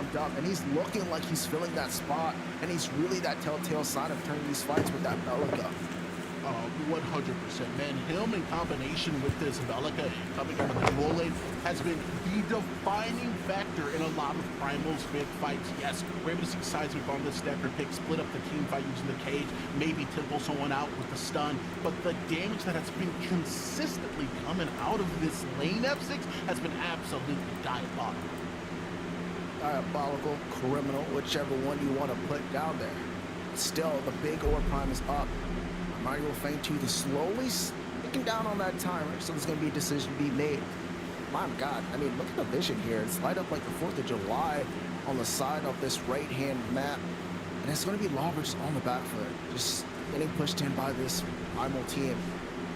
pumped up, and he's looking like he's filling that spot, and he's really that telltale sign of turning these fights with that Bellica. 100%, man. Him in combination with this Bellica coming out of the dual lane has been the defining factor in a lot of Primal's big fights. Yes, we're able to see Seismic on the stepper pick, split up the team fight using the cage, maybe temple someone out with the stun, but the damage that has been consistently coming out of this lane F6 has been absolutely diabolical. Diabolical, criminal, whichever one you want to put down there. Still, the big orb prime is up. Primordial Fangtooth is slowly sticking down on that timer, so there's going to be a decision to be made. My God, I mean, look at the vision here. It's light up like the 4th of July on the side of this right-hand map, and it's going to be Lawbridge on the back foot, just getting pushed in by this Primal team.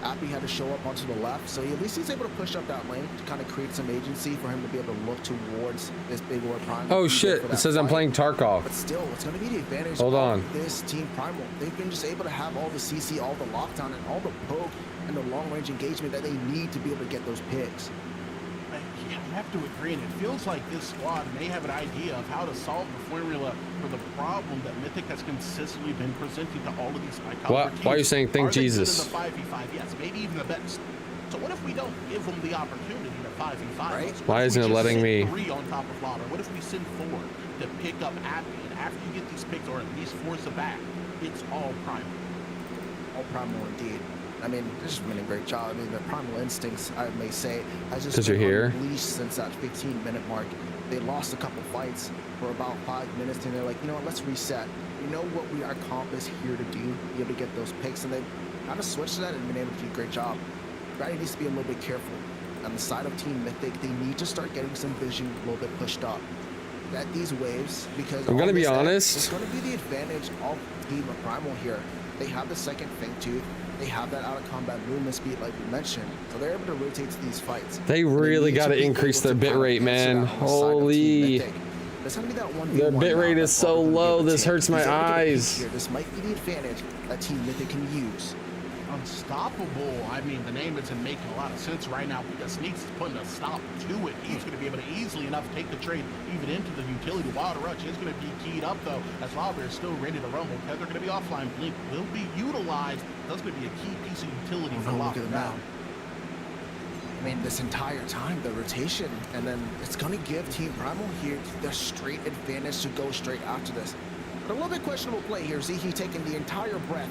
Appy had to show up onto the left, so at least he's able to push up that lane to kind of create some agency for him to be able to look towards this big orb prime. Oh shit, it says I'm playing Tarkov. But still, it's going to be the advantage of this team Primal. They've been just able to have all the CC, all the lockdown, and all the poke and the long-range engagement that they need to be able to get those picks. Yeah, I have to agree, and it feels like this squad may have an idea of how to solve the formula for the problem that Mythic has consistently been presenting to all of these teams. Why are you saying thank Jesus? Are they good in the 5v5? Yes, maybe even the best. So what if we don't give them the opportunity to 5v5? Right? Why isn't it letting me? 3 on top of Lauder? What if we send 4 to pick up Appy, and after you get these picks, or at least force it back, it's all Primal. All Primal indeed. I mean, they're just doing a great job. I mean, the Primal instincts, I may say, has just been unleashed since that 15-minute mark. They lost a couple fights for about 5 minutes, and they're like, you know what, let's reset. You know what our comp is here to do, be able to get those picks, and they've kind of switched to that and been able to do a great job. Grady needs to be a little bit careful. On the side of Team Mythic, they need to start getting some vision a little bit pushed up at these waves, because I'm gonna be honest, it's going to be the advantage of Team Primal here. They have the second Fangtooth. They have that out of combat movement speed, like we mentioned, so they're able to rotate to these fights. They really got to increase their bit rate, man. Holy, their bit rate is so low. This hurts my eyes. This might be the advantage that Team Mythic can use. Unstoppable. I mean, the name isn't making a lot of sense right now because Sneaks is putting a stop to it. He's going to be able to easily enough take the trade even into the utility. Wild Rush is going to be keyed up though, as Lawbear is still ready to rumble. Tether going to be offline. Blink will be utilized. That's going to be a key piece of utility for Lawbear now. I mean, this entire time, the rotation, and then it's going to give Team Primal here the straight advantage to go straight after this. But a little bit questionable play here. Zihi taking the entire breath.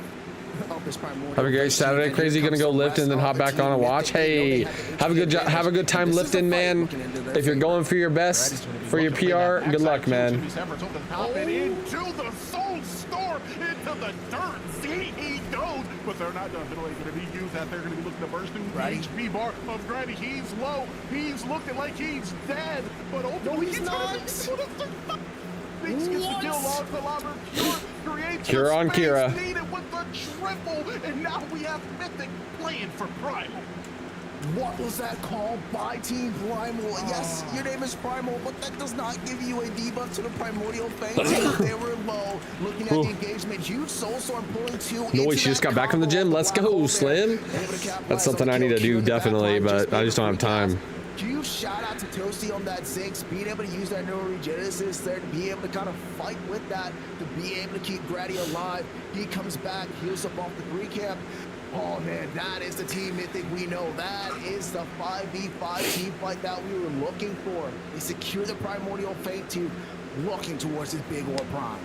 Have a great Saturday. Crazy gonna go lift and then hop back on and watch. Hey, have a good time lifting, man. If you're going for your best, for your PR, good luck, man. Into the soul storm, into the dirt. He goes, but they're not done. They're going to be used that. They're going to be looking to burst through the HP bar of Grady. He's low. He's looking like he's dead, but ultimately he's not. Gets the kill off the Lobber. Cure on Kira. Needed with the triple, and now we have Mythic playing for Primal. What was that call by Team Primal? Yes, your name is Primal, but that does not give you a debuff to the Primordial Fangtooth. They were low, looking at the engagement. Huge soul storm pulling 2. No way, she just got back from the gym. Let's go, Slim. That's something I need to do definitely, but I just don't have time. Huge shout out to Toasty on that Ziggs, being able to use that neuroregenesis there to be able to kind of fight with that, to be able to keep Grady alive. He comes back, heals up off the recap. Oh man, that is the Team Mythic we know. That is the 5v5 team fight that we were looking for. They secure the Primordial Fangtooth, looking towards his big orb prime.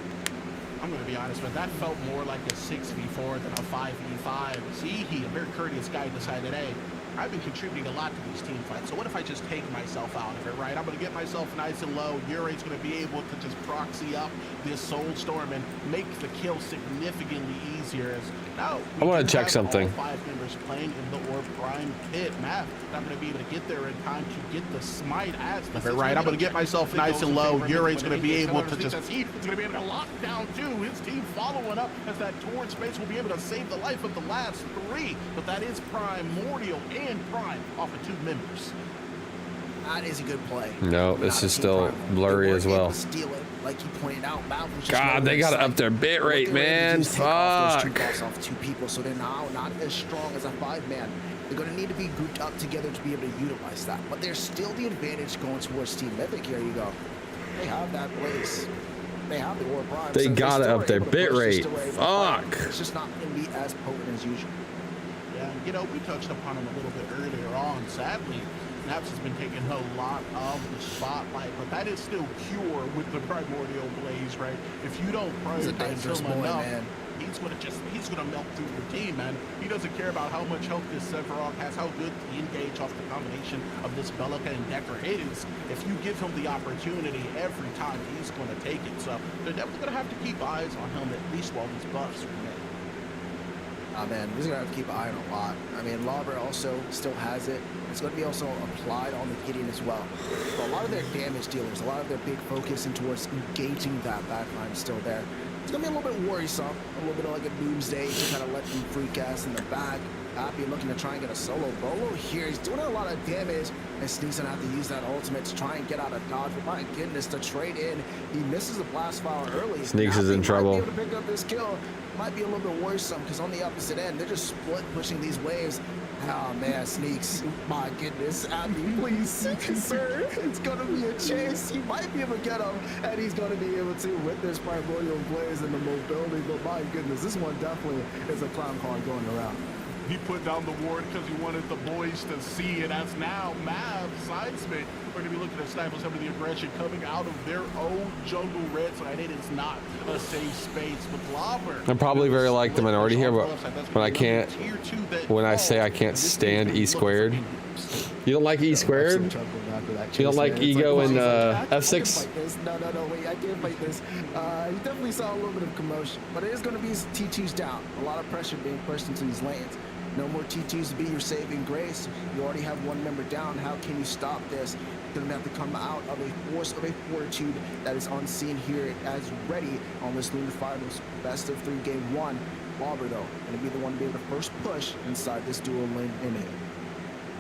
I'm going to be honest, but that felt more like a 6v4 than a 5v5. He, a very courteous guy, decided, hey, I've been contributing a lot to these team fights, so what if I just take myself out of it, right? I'm going to get myself nice and low. Yuri's going to be able to just proxy up this Soul Storm and make the kill significantly easier. As now, I want to check something. All 5 members playing in the Orb Prime pit. Matt, I'm going to be able to get there in time to get the smite as the right. I'm going to get myself nice and low. Yuri's going to be able to just... He's going to be able to lock down too. His team following up as that torn space will be able to save the life of the last 3. But that is Primordial and Prime off of 2 members. That is a good play. No, this is still blurry as well. Steal it, like you pointed out. God, they gotta up their bit rate, man. Fuck. Off 2 people, so they're now not as strong as a 5-man. They're going to need to be grouped up together to be able to utilize that. But there's still the advantage going towards Team Mythic. Here you go. they have that place. They have the War Prime. They so got it still up there. able to push, Bit they're rate. still able to Fuck. fight. It's just not going to be as potent as usual. Yeah, you know, we touched upon him a little bit earlier on. Sadly, Naps has been taking a lot of the spotlight, but that is still pure with the primordial blaze, right? If you don't prioritize him enough, man. he's gonna melt through your team, man. He doesn't care about how much health this Sephiroth has, how good he engage off the combination of this Bellica and Decker is. If you give him the opportunity every time, he's gonna take it. So they're definitely gonna have to keep eyes on him at least while these buffs remain. Oh man, we're gonna have to keep an eye on a lot. I mean, Lauber also still has it. It's going to be also applied on the Gideon as well. But a lot of their damage dealers, a lot of their big focus in towards engaging that backline is still there. It's going to be a little bit worrisome, a little bit of like a doomsday to kind of let them free cast in the back. Happy looking to try and get a solo. Bolo here, he's doing a lot of damage, and Sneak's gonna have to use that ultimate to try and get out of dodge. But my goodness, to trade in, he misses the blast fire early. Sneaks is in trouble. Might be able to pick up this kill. Might be a little bit worrisome because on the opposite end, they're just split pushing these waves. Oh man, Sneaks, my goodness, Abby, please, sir, it's gonna be a chase. You might be able to get him, and he's gonna be able to with this primordial blaze and the mobility. But my goodness, this one definitely is a clown card going around. He put down the ward because he wanted the boys to see it. As now, Mav, Sidesmith, are going to be looking to stifle some of the aggression coming out of their own jungle red side. It is not a safe space with Lauber. I'm probably very like the minority here, but when I can't, when I say I can't stand E squared. You don't like E squared? You don't like ego in F6? No, wait, I can't fight this. You definitely saw a little bit of commotion, but it is going to be T2's down. A lot of pressure being pushed into these lanes. No more T2s to be your saving grace. You already have one member down. How can you stop this? You're going to have to come out of a force of a fortitude that is unseen here as ready on this Lunar Finals best of 3 game 1. Lauber, though, going to be the one to be able to first push inside this dual lane in it.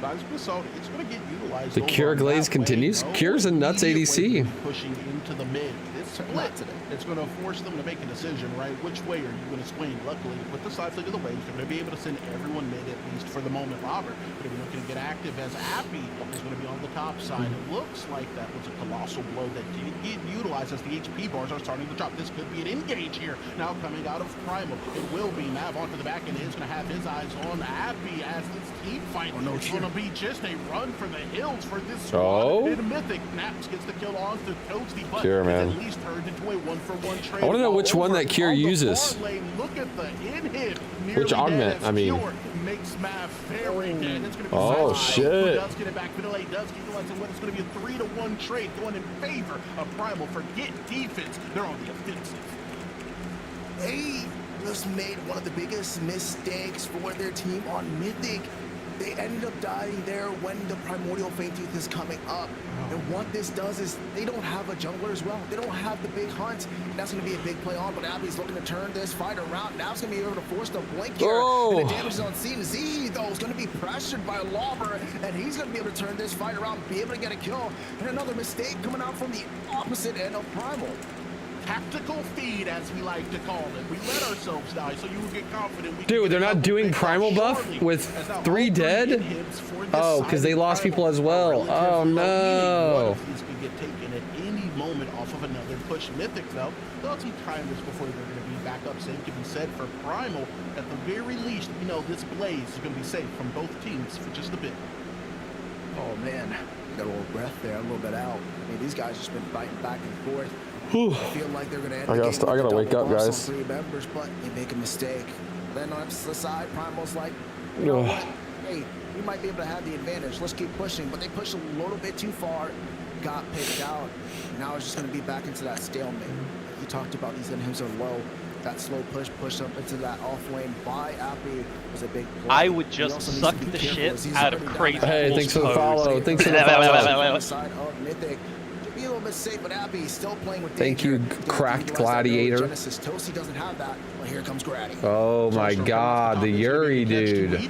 It's going to get utilized. The Cure Glaze continues. Cure's a nuts ADC. Pushing into the mid. This split today. It's going to force them to make a decision, right? Which way are you going to swing? Luckily, with the side flick of the waves, they're going to be able to send everyone mid, at least for the moment. Lauber going to be looking to get active as Appy is going to be on the top side. It looks like that was a colossal blow that did get utilized as the HP bars are starting to drop. This could be an engage here. Now coming out of Primal. It will be Mav onto the back end. Is going to have his eyes on Appy as this team fight. It's going to be just a run for the hills for this squad. In Mythic, Naps gets the kill on to Toasty, but Cure, man. at least turned into a 1-for-1 trade. I want to know which one that Cure uses. Look at the in-hit. Which augment, I mean. Makes Mav very dead. It's going to be Oh, shit. Does get it back. Vanilla does get utilized, and it's going to be a 3-to-1 trade going in favor of Primal. Forget defense. They're on the offensive. They just made one of the biggest mistakes for their team on Mythic. They ended up dying there when the primordial Faint Tooth is coming up. And what this does is they don't have a jungler as well. They don't have the big hunt. And that's going to be a big play on, but Abby's looking to turn this fight around. Now it's going to be able to force the blink here. Oh. And the damage is unseen. Z, though, is going to be pressured by Lauber, and he's going to be able to turn this fight around, be able to get a kill. And another mistake coming out from the opposite end of Primal. Tactical feed, as we like to call it. We let ourselves die so you will get confident. Dude, they're not doing Primal buff with 3 dead? Oh, because they lost people as well. Oh, no. These could get taken at any moment off of another push. Mythic, though, they'll have some time just before they're going to be back up. Same can be said for Primal. At the very least, you know, this blaze is going to be safe from both teams for just a bit. Oh, man. Got a little breath there, a little bit out. I mean, these guys just been fighting back and forth. Whew. I feel like they're going to end I gotta wake up, guys. 3 members, but they make a mistake. Then on the side, Primal's like, you know what? Hey, we might be able to have the advantage. Let's keep pushing. But they pushed a little bit too far, got picked out. Now it's just going to be back into that stalemate. You talked about these inhibs are low. That slow push up into that off lane by Appy was a big play. I would just suck the shit out of crazy. Hey, thanks for the follow. Thanks for the follow. Side of Mythic. Be a little bit safe, but Appy still playing with Thank you, cracked gladiator. Genesis Toasty doesn't have that. Well, here comes Grady. Oh my god, the Yuri dude.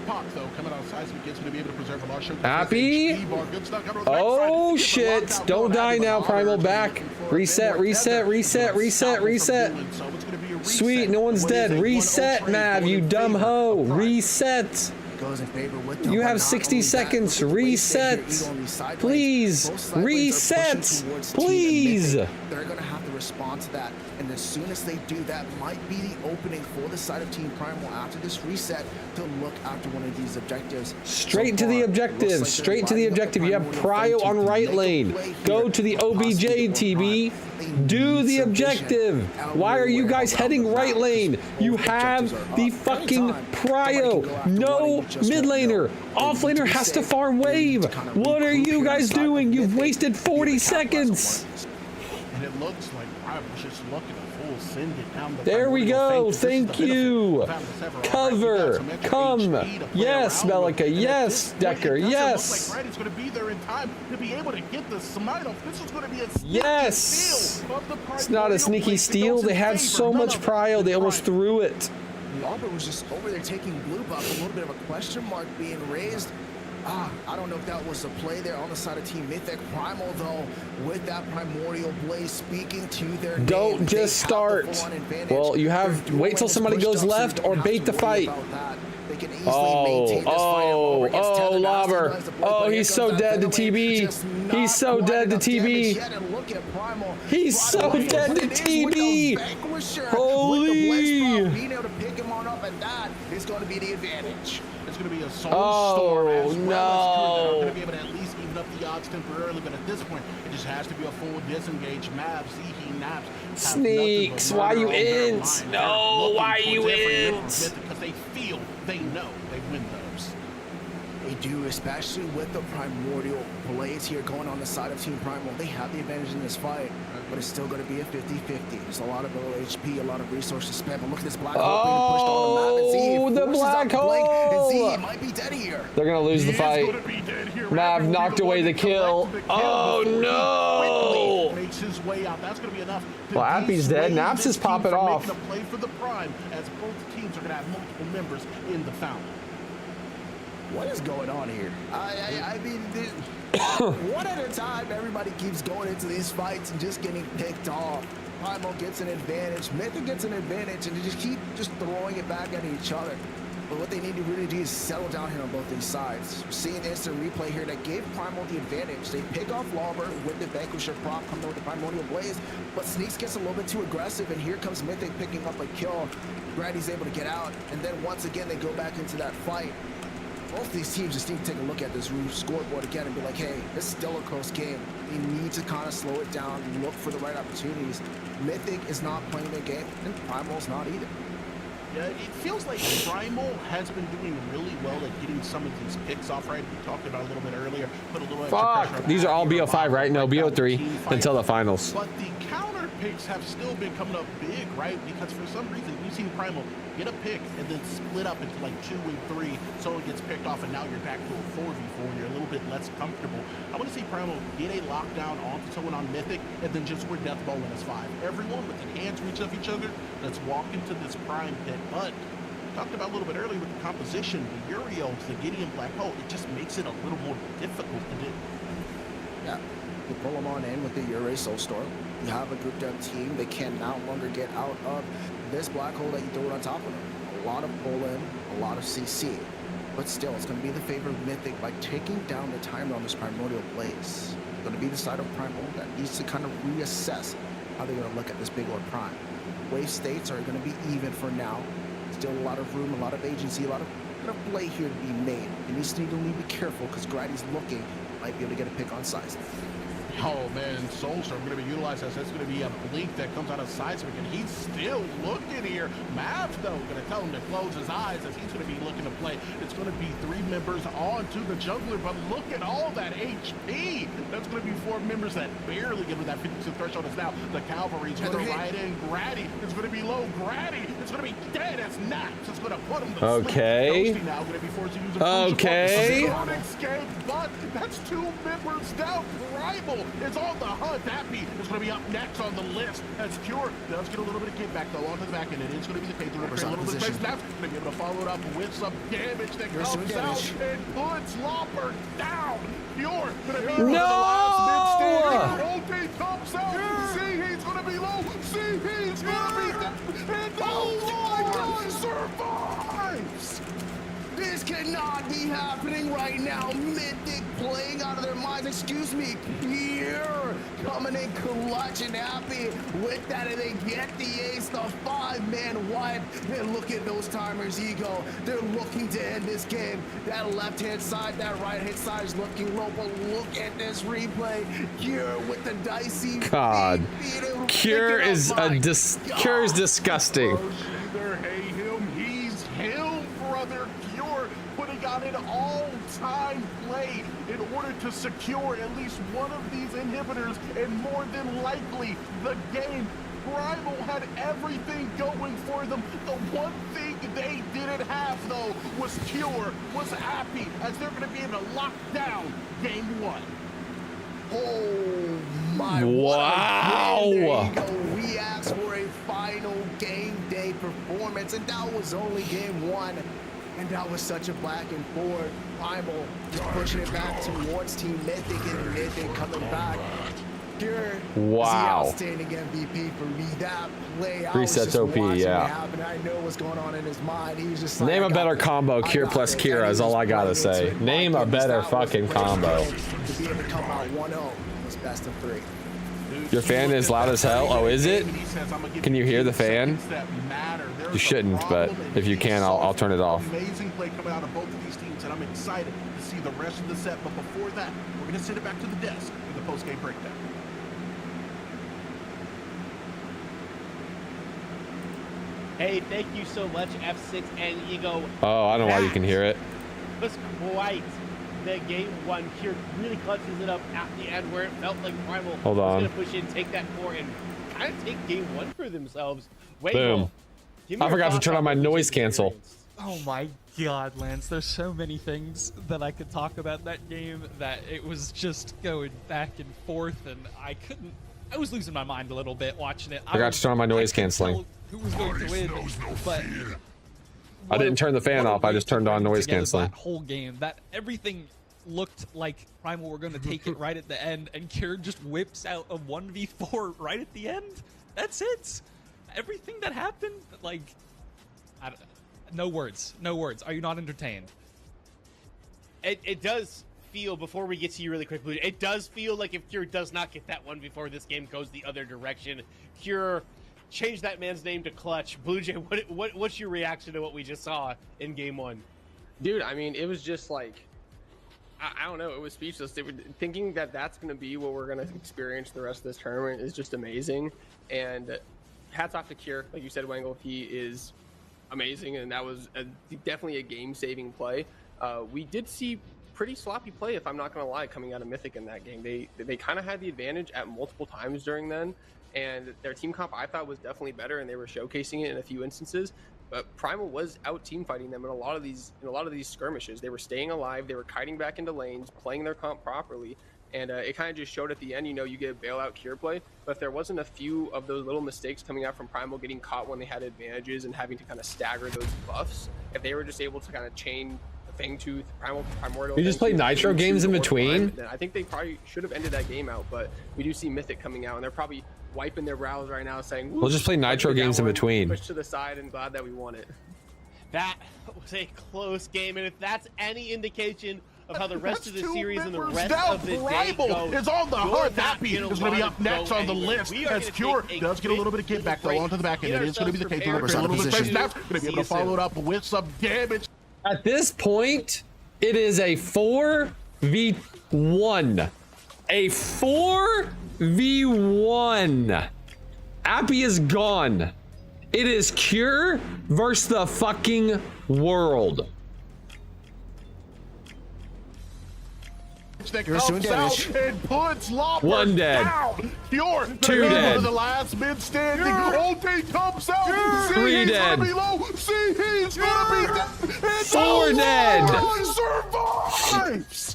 Appy? Oh shit. Don't die now, Primal. Back. Reset, reset, reset, reset, reset. Sweet, no one's dead. Reset, Mav, you dumb hoe. Reset. goes in favor with them. You But have not 60 only that, seconds. look at the waste they Reset. hear Eagle on these side lanes. Please. Both side lanes are Reset. pushing towards Team Please. Mythic. They're going to have to respond to that. And as soon as they do, that might be the opening for the side of Team Primal after this reset to look after one of these objectives. Straight to the objective. Straight to the objective. You have Prio on right lane. Go to the OBJ, TB. Do the objective. Why are you guys heading right lane? You have the fucking Prio. No mid laner. Off laner has to farm wave. What are you guys doing? You've wasted 40 seconds. And it looks like Primal's just looking to full send it down the There we primordial go. fate. This is Thank the you. benefit of having the Cover. Sever. Alright, we got some extra Come. HP to play Yes, around with. Bellica. And at Yes, this point, Decker. it doesn't Yes. look like Brady's going to be there in time to be able to get the smite off. This is going to be a sneaky Yes. steal of the It's not a primordial sneaky fate. It steal. goes They in had favor, so none much of it. Prio. They almost Prime. threw it. Lauber was just over there taking blue buff, a little bit of a question mark being raised. I don't know if that was a play there on the side of Team Mythic. Primal, though, with that primordial blaze speaking to their Don't name, just they have the start. full-on advantage. Well, you have Their dual wait till lane is somebody pushed goes up, so left you or don't bait have the to worry fight. about that. They can easily maintain this fight. Lauber gets tethered, Lauber. Aston does the play, Oh, but here he's so comes that dead to featherweight, TB. just not He's so quite dead to enough TB. damage yet, and look at Primal. He's so Primal dead to it is with TB. the Vanquisher, Holy. with the Blaze Buff, being able to pick him on up, and that is going to be the advantage. It's going to be a soul Oh, storm as well as Crew that are no. going to be able to at least even up the odds temporarily, but at this point, it just has to be a full disengage. Mavs, Zehe, Naps. have Sneaks, nothing but why murder you on their int? line. No, They're looking why towards you every member of int? Mythic because they feel, they know they win those. They do, especially with the primordial blaze here going on the side of Team Primal. They have the advantage in this fight, but it's still going to be a 50-50. There's a lot of low HP, a lot of resources spent. But look at this black hole being pushed on the map. And Oh, Zehe the forces black out the blink, hole! and Zehe might be dead here. They're gonna lose the He is fight. gonna be dead here. Mav Rapid knocked will away be the kill. the kill Oh, before he no. quickly makes his way out. That's going to be enough. To Well, Appy's dead. dissuade Naps this is popping team from off. making a play for the prime, as both teams are going to have multiple members in the fountain. What is going on here? I mean, one at a time, everybody keeps going into these fights and just getting picked off. Primal gets an advantage, Mythic gets an advantage, and they just keep just throwing it back at each other. But what they need to really do is settle down here on both these sides. We're seeing instant replay here that gave Primal the advantage. They pick off Lauber with the Vanquisher prop coming with the Primordial Blaze, but Sneaks gets a little bit too aggressive, and here comes Mythic picking up a kill. Grady's able to get out, and then once again they go back into that fight. Both these teams just need to take a look at this scoreboard again and be like, hey, it's still a close game. We need to kind of slow it down and look for the right opportunities. Mythic is not playing their game, and Primal's not either. Yeah, it feels like Primal has been doing really well at getting some of these picks off, right? We talked about a little bit earlier. Put a little extra pressure Fuck. on These are all Appy or BO5, right? No, like that BO3 team fight. until the finals. But the counter picks have still been coming up big, right? Because for some reason, you've seen Primal get a pick and then split up into like 2 and 3. Someone gets picked off, and now you're back to a 4v4, and you're a little bit less comfortable. I want to see Primal get a lockdown onto someone on Mythic, and then just we're death bowling as 5. Everyone within hands reach of each other. Let's walk into this prime pit. But talked about a little bit earlier with the composition, the Yuri ults, the Gideon Black Hole, it just makes it a little more difficult to do. Yeah, you pull them on in with the Yuri Soulstorm. You have a grouped up team. They can no longer get out of this black hole that you throw it on top of them. A lot of pull-in, a lot of CC. But still, it's going to be the favor of Mythic by taking down the timer on this Primordial Blaze. It's going to be the side of Primal that needs to kind of reassess how they're going to look at this Big Lord Prime. Wave states are going to be even for now. Still a lot of room, a lot of agency, a lot of play here to be made. It needs to be careful because Grady's looking, might be able to get a pick on size. Oh man, Soulstorm going to be utilized as that's going to be a blink that comes out of Seismic, and he's still looking here. Mavs though going to tell him to close his eyes as he's going to be looking to play. It's going to be 3 members on to the jungler, but look at all that HP. That's going to be 4 members that barely get to that 50% threshold. Is now the cavalry's going to ride in. Grady is going to be low. Grady is going to be dead as Naps. It's going to put him to Okay. sleep. Now going to be forced to use a Okay. escape, but that's 2 members down. Primal is on the hunt. Appy is going to be up next on the list. As Cure does get a little bit of kickback though onto the back end. It is going to be the case. They're going to create a little bit of space. Now going to be able to follow it up with some damage that comes out and puts Lopper down. Cure going to be the last mid-stand. Ulti comes out. Zehe's going to be low. Zehe's going to be dead. And oh my God, survives. This cannot be happening right now. Mythic playing out of their minds. Excuse me. Here, coming in clutch and happy with that, and they get the ace, the 5-man wipe. And look at those timers, Ego. They're looking to end this game. That left-hand side, that right-hand side is looking low, but look at this replay. Cure with the dicey. God. Cure is Cure is disgusting. Either hey him, he's him, brother. Cure putting on an all-time play in order to secure at least one of these inhibitors, and more than likely the game. Primal had everything going for them. The one thing they didn't have, though, was Cure, was happy, as they're going to be able to lock down game 1. Oh my! Wow! There you go. We asked for a final game day performance, and that was only game 1. And that was such a back and forth. Primal just pushing it back towards Team Mythic, and Mythic coming back. Cure Wow. is the outstanding MVP for me. That play, I Three was sets just OP, watching yeah. it happen. I know what's going on in his mind. He's just like, Name I a got better this. combo, I Cure got plus this. Kira And is he all just I gotta played say. into it. Name My a goodness, better that was fucking crazy. combo. To be able to come out 1-0 was best of 3. Your fan is loud as hell. Oh, is it? Can you hear the fan? You shouldn't, but if you can, I'll turn it off. Amazing play coming out of both of these teams, and I'm excited to see the rest of the set. But before that, we're going to send it back to the desk for the post-game breakdown. Hey, thank you so much, F6 and Ego. Oh, I don't know why you can hear it. Was quite the game 1. Cure really clutches it up at the end where it felt like Primal Hold on. was going to push in, take that 4, and kind of take game 1 for themselves. Wait, Boom. give me I your forgot to thoughts turn on my what you noise cancel. experienced. Oh my god, Lance, there's so many things that I could talk about that game that it was just going back and forth, and I was losing my mind a little bit watching it. Forgot to turn on my noise couldn't canceling. tell who was going to win, but I didn't turn the fan what a off, I way just to turned on bring noise together canceling. That whole game, that everything looked like Primal were going to take it right at the end, and Kieran just whips out a 1v4 right at the end. That's it. Everything that happened, like, no words. No words. Are you not entertained? It does feel, before we get to you really quick, Blue, it does feel like if Cure does not get that one before this game goes the other direction, Cure change that man's name to Clutch. Blue Jay, what's your reaction to what we just saw in game 1? Dude, I mean, it was just like, I don't know, it was speechless. They were thinking that that's going to be what we're going to experience the rest of this tournament is just amazing. And hats off to Cure. Like you said, Wangle, he is amazing, and that was definitely a game-saving play. We did see pretty sloppy play, if I'm not going to lie, coming out of Mythic in that game. They kind of had the advantage at multiple times during then, and their team comp I thought was definitely better, and they were showcasing it in a few instances. But Primal was out team fighting them in a lot of these skirmishes. They were staying alive, they were kiting back into lanes, playing their comp properly, and it kind of just showed at the end. You know, you get a bailout Cure play, but if there wasn't a few of those little mistakes coming out from Primal getting caught when they had advantages and having to kind of stagger those buffs, if they were just able to kind of chain Fangtooth, Primordial. You just play Nitro games in between? Then I think they probably should have ended that game out, but we do see Mythic coming out, and they're probably wiping their brows right now saying, We'll just play Nitro games in between. Push to the side and glad that we won it. That was a close game, and if that's any indication of how the rest That's of the two series and the members rest down. of the day Primal go, is on the you're hunt. not Happy gonna is going to be wanna up next go on the anywhere. list We are as gonna Cure take a does get a little bit of quick kickback though break, onto the back end. get It is going to be the case. ourselves Delivers a little bit of prepared space. for Now going to be able to See you follow it soon. up with some damage. At this point, it is a 4v1. A 4v1. Appy is gone. It is Cure versus the fucking world. That You're doing comes out damage. and puts Lopper One dead. down. Cure, Two the dead. the last man standing. Ulti comes out. See, Three he's dead. Gonna be low. See, he's gonna be dead. And Four dead. survives.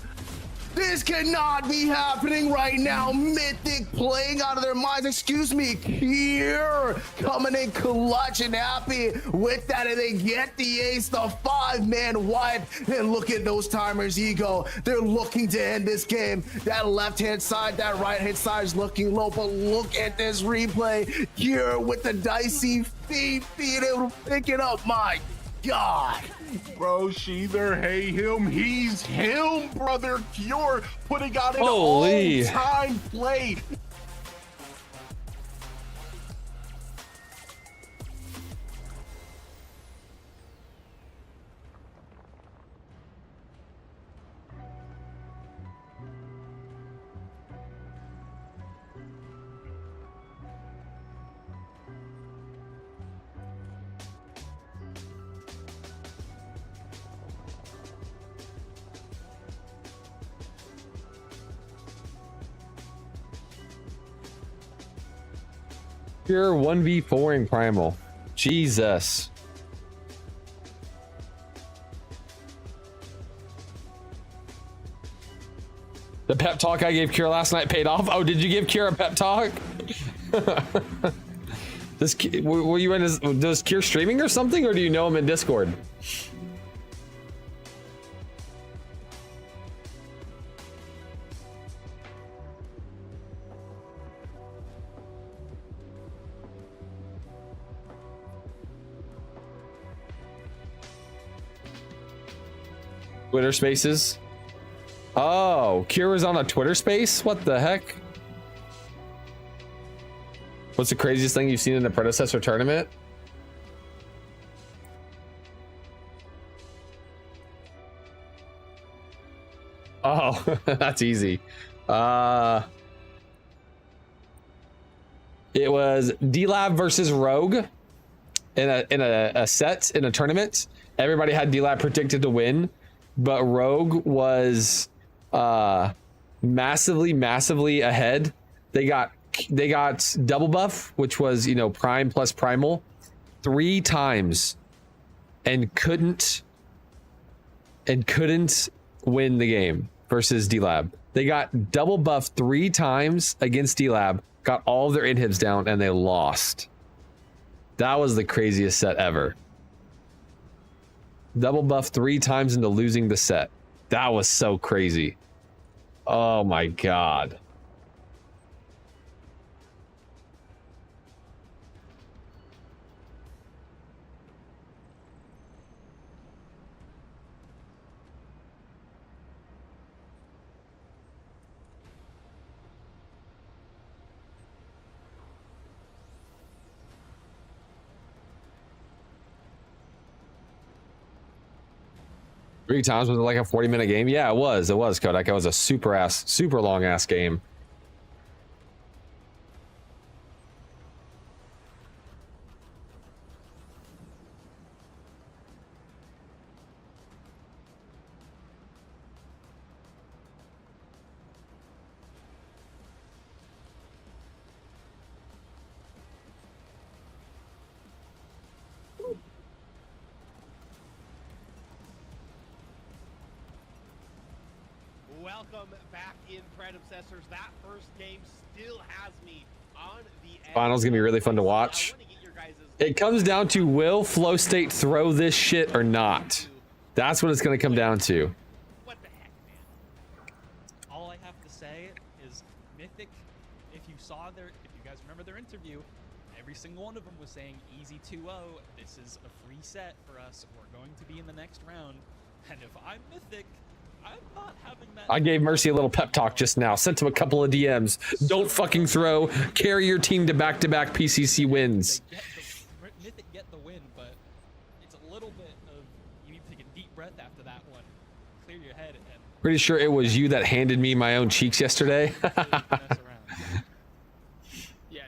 This cannot be happening right now. Mythic playing out of their minds. Excuse me. Here, coming in clutch and happy with that, and they get the ace, the 5-man wipe. And look at those timers, Ego. They're looking to end this game. That left-hand side, that right-hand side is looking low, but look at this replay. Here with the dicey feet, being able to pick it up. My God. Bro, Sheether, hey him, he's him, brother. Cure putting out an Holy. all-time play. Pure 1v4 in Primal. Jesus. The pep talk I gave Kira last night paid off. Oh, did you give Kira a pep talk? Were you in his, does Kira streaming or something, or do you know him in Discord? Twitter Spaces. Oh, Kira's on a Twitter Space? What the heck? What's the craziest thing you've seen in a predecessor tournament? Oh, that's easy. It was D-Lab versus Rogue in a set in a tournament. Everybody had D-Lab predicted to win, but Rogue was massively ahead. They got double buff, which was, you know, Prime plus Primal 3 times and couldn't win the game versus D-Lab. They got double buff 3 times against D-Lab, got all of their inhibs down, and they lost. That was the craziest set ever. Double buff 3 times into losing the set. That was so crazy. Oh my god. Three times, was it like a 40-minute game? Yeah, it was Kodak. It was a super long ass game. Welcome back in Predecessors. That first game still has me on the edge. Final's gonna be really fun to watch. It comes down to, will Flow State throw this shit or not? That's what it's gonna come down to. What the heck, man? All I have to say is Mythic, if you guys remember their interview, every single one of them was saying easy 2-0. This is a free set for us. We're going to be in the next round. And if I'm Mythic, I'm not having that. I gave Mercy a little pep talk just now. Sent him a couple of DMs. Don't fucking throw. Carry your team to back-to-back PCC wins. Mythic get the win, but it's a little bit of, you need to take a deep breath after that one. Clear your head. And Pretty sure it was you that handed me my own cheeks yesterday. Yeah,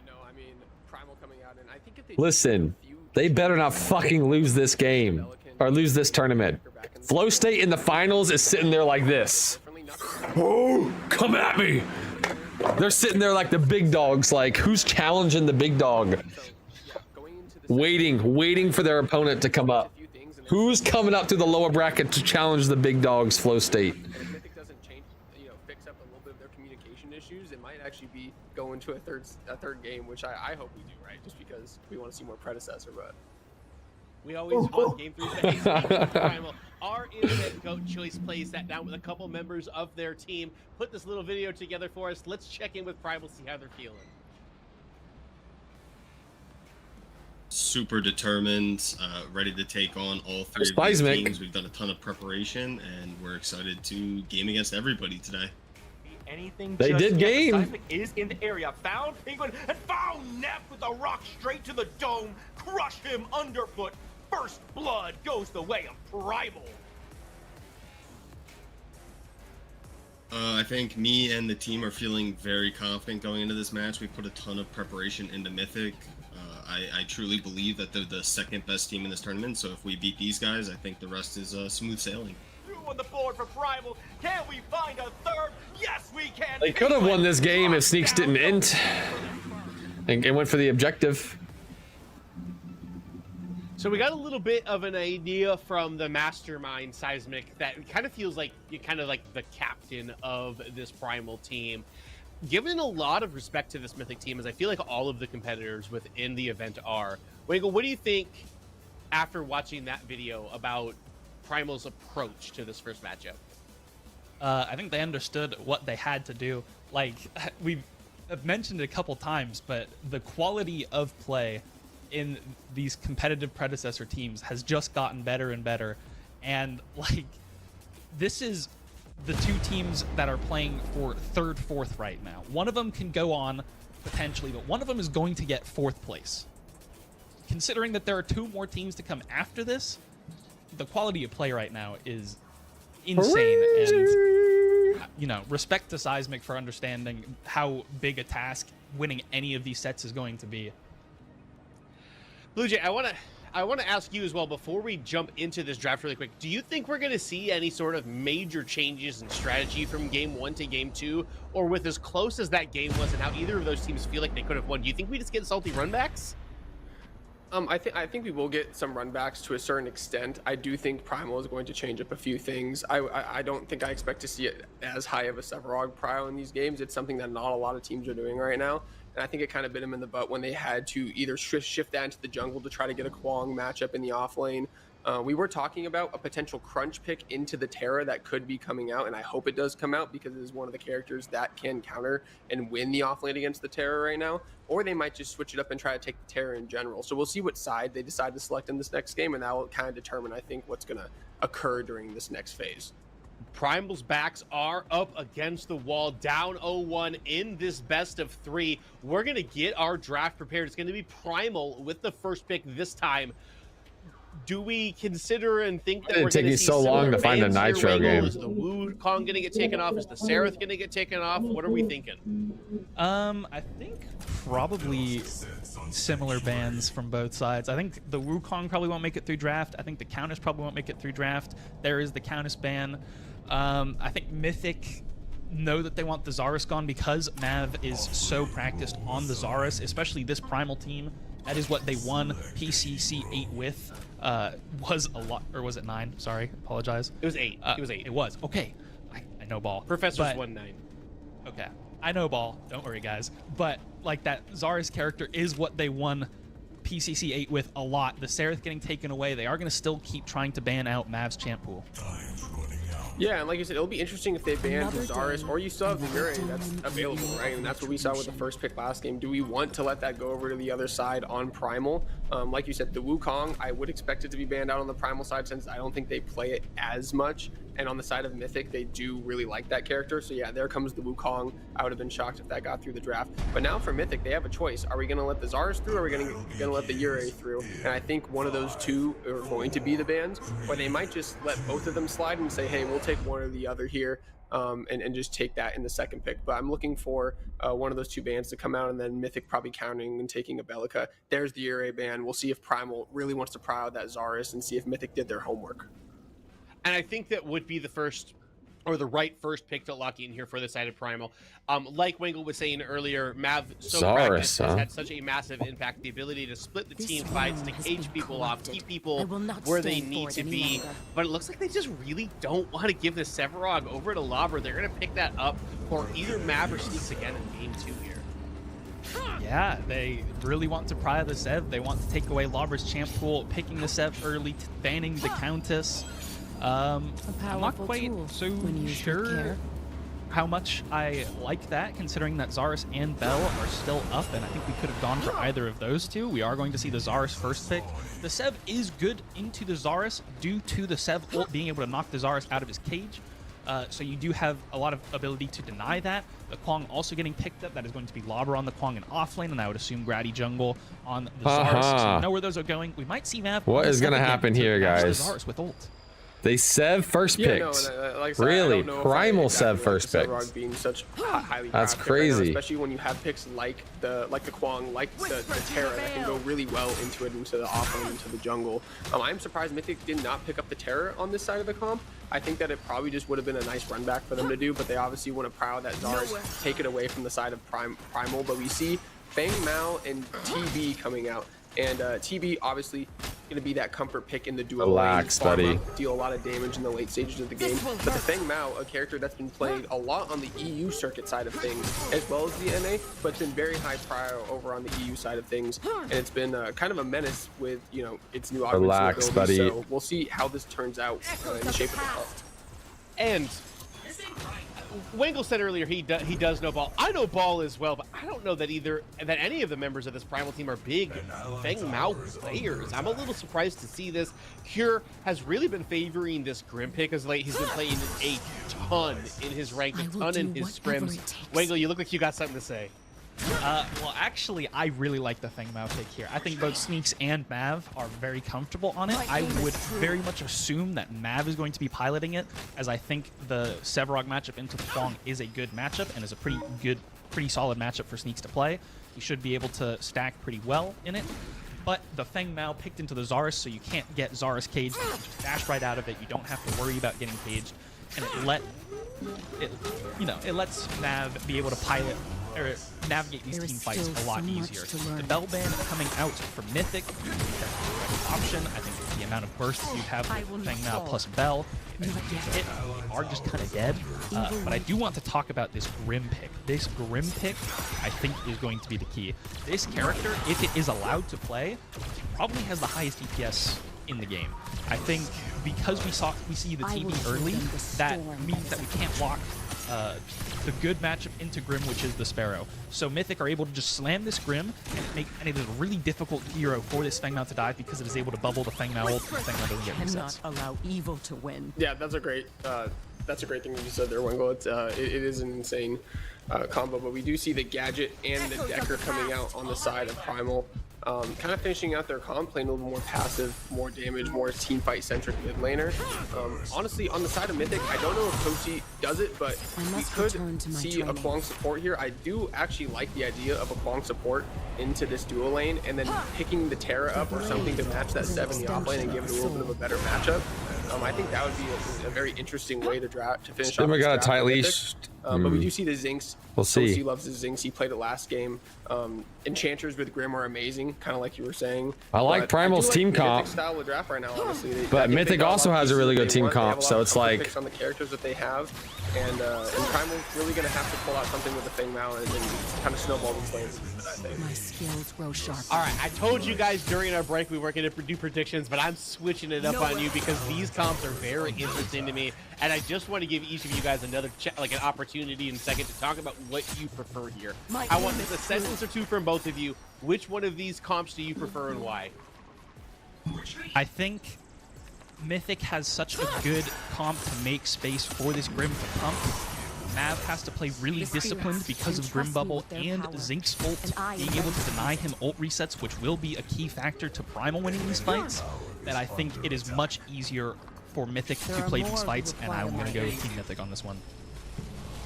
no, I mean, Primal coming out, and I think if they Listen, they better not fucking lose this game or lose this tournament. Flow State in the finals is sitting there like this. Oh, come at me. They're sitting there like the big dogs, like, who's challenging the big dog? Waiting for their opponent to come up. Who's coming up to the lower bracket to challenge the big dogs, Flow State? If Mythic doesn't change, fix up a little bit of their communication issues, it might actually be going to a third game, which I hope we do, right? Just because we want to see more predecessor, but We always want Game 3 to Primal. Our internet goat choice plays that down with a couple members of their team. Put this little video together for us. Let's check in with Primal, see how they're feeling. super determined, ready to take on all three of these Seismic. teams. We've done a ton of preparation, and we're excited to game against everybody today. Anything They just did yet. game. Seismic is in the area. Found Penguin and found Neff with a rock straight to the dome. Crush him underfoot. First blood goes the way of Primal. I think me and the team are feeling very confident going into this match. We put a ton of preparation into Mythic. I truly believe that they're the second best team in this tournament, so if we beat these guys, I think the rest is smooth sailing. Two on the board for Primal. Can we find a third? Yes, we can. They could have won this game if Sneaks didn't int and went for the objective. So we got a little bit of an idea from the mastermind Seismic that kind of feels like you're kind of like the captain of this Primal team. Given a lot of respect to this Mythic team, as I feel like all of the competitors within the event are. Wingo, what do you think after watching that video about Primal's approach to this first matchup? I think they understood what they had to do. Like, we've mentioned it a couple times, but the quality of play in these competitive predecessor teams has just gotten better and better. And, like, this is the two teams that are playing for third, fourth right now. One of them can go on, potentially, but one of them is going to get fourth place. Considering that there are two more teams to come after this, the quality of play right now is insane. And, you know, respect to Seismic for understanding how big a task winning any of these sets is going to be. Blue Jay, I want to ask you as well before we jump into this draft really quick. Do you think we're going to see any sort of major changes in strategy from game 1 to game 2, or with as close as that game was and how either of those teams feel like they could have won? Do you think we just get salty runbacks? I think we will get some runbacks to a certain extent. I do think Primal is going to change up a few things. I don't think I expect to see it as high of a Sevarog prio in these games. It's something that not a lot of teams are doing right now. And I think it kind of bit them in the butt when they had to either shift that into the jungle to try to get a Kwong matchup in the off lane. We were talking about a potential crunch pick into the Terra that could be coming out, and I hope it does come out because it is one of the characters that can counter and win the off lane against the Terra right now. Or they might just switch it up and try to take the Terra in general. So we'll see what side they decide to select in this next game, and that will kind of determine, I think, what's going to occur during this next phase. Primal's backs are up against the wall, down 0-1 in this best of 3. We're going to get our draft prepared. It's going to be Primal with the first pick this time. Do we consider and think that we're going to see so long to find a Nitro game? Is the Wukong going to get taken off? Is the Seraph going to get taken off? What are we thinking? I think probably similar bans from both sides. I think the Wukong probably won't make it through draft. I think the Countess probably won't make it through draft. There is the Countess ban. I think Mythic know that they want the Zarus gone because Mav is so practiced on the Zarus, especially this Primal team. That is what they won PCC 8 with. Was a lot, or was it 9? Sorry, apologize. It was 8. It was 8. It was. Okay. I know ball. Professor's won 9. Okay. I know ball. Don't worry, guys. But, like, that Zarus character is what they won PCC 8 with a lot. The Seraph getting taken away. They are going to still keep trying to ban out Mav's champ pool. Yeah, and like you said, it'll be interesting if they ban the Zarus, or you still have the Yuri that's available, right? And that's what we saw with the first pick last game. Do we want to let that go over to the other side on Primal? Like you said, the Wukong, I would expect it to be banned out on the Primal side since I don't think they play it as much. And on the side of Mythic, they do really like that character. So yeah, there comes the Wukong. I would have been shocked if that got through the draft. But now for Mythic, they have a choice. Are we going to let the Zarus through, or are we going to let the Yuri through? And I think one of those two are going to be the bans, or they might just let both of them slide and say, hey, we'll take one or the other here, and just take that in the second pick. But I'm looking for one of those two bans to come out, and then Mythic probably counting and taking a Bellica. There's the Yuri ban. We'll see if Primal really wants to pry out that Zarus and see if Mythic did their homework. And I think that would be the first, or the right first pick to lock in here for the side of Primal. Like Wingle was saying earlier, Mav has had such a massive impact. The ability to split the team fights, to cage people off, keep people where they need to be. But it looks like they just really don't want to give the Sevarog over to Lobber. They're going to pick that up for either Mav or Sneaks again in game 2 here. Yeah, they really want to pry the Sev. They want to take away Lobber's champ pool, picking the Sev early, banning the Countess. I'm not quite so sure how much I like that, considering that Zarus and Bell are still up, and I think we could have gone for either of those two. We are going to see the Zarus first pick. The Sev is good into the Zarus due to the Sev ult being able to knock the Zarus out of his cage. So you do have a lot of ability to deny that. The Kwang also getting picked up. That is going to be Lobber on the Kwang in offlane, and I would assume Grady jungle on the Zarus. So you know where those are going. We might see Mav. What is going to happen here, guys? The Zarus with ult. They Sev first picks. No, like I said, really? I don't know Primal if I Sev exactly first like picks. Sevrog being such highly That's drafted right now, crazy. especially when you have picks like the Kwang, like the Terra that can go really well into the offlane, into the jungle. I'm surprised Mythic did not pick up the Terra on this side of the comp. I think that it probably just would have been a nice run back for them to do, but they obviously want to prow that Zarus, take it away from the side of Primal. But we see Feng Mao and TB coming out. And TB obviously going to be that comfort pick in the duo Relax, lane, buddy. deal a lot of damage in the late stages of the game. But the Feng Mao, a character that's been played a lot on the EU circuit side of things, as well as the NA, but it's been very high prior over on the EU side of things. And it's been kind of a menace with, you know, its new offensive Relax, ability. buddy. So we'll see how this turns out in the shape of the comp. And Wingle said earlier he does know Ball. I know Ball as well, but I don't know that any of the members of this Primal team are big Feng Mao players. I'm a little surprised to see this. Cure has really been favoring this Grim pick as late. He's been playing a ton in his rank, a ton in his scrims. Wingle, you look like you got something to say. Well, actually, I really like the Feng Mao pick here. I think both Sneaks and Mav are very comfortable on it. I would very much assume that Mav is going to be piloting it, as I think the Sevrog matchup into the Kwang is a good matchup and is a pretty solid matchup for Sneaks to play. He should be able to stack pretty well in it. But the Feng Mao picked into the Zarus, so you can't get Zarus caged. You just dash right out of it. You don't have to worry about getting caged, and it lets Mav be able to pilot or navigate these team fights a lot easier. The Bell ban coming out for Mythic, option. I think the amount of bursts you have with Feng Mao plus Bell, if you hit, you are just kind of dead. But I do want to talk about this Grim pick. This Grim pick, I think, is going to be the key. This character, if it is allowed to play, probably has the highest DPS in the game. I think because we see the TV early, that means that we can't walk the good matchup into Grim, which is the Sparrow. So Mythic are able to just slam this Grim and it is a really difficult hero for this Feng Mao to dive because it is able to bubble the Feng Mao ult and the Feng Mao doesn't get resets. Cannot allow evil to win. Yeah, that's a great thing that you said there, Wingle. It is an insane combo, but we do see the Gadget and the Decker coming out on the side of Primal. Kind of finishing out their comp, playing a little more passive, more damage, more team fight centric mid laner. Honestly, on the side of Mythic, I don't know if Toshi does it, but we could see a Kwang support here. I do actually like the idea of a Kwang support into this duo lane and then picking the Terra up or something to match that 7 in the off lane and give it a little bit of a better matchup. I think that would be a very interesting way to finish off. We got a tight Mythic. leash. But we do see the Zinx. We'll see. He loves the Zinx. He played it last game. Enchanters with Grim are amazing, kind of like you were saying. I like Primal's team comp. Style of draft right now, honestly. But Mythic also has a really good team comp, so it's like picks on the characters that they have, and Primal's really gonna have to pull out something with the Feng Mao and kind of snowball these lanes. My skills grow sharp. All right, I told you guys during our break we weren't going to do predictions, but I'm switching it up on you because these comps are very interesting to me, and I just want to give each of you guys another an opportunity in a second to talk about what you prefer here. I want a sentence or two from both of you. Which one of these comps do you prefer and why? I think Mythic has such a good comp to make space for this Grim to pump. Mav has to play really disciplined because of Grim Bubble and Zinx ult being able to deny him ult resets, which will be a key factor to Primal winning these fights. That I think it is much easier for Mythic to play these fights, and I'm going to go Team Mythic on this one.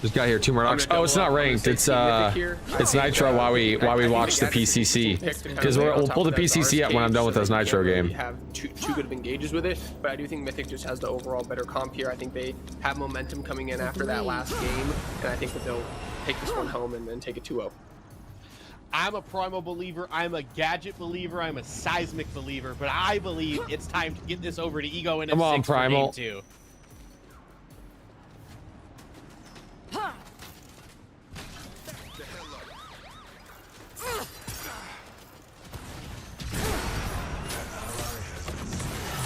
just got here 2 more knocks. Oh, it's not ranked. It's Nitro while we watch the PCC, because we'll pull the PCC up when I'm done with this Nitro game. Have too good of engages with it, but I do think Mythic just has the overall better comp here. I think they have momentum coming in after that last game, and I think that they'll take this one home and then take it 2-0. I'm a Primal believer, I'm a Gadget believer, I'm a Seismic believer, but I believe it's time to get this over to Ego in Come on, Primal. Game 2.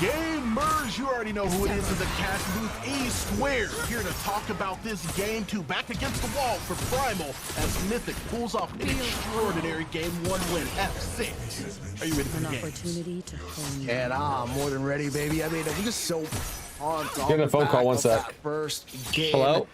Game Gamers, you already know who it is in the cast booth. E Squared here to talk about this game 2 back against the wall for Primal as Mythic pulls off an extraordinary game 1 win F6. Are you ready for An the game? opportunity to hone your And I'm more than ready, baby. I mean, I'm just so pumped. Getting a phone call, one sec. First game. Hello?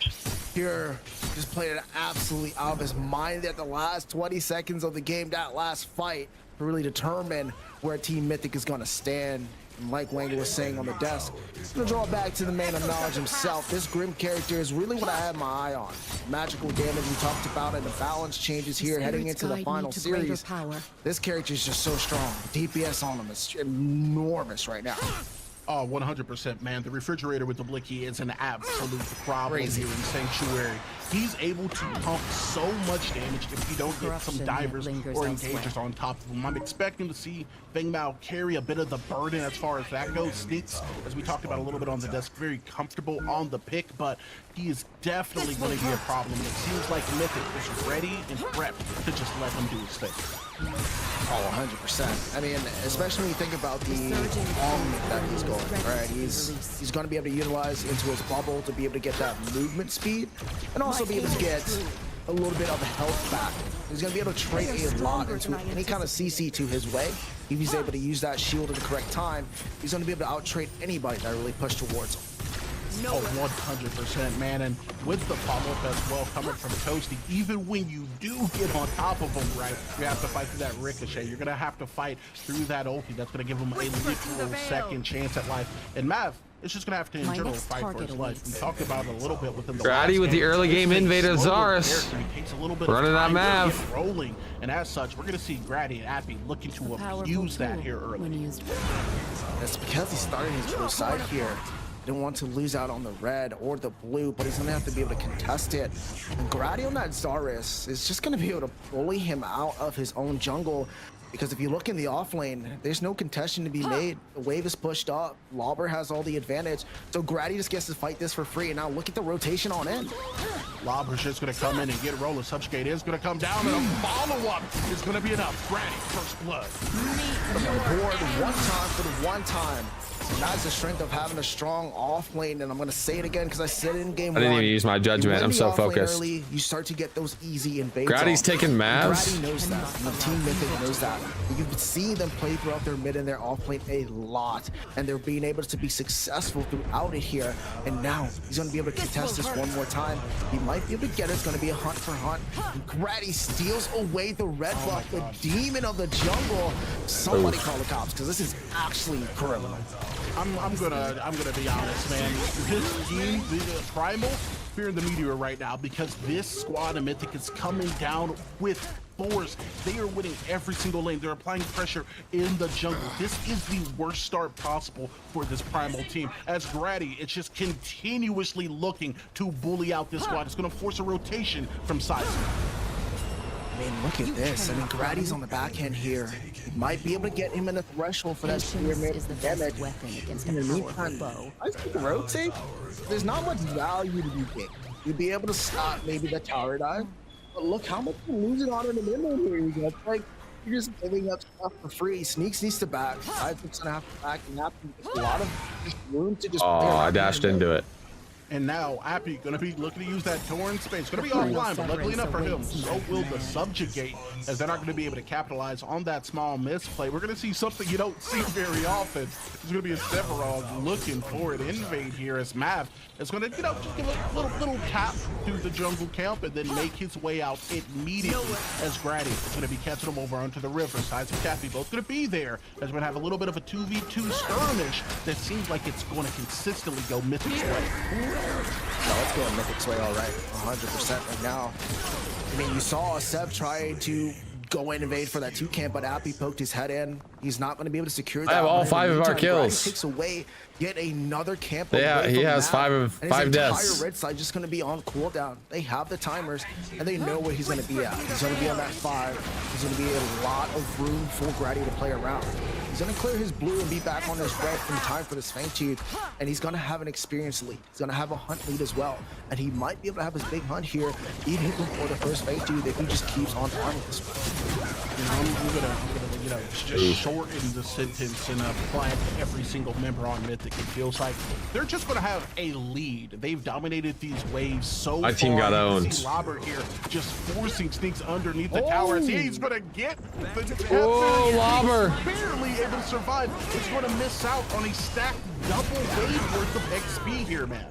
Here, just played it absolutely out of his mind at the last 20 seconds of the game, that last fight, to really determine where Team Mythic is going to stand. And like Wayne was saying on the desk, I'm going to draw back to the man of knowledge himself. This Grim character is really what I had my eye on. Magical damage we talked about and the balance changes here heading into the final series. This character is just so strong. DPS on him is enormous right now. Oh, 100%, man. The refrigerator with the blicky is an absolute problem Crazy. here in Sanctuary. He's able to pump so much damage if you don't get some divers or engagers on top of him. I'm expecting to see Feng Mao carry a bit of the burden as far as that goes. Sneaks, as we talked about a little bit on the desk, very comfortable on the pick, but he is definitely going to be a problem. It seems like Mythic is ready and prepped to just let him do his thing. Oh, 100%. I mean, especially when you think about the arm that he's going, right? He's going to be able to utilize into his bubble to be able to get that movement speed and also be able to get a little bit of health back. He's going to be able to trade a lot into any kind of CC to his way. If he's able to use that shield at the correct time, he's going to be able to out-trade anybody that really push towards him. Oh, 100%, man. And with the follow-up as well coming from Toasty, even when you do get on top of him, right, you have to fight through that ricochet. You're going to have to fight through that ulti. That's going to give him a literal second chance at life. And Mav, it's just going to have to, in general, fight for his life. We talked about it a little bit within the Grady with the early game invader Zarus. Running on Mav. Rolling. And as such, we're going to see Grady and Appy looking to abuse that here early. That's because he's starting his blue side here. Didn't want to lose out on the red or the blue, but he's gonna have to be able to contest it. And Grady on that Zarus is just gonna be able to bully him out of his own jungle, because if you look in the off lane, there's no contestation to be made. The wave is pushed up. Lauber has all the advantage, so Grady just gets to fight this for free. And now look at the rotation on in. Lauber's just gonna come in and get a roll. Subjugate is gonna come down, and a follow-up is gonna be enough. Grady, first blood. Board one time for the one time. And that's the strength of having a strong off lane, and I'm going to say it again because I said it in game 1. I didn't even use my judgment. I'm so focused. Early, you start to get those easy invades. Grady's taking Mavs. Grady knows that. And the Team Mythic knows that. You've seen them play throughout their mid and their off lane a lot, and they're being able to be successful throughout it here. And now he's going to be able to contest this one more time. He might be able to get it. It's going to be a hunt for hunt. And Grady steals away the red buff, the demon of the jungle. Somebody call the cops, because this is actually criminal. I'm gonna be honest, man. This team, the Primal, fearing the meteor right now because this squad of Mythic is coming down with force. They are winning every single lane. They're applying pressure in the jungle. This is the worst start possible for this Primal team. As Grady, it's just continuously looking to bully out this squad. It's gonna force a rotation from side to side. I mean, look at this. I mean, Grady's on the backhand here. He might be able to get him in the threshold for that pyramid damage. In the meantime, I think rotate. There's not much value to be gained. You'd be able to stop maybe the tower dive, but look how much you're losing on in the middle here. It's like you're just giving up stuff for free. Sneaks needs to back. Side's gonna have to back, and have a lot of just room to just. Oh, I dashed into it. And now Appy gonna be looking to use that torn space. Gonna be offline, but luckily enough for him, so will the subjugate, as they're not gonna be able to capitalize on that small misplay. We're gonna see something you don't see very often. There's gonna be a Sephiroth looking for an invade here as Mav is gonna, you know, just give a little tap through the jungle camp and then make his way out immediately as Grady is gonna be catching him over onto the river. Sides of Cappy both gonna be there as we're gonna have a little bit of a 2v2 skirmish that seems like it's gonna consistently go Mythic's way. No, let's go Mythic's way, all right. 100% right now. I mean, you saw Seb try to go and invade for that 2 camp, but Appy poked his head in. He's not going to be able to secure that. I have all 5 of our kills. Takes away yet another camp. Yeah, he has 5 deaths. His entire red side just going to be on cooldown. They have the timers, and they know where he's going to be at. He's going to be on that 5. There's going to be a lot of room for Grady to play around. He's going to clear his blue and be back on his red in time for this Feint Tooth, and he's going to have an experience lead. He's going to have a hunt lead as well, and he might be able to have his big hunt here even before the first Feint Tooth if he just keeps on farming this one. I'm gonna you know, just shorten the sentence and apply it to every single member on Mythic. It feels like they're just going to have a lead. They've dominated these waves so My far. team got You owned. can see Lobber here just forcing Sneaks underneath the tower as he's going to get the death. Oh, Lobber. Barely able to survive. It's going to miss out on a stacked double wave worth of XP here, man.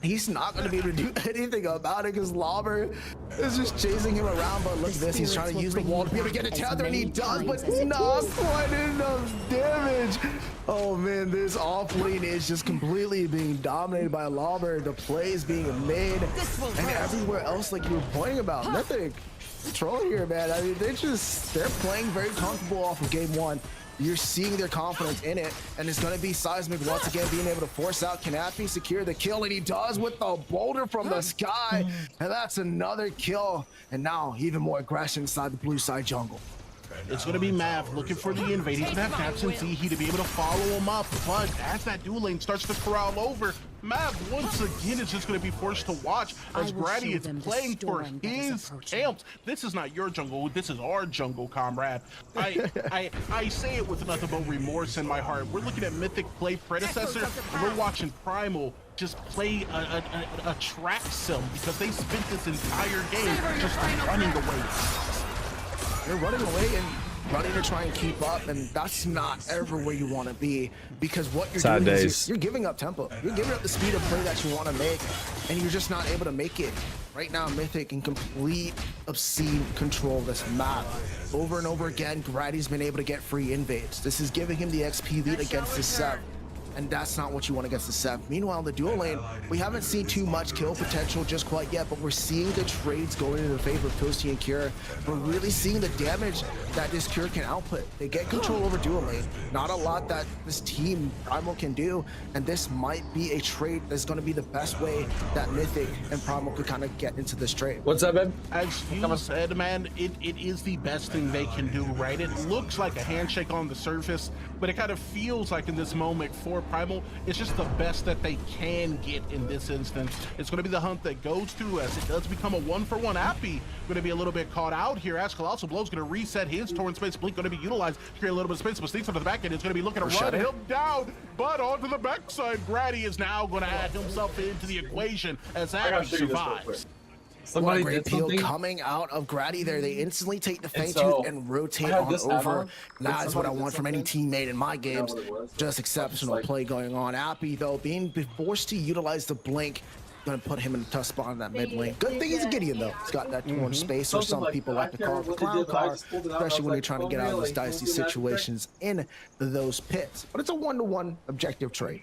He's not going to be able to do anything about it because Lobber is just chasing him around. But look at this, he's trying to use the wall to be able to get a tether, and he does, but not quite enough damage. Oh man, this off lane is just completely being dominated by Lobber. The play is being made, and everywhere else, like you were pointing about, Mythic control here, man. I mean, they're playing very comfortable off of game one. You're seeing their confidence in it, and it's going to be Seismic once again being able to force out Kanapi, secure the kill, and he does with the boulder from the sky, and that's another kill. And now even more aggression inside the blue side jungle. It's going to be Mav looking for the invade. He's going to have Caps and Zihi to be able to follow him up, but as that duel lane starts to corral over, Mav once again is just going to be forced to watch as Grady is playing for his camps. This is not your jungle, this is our jungle, comrade. I say it with nothing but remorse in my heart. We're looking at Mythic play predecessor, and we're watching Primal just play a track sim because they spent this entire game just running away. You're running away and running to try and keep up, and that's not ever where you want to be, because what you're doing is you're giving up tempo. You're giving up the speed of play that you want to make, and you're just not able to make it. Right now, Mythic in complete obscene control of this map. Over and over again, Grady's been able to get free invades. This is giving him the XP lead against the Sev, and that's not what you want against the Sev. Meanwhile, in the dual lane, we haven't seen too much kill potential just quite yet, but we're seeing the trades going in the favor of Toasty and Cure. We're really seeing the damage that this Cure can output. They get control over dual lane. Not a lot that this team, Primal, can do, and this might be a trade that's going to be the best way that Mythic and Primal could kind of get into this trade. What's up, babe? As you said, man, it is the best thing they can do, right? It looks like a handshake on the surface, but it kind of feels like in this moment for Primal, it's just the best that they can get in this instance. It's going to be the hunt that goes through as it does become a 1-for-1. Appy going to be a little bit caught out here as Colossal Blow's going to reset his torrent space. Blink going to be utilized to create a little bit of space, but Sneaks onto the back end. It's going to be looking to run him down, but onto the backside. Grady is now going to add himself into the equation as Appy survives. What a great peel coming out of Grady there. They instantly take the Feint Tooth and rotate on over. That is what I want from any teammate in my games. Just exceptional play going on. Appy, though, being forced to utilize the blink, going to put him in a tough spot in that mid lane. Good thing he's a Gideon, though. He's got that corner space, or some people like to call it the clown car, especially when you're trying to get out of those dicey situations in those pits. But it's a 1-to-1 objective trade.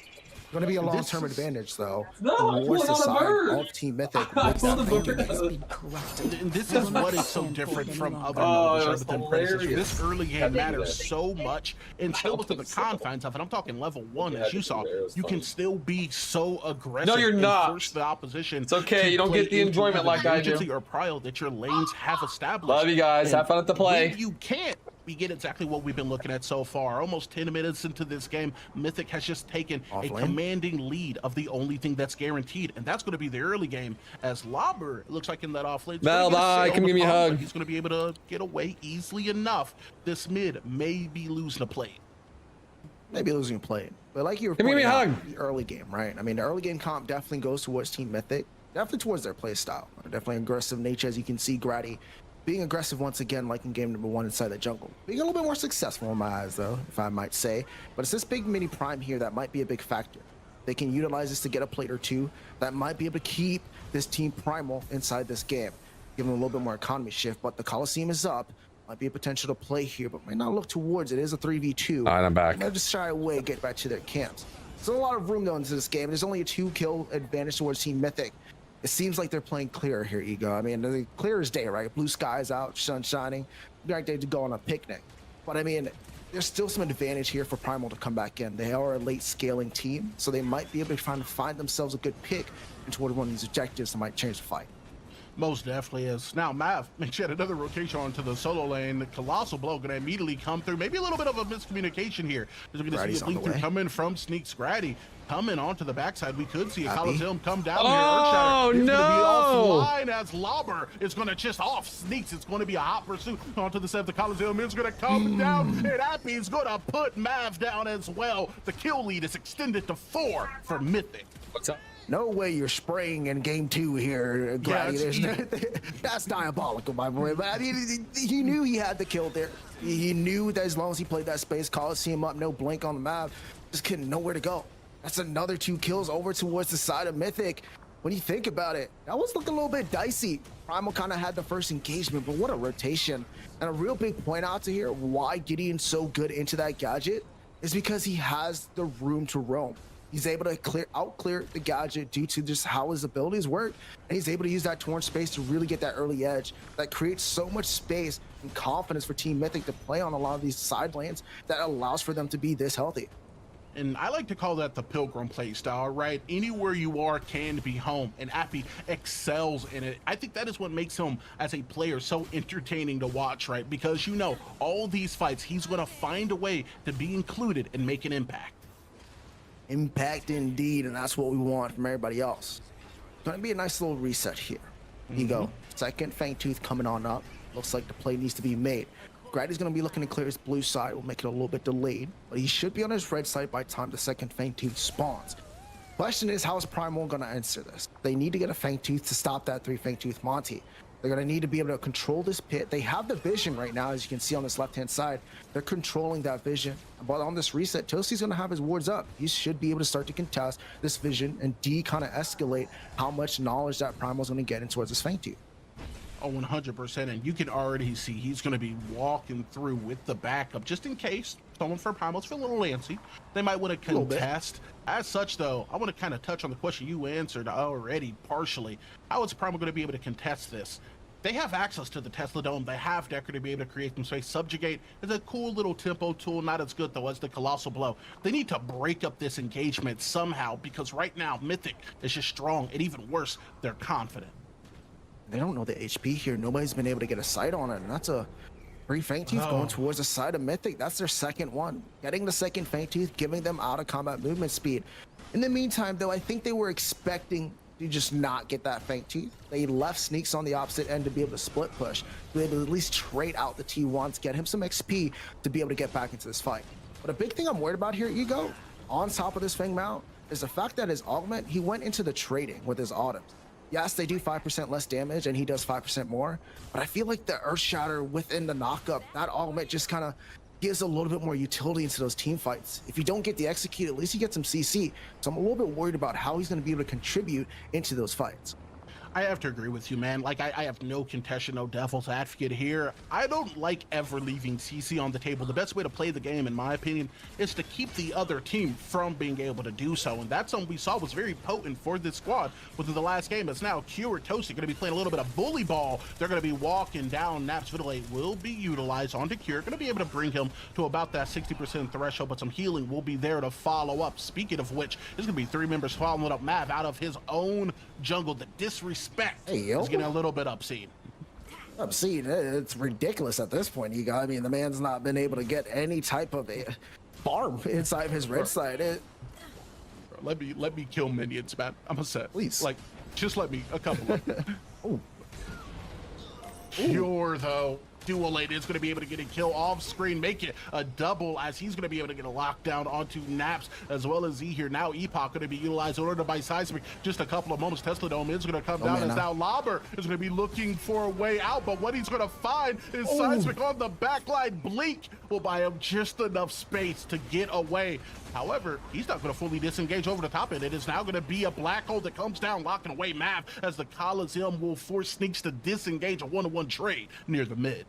Going to be a long-term advantage, though, towards the side of Team Mythic. With that and this is what is so different from other modes than predecessor. This early game matters so much, and still within the confines of it. I'm talking level 1, as you saw. You can still be so aggressive. No, you're not. And force the opposition. It's okay. You don't get the enjoyment like I do. Or prile that your lanes have established. Love you guys. Have fun at the play. When you can't. We get exactly what we've been looking at so far. Almost 10 minutes into this game, Mythic has just taken a commanding lead of the only thing that's guaranteed, and that's going to be the early game. As Lobber looks like in that off lane, bye. Come give me a hug. He's going to be able to get away easily enough. This mid may be losing a play. Maybe losing a play, but like you were pointing out, the early game, right? I mean, the early game comp definitely goes towards Team Mythic, definitely towards their play style, definitely aggressive nature. As you can see, Grady being aggressive once again, like in game number 1 inside the jungle. Being a little bit more successful in my eyes, though, if I might say. But it's this big mini prime here that might be a big factor. They can utilize this to get a plate or two that might be able to keep this team Primal inside this game, give them a little bit more economy shift. But the Coliseum is up. Might be a potential to play here, but might not look towards it. It is a 3v2. All right, I'm back. They'll just shy away, get back to their camps. There's a lot of room, though, into this game. There's only a 2-kill advantage towards Team Mythic. It seems like they're playing clear here, Ego. I mean, the clear as day, right? Blue skies out, sun shining. Like they to go on a picnic. But I mean, there's still some advantage here for Primal to come back in. They are a late scaling team, so they might be able to find themselves a good pick toward one of these objectives that might change the fight. Most definitely is. Now, Mav makes yet another rotation onto the solo lane. The Colossal Blow going to immediately come through. Maybe a little bit of a miscommunication here. We're going to see a blink through coming from Sneak's Grady. Coming onto the backside, we could see a Coliseum come down here. Oh, Earthshatter is no! Gonna be offline as Lobber is going to just off Sneaks. It's going to be a hot pursuit onto the set. The Coliseum is going to come down, and Appy is going to put Mav down as well. The kill lead is extended to 4 for Mythic. What's up? No way you're spraying in game 2 here, Grady. That's diabolical, my boy. But I mean, he knew he had the kill there. He knew that as long as he played that space, Coliseum up, no blink on the map, just couldn't know where to go. That's another 2 kills over towards the side of Mythic. When you think about it, that was looking a little bit dicey. Primal kind of had the first engagement, but what a rotation. And a real big point out to here, why Gideon's so good into that gadget is because he has the room to roam. He's able to clear the gadget due to just how his abilities work, and he's able to use that torn space to really get that early edge. That creates so much space and confidence for Team Mythic to play on a lot of these side lanes that allows for them to be this healthy. And I like to call that the Pilgrim play style, right? Anywhere you are can be home, and Appy excels in it. I think that is what makes him, as a player, so entertaining to watch, right? Because, you know, all these fights, he's going to find a way to be included and make an impact. Impact indeed, and that's what we want from everybody else. Going to be a nice little reset here. Here you go. Second Fang Tooth coming on up. Looks like the play needs to be made. Grady's going to be looking to clear his blue side. We'll make it a little bit delayed, but he should be on his red side by the time the second Fang Tooth spawns. Question is, how is Primal going to answer this? They need to get a Fang Tooth to stop that 3 Fang Tooth Monty. They're going to need to be able to control this pit. They have the vision right now, as you can see on this left-hand side. They're controlling that vision. But on this reset, Toasty's going to have his wards up. He should be able to start to contest this vision and kind of escalate how much knowledge that Primal's going to get in towards this Fang Tooth. Oh, 100%, and you can already see he's going to be walking through with the backup, just in case someone for Primal's feel a little antsy. They might want to contest. As such, though, I want to kind of touch on the question you answered already partially. How is Primal going to be able to contest this? They have access to the Tesla Dome. They have Decker to be able to create some space. Subjugate is a cool little tempo tool, not as good, though, as the Colossal Blow. They need to break up this engagement somehow, because right now, Mythic is just strong, and even worse, they're confident. They don't know the HP here. Nobody's been able to get a sight on it, and that's a 3 Fang Tooth going towards the side of Mythic. That's their second one. Getting the second Fang Tooth, giving them out of combat movement speed. In the meantime, though, I think they were expecting to just not get that Fang Tooth. They left Sneaks on the opposite end to be able to split push, to be able to at least trade out the T1s, get him some XP to be able to get back into this fight. But a big thing I'm worried about here, Ego, on top of this Fang Mount, is the fact that his augment, he went into the trading with his autumns. Yes, they do 5% less damage, and he does 5% more, but I feel like the Earth Shatter within the knockup, that augment just kind of gives a little bit more utility into those team fights. If you don't get the execute, at least you get some CC. So I'm a little bit worried about how he's going to be able to contribute into those fights. I have to agree with you, man. Like, I have no contention, no devil's advocate here. I don't like ever leaving CC on the table. The best way to play the game, in my opinion, is to keep the other team from being able to do so. And that's something we saw was very potent for this squad within the last game. It's now Q or Toasty going to be playing a little bit of bully ball. They're going to be walking down. Naps Vitale will be utilized onto Cure. Going to be able to bring him to about that 60% threshold, but some healing will be there to follow up. Speaking of which, there's going to be 3 members following up Mav out of his own jungle. The disrespect is getting a little bit obscene. Obscene? It's ridiculous at this point, Ego. I mean, the man's not been able to get any type of a farm inside his red side. Let me kill minions, man. I'm upset. Please. Like, just let me, a couple of them. Pure, though. Dual Lane is going to be able to get a kill off screen, make it a double, as he's going to be able to get a lockdown onto Naps as well as Z here. Now Epoch going to be utilized in order by Seismic. Just a couple of moments. Tesla Dome is going to come down as now Lobber is going to be looking for a way out, but what he's going to find is Seismic on the backline. Blink will buy him just enough space to get away. However, he's not going to fully disengage over the top, and it is now going to be a black hole that comes down, locking away Mav, as the Coliseum will force Sneaks to disengage a 1-on-1 trade near the mid.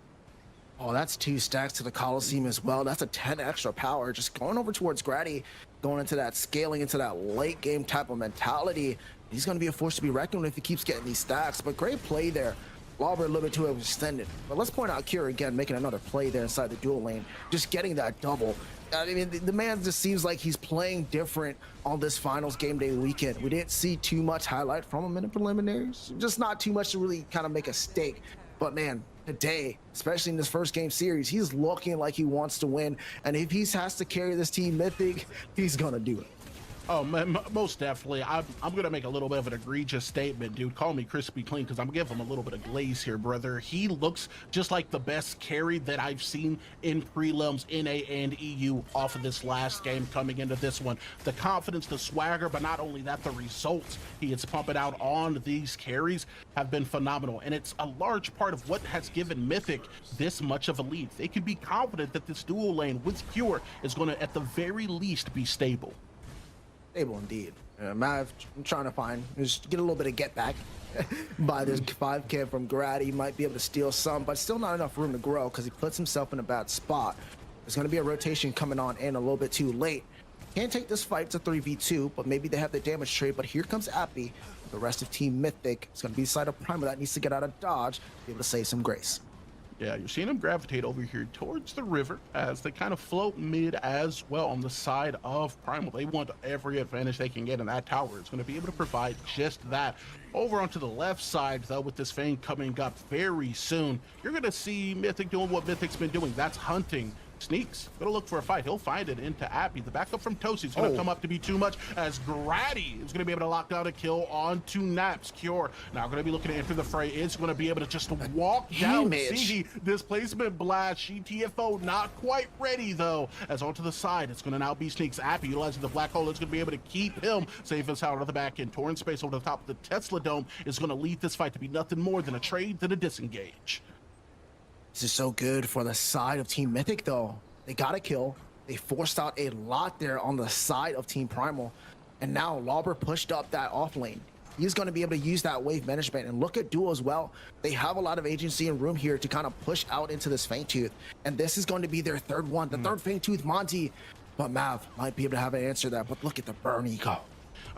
Oh, that's 2 stacks to the Coliseum as well. That's a 10 extra power. Just going over towards Grady, going into that scaling into that late game type of mentality. He's going to be a force to be reckoned with if he keeps getting these stacks. But great play there Lauber a little bit too overextended. But let's point out Cure again making another play there inside the dual lane, just getting that double. I mean, the man just seems like he's playing different on this finals game day weekend. We didn't see too much highlight from him in the preliminaries, just not too much to really kind of make a stake. But man, today, especially in this first game series, he's looking like he wants to win. And if he has to carry this team Mythic, he's gonna do it. Oh, man, most definitely. I'm going to make a little bit of an egregious statement, dude. Call me crispy clean because I'm going to give him a little bit of glaze here, brother. He looks just like the best carry that I've seen in prelims, NA and EU off of this last game coming into this one. The confidence, the swagger, but not only that, the results he is pumping out on these carries have been phenomenal. And it's a large part of what has given Mythic this much of a lead. They can be confident that this dual lane with Cure is going to, at the very least, be stable. Stable indeed. Mav, I'm trying to find, just get a little bit of get back by this 5K from Grady. He might be able to steal some, but still not enough room to grow because he puts himself in a bad spot. There's going to be a rotation coming on in a little bit too late. Can't take this fight to 3v2, but maybe they have the damage trade. But here comes Appy. The rest of Team Mythic is going to be side of Primal that needs to get out of dodge, be able to save some grace. Yeah, you're seeing them gravitate over here towards the river as they kind of float mid as well on the side of Primal. They want every advantage they can get in that tower. It's going to be able to provide just that. Over onto the left side, though, with this Fang coming up very soon, you're going to see Mythic doing what Mythic's been doing. That's hunting. Sneaks, gonna look for a fight. He'll find it into Appy. The backup from Tosi's gonna come up to be too much as Grady is gonna be able to lock down a kill onto Naps. Cure now gonna be looking to enter the fray. Is gonna be able to just walk down CG. Displacement blast. GTFO not quite ready though. As onto the side, it's gonna now be Sneaks. Appy utilizing the black hole. It's gonna be able to keep him safe as out of the back end. Torn space over the top of the Tesla Dome is gonna lead this fight to be nothing more than a trade than a disengage. This is so good for the side of Team Mythic, though. They got a kill. They forced out a lot there on the side of Team Primal. And now Lauber pushed up that off lane. He's going to be able to use that wave management. And look at Duo as well. They have a lot of agency and room here to kind of push out into this Fangtooth. And this is going to be their third one, the third Fangtooth Monty. But Mav might be able to have an answer there. But look at the burn eco.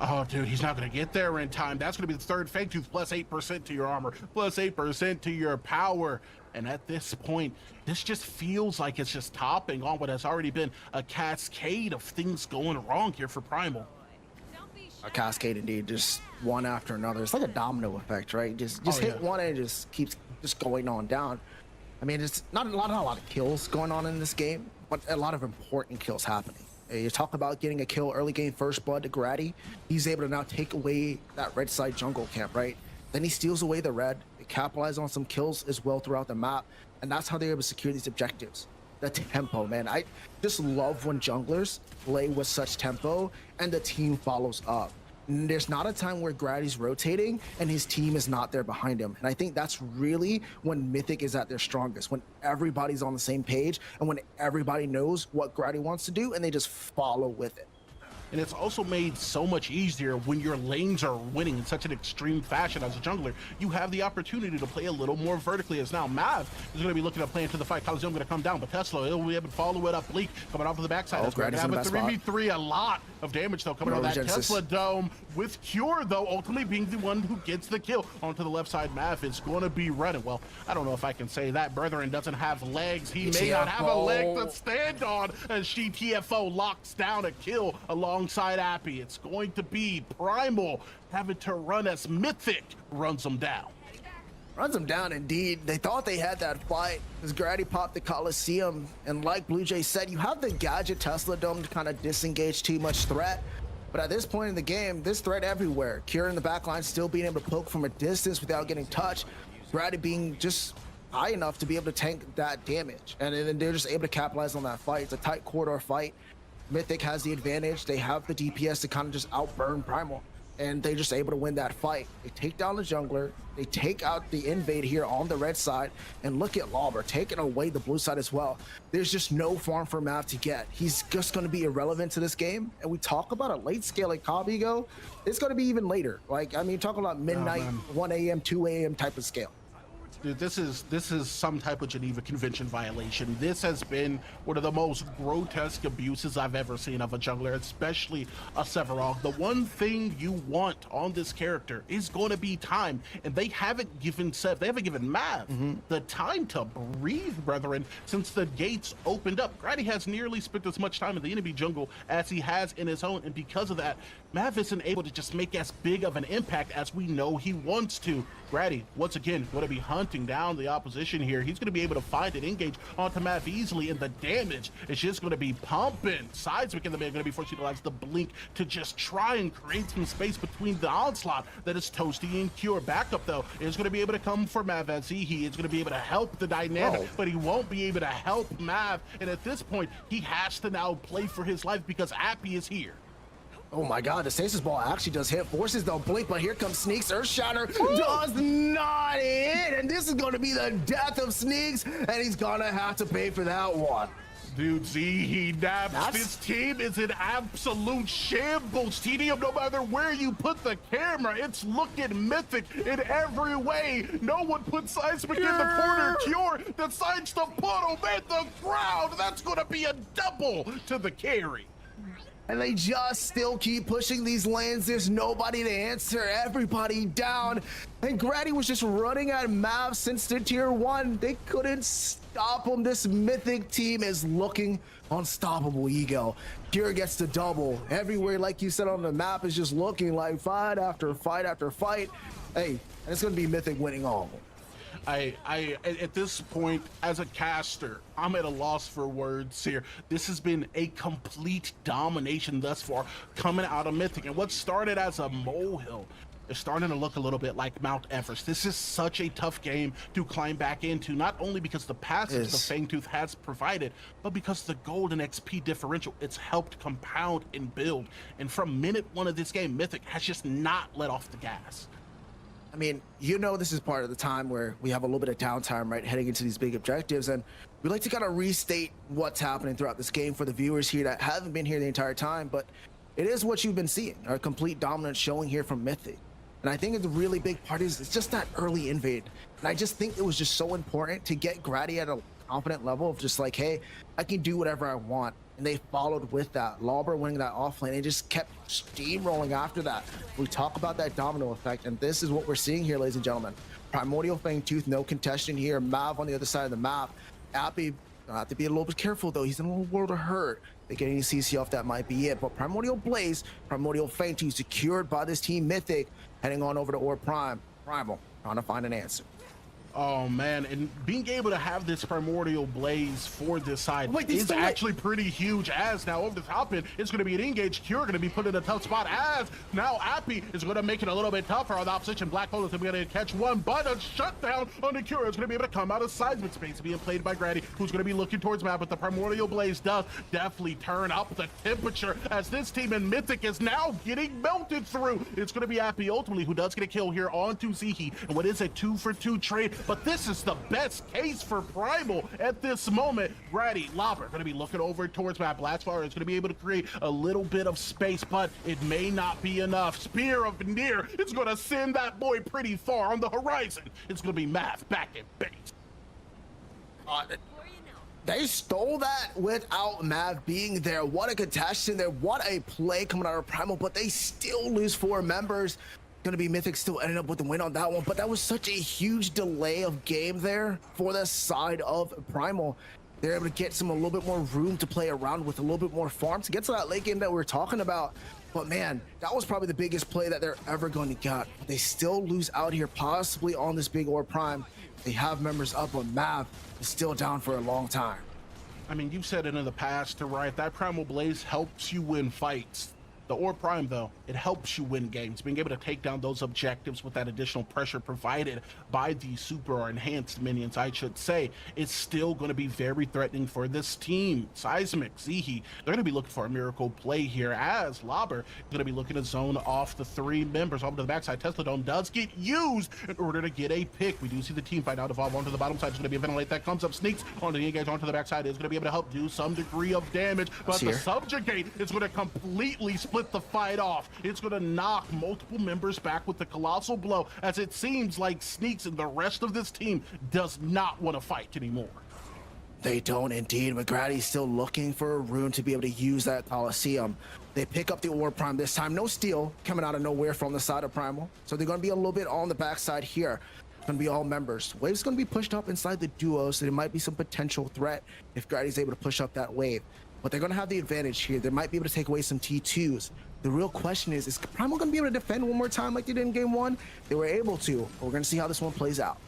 Oh, dude, he's not going to get there in time. That's going to be the third Fangtooth, plus 8% to your armor, plus 8% to your power. And at this point, this just feels like it's just topping on what has already been a cascade of things going wrong here for Primal. A cascade indeed, just one after another. It's like a domino effect, right? Just hit one and it just keeps just going on down. I mean, it's not a lot of kills going on in this game, but a lot of important kills happening. You talk about getting a kill early game first blood to Grady. He's able to now take away that red side jungle camp, right? Then he steals away the red. They capitalize on some kills as well throughout the map. And that's how they're able to secure these objectives. The tempo, man. I just love when junglers play with such tempo and the team follows up. And there's not a time where Grady's rotating and his team is not there behind him. And I think that's really when Mythic is at their strongest, when everybody's on the same page and when everybody knows what Grady wants to do and they just follow with it. And it's also made so much easier when your lanes are winning in such an extreme fashion as a jungler. You have the opportunity to play a little more vertically, as now Mav is going to be looking to play into the fight. Coliseum going to come down, but Tesla, he'll be able to follow it up. Bleak coming off of the backside. Oh, Grady's going in to the have a best 3v3, a lot of damage though coming out of that Genesis. Tesla Dome, with Cure though ultimately being the one who gets the kill. Onto the left side, Mav is going to be running. Well, I don't know if I can say that. Brethren doesn't have legs. He may not have a leg to stand on as GTFO locks down a kill alongside Appy. It's going to be Primal having to run as Mythic runs them down. Runs them down indeed. They thought they had that fight as Grady popped the Coliseum. And like Blue Jay said, you have the Gadget Tesla Dome to kind of disengage too much threat. But at this point in the game, there's threat everywhere. Cure in the backline still being able to poke from a distance without getting touched. Grady being just high enough to be able to tank that damage. And then they're just able to capitalize on that fight. It's a tight corridor fight. Mythic has the advantage. They have the DPS to kind of just outburn Primal. And they're just able to win that fight. They take down the jungler. They take out the invade here on the red side. And look at Lauber taking away the blue side as well. There's just no farm for Mav to get. He's just going to be irrelevant to this game. And we talk about a late scale like Cobigo. It's going to be even later. Like, I mean, talking about midnight, 1 a.m., 2 a.m. type of scale. Dude, this is some type of Geneva Convention violation. This has been one of the most grotesque abuses I've ever seen of a jungler, especially a Sevarog. The one thing you want on this character is going to be time, and they haven't given Mav the time to breathe, brethren, since the gates opened up. Grady has nearly spent as much time in the enemy jungle as he has in his own, and because of that, Mav isn't able to just make as big of an impact as we know he wants to. Grady, once again, going to be hunting down the opposition here. He's going to be able to find and engage onto Mav easily, and the damage is just going to be pumping. Seismic in the man going to be forced to utilize the blink to just try and create some space between the onslaught that is Toasty and Cure. Backup, though, is going to be able to come for Mav as he is going to be able to help the dynamic, but he won't be able to help Mav, and at this point, he has to now play for his life because Appy is here. Oh my god, the stasis ball actually does hit, forces the blink, but here comes Sneaks. Earthshatter does not hit, and this is going to be the death of Sneaks, and he's gonna have to pay for that one. Dude, Z, he naps. This team is in absolute shambles. TDM, no matter where you put the camera, it's looking mythic in every way. No one put Seismic in the corner. Cure decides to put him in the ground. That's going to be a double to the carry. And they just still keep pushing these lanes. There's nobody to answer. Everybody down. And Grady was just running at Mav since the tier 1. They couldn't stop him. This Mythic team is looking unstoppable. Ego. Cure gets the double. Everywhere, like you said on the map, is just looking like fight after fight after fight. Hey, and it's going to be Mythic winning all of them. At this point, as a caster, I'm at a loss for words here. This has been a complete domination thus far coming out of Mythic. And what started as a molehill is starting to look a little bit like Mount Everest. This is such a tough game to climb back into, not only because the passage the Fangtooth has provided, but because the gold and XP differential, it's helped compound and build. And from minute 1 of this game, Mythic has just not let off the gas. I mean, you know, this is part of the time where we have a little bit of downtime, right, heading into these big objectives, and we like to kind of restate what's happening throughout this game for the viewers here that haven't been here the entire time, but it is what you've been seeing, a complete dominance showing here from Mythic. And I think the really big part is it's just that early invade. And I just think it was just so important to get Grady at a confident level of just like, hey, I can do whatever I want. And they followed with that. Lauber winning that off lane, and just kept steamrolling after that. We talk about that domino effect, and this is what we're seeing here, ladies and gentlemen. Primordial Fangtooth, no contestation here. Mav on the other side of the map. Appy, gonna have to be a little bit careful though. He's in a little world of hurt. They're getting a CC off, that might be it. But Primordial Blaze, Primordial Fangtooth secured by this team Mythic, heading on over to Primal, trying to find an answer. Oh man, and being able to have this Primordial Blaze for this side is actually pretty huge, as now over the top end, it's going to be an engage. Cure going to be put in a tough spot, as now Appy is going to make it a little bit tougher on the opposition. Black Hole is going to catch one, but a shutdown on the Cure is going to be able to come out of seismic space, being played by Grady, who's going to be looking towards map, but the Primordial Blaze does definitely turn up the temperature, as this team in Mythic is now getting melted through. It's going to be Appy ultimately who does get a kill here onto Zihi, and what is a 2-for-2 trade, but this is the best case for Primal at this moment. Grady, Lauber going to be looking over towards map. Blastfire is going to be able to create a little bit of space, but it may not be enough. Spear of Veneer is going to send that boy pretty far on the horizon. It's going to be Math back in base. They stole that without Mav being there. What a contestation there. What a play coming out of Primal, but they still lose 4 members. Gonna be Mythic still ended up with the win on that one, but that was such a huge delay of game there for the side of Primal. They're able to get a little bit more room to play around with, a little bit more farm to get to that late game that we were talking about. But man, that was probably the biggest play that they're ever going to get. But they still lose out here, possibly on this big Orb Prime. They have members up, but Mav is still down for a long time. I mean, you've said it in the past, right? That Primal Blaze helps you win fights. The Orb Prime, though, it helps you win games. Being able to take down those objectives with that additional pressure provided by the super or enhanced minions, I should say, is still going to be very threatening for this team. Seismic, Zihi, they're going to be looking for a miracle play here, as Lauber is going to be looking to zone off the 3 members over to the backside. Tesla Dome does get used in order to get a pick. We do see the team fight now devolve onto the bottom side. It's going to be a ventilate that comes up, sneaks onto the engage onto the backside. Is going to be able to help do some degree of damage, but the subjugate is going to completely split split the fight off. It's going to knock multiple members back with the colossal blow, as it seems like Sneaks and the rest of this team does not want to fight anymore. They don't indeed. McGrady's still looking for a rune to be able to use that Coliseum. They pick up the Orb Prime this time. No steal coming out of nowhere from the side of Primal. So they're going to be a little bit on the backside here. It's going to be all members. Wave's going to be pushed up inside the duo, so there might be some potential threat if Grady's able to push up that wave. But they're going to have the advantage here. They might be able to take away some T2s. The real question is Primal going to be able to defend one more time like they did in game one? They were able to. But we're going to see how this one plays out.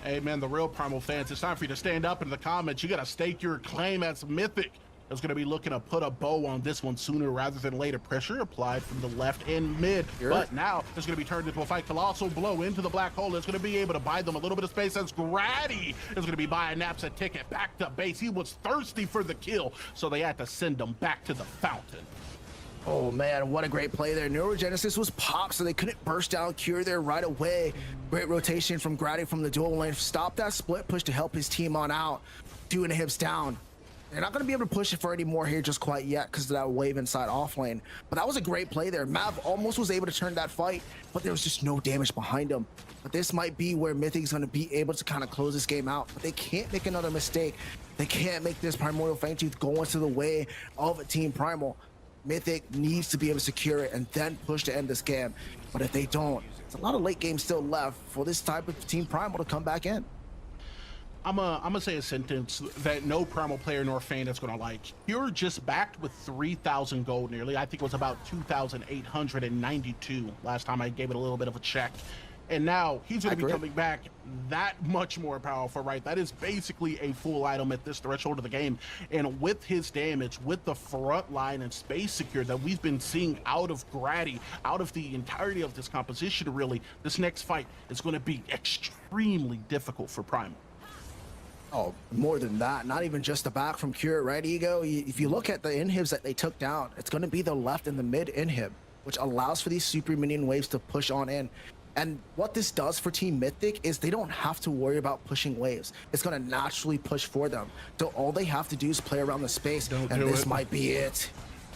Hey, man, the real Primal fans, it's time for you to stand up in the comments. You got to stake your claim as Mythic. Is going to be looking to put a bow on this one sooner rather than later. Pressure applied from the left and mid. But now it's going to be turned into a fight. Colossal blow into the black hole. It's going to be able to buy them a little bit of space as Grady is going to be buying Naps a ticket back to base. He was thirsty for the kill, so they had to send him back to the fountain. Oh man, what a great play there. Neurogenesis was popped, so they couldn't burst down Cure there right away. Great rotation from Grady from the dual lane. Stop that split push to help his team on out. 2 inhibs down. They're not going to be able to push it for any more here just quite yet because of that wave inside off lane. But that was a great play there. Mav almost was able to turn that fight, but there was just no damage behind him. But this might be where Mythic's going to be able to kind of close this game out. But they can't make another mistake. They can't make this Primordial Fangtooth go into the way of a Team Primal. Mythic needs to be able to secure it and then push to end this game. But if they don't, there's a lot of late game still left for this type of Team Primal to come back in. I'm gonna say a sentence that no Primal player nor fan is gonna like. You're just backed with 3,000 gold nearly. I think it was about 2,892 last time I gave it a little bit of a check. And now he's gonna be coming back that much more powerful, right? That is basically a full item at this threshold of the game. And with his damage, with the front line and space secure that we've been seeing out of Grady, out of the entirety of this composition really, this next fight is gonna be extremely difficult for Primal. Oh, more than that. Not even just the back from Cure, right, Ego? If you look at the inhibs that they took down, it's going to be the left and the mid inhib, which allows for these super minion waves to push on in. And what this does for Team Mythic is they don't have to worry about pushing waves. It's going to naturally push for them. So all they have to do is play around the space, and this might be it.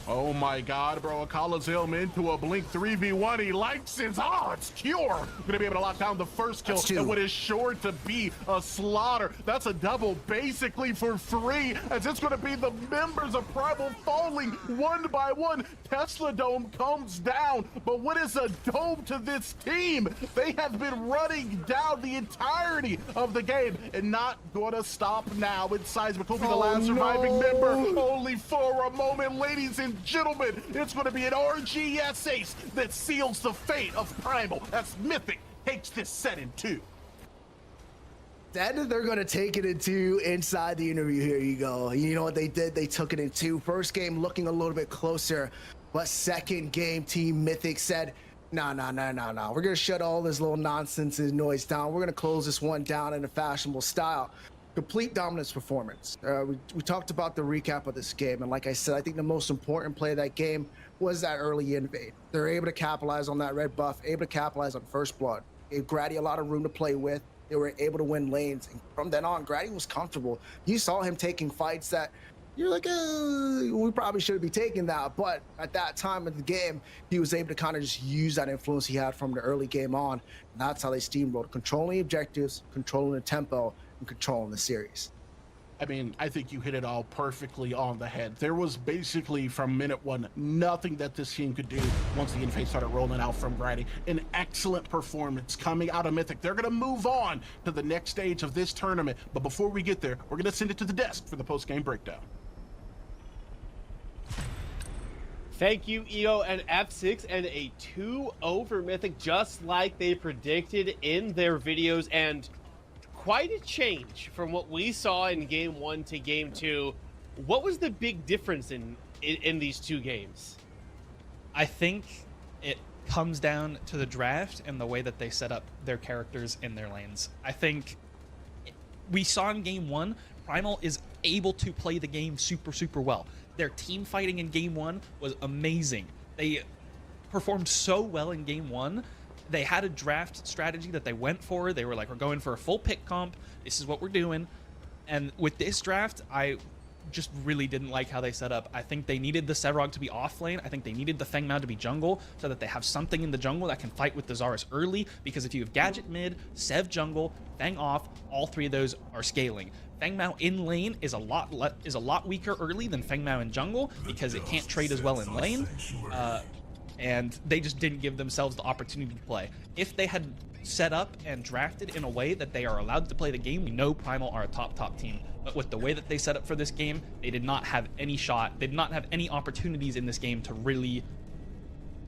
Oh my God, bro, a Coliseum into a Blink 3v1. He likes his, it's Cure. Gonna be able to lock down the first kill and what is sure to be a slaughter. That's a double basically for free, as it's gonna be the members of Primal falling one by one. Tesla Dome comes down, but what is a dome to this team? They have been running down the entirety of the game and not gonna stop now. It's Seismic will be the last surviving member, only for a moment, ladies and gentlemen. It's going to be an RGS ace that seals the fate of Primal as Mythic takes this set in 2. Then they're going to take it in 2 inside the interview. Here you go. You know what they did? They took it in 2. First game looking a little bit closer, but second game Team Mythic said, no. We're going to shut all this little nonsense and noise down. We're going to close this one down in a fashionable style. Complete dominance performance. We talked about the recap of this game, and like I said, I think the most important play of that game was that early invade. They're able to capitalize on that red buff, able to capitalize on first blood. Gave Grady a lot of room to play with. They were able to win lanes, and from then on, Grady was comfortable. You saw him taking fights that you're like, we probably shouldn't be taking that, but at that time of the game, he was able to kind of just use that influence he had from the early game on, and that's how they steamrolled, controlling objectives, controlling the tempo, and controlling the series. I mean, I think you hit it all perfectly on the head. There was basically, from minute 1, nothing that this team could do once the invade started rolling out from Grady. An excellent performance coming out of Mythic. They're going to move on to the next stage of this tournament, but before we get there, we're going to send it to the desk for the post-game breakdown. Thank you, EO and F6, and a 2-0 for Mythic, just like they predicted in their videos, and quite a change from what we saw in Game 1 to Game 2. What was the big difference in these 2 games? I think it comes down to the draft and the way that they set up their characters in their lanes. I think we saw in Game 1, Primal is able to play the game super well. Their team fighting in Game 1 was amazing. They performed so well in Game 1. They had a draft strategy that they went for. They were like, we're going for a full pick comp. This is what we're doing. And with this draft, I just really didn't like how they set up. I think they needed the Sevrog to be off lane. I think they needed the Feng Mao to be jungle so that they have something in the jungle that can fight with the Zarus early, because if you have Gadget mid, Sev jungle, Feng off, all three of those are scaling. Feng Mao in lane is a lot weaker early than Feng Mao in jungle because it can't trade as well in lane. And they just didn't give themselves the opportunity to play. If they had set up and drafted in a way that they are allowed to play the game, we know Primal are a top team. But with the way that they set up for this game, they did not have any shot. They did not have any opportunities in this game to really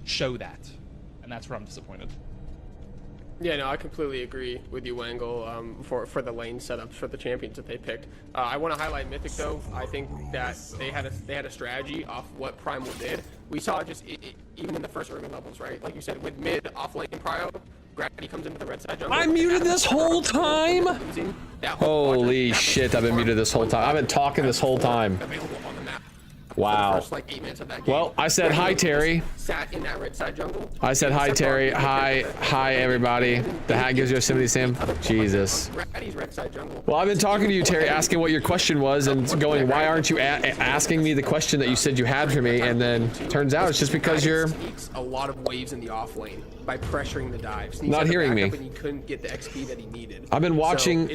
show that. And that's where I'm disappointed. Yeah, no, I completely agree with you, Wangle, for the lane setups for the champions that they picked. I want to highlight Mythic, though. I think that they had a strategy off what Primal did. We saw just even in the first early levels, right? Like you said, with mid off lane Prio, Gravity comes into the red side jungle. I'm muted this whole time. Holy shit! I've been muted this whole time. I've been talking this whole time. Wow. First, like, 8 minutes of that game. Well, I said hi, Terry. Sat in that red side jungle. I said hi, Terry. Hi, everybody. The hat gives Yosemite Sam. Jesus. Well, I've been talking to you, Terry, asking what your question was and going, why aren't you asking me the question that you said you had for me? And then turns out it's just because you're a lot of waves in the off lane by pressuring the dives. Not hearing me. And he couldn't get the XP that he needed. I've been watching.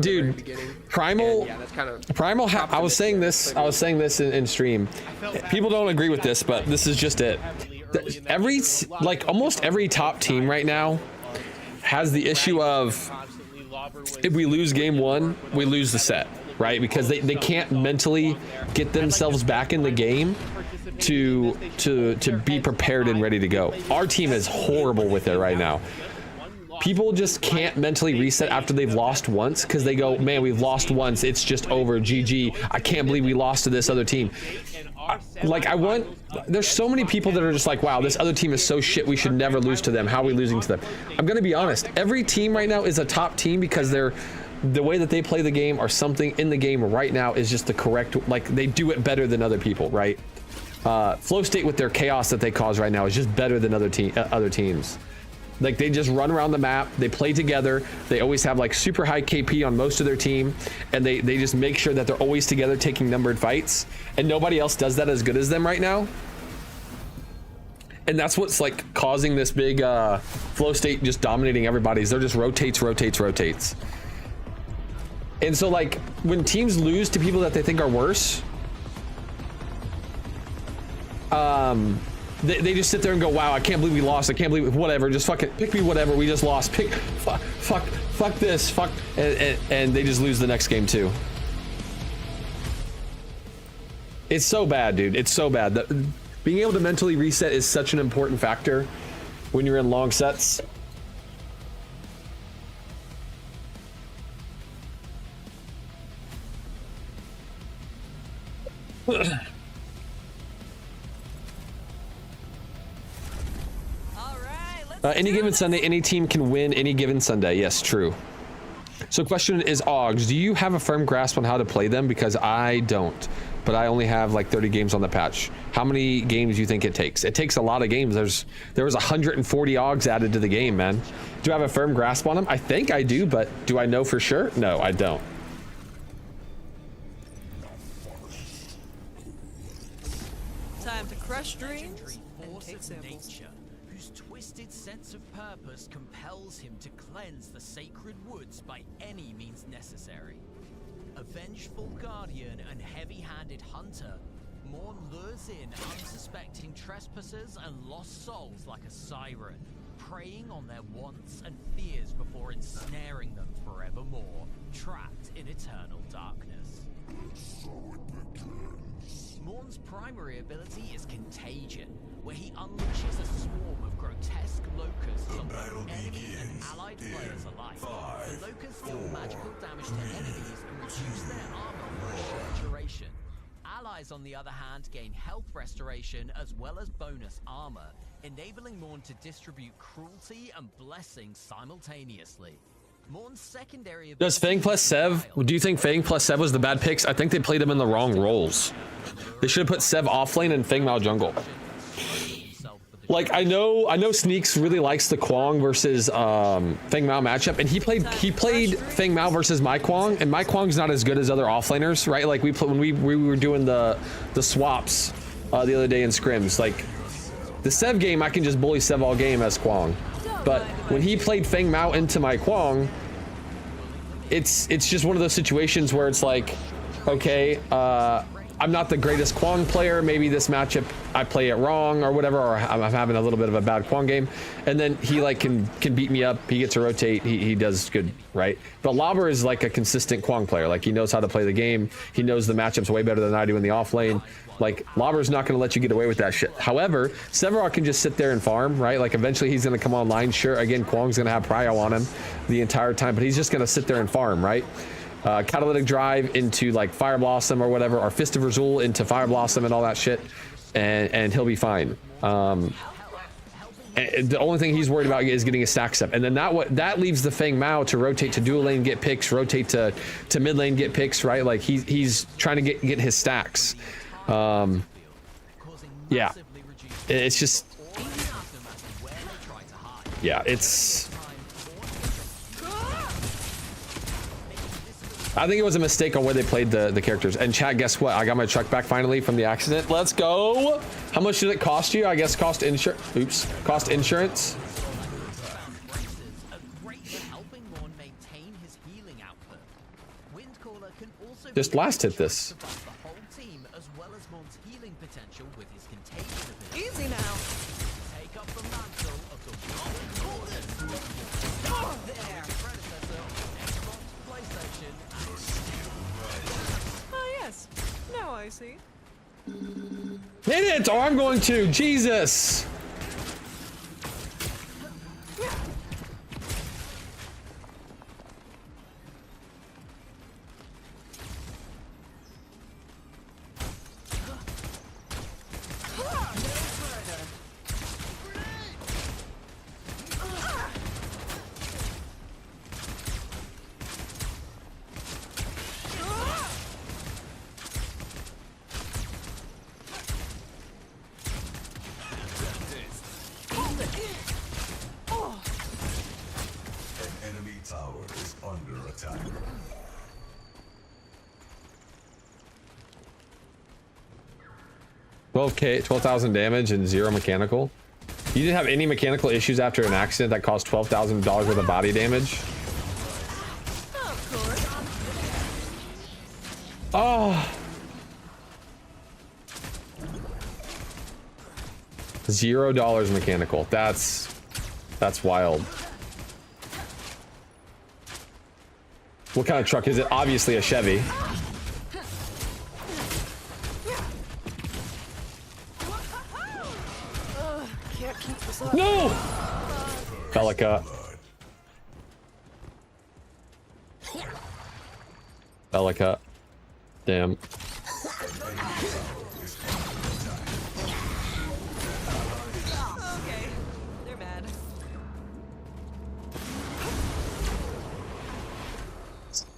Dude. Primal. Yeah, that's kind of Primal. I was saying this in stream. People don't agree with this, but this is just it. Almost every top team right now has the issue of if we lose game one, we lose the set, right? Because they can't mentally get themselves back in the game to be prepared and ready to go. Our team is horrible with it right now. People just can't mentally reset after they've lost once because they go, man, we've lost once, it's just over, GG. I can't believe we lost to this other team. There's so many people that are just like, wow, this other team is so shit, we should never lose to them. How are we losing to them? I'm gonna be honest, every team right now is a top team because the way that they play the game or something in the game right now is just the correct, like they do it better than other people, right? Flow State with their chaos that they cause right now is just better than other teams. Like they just run around the map, they play together, they always have like super high KP on most of their team, and they just make sure that they're always together taking numbered fights, and nobody else does that as good as them right now. And that's what's like causing this big Flow State just dominating everybody's. They're just rotates. And so like when teams lose to people that they think are worse, they just sit there and go, wow, I can't believe we lost. I can't believe whatever. Just fucking pick me, whatever. We just lost. Fuck this. And they just lose the next game too. It's so bad, dude. It's so bad. That being able to mentally reset is such an important factor when you're in long sets. Any given Sunday, any team can win any given Sunday. Yes, true. So question is, Oggs, do you have a firm grasp on how to play them? Because I don't, but I only have like 30 games on the patch. How many games do you think it takes? It takes a lot of games. There was 140 Oggs added to the game, man. Do I have a firm grasp on them? I think I do, but do I know for sure? No, I don't. Time to crush dreams and take samples. Twisted sense of purpose compels him to cleanse the sacred woods by any means necessary. A vengeful guardian and heavy-handed hunter, Mourn lures in unsuspecting trespassers and lost souls like a siren, preying on their wants and fears before ensnaring them forevermore, trapped in eternal darkness. Mourn's primary ability is Contagion, where he unleashes a swarm of grotesque locusts on both enemy and allied players alike. The locusts deal magical damage to enemies and reduce their armor for a short duration. Allies, on the other hand, gain health restoration as well as bonus armor, enabling Mourn to distribute cruelty and blessing simultaneously. Mourn's secondary Does Fang plus Sev, do you think Fang plus Sev was the bad picks? I think they played him in the wrong roles. They should have put Sev offlane and Fang Mao jungle. himself for the Like I know Sneaks really likes the Kwong versus Feng Mao matchup, and he played Feng Mao versus my Kwong, and my Kwong's not as good as other offlaners, right? Like when we were doing the swaps the other day in scrims, like the Sev game I can just bully Sev all game as Kwong, but when he played Feng Mao into my Kwong, it's just one of those situations where it's like, okay, I'm not the greatest Kwong player. Maybe this matchup I play it wrong or whatever, or I'm having a little bit of a bad Kwong game, and then he like can beat me up. He gets to rotate. He does good, right? But Lobber is like a consistent Kwong player. Like he knows how to play the game. He knows the matchups way better than I do in the off lane. Like Lobber's not going to let you get away with that shit. However, Sevarog can just sit there and farm, right? Like eventually he's going to come online. Sure, again, Kwong's going to have prio on him the entire time, but he's just going to sit there and farm, right? Catalytic Drive into like Fire Blossom or whatever, or Fist of Razul into Fire Blossom and all that shit, and he'll be fine. And the only thing he's worried about is getting his stacks up, and then that leaves the Feng Mao to rotate to dual lane, get picks, rotate to mid lane, get picks, right? Like he's trying to get his stacks. Yeah, it's just, yeah, it's. I think it was a mistake on where they played the characters. And chat, guess what? I got my truck back finally from the accident. Let's go. How much did it cost you? I guess cost insurance. Oops. Cost insurance. Just blast hit this. Easy now. Take up the mantle of the PlayStation. Oh yes. Now I see. Hit it, or I'm going to. Jesus. $12,000, 12,000 damage and 0 mechanical. You didn't have any mechanical issues after an accident that caused $12,000 worth of body damage. Oh. $0 mechanical. That's wild. What kind of truck is it? Obviously a Chevy. No! Bellica. Bellica. Damn. Okay. They're mad.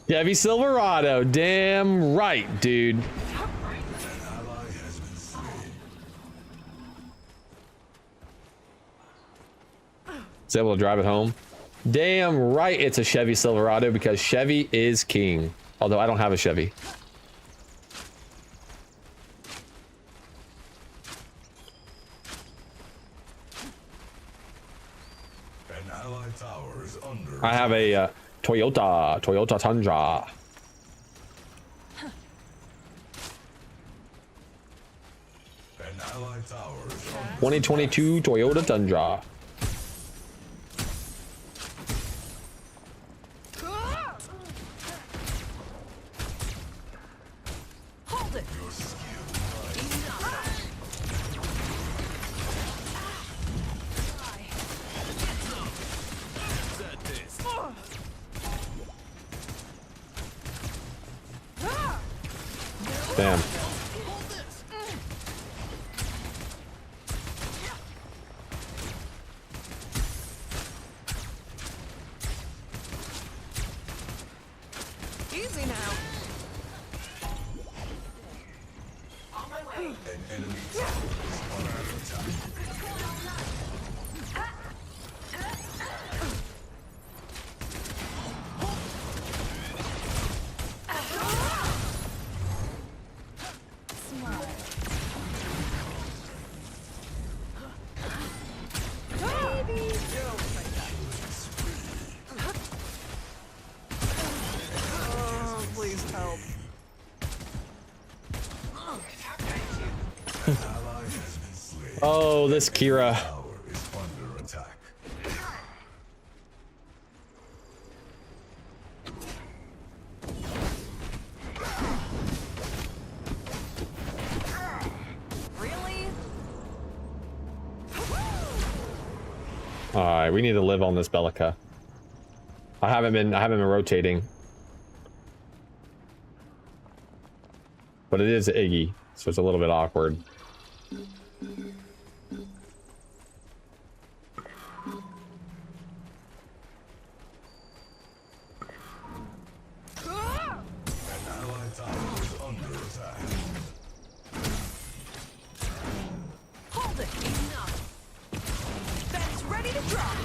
Chevy Silverado. Damn right, dude. Is able to drive it home. Damn right it's a Chevy Silverado, because Chevy is king. Although I don't have a Chevy. An allied tower is under I have a Toyota Tundra. An allied tower is under 2022 Toyota Tundra. Hold it. Damn. Easy now. an enemy tower is under attack. Oh, this Kira. Really? Alright, we need to live on this Bellica. I haven't been rotating. But it is Iggy, so it's a little bit awkward. Hold it. Enough. That's ready to drop.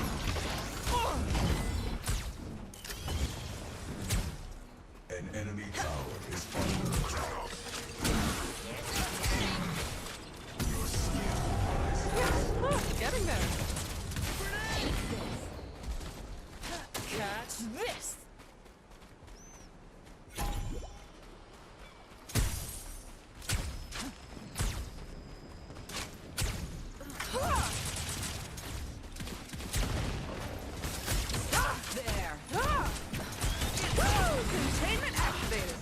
An enemy tower is under attack. Getting there. Catch this. Stop there. Woo! Containment activated.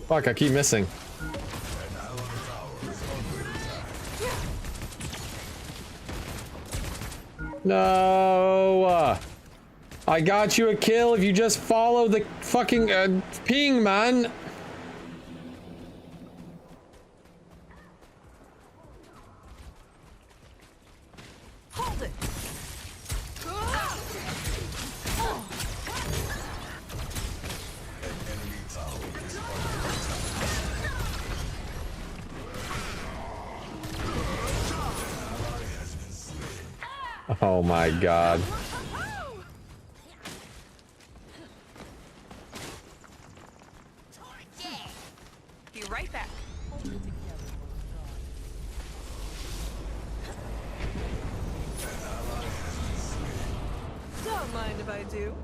Fuck, I keep missing. No! I got you a kill if you just follow the fucking ping, man. Hold it. Oh my god. Be right back. Don't mind if I do.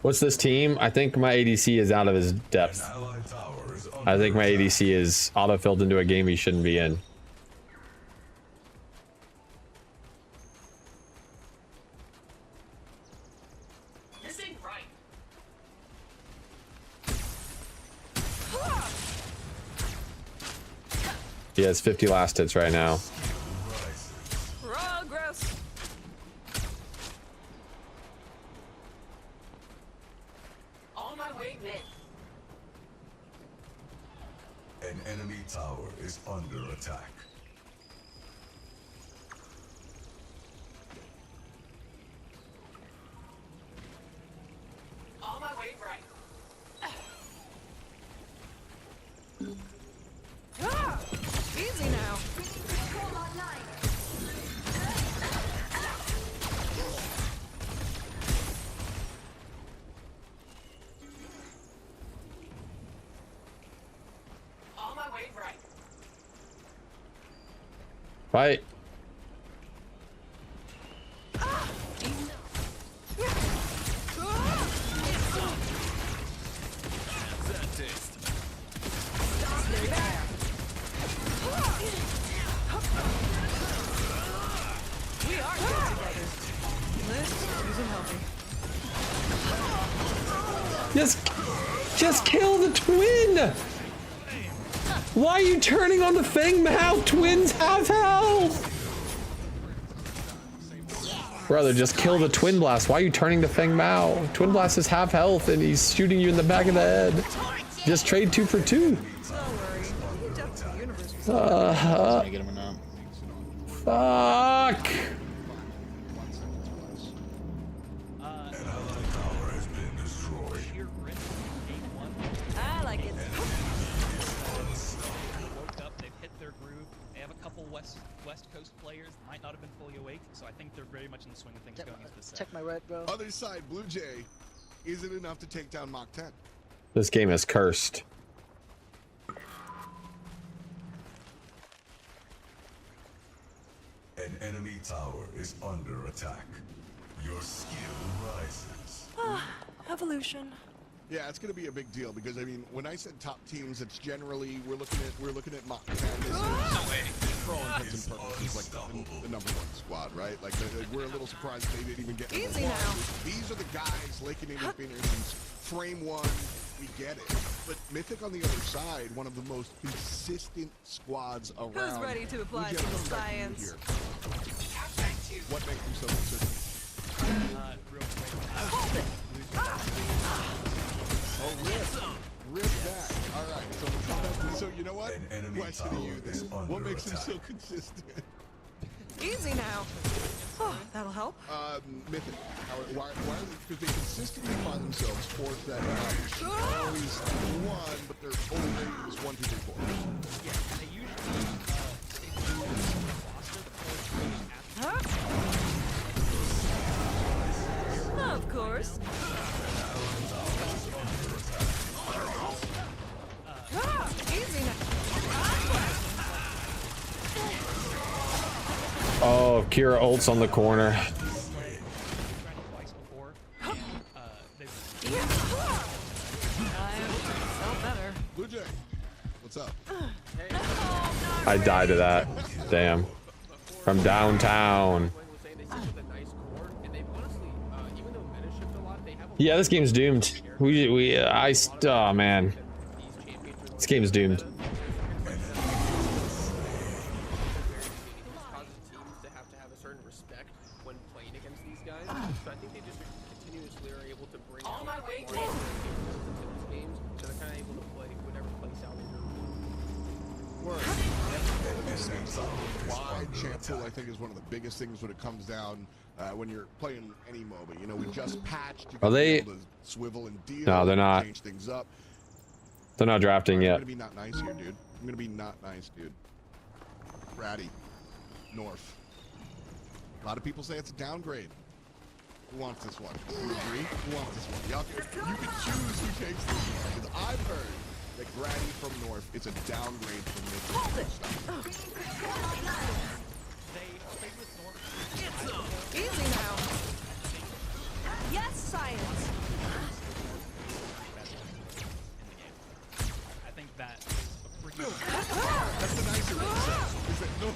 What's this team? I think my ADC is out of his depth. I think my ADC is auto-filled into a game he shouldn't be in. This ain't right. He has 50 last hits right now. Progress. On my way, man. An enemy tower is under attack. On my way, right. Easy now. On my way, right. Fight. We are good together. This isn't healthy. Just kill the twin! Why are you turning on the Fang Mao? Twins have health! Brother, just kill the Twin Blast. Why are you turning to Fang Mao? Twin Blast is half health and he's shooting you in the back of the head. Just trade 2 for 2. Fuck! I like it. Woke up, they've hit their groove. They have a couple West Coast players that might not have been fully awake, so I think they're very much in the swing of things going into this set. Check my red, bro. Other side, Blue Jay isn't enough to take down Mach 10. This game is cursed. An enemy tower is under attack. Your skill Evolution. Yeah, it's going to be a big deal because I mean, when I said top teams, it's generally we're looking at Mach 10. This is, for all intents and purposes, like the number one squad, right? Like we're a little surprised they didn't even get. Easy now. These are the guys, Lake and Indian Phoenix, frame one. We get it, but Mythic on the other side, one of the most consistent squads around. Who's ready to apply some science? What makes them so consistent? Hold it. Oh, rip that. All right, so you know what? Question to you then. What makes them so consistent? Easy now. Oh, that'll help. Mythic. Why? Because they consistently find themselves forced that always one, but their always 1, 2, 3, 4. Yeah, they usually Of course. Easy now. Oh, Kira ults on the corner. Blue Jay, what's up? I died to that. Damn. From downtown. Yeah, this game's doomed. Oh man. This game's doomed. Wide champ pool, I think, is one of the biggest things when it comes down when you're playing any MOBA. You know, we just patched. You Are they? able to swivel and deal. No, they're not. Change things up. They're not drafting yet. I'm gonna be not nice here, dude. I'm gonna be not nice, dude. Ratty, North. A lot of people say it's a downgrade. Who wants this one? You agree? Who wants this one? Y'all can, you can choose who takes this one. Because I've heard that Grady from North is a downgrade from Mythic. Easy now. Yes, science. I think that is a pretty. That's the nicer way to say it. Is that no?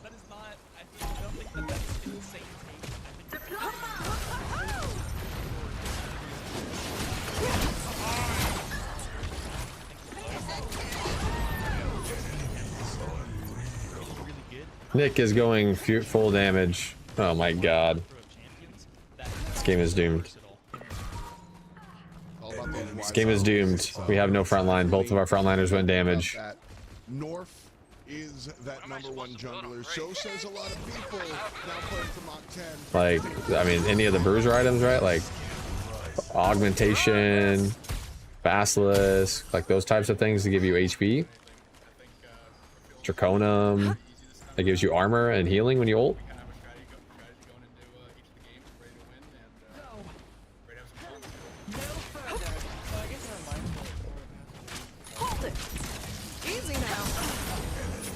that is not. I don't think that that's insane take. I think. Nick is going full damage. Oh my god. This game is doomed. This game is doomed. We have no front line. Both of our frontliners went damage. North is that #1 jungler. So says a lot of people now playing for Mach 10. Like, I mean, any of the bruiser items, right? Like, augmentation, basilisk, like those types of things to give you HP. Draconum, that gives you armor and healing when you ult. Easy now.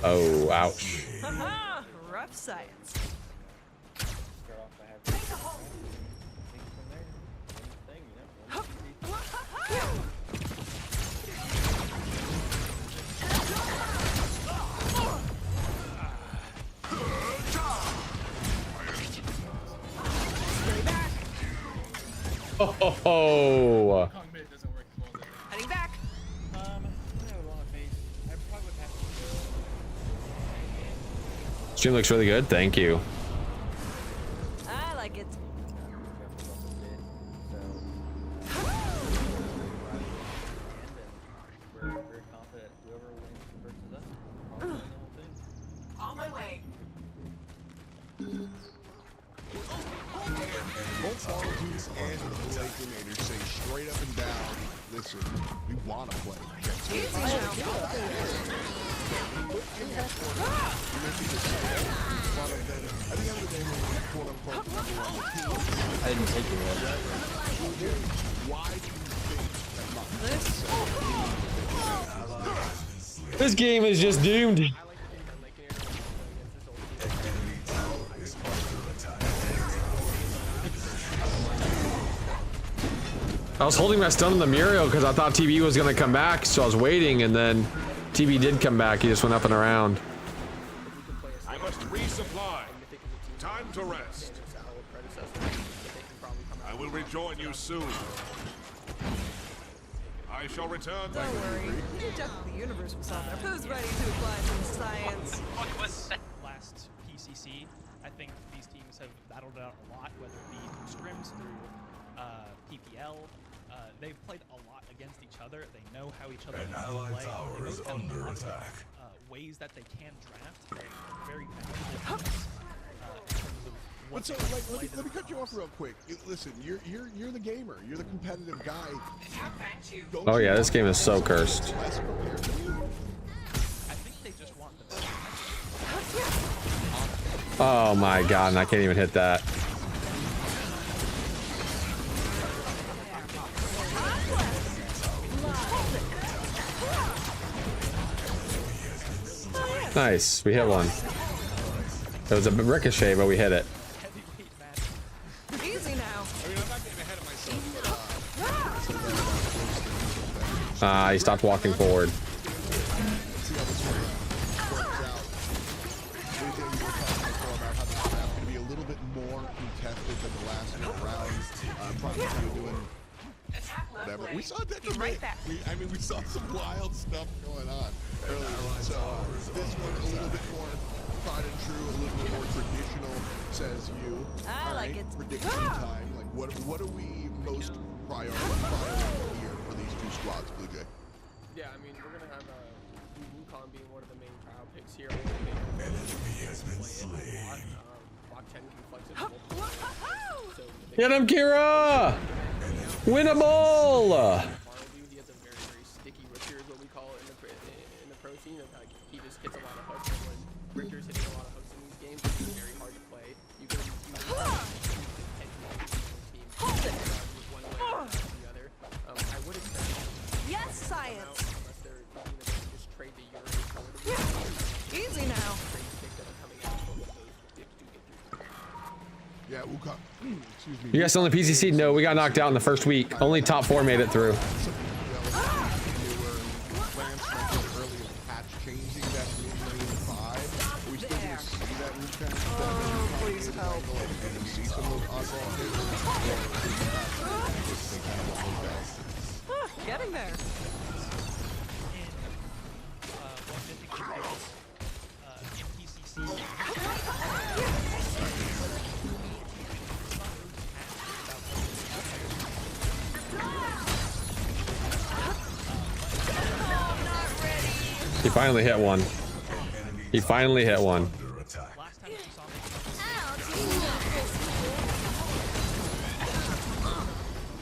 Oh, ouch. Haha, rough science. Oh. Heading back. Stream looks really good. Thank you. I like it. On my way. Both Wallabies and the Lakenator say straight up and down, listen, we want to play. Easy I didn't take it yet. Why do you think that This game is just doomed. I was holding my stun on the Muriel because I thought TB was gonna come back, so I was waiting, and then TB did come back. He just went up and around. I must resupply. Time to rest. I will rejoin you soon. I shall return. Don't worry. The depth of the universe was out there. Who's ready to apply some science? Last PCC, I think these teams have battled it out a lot, whether it be through scrims, through PPL. They've played a lot against each other. They know how each other An allied play. tower They is both have under a lot of, attack. ways that they can draft. They're very valuable picks, in terms of what But so, they can like, play let me cut you off real quick. Listen, you're the gamer. You're the competitive guy. Don't Oh you yeah, this want game is so someone cursed. less prepared than you? I think they just want the best. Oh my god, and I can't even hit that. Nice, we hit one. It was a ricochet, but we hit it. Easy now. I mean, I'm not getting ahead of myself, but Ah, he stopped walking forward. see how this works out. AJ, you were talking before about how this draft can be a little bit more contested than the last round. Probably doing whatever. We saw that right back. I mean, we saw some wild stuff going on earlier. So this one a little bit more tried and true, a little bit more traditional, says you. I like it. Prediction time. Like, what are we most prioritizing here for these two squads, Blue Jay? Yeah, I mean, we're gonna have Wukong being one of the main trial picks here. Enemy has been slain. Block 10 can flex it multiple times. So Get him, Kira! Winnable! He has a very, very sticky Richter, is what we call it in the pro scene. Like, he just hits a lot of hooks, and when Richter's hitting a lot of hooks in these games, it's very hard to play. You can team with one way or the other. I would expect Yes, science. unless they're thinking that they can just trade the Yuri for the Easy now. trade picks that are coming out. Both of those picks do get through. Yeah, Wukong. Excuse me. You guys on the PCC? No, we got knocked out in the first week. Only top 4 made it through. Please help. Getting there. One Mythic in PCC. He finally hit one. He finally hit one.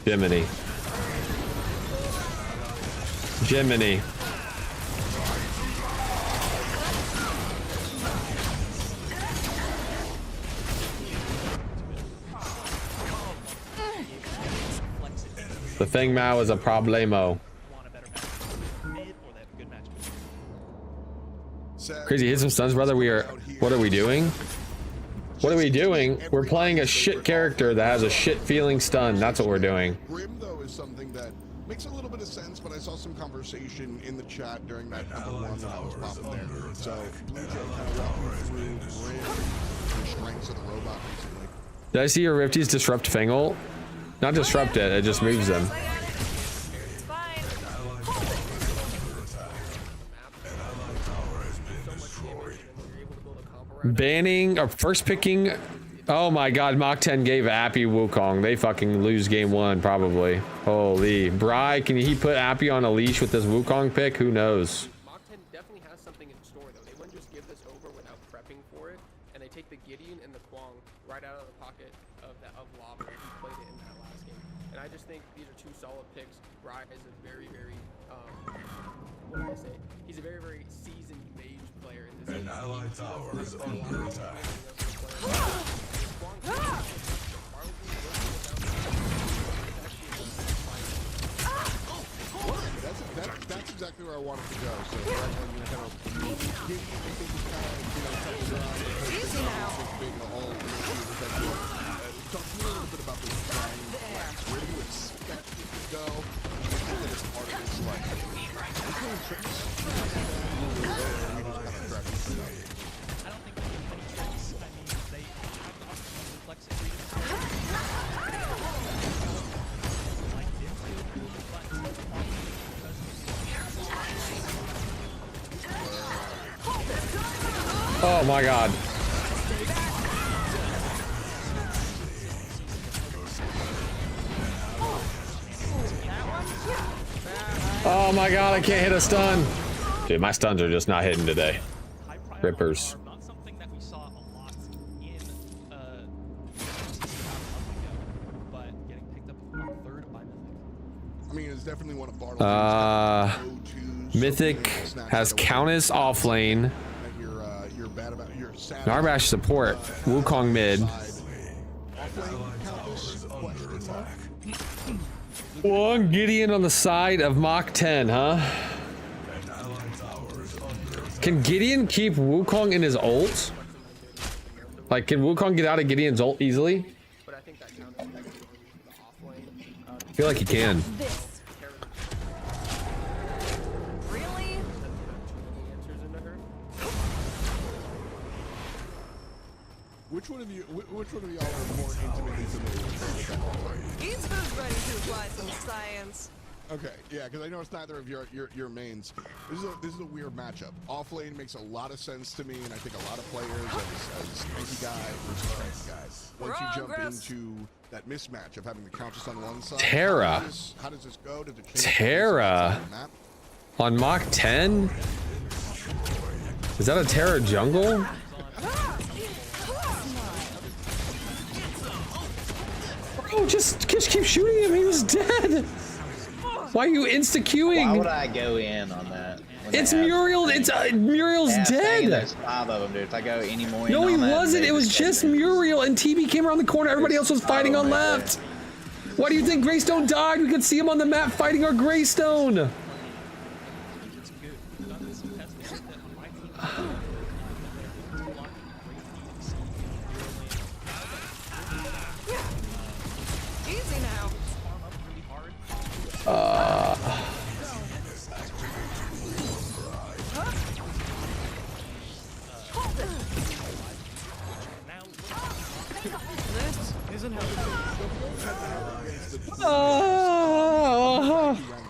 Jiminy. Jiminy. The thing Mao is a problemo. Crazy, hit some stuns, brother. What are we doing? What are we doing? We're playing a shit character that has a shit feeling stun. That's what we're doing. Grim, though, is something that makes a little bit of sense, but I saw some conversation in the chat during that number one that I was popping there. So, Blue Jay kind of walked me through Grim, the strengths of the robot, basically. Did I see your Rifties disrupt Fangle? Not disrupt it, it just moves them. Banning or first picking. Oh my god, Mach 10 gave Appy Wukong. They fucking lose game 1 probably. Holy. Bri, can he put Appy on a leash with this Wukong pick? Who knows? Mach 10 definitely has something in store, though. They wouldn't just give this over without prepping for it, and they take the Gideon and the Kwang right out of the pocket of Lava, who played it in that last game. And I just think these are two solid picks. Bri is a very, very, what do I say? He's a very, very seasoned mage player in this game. An allied tower is under attack. That's exactly where I wanted to go. So, kind of, easy now. Talk to me a little bit about this flying flex. Where do you expect it to playing tricks? I don't think they can play tricks. I mean, they have the opportunity to flex it freedom. Like this, Oh my god. Oh my god, I can't hit a stun. Dude, my stuns are just not hitting today. Rippers. Not something that we saw a lot in but getting picked up third by Mythic. I mean, it's definitely one of Bartle's Mythic has Countess off lane. You're bad about your Narbash support. Wukong mid. One Gideon on the side of Mach 10, huh? Can Gideon keep Wukong in his ult? Like, can Wukong get out of Gideon's ult easily? I feel like he can. Which one of y'all are more intimately familiar with He's who's ready to apply some science. Okay, yeah, because I know it's neither of your mains. This is a weird matchup. Off lane makes a lot of sense to me, and I think a lot of players as tanky guy versus tanky guy. Once you jump into that mismatch of having the Countess on one side, Terra. How does this go? Does it change Terra on Mach 10? Is that a Terra jungle? Bro, just keep shooting him. He was dead. Why are you insta-queuing? Why would I go in on that? It's Muriel. It's Muriel's dead. There's 5 of them, dude. If I go any more No, in he on that, wasn't. they It was just Muriel, and TB came around the corner. Everybody else was fighting on left. Why do you think Greystone died? We could see him on the map fighting our Greystone. Easy now. This isn't how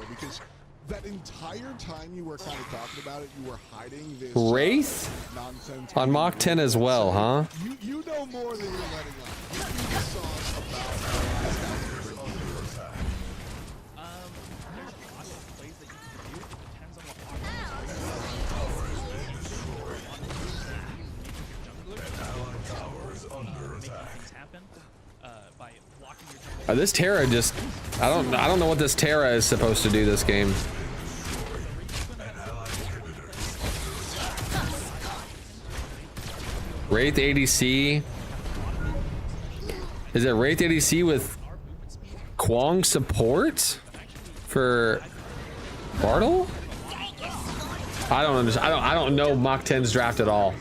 because that entire time you were kind of talking about it, you were hiding this Wraith nonsense on Mach 10 as well, huh? You know more than you're letting on. You the sauce about This Terra just, I don't know what this Terra is supposed to do this game. Wraith ADC. Is it Wraith ADC with Kwong support for Bartle? I don't understand. I don't know Mach 10's draft at all.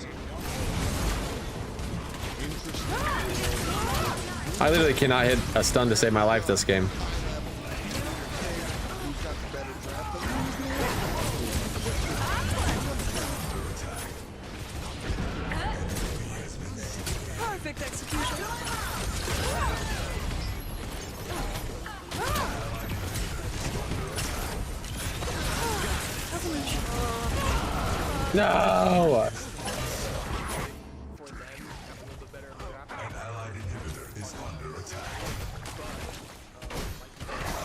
I literally cannot hit a stun to save my life this game. perfect execution. No!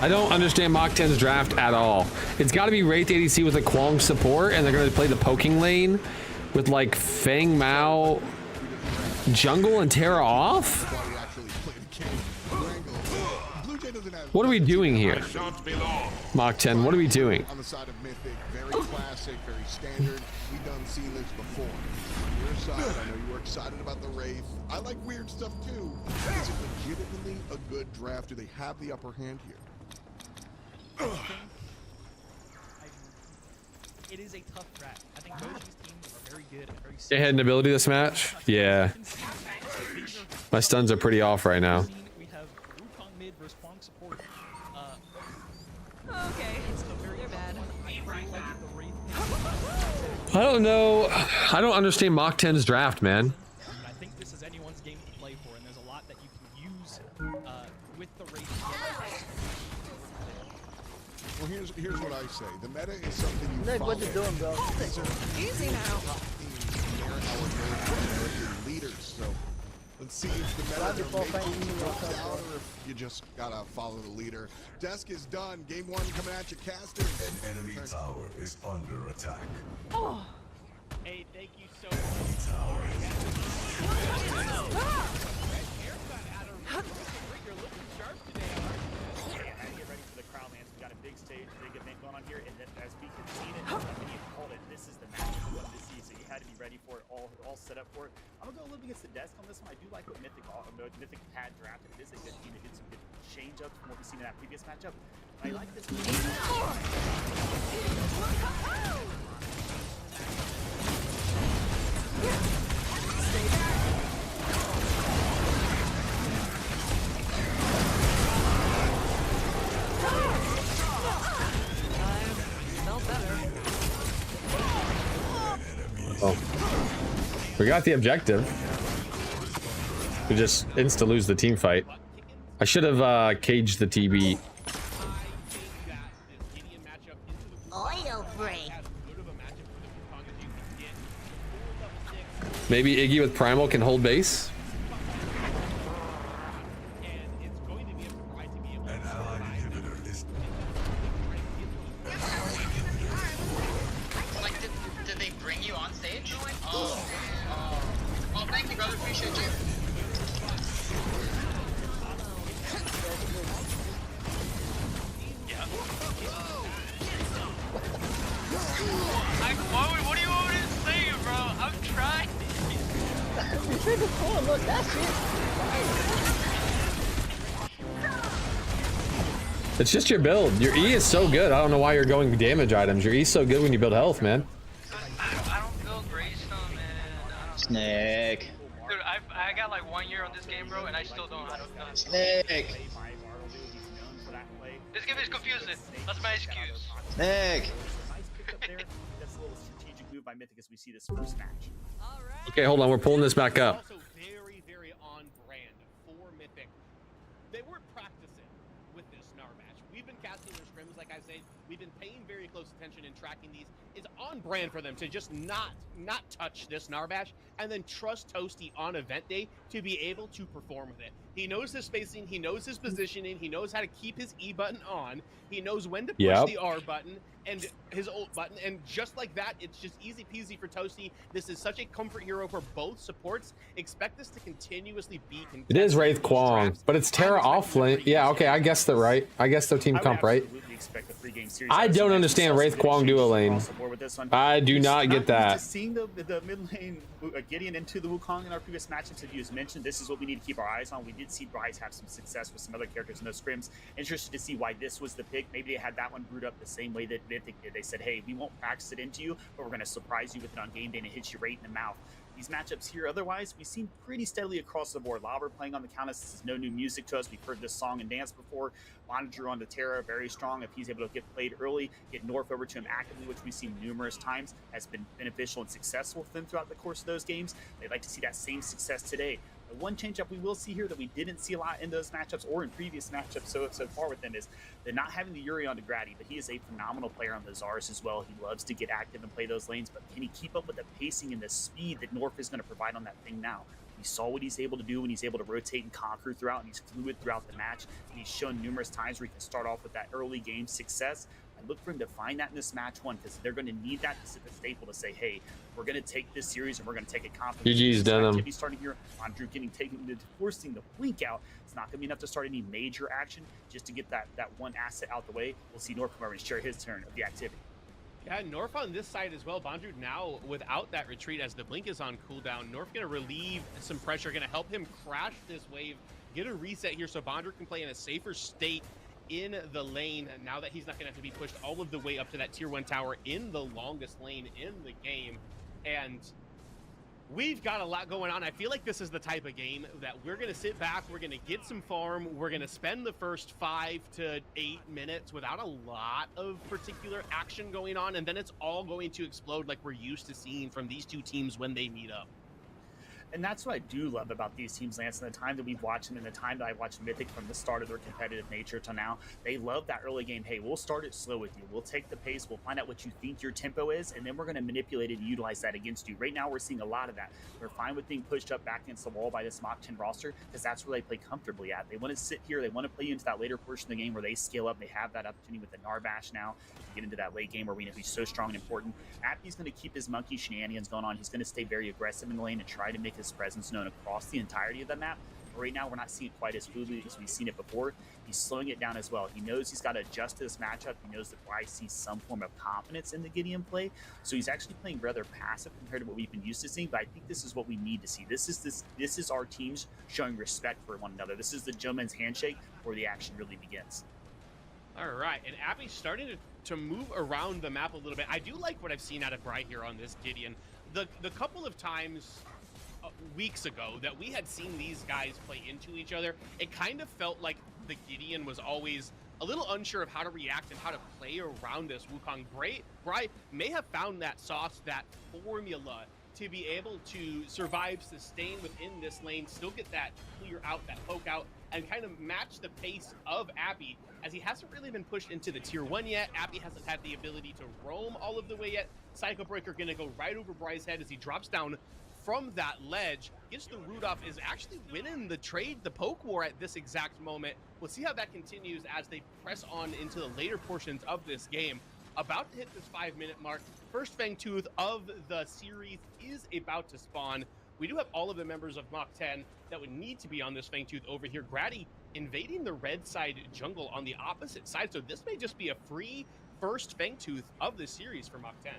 I don't understand Mach 10's draft at all. It's got to be Wraith ADC with a Kwong support, and they're going to play the poking lane with like Feng Mao jungle and Terra off? What are we doing here? Mach 10, what are we doing? On the side of Mythic, very classic, very standard. We've done seen this before. On your side, I know you were excited about the Wraith. I like weird stuff too. Is it legitimately a good draft? Do they have the upper hand here? It is a tough draft. I think both these teams are very good and very They had an ability this match? Yeah. My stuns are pretty off right now. We have Wukong mid versus Kwong support. Okay, they're bad. I don't know. I don't understand Mach 10's draft, man. I think this is anyone's game to play for, and there's a lot that you can use with the Wraith. Well, here's what I say. The meta is something you Nick, follow. what you doing, bro? Easy now. Our leaders. So let's see if the meta works out or if you just gotta follow the leader. Desk is done. Game 1 coming at you, caster. An enemy tower is under attack. Oh. Hey, thank you so much. You're looking sharp today. Yeah, I get ready for the crowd, man. We got a big stage, big event going on here, and then as we can see it, and you called it, this is the match you wanted to see, so you had to be ready for it, all set up for it. I'm gonna go a little against the desk on this one. I do like what Mythic had drafted. It is a good team. It did some good change-ups from what we've seen in that previous matchup. I like this. Stay back. Oh. We got the objective. We just insta lose the team fight. I should have caged the TB. Oil break. Maybe Iggy with Primal can hold base. An allied inhibitor is. Like, did they bring you on stage? Oh, thank you, brother. Appreciate you. Yeah. What do you want me to say, bro? I'm trying. You should have told. Look, that shit. It's just your build. Your E is so good. I don't know why you're going damage items. Your E is so good when you build health, man. I don't build Greystone, man. Snake. Dude, I got like 1 year on this game, bro, and I still don't. I don't know. Snake. This game is confusing. That's my excuse. Snake. That's a little strategic move by Mythic as we see this first match. Okay, hold on. We're pulling this back up. Also very, very on brand for Mythic. They weren't practicing with this Snar match. We've been casting their scrims, like I said. We've been paying very close attention and tracking these. It's on brand for them to just not touch this Snar match and then trust Toasty on event day to be able to perform with it. He knows his spacing, he knows his positioning, he knows how to keep his E button on, he knows when to push the R button and his ult button, and just like that, it's just easy peasy for Toasty. This is such a comfort hero for both supports. Expect this to continuously be contested. It is Wraith Kwong, but it's Terra off lane. Yeah, okay, I guess they're right. I guess they're team comp, right? I don't understand Wraith Kwong duo lane. I do not get that. Seeing the mid lane Gideon into the Wukong in our previous matchups, as you just mentioned, this is what we need to keep our eyes on. We did see Bryce have some success with some other characters in those scrims. Interested to see why this was the pick. Maybe they had that one brewed up the same way that Mythic did. They said, hey, we won't practice it into you, but we're going to surprise you with it on game day and it hits you right in the mouth. These matchups here, otherwise, we seem pretty steadily across the board. Lauber playing on the Countess. This is no new music to us. We've heard this song and dance before. Monitor on the Terra, very strong. If he's able to get played early, get North over to him actively, which we've seen numerous times, has been beneficial and successful for them throughout the course of those games. They'd like to see that same success today. The one change-up we will see here that we didn't see a lot in those matchups or in previous matchups so far with them is they're not having the Yuri on Grady, but he is a phenomenal player on the Zars as well. He loves to get active and play those lanes, but can he keep up with the pacing and the speed that North is going to provide on that thing now? We saw what he's able to do when he's able to rotate and conquer throughout, and he's fluid throughout the match. And he's shown numerous times where he can start off with that early game success. I look for him to find that in this match one because they're going to need that to sit the staple to say, hey, we're going to take this series and we're going to take it confidently. GG's done him. He's starting here. Andrew forcing the blink out. It's not going to be enough to start any major action just to get that one asset out the way. We'll see North come over and share his turn of the activity. Yeah, North on this side as well. Bondru now without that retreat as the blink is on cooldown. North going to relieve some pressure, going to help him crash this wave, get a reset here so Bondru can play in a safer state in the lane now that he's not going to have to be pushed all of the way up to that tier 1 tower in the longest lane in the game. And We've got a lot going on. I feel like this is the type of game that we're going to sit back, we're going to get some farm, we're going to spend the first 5 to 8 minutes without a lot of particular action going on, and then it's all going to explode like we're used to seeing from these two teams when they meet up. And that's what I do love about these teams, Lance, and the time that we've watched them and the time that I've watched Mythic from the start of their competitive nature to now. They love that early game. Hey, we'll start it slow with you. We'll take the pace. We'll find out what you think your tempo is, and then we're going to manipulate it and utilize that against you. Right now, we're seeing a lot of that. We're fine with being pushed up back against the wall by this Mach 10 roster because that's where they play comfortably at. They want to sit here. They want to play you into that later portion of the game where they scale up. They have that opportunity with the Narbash now to get into that late game where we know he's so strong and important. Appy's going to keep his monkey shenanigans going on. He's going to stay very aggressive in the lane and try to make his presence known across the entirety of the map. But right now, we're not seeing it quite as fluidly as we've seen it before. He's slowing it down as well. He knows he's got to adjust to this matchup. He knows that Bryce sees some form of confidence in the Gideon play. So he's actually playing rather passive compared to what we've been used to seeing. But I think this is what we need to see. This is our teams showing respect for one another. This is the gentleman's handshake where the action really begins. All right, and Appy's starting to move around the map a little bit. I do like what I've seen out of Bry here on this Gideon. The couple of times weeks ago that we had seen these guys play into each other, it kind of felt like the Gideon was always a little unsure of how to react and how to play around this Wukong. Bry may have found that sauce, that formula to be able to survive, sustain within this lane, still get that clear out, that poke out, and kind of match the pace of Appy, as he hasn't really been pushed into the tier 1 yet. Appy hasn't had the ability to roam all of the way yet. Psycho Breaker gonna go right over Bry's head as he drops down from that ledge, gets the root off, is actually winning the trade, the poke war at this exact moment. We'll see how that continues as they press on into the later portions of this game. About to hit this 5-minute mark. First Fangtooth of the series is about to spawn. We do have all of the members of Mach 10 that would need to be on this Fangtooth over here. Grady invading the red side jungle on the opposite side, so this may just be a free first Fangtooth of the series for Mach 10.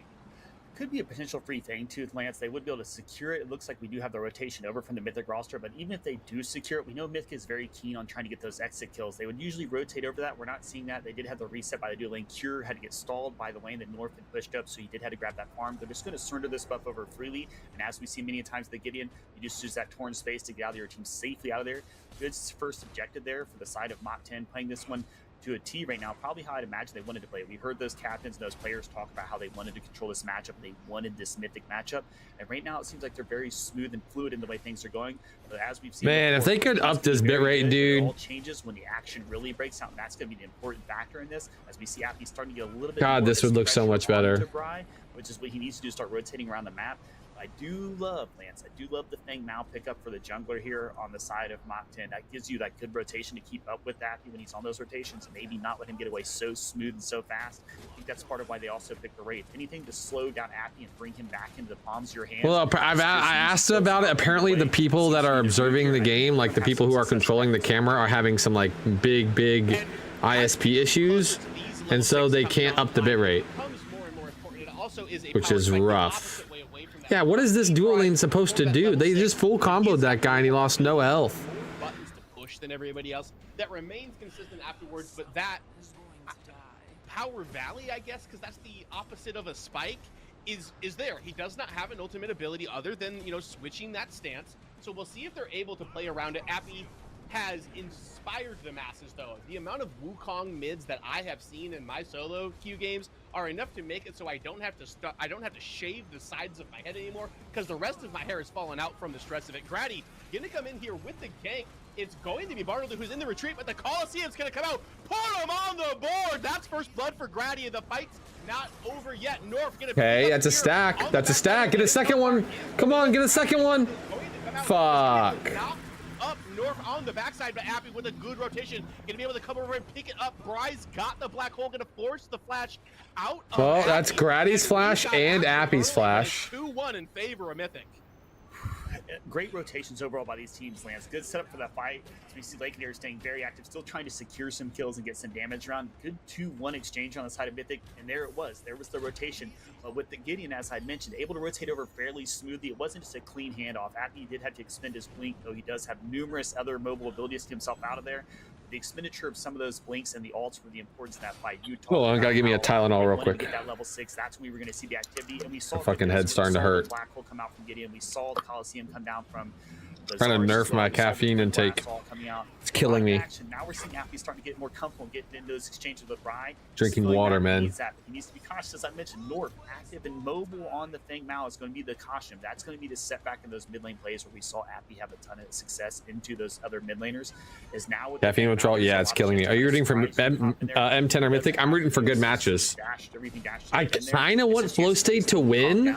Could be a potential free Fangtooth, Lance. They would be able to secure it. It looks like we do have the rotation over from the Mythic roster, but even if they do secure it, we know Mythic is very keen on trying to get those exit kills. They would usually rotate over that. We're not seeing that. They did have the reset by the dual lane. Cure had to get stalled by the lane that North had pushed up, so he did have to grab that farm. They're just going to surrender this buff over freely, and as we see many times with the Gideon, you just use that torn space to get out of your team safely out of there. Good first objective there for the side of Mach 10, playing this one to a T right now, probably how I'd imagine they wanted to play. We heard those captains and those players talk about how they wanted to control this matchup. They wanted this Mythic matchup, and right now it seems like they're very smooth and fluid in the way things are going. But as we've seen, man, if they could up this bitrate, dude, it all changes when the action really breaks out, and that's going to be the important factor in this. As we see Appy starting to get a little bit. God, this would look so much better. Bry, which is what he needs to do, start rotating around the map. I do love, Lance, I do love the Fang Mao pickup for the jungler here on the side of Mach 10. That gives you that good rotation to keep up with Appy when he's on those rotations, and maybe not let him get away so smooth and so fast. I think that's part of why they also picked the Wraith. Anything to slow down Appy and bring him back into the palms of your hands. Well, I asked about it. Apparently the people that are observing the game, like the people who are controlling the camera, are having some like big ISP issues, and so they can't up the bitrate, which is rough. Yeah, what is this dual lane supposed to do? They just full comboed that guy and he lost no health. Buttons to push than everybody else. That remains consistent afterwards, but that Power Valley, I guess, because that's the opposite of a spike, is there. He does not have an ultimate ability other than, you know, switching that stance. So we'll see if they're able to play around it. Appy has inspired the masses, though. The amount of Wukong mids that I have seen in my solo queue games are enough to make it so I don't have to shave the sides of my head anymore, because the rest of my hair has fallen out from the stress of it. Grady gonna come in here with the gank. It's going to be Bartley who's in the retreat, but the Colosseum's gonna come out. Put him on the board. That's first blood for Grady, and the fight's not over yet. North gonna. Okay, that's a stack. That's a stack. Get a second one. Come on, get a second one. Fuck. Up North on the backside, but Appy with a good rotation, gonna be able to come over and pick it up. Bry's got the black hole, gonna force the flash out. Well, that's Grady's flash and Appy's flash. 2-1 in favor of Mythic. Great rotations overall by these teams, Lance. Good setup for that fight. So we see Legendary staying very active, still trying to secure some kills and get some damage around. Good 2-1 exchange on the side of Mythic, and there it was. There was the rotation. But with the Gideon, as I mentioned, able to rotate over fairly smoothly. It wasn't just a clean handoff. Appy did have to expend his blink, though he does have numerous other mobile abilities to get himself out of there. the expenditure of some of those blinks and the ults for the importance of that fight. You Hold on, I gotta give me a Tylenol real quick. Get that level 6. That's when we were going to see the activity, and we saw My fucking head's starting to hurt. Black hole come out from Gideon. We saw the Coliseum come down from. Trying to nerf my caffeine intake. It's killing me. Now we're seeing Appy starting to get more comfortable getting into those exchanges with Rye. Drinking water, man. He needs to be cautious, as I mentioned. North, active and mobile on the Feng Mao is going to be the caution. That's going to be the setback in those mid lane plays where we saw Appy have a ton of success into those other mid laners. Is now with caffeine withdrawal. Yeah, it's killing me. Are you rooting for M10 or Mythic? I'm rooting for good matches. I kind of want Flow State to win.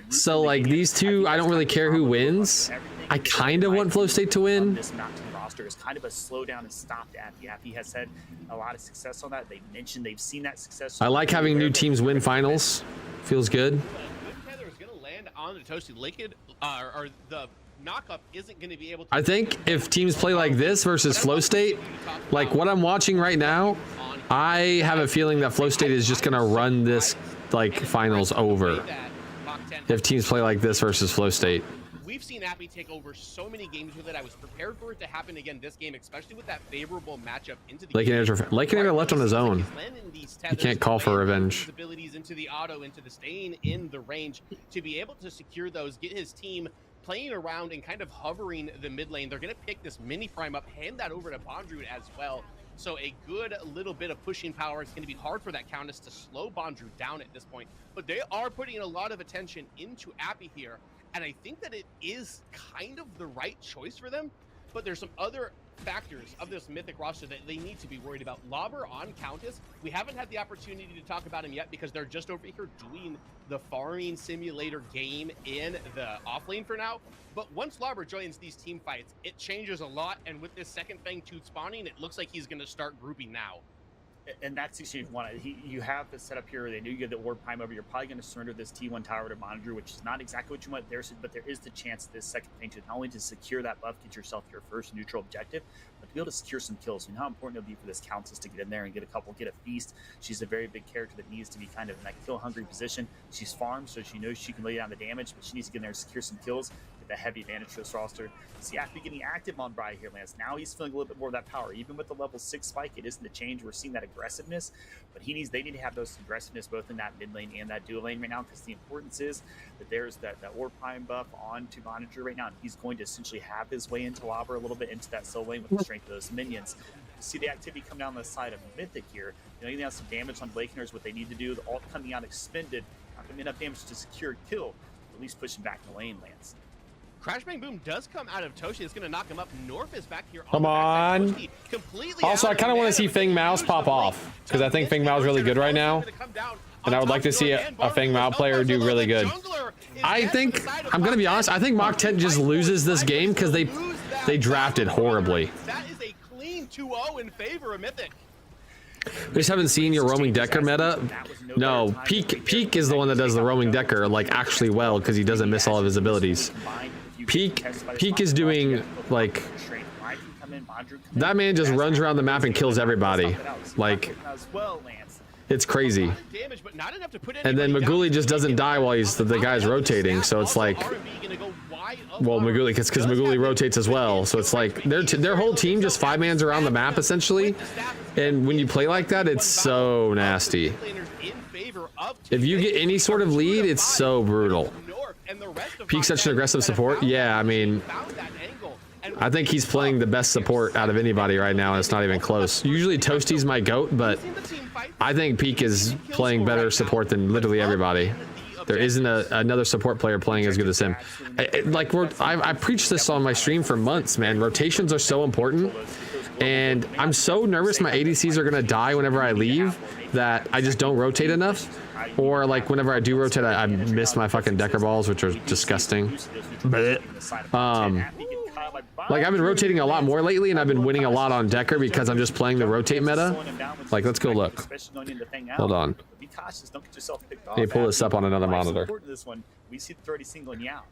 So like these two, I don't really care who wins. I kind of want Flow State to win. This mountain roster is kind of a slowdown and stopped Appy. Appy has had a lot of success on that. They've mentioned they've seen that success. I like having new teams win finals. Feels good. Tether is going to land on the Toasty Liquid, or the knockup isn't going to be able to. I think if teams play like this versus Flow State, like what I'm watching right now, I have a feeling that Flow State is just going to run this like finals over. If teams play like this versus Flow State. We've seen Appy take over so many games with it. I was prepared for it to happen again this game, especially with that favorable matchup into the Lake never left on his own. He can't call for revenge. Abilities into the auto, into the staying in the range to be able to secure those, get his team playing around and kind of hovering the mid lane. They're going to pick this mini prime up, hand that over to Bondru as well. So a good little bit of pushing power. It's going to be hard for that Countess to slow Bondru down at this point, but they are putting a lot of attention into Appy here. And I think that it is kind of the right choice for them, but there's some other factors of this Mythic roster that they need to be worried about. Lauber on Countess, we haven't had the opportunity to talk about him yet because they're just over here doing the farming simulator game in the off lane for now. But once Lauber joins these team fights, it changes a lot. And with this second Fang Tooth spawning, it looks like he's going to start grouping now. And that's actually one. You have the setup here. They knew you had the Orb Prime over. You're probably going to surrender this T1 tower to Bondru, which is not exactly what you want there, but there is the chance this second thing to not only to secure that buff, get yourself your first neutral objective, but to be able to secure some kills. You know how important it'll be for this Countess to get in there and get a couple, get a feast. She's a very big character that needs to be kind of in that kill-hungry position. She's farmed, so she knows she can lay down the damage, but she needs to get in there and secure some kills. The heavy advantage for this roster. See, after getting active on Bri here, Lance, now he's feeling a little bit more of that power. Even with the level 6 spike, it isn't the change. We're seeing that aggressiveness, but they need to have those aggressiveness both in that mid lane and that dual lane right now, because the importance is that there's that Orb Prime buff on to Monitor right now, and he's going to essentially have his way into Lauber a little bit into that soul lane with the strength of those minions. See the activity come down the side of Mythic here. You know, you have some damage on Blakener is what they need to do. The ult coming out expended, not going to be enough damage to secure a kill, at least pushing back the lane, Lance. Crash Bang Boom does come out of Toshi. It's going to knock him up. North is back here. Come on. Also, I kind of want to see Feng Mao's pop off because I think Feng Mao's really good right now. And I would like to see a Feng Mao player do really good. I think, I'm going to be honest, I think Mach 10 just loses this game because they drafted horribly. That is a clean 2-0 in favor of Mythic. We just haven't seen your roaming Decker meta. No, Peak is the one that does the roaming Decker like actually well because he doesn't miss all of his abilities. Peak is doing like that man just runs around the map and kills everybody. Like it's crazy. And then Maguli just doesn't die while the guy's rotating. So it's like, well, Maguli, because Maguli rotates as well. So it's like their whole team just 5-mans around the map essentially. And when you play like that, it's so nasty. If you get any sort of lead, it's so brutal. Peak's such an aggressive support. Yeah, I mean, I think he's playing the best support out of anybody right now, and it's not even close. Usually Toasty's my GOAT, but I think Peak is playing better support than literally everybody. There isn't another support player playing as good as him. I preached this on my stream for months, man. Rotations are so important, and I'm so nervous my ADCs are gonna die whenever I leave that I just don't rotate enough. Or like whenever I do rotate, I miss my fucking Decker balls, which are disgusting. Like I've been rotating a lot more lately, and I've been winning a lot on Decker because I'm just playing the rotate meta. Like, let's go look. Hold on. Let me pull this up on another monitor. We see the 30 single and out.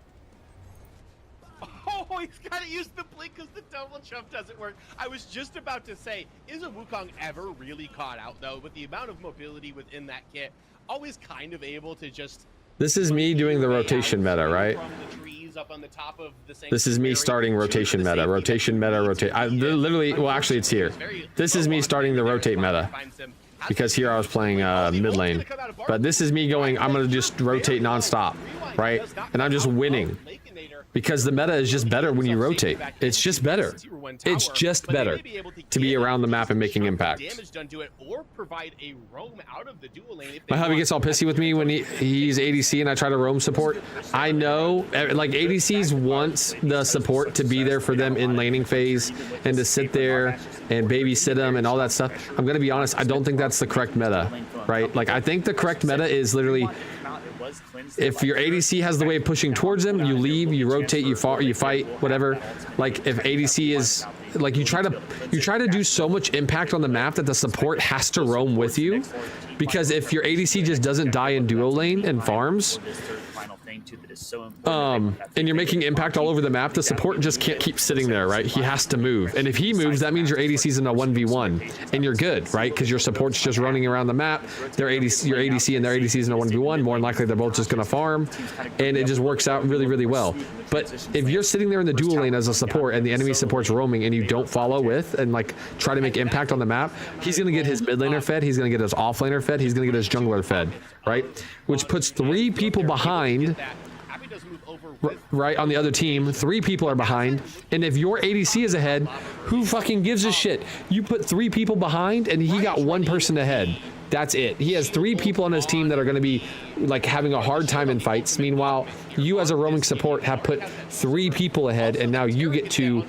Oh, he's got to use the blink because the double jump doesn't work. I was just about to say, is a Wukong ever really caught out, though, with the amount of mobility within that kit? Always kind of able to just This is me doing the rotation meta, right? This is me starting rotation meta. Rotation meta, rotate. I literally, well, actually, it's here. This is me starting the rotate meta. Because here I was playing mid lane. But this is me going, I'm going to just rotate nonstop, right? And I'm just winning. Because the meta is just better when you rotate. It's just better. It's just better to be around the map and making impact. My hubby gets all pissy with me when he's ADC and I try to roam support. I know, like ADCs wants the support to be there for them in laning phase and to sit there and babysit them and all that stuff. I'm going to be honest, I don't think that's the correct meta, right? Like I think the correct meta is literally, if your ADC has the way of pushing towards them, you leave, you rotate, you fight, whatever. Like if ADC is like you try to do so much impact on the map that the support has to roam with you, because if your ADC just doesn't die in duo lane and farms, and you're making impact all over the map, the support just can't keep sitting there, right? He has to move, and if he moves, that means your ADC's in a 1v1 and you're good, right? Because your support's just running around the map, your ADC and their ADC's in a 1v1, more than likely they're both just gonna farm, and it just works out really, really well. But if you're sitting there in the dual lane as a support and the enemy support's roaming and you don't follow with and like try to make impact on the map, he's gonna get his mid laner fed, he's gonna get his off laner fed, he's gonna get his jungler fed, right? Which puts 3 people behind, right, on the other team. 3 people are behind, and if your ADC is ahead, who fucking gives a shit? You put 3 people behind and he got 1 person ahead. That's it. He has 3 people on his team that are going to be like having a hard time in fights. Meanwhile, you as a roaming support have put 3 people ahead, and now you get to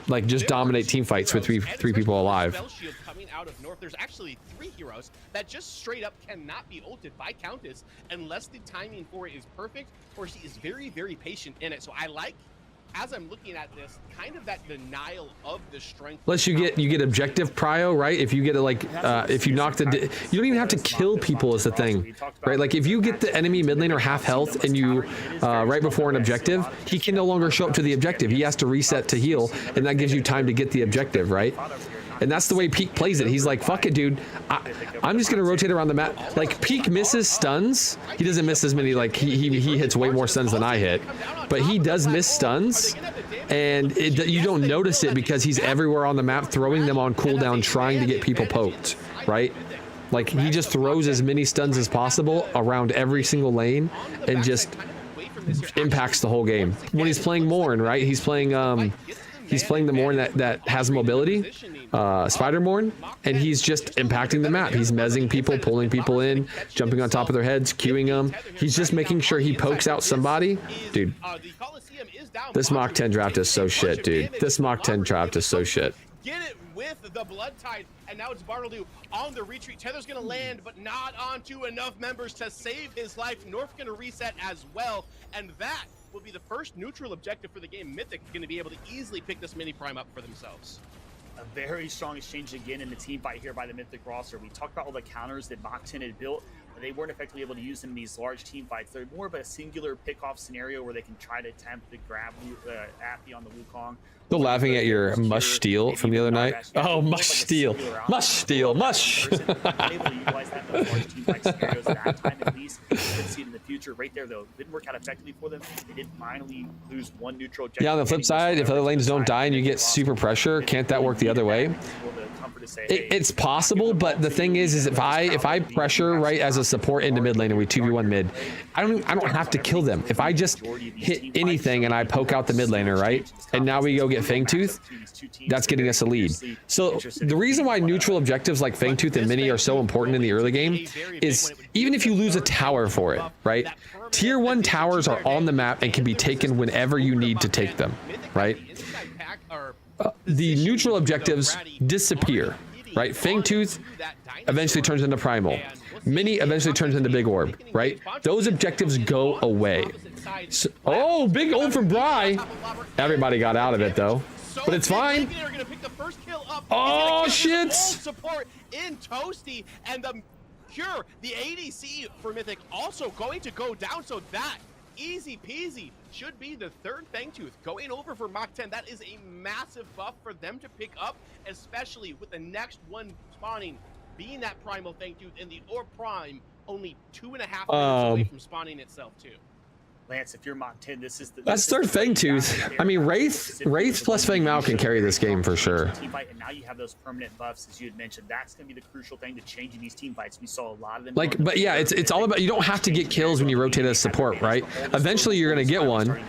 like just dominate team fights with three people alive. Out of North, there's actually 3 heroes that just straight up cannot be ulted by Countess unless the timing for it is perfect or she is very, very patient in it. So I like, as I'm looking at this, kind of that denial of the strength. Unless you get objective prio, right? If you get it like if you knock the, you don't even have to kill people is the thing, right? Like if you get the enemy mid laner half health and you right before an objective, he can no longer show up to the objective. He has to reset to heal, and that gives you time to get the objective, right? And that's the way Peak plays it. He's like, fuck it, dude. I'm just going to rotate around the map. Like, Peak misses stuns. He doesn't miss as many, like, he hits way more stuns than I hit. But he does miss stuns, and you don't notice it because he's everywhere on the map, throwing them on cooldown, trying to get people poked, right? Like, he just throws as many stuns as possible around every single lane and just impacts the whole game. When he's playing Mourn, right? He's playing the Mourn that has mobility, Spider Mourn, and he's just impacting the map. He's mezzing people, pulling people in, jumping on top of their heads, queuing them. He's just making sure he pokes out somebody. Dude, this Mach 10 draft is so shit, dude. This Mach 10 draft is so shit. Get it with the Blood Tide, and now it's Bartleby on the retreat. Tether's gonna land, but not onto enough members to save his life. North gonna reset as well, and that will be the first neutral objective for the game. Mythic going to be able to easily pick this mini prime up for themselves. A very strong exchange again in the team fight here by the Mythic roster. We talked about all the counters that Mach 10 had built. They weren't effectively able to use them in these large team fights. They're more of a singular pick-off scenario where they can try to attempt to grab Appy on the Wukong. Still laughing at your mush steal from the other night. Oh, mush steal. Mush steal. Mush. Able to utilize that in those large team fight scenarios at that time at least. You could see it in the future. Right there, though, didn't work out effectively for them. They did finally lose 1 neutral objective. Yeah, on the flip side, if other lanes don't die and you get super pressure, can't that work the other way? It's possible, but the thing is if I pressure right as a support into mid lane and we 2v1 mid, I don't have to kill them. If I just hit anything and I poke out the mid laner, right, and now we go get Fangtooth, that's getting us a lead. So the reason why neutral objectives like Fangtooth and Mini are so important in the early game is even if you lose a tower for it, right, tier 1 towers are on the map and can be taken whenever you need to take them, right? The neutral objectives disappear, right? Fangtooth eventually turns into Primal. Mini eventually turns into Big Orb, right? Those objectives go away. So, oh, big ult from Bry. Everybody got out of it, though. But it's fine. Oh, shit. Support in Toasty, and the Cure, the ADC for Mythic, also going to go down, so that easy peasy should be the 3rd Fangtooth going over for Mach 10. That is a massive buff for them to pick up, especially with the next one spawning being that Primal Fangtooth and the Orb Prime only 2.5 minutes away from spawning itself too. Lance, if you're Mach 10, this is the. Let's start Fangtooth. I mean, Wraith plus Fang Mao can carry this game for sure. Team fight, and now you have those permanent buffs, as you had mentioned. That's going to be the crucial thing to changing these team fights. We saw a lot of them. Like, but yeah, it's all about, you don't have to get kills when you rotate as support, right? Eventually you're going to get one,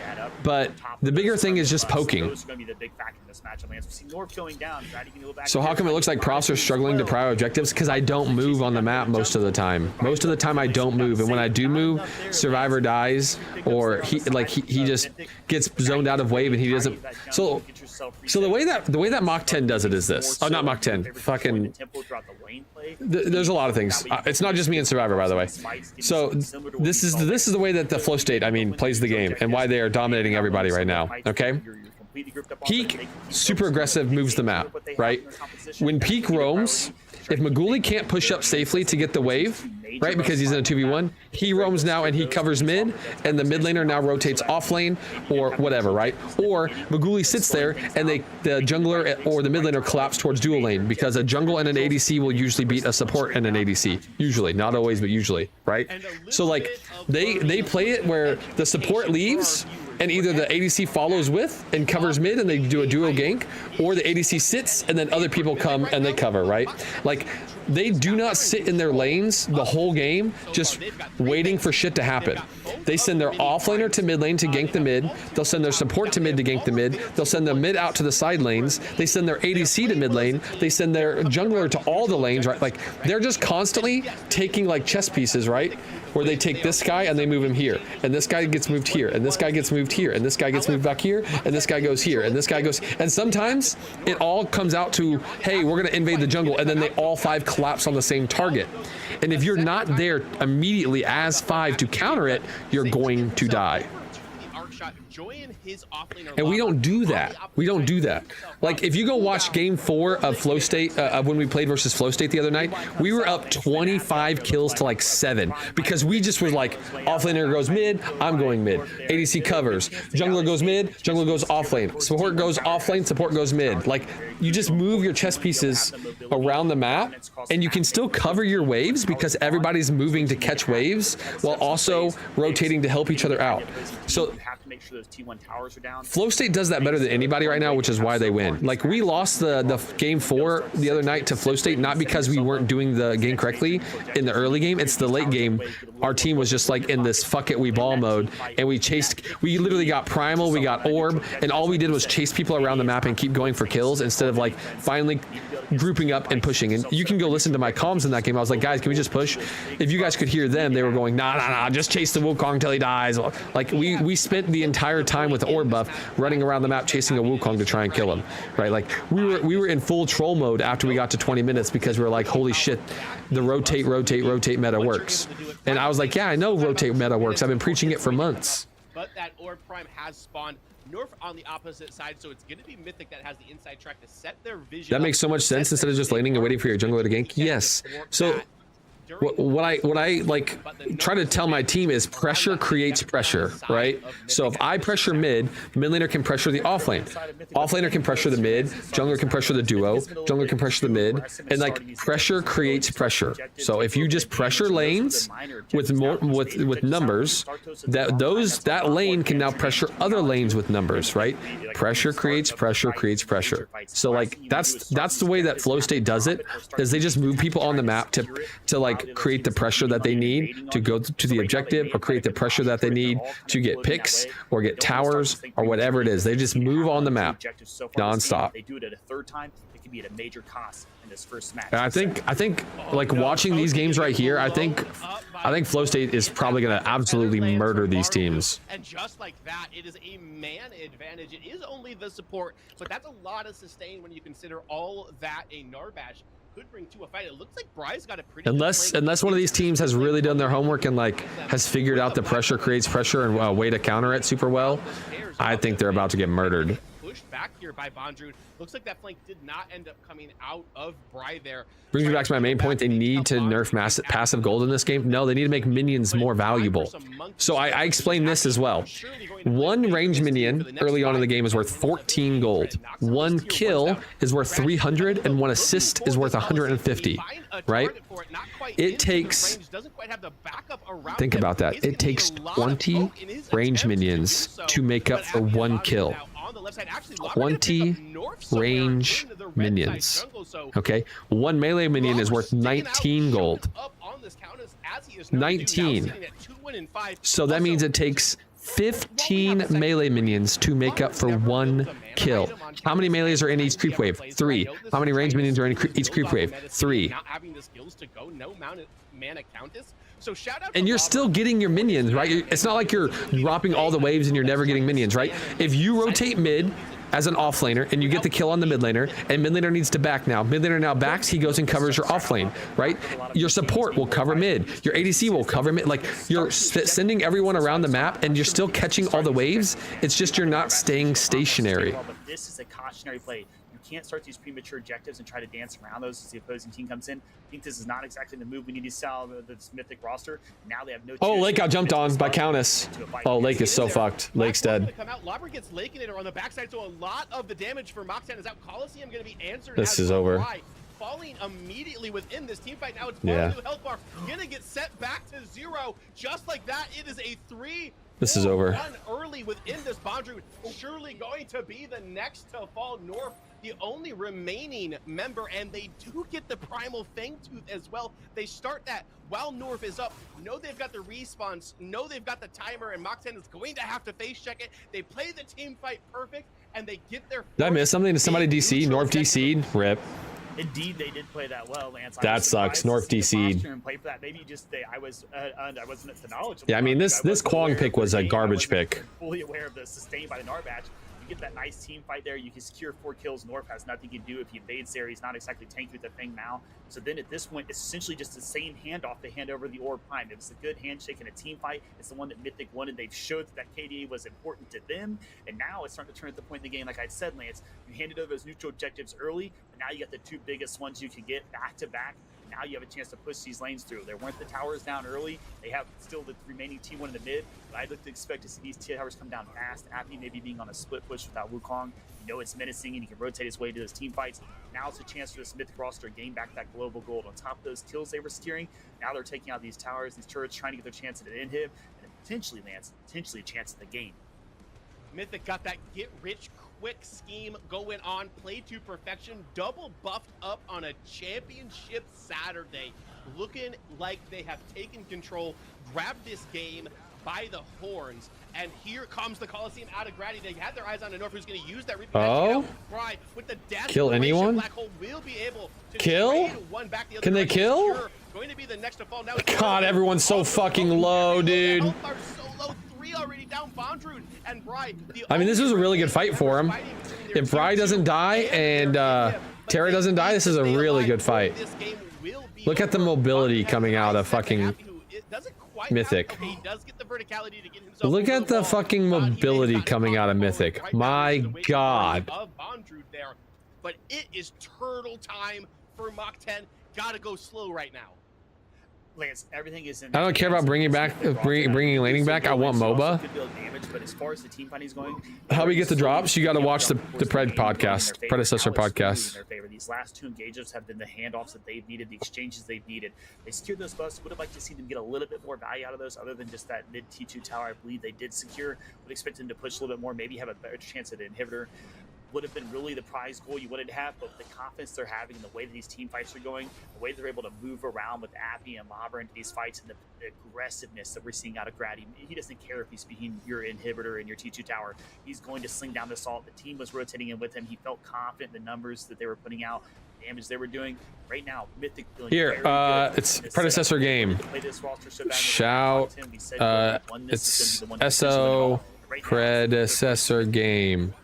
but the bigger thing is just poking. Those are going to be the big factor in this matchup, Lance. We see North going down. So how come it looks like Props are struggling to prio objectives? Because I don't move on the map most of the time. Most of the time I don't move, and when I do move, Survivor dies, or he just gets zoned out of wave and he doesn't. So the way that Mach 10 does it is this. Oh, not Mach 10. Fucking. There's a lot of things. It's not just me and Survivor, by the way. So this is the way that the Flow State, plays the game, and why they are dominating everybody right now. Okay. Peak, super aggressive, moves the map, right? When Peak roams, if Maguli can't push up safely to get the wave, right, because he's in a 2v1, he roams now and he covers mid, and the mid laner now rotates off lane or whatever, right? Or Maguli sits there and the jungler or the mid laner collapse towards dual lane, because a jungle and an ADC will usually beat a support and an ADC. Usually, not always, but usually, right? So like they play it where the support leaves and either the ADC follows with and covers mid and they do a duo gank, or the ADC sits and then other people come and they cover, right? Like, they do not sit in their lanes the whole game just waiting for shit to happen. They send their offlaner to mid lane to gank the mid. They'll send their support to mid to gank the mid. They'll send the mid out to the side lanes. They send their ADC to mid lane. They send their jungler to all the lanes, right? Like, they're just constantly taking like chess pieces, right? Where they take this guy and they move him here, and this guy gets moved here, and this guy gets moved here, and this guy gets moved back here, and this guy goes here, and this guy goes, and sometimes it all comes out to, hey, we're gonna invade the jungle, and then they all 5 collapse on the same target. And if you're not there immediately as 5 to counter it, you're going to die. And we don't do that. We don't do that. Like, if you go watch game 4 of Flow State, of when we played versus Flow State the other night, we were up 25 kills to like 7, because we just were like, offlaner goes mid, I'm going mid. ADC covers. Jungler goes mid, jungler goes off lane. Support goes off lane, support goes mid. Like, you just move your chess pieces around the map, and you can still cover your waves because everybody's moving to catch waves while also rotating to help each other out. So Flow State does that better than anybody right now, which is why they win. Like, we lost the game 4 the other night to Flow State, not because we weren't doing the game correctly in the early game. It's the late game. Our team was just like in this fuck it, we ball mode, and we literally got Primal, we got Orb, and all we did was chase people around the map and keep going for kills instead of like finally grouping up and pushing. And you can go listen to my comms in that game. I was like, guys, can we just push? If you guys could hear them, they were going, nah, just chase the Wukong till he dies. Like, we spent the entire time with the Orb buff running around the map chasing a Wukong to try and kill him, right? Like, we were in full troll mode after we got to 20 minutes because we were like, holy shit, the rotate meta works. And I was like, yeah, I know rotate meta works. I've been preaching it for months. But that Orb Prime has spawned North on the opposite side, so it's going to be Mythic that has the inside track to set their vision. That makes so much sense instead of just laning and waiting for your jungler to gank. Yes. So what I like try to tell my team is pressure creates pressure, right? So if I pressure mid laner can pressure the offlane. Offlaner can pressure the mid, jungler can pressure the duo, jungler can pressure the mid, and like pressure creates pressure. So if you just pressure lanes with numbers, that lane can now pressure other lanes with numbers, right? Pressure creates pressure creates pressure. So like that's the way that Flow State does it, is they just move people on the map to like create the pressure that they need to go to the objective, or create the pressure that they need to get picks or get towers or whatever it is. They just move on the map non-stop. They do it at a third time, it can be at a major cost in this first match. And I think like watching these games right here, I think Flow State is probably going to absolutely murder these teams. And just like that, it is a man advantage. It is only the support, but that's a lot of sustain when you consider all that a Narbash could bring to a fight. It looks like Bry's got a pretty unless one of these teams has really done their homework and like has figured out the pressure creates pressure and a way to counter it super well, I think they're about to get murdered. pushed back here by Bondrewd. Looks like that flank did not end up coming out of Bry there. Brings me back to my main point. They need to nerf passive gold in this game. No, they need to make minions more valuable. So I explained this as well. One range minion early on in the game is worth 14 gold. One kill is worth 300, and one assist is worth 150. Right? It takes, think about that. It takes 20 range minions to make up for one kill. 20 range minions. Okay, one melee minion is worth 19 gold. 19. So that means it takes 15 melee minions to make up for one kill. How many melees are in each creep wave? 3. How many range minions are in each creep wave? 3. And you're still getting your minions, right? It's not like you're dropping all the waves and you're never getting minions, right? If you rotate mid as an offlaner and you get the kill on the mid laner, and mid laner needs to back now. Mid laner now backs, he goes and covers your off lane, right? Your support will cover mid. Your ADC will cover mid. Like, you're sending everyone around the map and you're still catching all the waves. It's just you're not staying stationary. But this is a cautionary play. You can't start these premature objectives and try to dance around those as the opposing team comes in. I think this is not exactly the move we need to sell this Mythic roster. Now they have no. Oh, Lake got jumped on by Countess. Oh, Lake is so fucked. Lake's dead. Lobber gets Lakeinator on the backside, so a lot of the damage for Moxan is out. Coliseum going to be answered. This is over. Falling immediately within this team fight. Now it's new health bar. Gonna get set back to 0. Just like that, it is a 3. This is over. Early within this Bondrewd, surely going to be the next to fall. North, the only remaining member, and they do get the Primal Fangtooth as well. They start that while North is up. Know they've got the respawns, know they've got the timer, and Moxan is going to have to face check it. They play the team fight perfect, and they get their. Did I miss something? Did somebody DC? North DC'd? Rip. Indeed, they did play that well, Lance. That sucks. North DC'd. Maybe just I wasn't at the knowledge. Yeah, I mean, this Kwong pick was a garbage pick. Fully aware of the sustained by the Narbatch. You get that nice team fight there. You can secure 4 kills. North has nothing to do if he invades there. He's not exactly tanky with the thing now. So then at this point, it's essentially just the same handoff they hand over the Orb Prime. It was a good handshake in a team fight. It's the one that Mythic wanted. They've showed that KDA was important to them. And now it's starting to turn at the point in the game, like I said, Lance, you handed over those neutral objectives early, but now you got the 2 biggest ones you can get back to back. Now you have a chance to push these lanes through. There weren't the towers down early. They have still the remaining T1 in the mid, but I'd look to expect to see these towers come down fast. Appy maybe being on a split push without Wukong. You know it's menacing and he can rotate his way to those team fights. Now it's a chance for this Mythic roster to gain back that global gold. On top of those kills they were securing, now they're taking out these towers, these turrets, trying to get their chance at an inhib, and potentially, Lance, potentially a chance at the game. Mythic got that get-rich-quick scheme going on, play to perfection, double buffed up on a championship Saturday. Looking like they have taken control, grabbed this game by the horns, and here comes the Coliseum out of Grady. They had their eyes on the North, who's going to use that. Fry with the kill anyone? Black Hole will be able to kill? One back the other. Can they kill? Going to be the next to fall. Now God, everyone's so fucking low, dude. Already down Bondrewd and Bry. I mean, this was a really good fight for him. If Bry doesn't die and Terra doesn't die, this is a really good fight. Look at the mobility coming out of fucking Mythic. Look at the fucking mobility coming out of Mythic. My God. But it is turtle time for Mach 10. Gotta go slow right now. Lance, everything is in. I don't care about bringing laning back. I want MOBA. But as far as the team fighting is going, how we get the drops? You got to watch the predecessor podcast. These last 2 engagements have been the handoffs that they've needed, the exchanges they've needed. They secured those buffs. Would have liked to see them get a little bit more value out of those, other than just that mid T2 tower. I believe they did secure. Would expect them to push a little bit more, maybe have a better chance at an inhibitor. Would have been really the prize goal you wanted to have, but the confidence they're having, the way that these team fights are going, the way they're able to move around with Appy and Lobber into these fights, and the aggressiveness that we're seeing out of Grady. He doesn't care if he's being your inhibitor in your T2 tower. He's going to sling down the assault. The team was rotating in with him. He felt confident in the numbers that they were putting out, the damage they were doing. Right now, Mythic feeling here, it's predecessor game. Shout, it's SO predecessor game.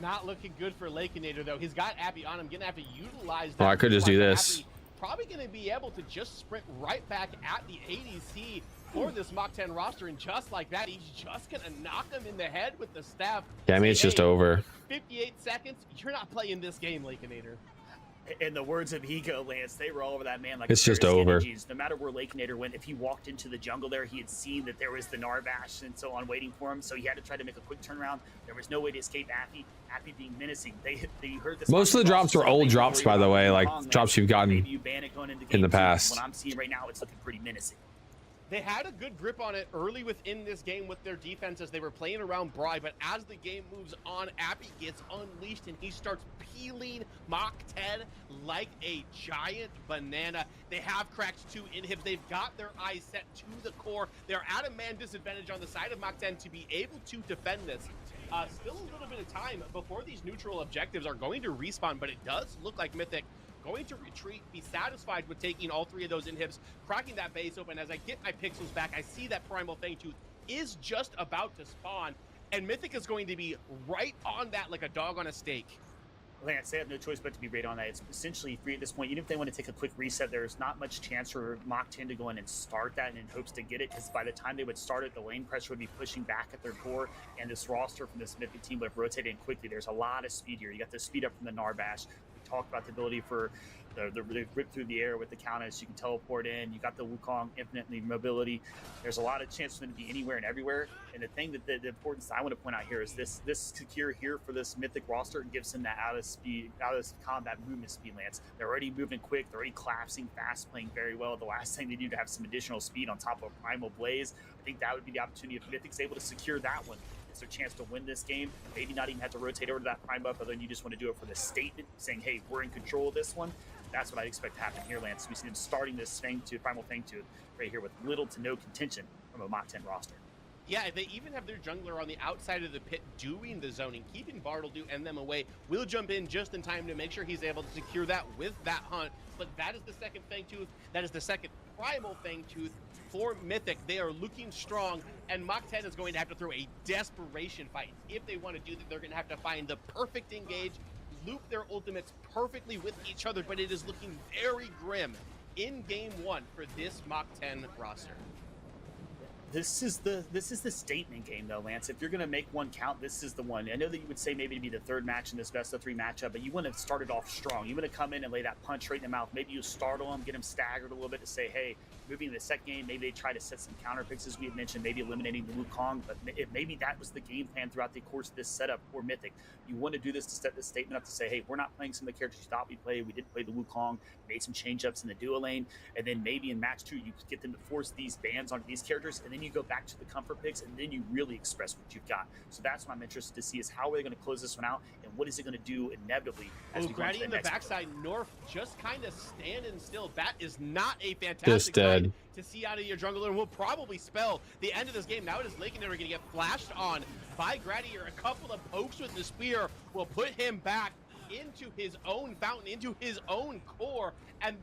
Not looking good for Lakeinator though. He's got Appy on him, gonna have to utilize that. Oh, I could just do Appy this. probably gonna be able to just sprint right back at the ADC for this Mach 10 roster, and just like that, he's just gonna knock him in the head with the staff. Yeah, I mean, it's just over. 58 seconds, you're not playing this game, Lakeinator. In the words of Ego, Lance, they were all over that man like It's just over. Jeans. No matter where Lakeinator went, if he walked into the jungle there, he had seen that there was the Narbash and so on waiting for him, so he had to try to make a quick turnaround. There was no way to escape Appy. Appy being menacing. They heard this. Most of the drops were old drops, by the way, like drops you've gotten Maybe you ban it going into in the game two. past. What I'm seeing right now, it's looking pretty menacing. They had a good grip on it early within this game with their defense as they were playing around Bri, but as the game moves on, Appy gets unleashed and he starts peeling Mach 10 like a giant banana. They have cracked 2 inhibs. They've got their eyes set to the core. They're at a man disadvantage on the side of Mach 10 to be able to defend this. Still a little bit of time before these neutral objectives are going to respawn, but it does look like Mythic going to retreat, be satisfied with taking all 3 of those inhibs, cracking that base open. As I get my pixels back, I see that Primal Fangtooth is just about to spawn, and Mythic is going to be right on that like a dog on a stake. Lance, they have no choice but to be right on that. It's essentially free at this point. Even if they want to take a quick reset, there's not much chance for Mach 10 to go in and start that in hopes to get it, because by the time they would start it, the lane pressure would be pushing back at their core, and this roster from this Mythic team would have rotated in quickly. There's a lot of speed here. You got the speed up from the Narbash. We talked about the ability for the rip through the air with the Countess. You can teleport in. You got the Wukong infinitely mobility. There's a lot of chance for them to be anywhere and everywhere. And the thing that the importance I want to point out here is this secure here for this Mythic roster gives them that out of combat movement speed, Lance. They're already moving quick. They're already collapsing fast, playing very well. The last thing they need to have some additional speed on top of Primal Blaze. I think that would be the opportunity if Mythic's able to secure that one. It's their chance to win this game. Maybe not even have to rotate over to that Prime buff, other than you just want to do it for the statement, saying, hey, we're in control of this one. That's what I expect to happen here, Lance. We see them starting this Primal Fangtooth right here with little to no contention from a Mach 10 roster. Yeah, they even have their jungler on the outside of the pit doing the zoning, keeping Bartledew and them away. We'll jump in just in time to make sure he's able to secure that with that hunt. But that is the second Fangtooth. That is the second Primal Fangtooth for Mythic. They are looking strong, and Mach 10 is going to have to throw a desperation fight. If they want to do that, they're going to have to find the perfect engage, loop their ultimates perfectly with each other, but it is looking very grim in game 1 for this Mach 10 roster. This is the statement game, though, Lance. If you're going to make one count, this is the one. I know that you would say maybe to be the third match in this best-of-3 matchup, but you want to start it off strong. You want to come in and lay that punch right in the mouth. Maybe you startle them, get them staggered a little bit to say, hey, moving to the second game, maybe they try to set some counter picks, as we had mentioned, maybe eliminating the Wukong, but maybe that was the game plan throughout the course of this setup for Mythic. You want to do this to set this statement up to say, hey, we're not playing some of the characters you thought we played. We did play the Wukong, made some change-ups in the duo lane, and then maybe in match 2, you get them to force these bans onto these characters, and then you go back to the comfort picks, and then you really express what you've got. So that's what I'm interested to see, is how are they going to close this one out, and what is it going to do inevitably as we go into the in the next backside, North just kind of standing still. That is not a fantastic dead. to see out of your jungler, and will probably spell the end of this game. Now it is Lakeinator going to get flashed on by Gradier. A couple of pokes with the spear will put him back into his own fountain, into his own core, and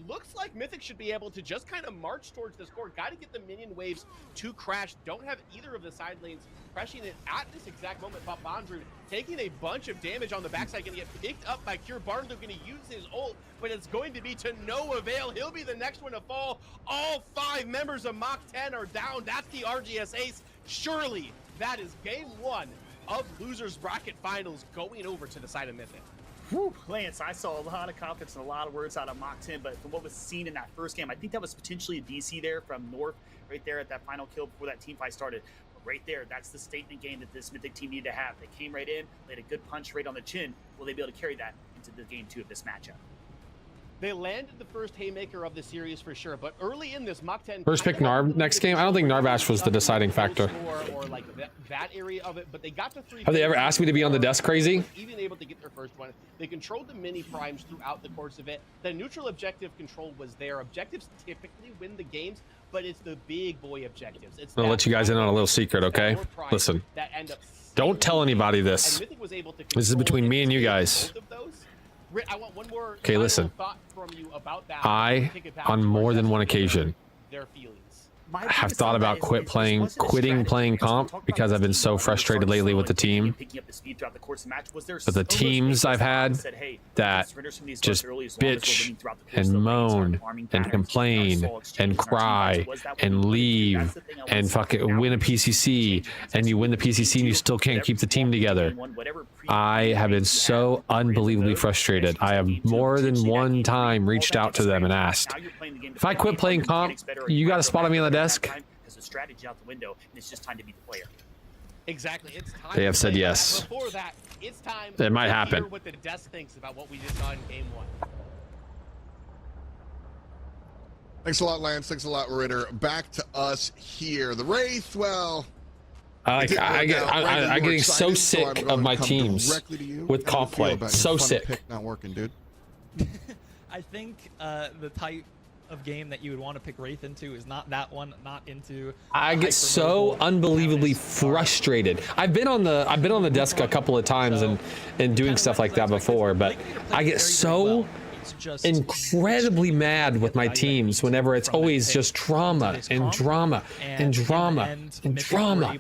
looks like Mythic should be able to just kind of march towards this core. Got to get the minion waves to crash. Don't have either of the side lanes crushing it at this exact moment. But Bondru taking a bunch of damage on the backside, going to get picked up by Cure. Barndu going to use his ult, but it's going to be to no avail. He'll be the next one to fall. All 5 members of Mach 10 are down. That's the RGS ace. Surely that is game 1 of Losers Bracket Finals going over to the side of Mythic. Whew, Lance, I saw a lot of confidence and a lot of words out of Mach 10, but from what was seen in that first game, I think that was potentially a DC there from North, right there at that final kill before that team fight started. But right there, that's the statement game that this Mythic team needed to have. They came right in, laid a good punch right on the chin. Will they be able to carry that into the game 2 of this matchup? They landed the first haymaker of the series for sure, but early in this Mach 10 First pick Narb next game. I don't think Narbash was the deciding factor. Or like that area of it, but they got to 3. Have they ever asked me to be on the desk crazy? Even able to get their first one. They controlled the mini primes throughout the course of it. The neutral objective control was there. Objectives typically win the games, but it's the big boy objectives. It's I'll let you guys in on a little secret, okay? Listen, don't tell anybody this. This is between me and you guys. I want one more Okay, listen. thought from you about that. I, on more than one occasion, their feelings. have thought about quitting playing comp because I've been so frustrated lately with the team. But the teams I've had that just bitch and moan and complain and cry and leave and fucking win a PCC, and you win the PCC and you still can't keep the team together. I have been so unbelievably frustrated. I have more than one time reached out to them and asked, if I quit playing comp, you got a spot on me on the desk? Exactly. It's time. They have said yes. Before that, it's time. It might to happen. Hear what the desk thinks about what we just saw in game 1. Thanks a lot, Lance. Thanks a lot, Ritter. Back to us here. The Wraith, well... I'm getting so sick of my teams with comp play. So sick. Not working, dude. I think the type of game that you would want to pick Wraith into is not that one, not into. I get so unbelievably frustrated. I've been on the desk a couple of times and doing stuff like that before, but I get so incredibly mad with my teams whenever it's always just drama and drama and drama and drama,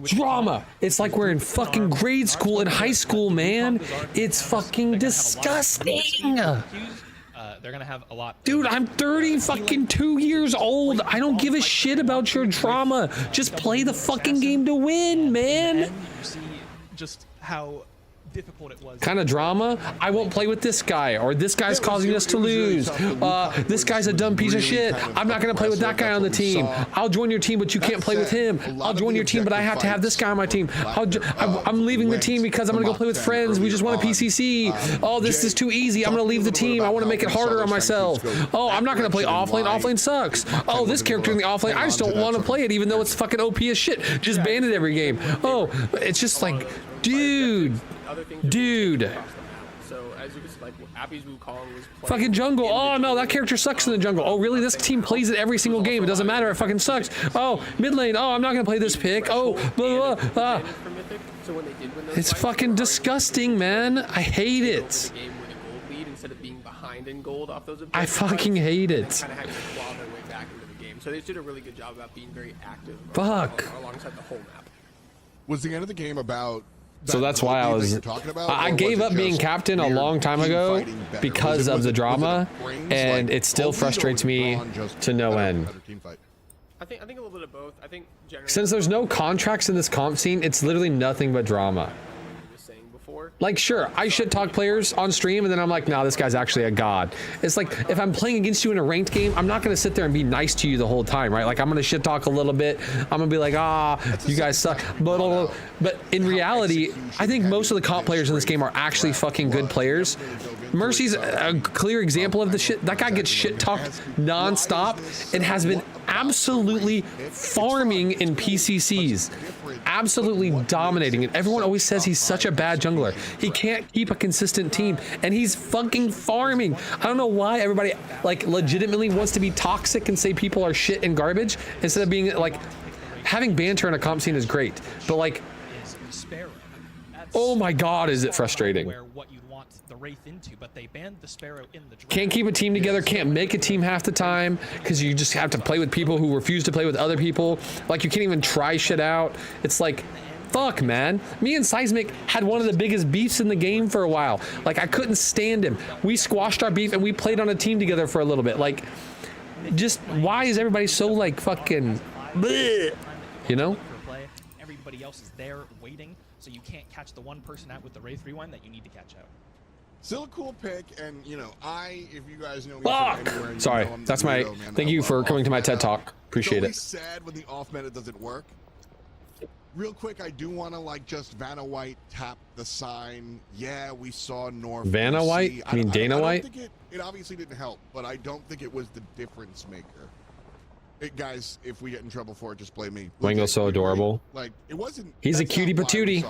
drama. It's like we're in fucking grade school and high school, man. It's fucking disgusting. They're gonna have a lot. Dude, I'm 32 years old. I don't give a shit about your drama. Just play the fucking game to win, man. You see just how difficult it was. Kind of drama. I won't play with this guy, or this guy's causing us to lose. This guy's a dumb piece of shit. I'm not gonna play with that guy on the team. I'll join your team, but you can't play with him. I'll join your team, but I have to have this guy on my team. I'm leaving the team because I'm gonna go play with friends. We just won a PCC. Oh, this is too easy. I'm gonna leave the team. I want to make it harder on myself. Oh, I'm not gonna play offlane. Offlane sucks. Oh, this character in the offlane, I just don't want to play it, even though it's fucking OP as shit. Just ban it every game. Oh, it's just like, dude. So as you can see, like Appy's Wukong was fucking jungle. Oh no, that character sucks in the jungle. Oh really? This team plays it every single game. It doesn't matter. It fucking sucks. Oh, mid lane. Oh, I'm not gonna play this pick. Oh, blah, blah, blah. It's fucking disgusting, man. I hate it. I fucking hate it. So they did a really good job about being very active. Fuck. Alongside the whole map. Was the end of the game about? So that's why I gave up being captain a long time ago because of the drama, and it still frustrates me to no end. I think a little bit of both. I think generally, since there's no contracts in this comp scene, it's literally nothing but drama. Like, sure, I shit talk players on stream, and then I'm like, nah, this guy's actually a god. It's like, if I'm playing against you in a ranked game, I'm not gonna sit there and be nice to you the whole time, right? Like, I'm gonna shit talk a little bit. I'm gonna be like, you guys suck. But in reality, I think most of the comp players in this game are actually fucking good players. Mercy's a clear example of the shit. That guy gets shit talked non-stop and has been absolutely farming in PCCs. Absolutely dominating, and everyone always says he's such a bad jungler. He can't keep a consistent team, and he's fucking farming. I don't know why everybody like legitimately wants to be toxic and say people are shit and garbage instead of being like, having banter in a comp scene is great, but like, oh my god, is it frustrating. What you'd want the Wraith into, but they banned the Sparrow in the draft. Can't keep a team together, can't make a team half the time because you just have to play with people who refuse to play with other people. Like, you can't even try shit out. It's like, fuck, man. Me and Seismic had one of the biggest beefs in the game for a while. Like, I couldn't stand him. We squashed our beef and we played on a team together for a little bit. Like, just why is everybody so like fucking bleh, you know? Everybody else is there waiting, so you can't catch the one person out with the Wraith rewind that you need to catch out. Still a cool pick, and you know, if you guys know me from anywhere, you sorry, know that's my weirdo, man. Thank you for coming to my TED Talk. Appreciate it. It's sad when the off meta doesn't work. Real quick, I do want to like just Vanna White tap the sign. Yeah, we saw North. Vanna White? I mean Dana White? I don't think it obviously didn't help, but I don't think it was the difference maker. Guys, if we get in trouble for it, just blame me. Wango's so adorable. Like, it wasn't. He's a cutie patootie.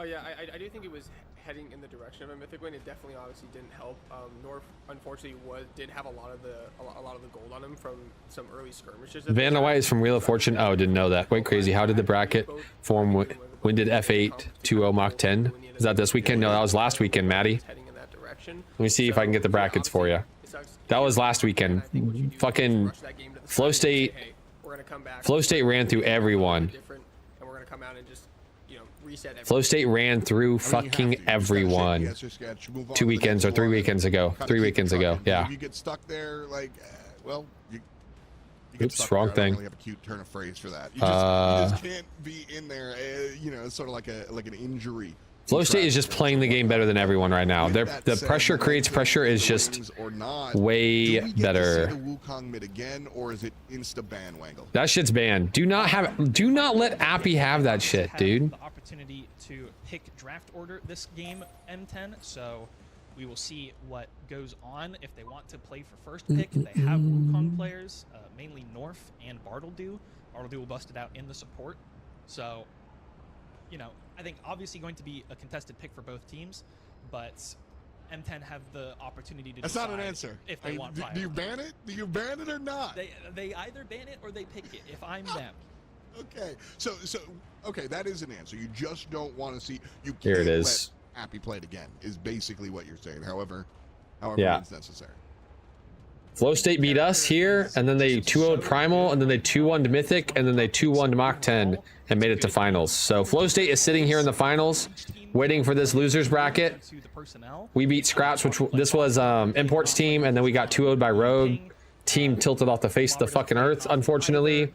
Oh yeah, I do think it was heading in the direction of a Mythic win. It definitely obviously didn't help. North unfortunately did have a lot of the gold on him from some early skirmishes. Vanna White is from Wheel of Fortune. Oh, didn't know that. Quite crazy. How did the bracket form? When did F8 2-0 Mach 10? Is that this weekend? No, that was last weekend, Maddie. direction. Let me see if I can get the brackets for you. That was last weekend. Fucking Flow State. Flow State ran through everyone. And we're gonna come out and just, you know, reset everything. Flow State ran through fucking everyone. 2 weekends or 3 weekends ago. 3 weekends ago. Yeah. If you get stuck there, like, well, you Oops, wrong thing. I don't really have a cute turn of phrase for that. You just can't be in there. You know, it's sort of like an injury. Flow State is just playing the game better than everyone right now. The pressure creates pressure is just way better. The Wukong mid again, or is it insta ban Wangle? That shit's banned. Do not let Appy have that shit, dude. The opportunity to pick draft order this game, M10. So we will see what goes on if they want to play for first pick. They have Wukong players, mainly Norf and Bartledew. Bartledew will bust it out in the support. So, you know, I think obviously going to be a contested pick for both teams, but M10 have the opportunity to decide. That's not an answer. If they want do you ban it? Do you ban it or not? They either ban it or they pick it. If I'm them. Okay, so okay, that is an answer. You just don't want to see. You can't Here it is. let Appy play it again. Is basically what you're saying. However Yeah. it's necessary. Flow State beat us here, and then they 2-0'd Primal, and then they 2-1'd Mythic, and then they 2-1'd Mach 10 and made it to finals. So Flow State is sitting here in the finals, waiting for this losers bracket. We beat Scraps, which this was Import's team, and then we got 2-0'd by Rogue. Team tilted off the face of the fucking earth, unfortunately.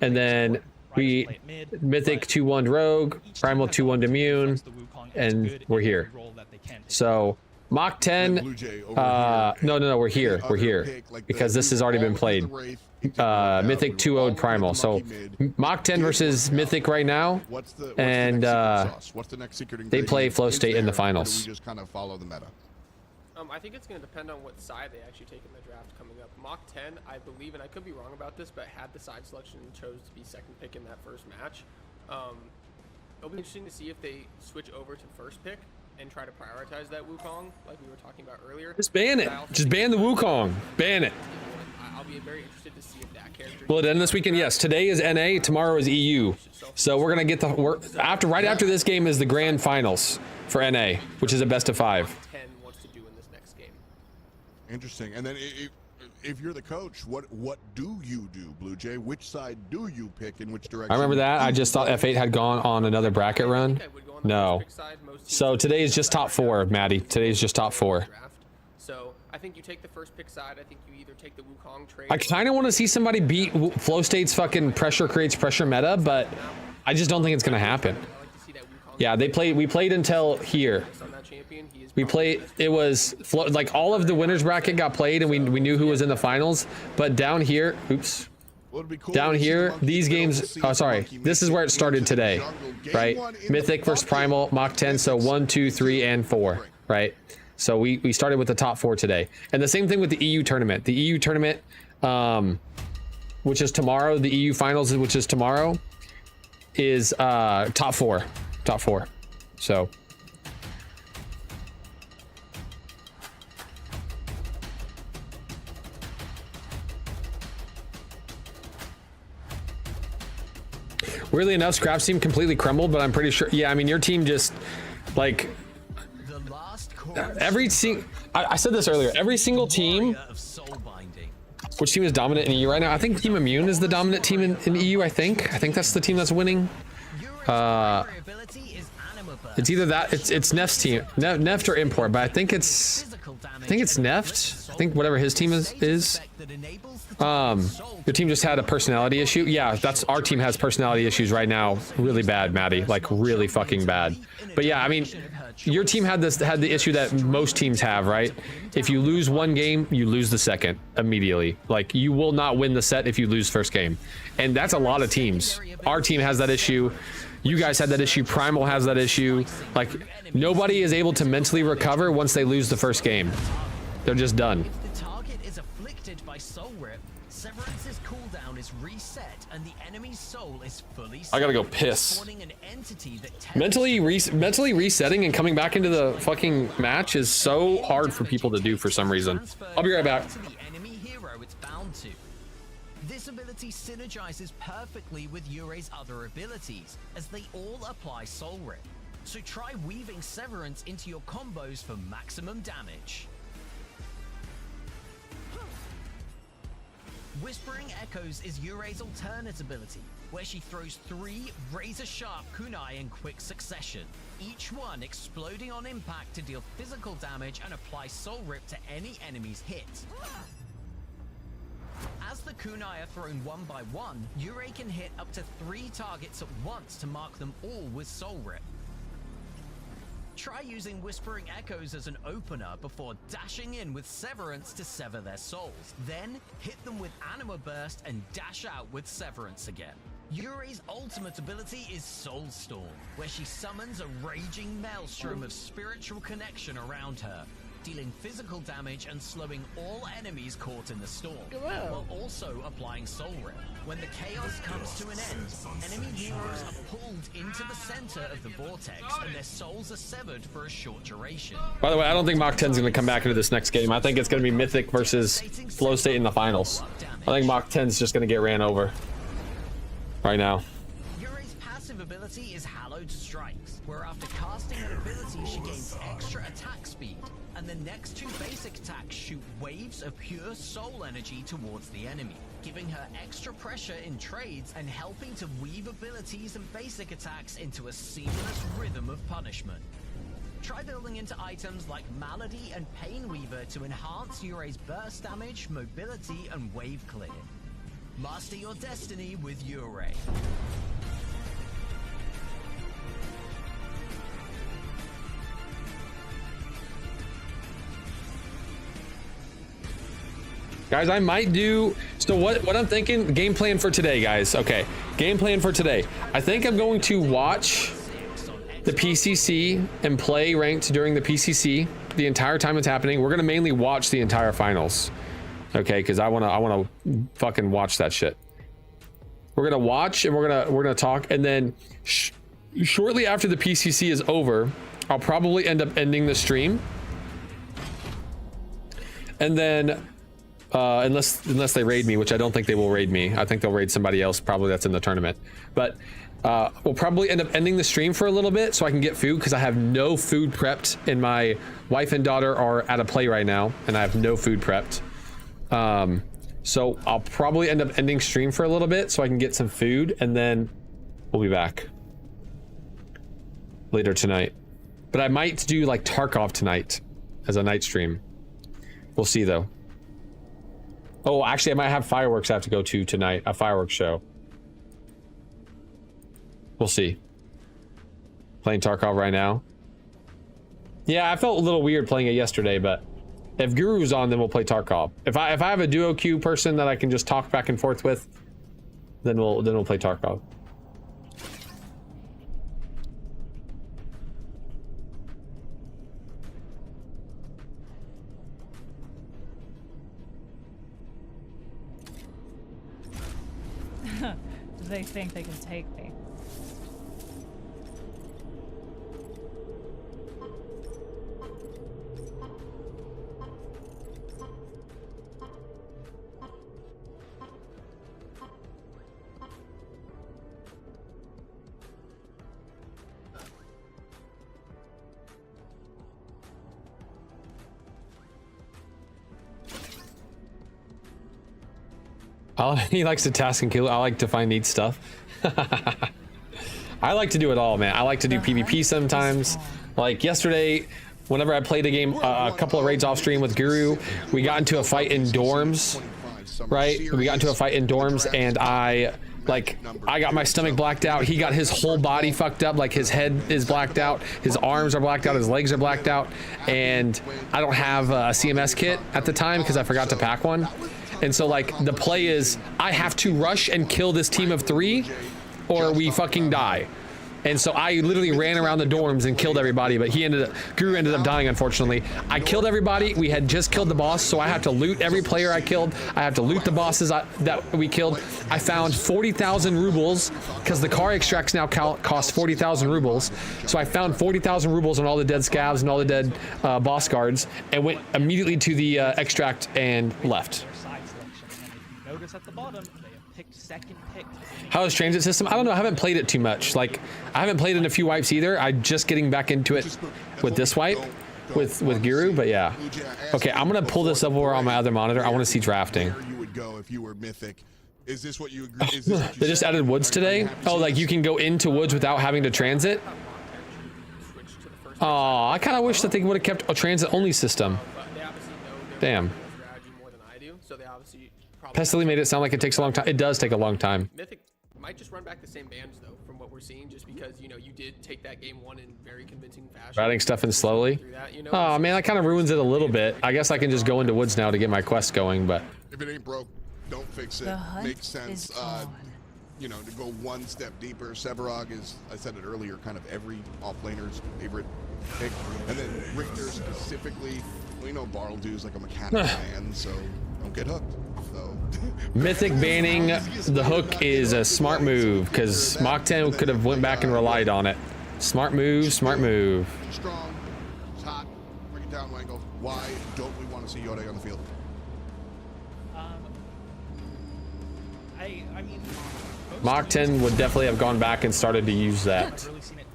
And then we Mythic 2-1'd Rogue, Primal 2-1'd Immune, and we're here. So Mach 10, no, we're here, because this has already been played. Mythic 2-0'd Primal, so Mach 10 versus Mythic right now, and they play Flow State in the finals. We just kind of follow the meta. I think it's going to depend on what side they actually take in the draft coming up. Mach 10, I believe, and I could be wrong about this, but had the side selection and chose to be second pick in that first match. It'll be interesting to see if they switch over to first pick and try to prioritize that Wukong, like we were talking about earlier. Just ban it. Just ban the Wukong. Ban it. I'll be very interested to see if that character. Will it end this weekend? Yes. Today is NA. Tomorrow is EU. So we're gonna get right after this game is the grand finals for NA, which is a best of 5. Interesting. And then if you're the coach, what do you do, Blue Jay? Which side do you pick in which direction? I remember that. I just thought F8 had gone on another bracket run. No. So today is just top 4, Maddie. Today is just top 4. So I think you take the first pick side. I think you either take the Wukong trade. I kind of want to see somebody beat Flow State's fucking pressure creates pressure meta, but I just don't think it's gonna happen. Yeah, we played until here. We played, it was like all of the winners bracket got played and we knew who was in the finals, but down here, oops. Down here, these games, oh sorry, this is where it started today, right? Mythic versus Primal, Mach 10, so 1, 2, 3, and 4, right? So we started with the top 4 today. And the same thing with the EU tournament. The EU tournament, which is tomorrow, the EU finals, which is tomorrow, is top 4. Top 4. So weirdly enough, Scraps team completely crumbled, but I'm pretty sure. Yeah, I mean, your team just like I said this earlier. Every single team. Which team is dominant in EU right now? I think Team Immune is the dominant team in EU. I think that's the team that's winning. It's either that. It's Neft's team, Neft or Import, but I think it's Neft. I think whatever his team is. Your team just had a personality issue. Yeah, that's our team has personality issues right now. Really bad, Maddie. Like really fucking bad. But yeah, I mean, your team had the issue that most teams have, right? If you lose one game, you lose the second immediately. Like you will not win the set if you lose first game. And that's a lot of teams. Our team has that issue. You guys had that issue. Primal has that issue. Like nobody is able to mentally recover once they lose the first game. They're just done. The target is afflicted by soul rip. Severance's cooldown is reset and the enemy's soul is fully I gotta go piss. Mentally resetting and coming back into the fucking match is so hard for people to do for some reason. I'll be right back. This ability synergizes perfectly with Yuri's other abilities, as they all apply Soul Rip. so try weaving Severance into your combos for maximum damage. Whispering Echoes is Yurai's alternate ability, where she throws 3 razor-sharp kunai in quick succession, each one exploding on impact to deal physical damage and apply Soul Rip to any enemy's hit. As the kunai are thrown one by one, Yuri can hit up to 3 targets at once to mark them all with Soul Rip. Try using Whispering Echoes as an opener before dashing in with Severance to sever their souls. Then hit them with Anima Burst and dash out with Severance again. Yuri's ultimate ability is Soul Storm, where she summons a raging maelstrom of spiritual connection around her, dealing physical damage and slowing all enemies caught in the storm, while also applying Soul Rip. When the chaos comes to an end, enemy heroes are pulled into the center of the vortex and their souls are severed for a short duration. By the way, I don't think Mach 10's going to come back into this next game. I think it's going to be Mythic versus Flow State in the finals. I think Mach 10's just going to get ran over right now. Yuri's passive ability is Hallowed Strikes, where after casting an ability she gains extra attack speed, and the next 2 basic attacks shoot waves of pure soul energy towards the enemy, giving her extra pressure in trades and helping to weave abilities and basic attacks into a seamless rhythm of punishment. Try building into items like Malady and Pain Weaver to enhance Yuri's burst damage, mobility, and wave clear. Master your destiny with Yuri. Guys, I might do, so what I'm thinking, game plan for today, guys. Okay, game plan for today. I think I'm going to watch the PCC and play ranked during the PCC the entire time it's happening. We're gonna mainly watch the entire finals, okay? Because I wanna fucking watch that shit. We're gonna watch and we're gonna talk, and then shortly after the PCC is over, I'll probably end up ending the stream, and then. Unless they raid me, which I don't think they will raid me. I think they'll raid somebody else, probably that's in the tournament. But we'll probably end up ending the stream for a little bit so I can get food, because I have no food prepped, and my wife and daughter are at a play right now, and I have no food prepped. So I'll probably end up ending stream for a little bit so I can get some food, and then we'll be back later tonight. But I might do like Tarkov tonight as a night stream. We'll see though. Oh, actually, I might have fireworks I have to go to tonight. A fireworks show. We'll see. Playing Tarkov right now. Yeah, I felt a little weird playing it yesterday, but if Guru's on, then we'll play Tarkov. If I have a duo queue person that I can just talk back and forth with, then we'll play Tarkov. They think they can take me. He likes to task and kill. I like to find neat stuff. I like to do it all, man. I like to do PvP sometimes. Like yesterday, whenever I played a game, a couple of raids off stream with Guru, we got into a fight in dorms, right? We got into a fight in dorms, and I got my stomach blacked out. He got his whole body fucked up. Like his head is blacked out, his arms are blacked out, his legs are blacked out, and I don't have a CMS kit at the time because I forgot to pack one. And so like the play is I have to rush and kill this team of 3 or we fucking die. And so I literally ran around the dorms and killed everybody, but Guru ended up dying, unfortunately. I killed everybody. We had just killed the boss, so I have to loot every player I killed. I have to loot the bosses that we killed. I found 40,000 rubles because the car extracts now cost 40,000 rubles. So I found 40,000 rubles on all the dead scavs and all the dead boss guards, and went immediately to the extract and left. Notice at the bottom, they have picked, second picked. How is transit system? I don't know. I haven't played it too much. Like, I haven't played in a few wipes either. I'm just getting back into it with this wipe, with Giru. But yeah. Okay, I'm gonna pull this up over on my other monitor. I want to see drafting. Where you would go if you were Mythic? Is this what you agree? Is this what you They just added woods today. Oh, like you can go into woods without having to transit. Oh, I kind of wish that they would have kept a transit only system. Damn. Pestily made it sound like it takes a long time. It does take a long time. Mythic might just run back the same bands though, from what we're seeing, just because you did take that game one in very convincing fashion. Adding stuff in slowly. Oh man, that kind of ruins it a little bit. I guess I can just go into woods now to get my quest going, but. If it ain't broke, don't fix it. Makes sense. To go one step deeper. Sevarog is, I said it earlier, kind of every off-laner's favorite pick. And then Richter specifically, Bartledu's like a mechanical man, so don't get hooked. So. Mythic banning the hook is a smart move, because Mach 10 could have went back and relied on it. Smart move, smart move. Strong, it's hot, bring it down, Wangle. Why don't we want to see Yuri on the field? I mean, Mach 10 would definitely have gone back and started to use that. I've really seen it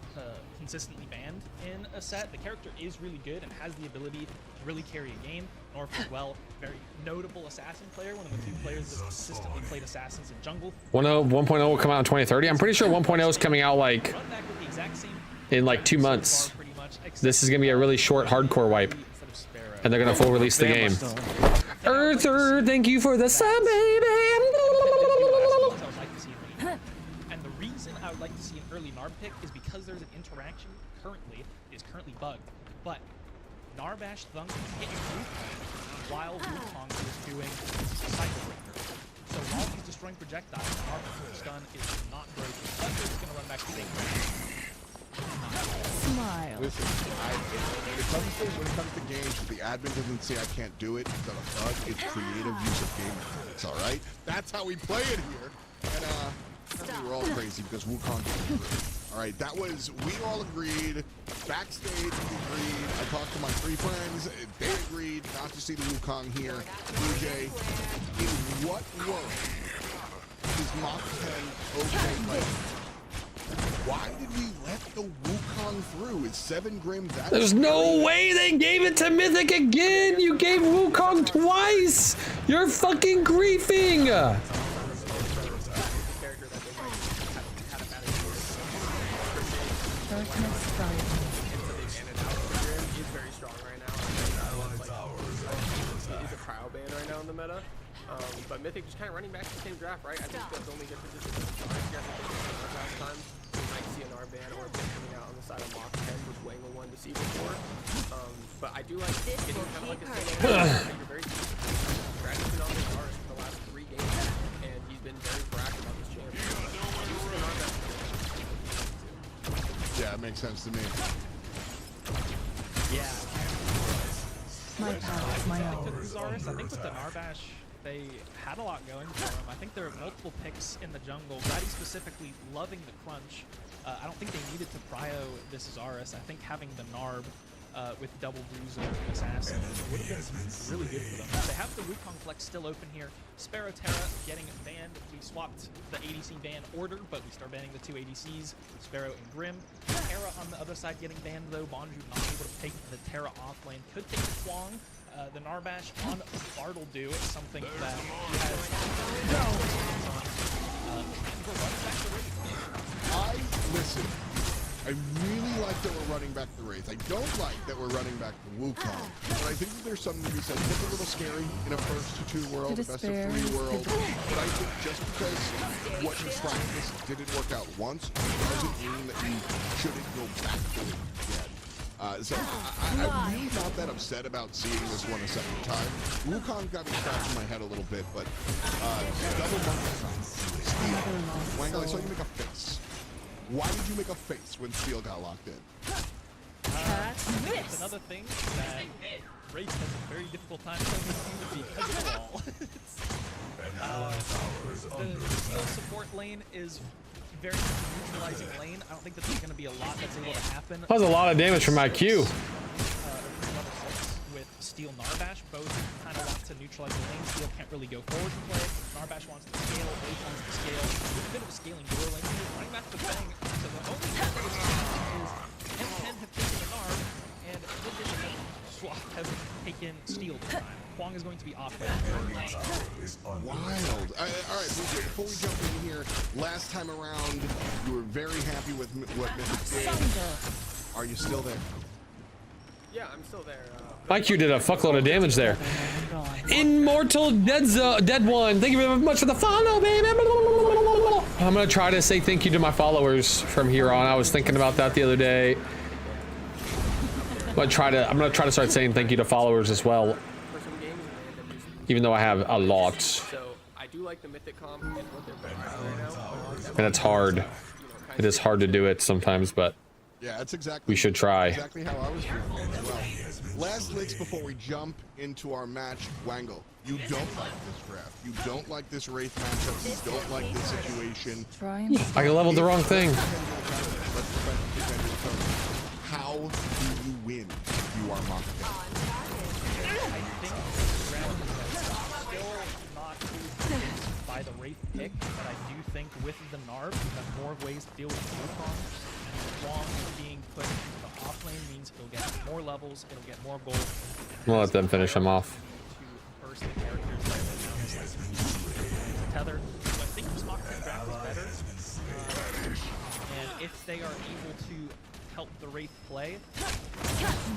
consistently banned in a set. The character is really good and has the ability to really carry a game. North as well, very notable assassin player, one of the few players that consistently played assassins in jungle. 1.0 will come out in 2030. I'm pretty sure 1.0 is coming out like in like 2 months. This is gonna be a really short hardcore wipe, and they're gonna full release the game. Earther, thank you for the sub, baby. And the reason I would like to see an early Narb pick is because there's an interaction currently bugged, but Narbash Thunk can hit your Wukong while Wukong is doing Cycle Breaker. So while he's destroying projectiles, Narbash stun is not great. Thunder's is gonna run back to the same. Smile. Listen, when it comes to games, if the admin doesn't say I can't do it, it's not a bug, it's creative use of game mechanics, alright? That's how we play it here. And we were all crazy because Wukong didn't agree. Alright, that was, we all agreed, backstage we agreed, I talked to my 3 friends, they agreed not to see the Wukong here. Blue Jay, in what world is Mach 10 okay playing? Why did we let the Wukong through? Is 7 Grim that? There's no way they gave it to Mythic again! You gave Wukong twice! You're fucking griefing! He's very strong right now. He's a cryo band right now in the meta. But Mythic just kind of running back to the same draft, right? I think the only difference is last time we might see an R-band or a pick coming out on the side of Mach 10, which Wangle wanted to see before. But I do like getting kind of like a thing. You're very practicing on this R for the last 3 games, and he's been very proactive on this champ. Yeah, it makes sense to me. Yeah. My power, my own. I think with the Narbash, they had a lot going for him. I think there are multiple picks in the jungle. Ratty specifically loving the crunch. I don't think they needed to prio this Zaris. I think having the Narb with double bruiser and assassin would have been really good for them. They have the Wukong flex still open here. Sparrow Terra getting banned. We swapped the ADC ban order, but we start banning the 2 ADCs, Sparrow and Grim. Terra on the other side getting banned though. Bonju not able to take the Terra off lane. Could take the Kwong. The Narbash on Bartledu is something that he has Listen, I really like that we're running back the Wraith. I don't like that we're running back the Wukong. But I think that there's something to be said. It's a little scary in a first to 2 world, best of 3 world. But I think just because what you practice didn't work out once doesn't mean that you shouldn't go back to it again. So I'm really not that upset about seeing this one a second time. Wukong got me scratching my head a little bit, but double monkey Steel. Wangle, I saw you make a face. Why did you make a face when Steel got locked in? It's another thing that Wraith has a very difficult time playing this team because of the wall. The Steel support lane is very neutralizing lane. I don't think that there's going to be a lot that's able to happen. That was a lot of damage from my Q. With Steel Narbash, both kind of want to to neutralize the lane. Steel can't really go forward and play. Narbash wants to scale. Wave wants to scale. There's a bit of a scaling door lane here. Running back to the Fang. So the only thing that is M10 have taken the Narb, and with this Swap has taken Steel this time. Kwong is going to be off lane. Wild. All right, before we jump in here, last time around, you were very happy with what Mythic did. Are you still there? Yeah, I'm still there. IQ did a fuckload of damage there. Immortal Dead One, thank you very much for the follow, baby. I'm gonna try to say thank you to my followers from here on. I was thinking about that the other day. I'm gonna try to start saying thank you to followers as well. Even though I have a lot. So I do like the Mythic comp and what they're putting out right now. And it's hard. It is hard to do it sometimes, but yeah, that's exactly. We should try. Exactly how I was feeling as well. Last licks before we jump into our match, Wangle. You don't like this draft. You don't like this Wraith matchup. You don't like this situation. I leveled the wrong thing. How do you win if you are mocked down? By the Wraith pick, but I do think with the Narb, you have more ways to deal with the Wukong, and Kwong being put into the off lane means it'll get more levels, it'll get more gold. We'll let them finish him off. To burst the characters that right now is like Tether. So I think this Mock-10 draft is better. And if they are able to help the Wraith play,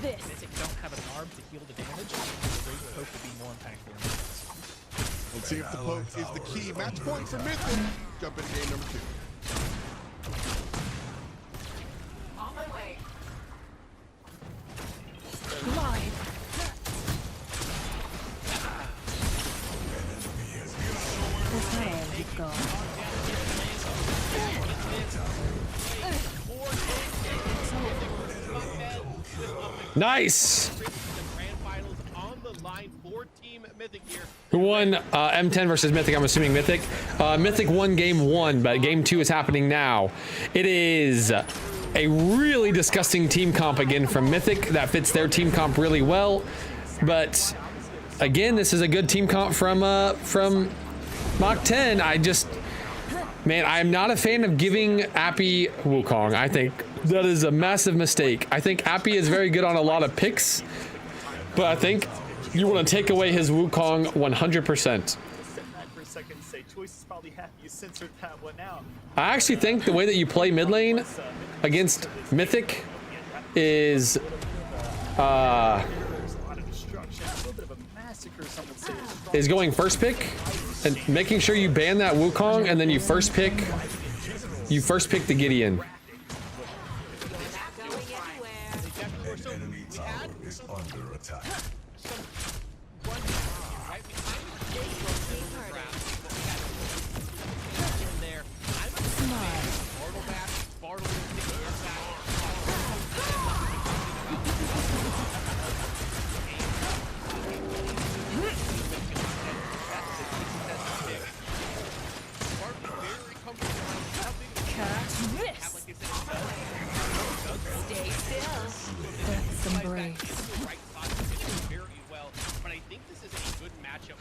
Mythic don't have a Narb to heal the damage, the Wraith poke will be more impactful. Let's see if the poke is the key. Match point for Mythic. Jump into game number 2. On my way. Nice. Who won M10 versus Mythic? I'm assuming Mythic. Mythic won game 1, but game 2 is happening now. It is a really disgusting team comp again from Mythic. That fits their team comp really well. But again, this is a good team comp from Mock-10. Man, I'm not a fan of giving Appy Wukong. I think that is a massive mistake. I think Appy is very good on a lot of picks, but I think you want to take away his Wukong 100%. I actually think the way that you play mid lane against Mythic is going first pick and making sure you ban that Wukong, and then you first pick the Gideon. Enemy tower is under attack. Stay still. Death's embrace. But I think this is a good matchup.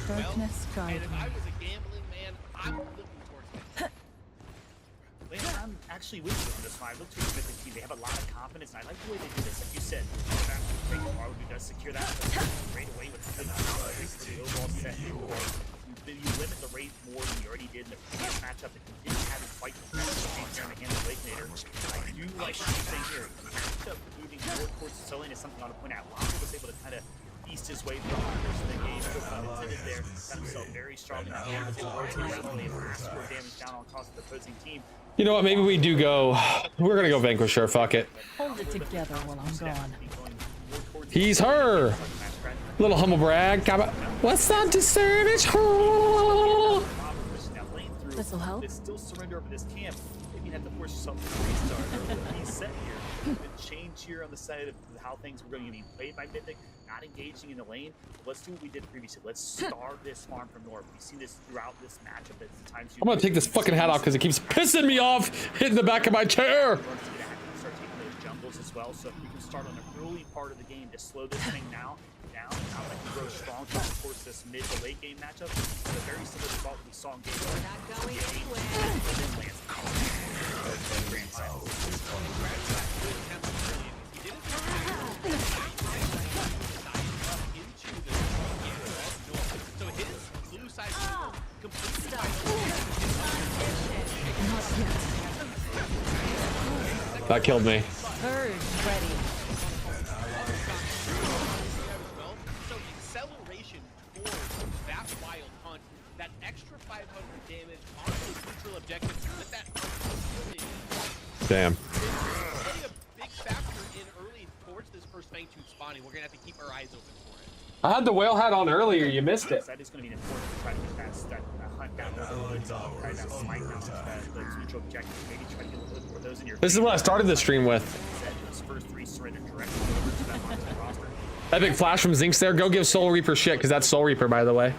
Darkness guide and if I was a gambling man, I'm looking towards it. I'm actually with you on this one. I look to the Mythic team. They have a lot of confidence, and I like the way they do this. Like you said, Primal does secure that right away with the overall set. You limit the Wraith more than you already did in the previous matchup that you didn't have quite the change there to handle Lakenator. I do like what you're saying here. The matchup moving more towards the solo lane is something I want to point out. Lonzo was able to kind of east his way through the rest of the game. Intended there, got himself very strong in that game. Was able to score damage down on cost of the opposing team. You know what? Maybe we do go. We're gonna go Vanquisher. Fuck it. Hold it together while I'm gone. He's her. Little humble brag. What's that to service? This'll help. Still surrender over this camp. Maybe you have to force yourself to restart. He's set here. The change here on the side of how things were going to be played by Mythic, not engaging in the lane. Let's do what we did previously. Let's starve this farm from north. We've seen this throughout this matchup at the times. I'm gonna take this fucking hat off because it keeps pissing me off hitting the back of my chair. Start taking those jungles as well. So if we can start on the early part of the game to slow this thing down, long term. Of course, this mid to late game matchup is a very similar to what we saw in game 1. Not going anywhere. So his blue side completely That killed me. Bird ready. So acceleration towards that wild hunt, that extra 500 damage on those neutral objectives with that Damn. really a big factor in early towards this first Fang Tooth spawning. We're gonna have to keep our eyes open for it. I had the whale hat on earlier. You missed it. That is going to be important to try to get that hunt down, try that smite down, those neutral objectives, maybe try to get a little bit more of those in your. This is what I started the stream with. Those first 3 surrender directly over to that hunting roster. Epic flash from Zinx there. Go give Soul Reaper shit, because that's Soul Reaper, by the way.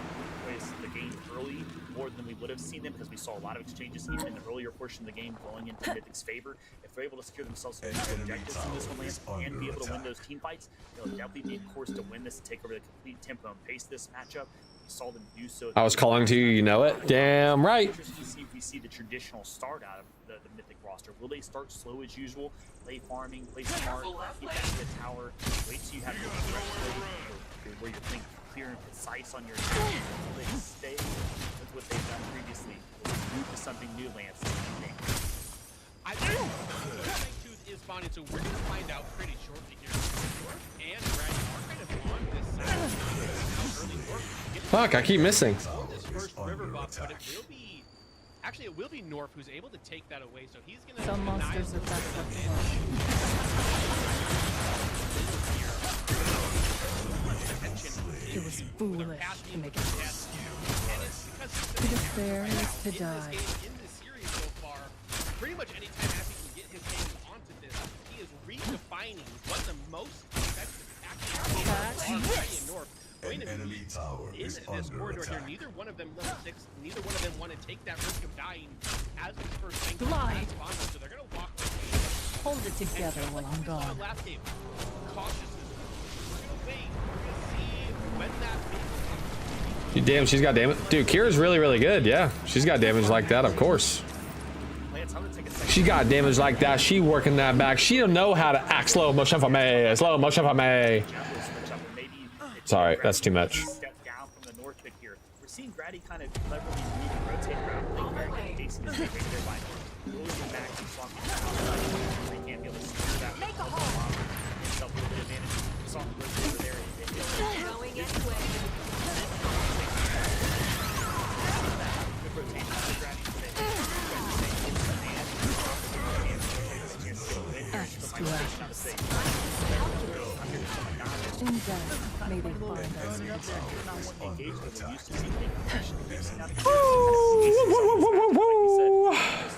Plays the game early more than we would have seen them because we saw a lot of exchanges even in the earlier portion of the game going into Mythic's favor. If they're able to secure themselves some objectives in this one Lance, and be able to win those team fights, they'll definitely be a course to win this and take over the complete tempo and pace this matchup. We saw them do so. I was calling to you, you know it. Damn right. Interesting to see if we see the traditional start out of the Mythic roster. Will they start slow as usual, play farming, play smart, keep that to the tower, wait till you have your where you're playing clear and concise on your attack? Will they stay with what they've done previously? Will they move to something new, Lance? I think Fang Tooth is spawning, so we're gonna find out pretty shortly here. And Brad are kind of on this side. Early work. Fuck, I keep missing. This first river buff, but it will be actually it will be Norf who's able to take that away. So he's gonna. Some monsters are best left alone. It was foolish to make it worse. To despair is to die. In this series so far, pretty much any time Happy can get his hands onto this, he is redefining what the most effective tactics are Ryan North. Going to be in this corridor here. Neither one of them level 6. Neither one of them want to take that risk of dying as this first thing. Glide. So they're going to walk Hold it together while I'm gone. last game. Cautiously. We're going to wait. We're going to see when that Damn, she's got damage. Dude, Kira's really, really good. Yeah, she's got damage like that, of course. She got damage like that. She working that back. She don't know how to act slow motion for me. Slow motion for me. Sorry, that's too much. Step down from the north pick here. We're seeing Grady kind of cleverly move and rotate around, playing very decent as they make their line. Rolling back and swapping outside. They can't be able to secure that. Make a hole. Himself a little bit of advantage. Saw him rotate over there. Going anyway. Good rotation for Grady today. In death, may they find us.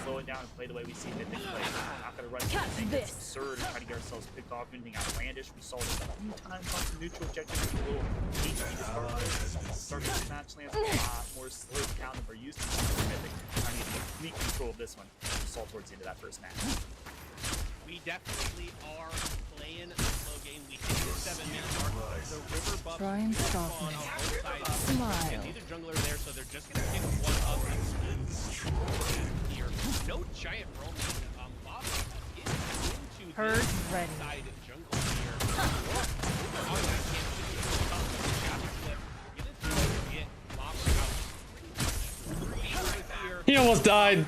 Slow it down and play the way we see Mythic play. Not going to run anything that's absurd and try to get ourselves picked off, anything outlandish. We saw this a few times on some neutral objectives with a little HP to start with. Start this match lands a lot more slowed down than we're used to from Mythic. I need complete control of this one. We saw towards the end of that first match. We definitely are playing a slow game. We hit the 7-minute mark. The river buff Try and stop on me. both sides. Smile. And neither jungler there, so they're just gonna pick one up and split here. No giant roaming. Bob is into Herd the ready. side jungle here. On that get Bob out. He almost died.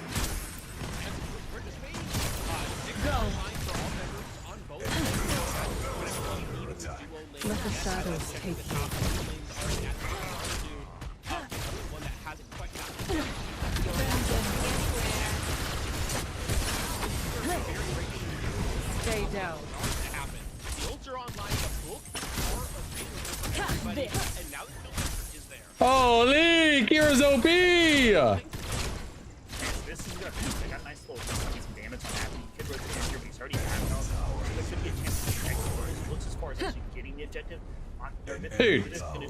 Let the shadows take you. Stay down. Holy, Kira's OP! This is good. They got a nice little some damage on that. Kid rotates here, but he's already had it. There could be a chance to connect his looks as far as actually getting the objective. Dude,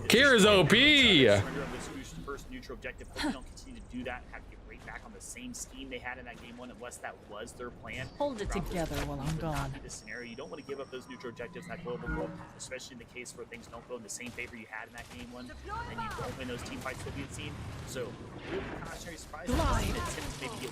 Kira's OP! Surrender on this first neutral objective. Hope we don't continue to do that. Have to get right back on the same scheme they had in that game one, unless that was their plan. Hold it together while I'm gone. This scenario, you don't want to give up those neutral objectives in that global goal, especially in the case where things don't go in the same favor you had in that game one, and you don't win those team fights that we've seen. So, really cautionary surprise. Maybe get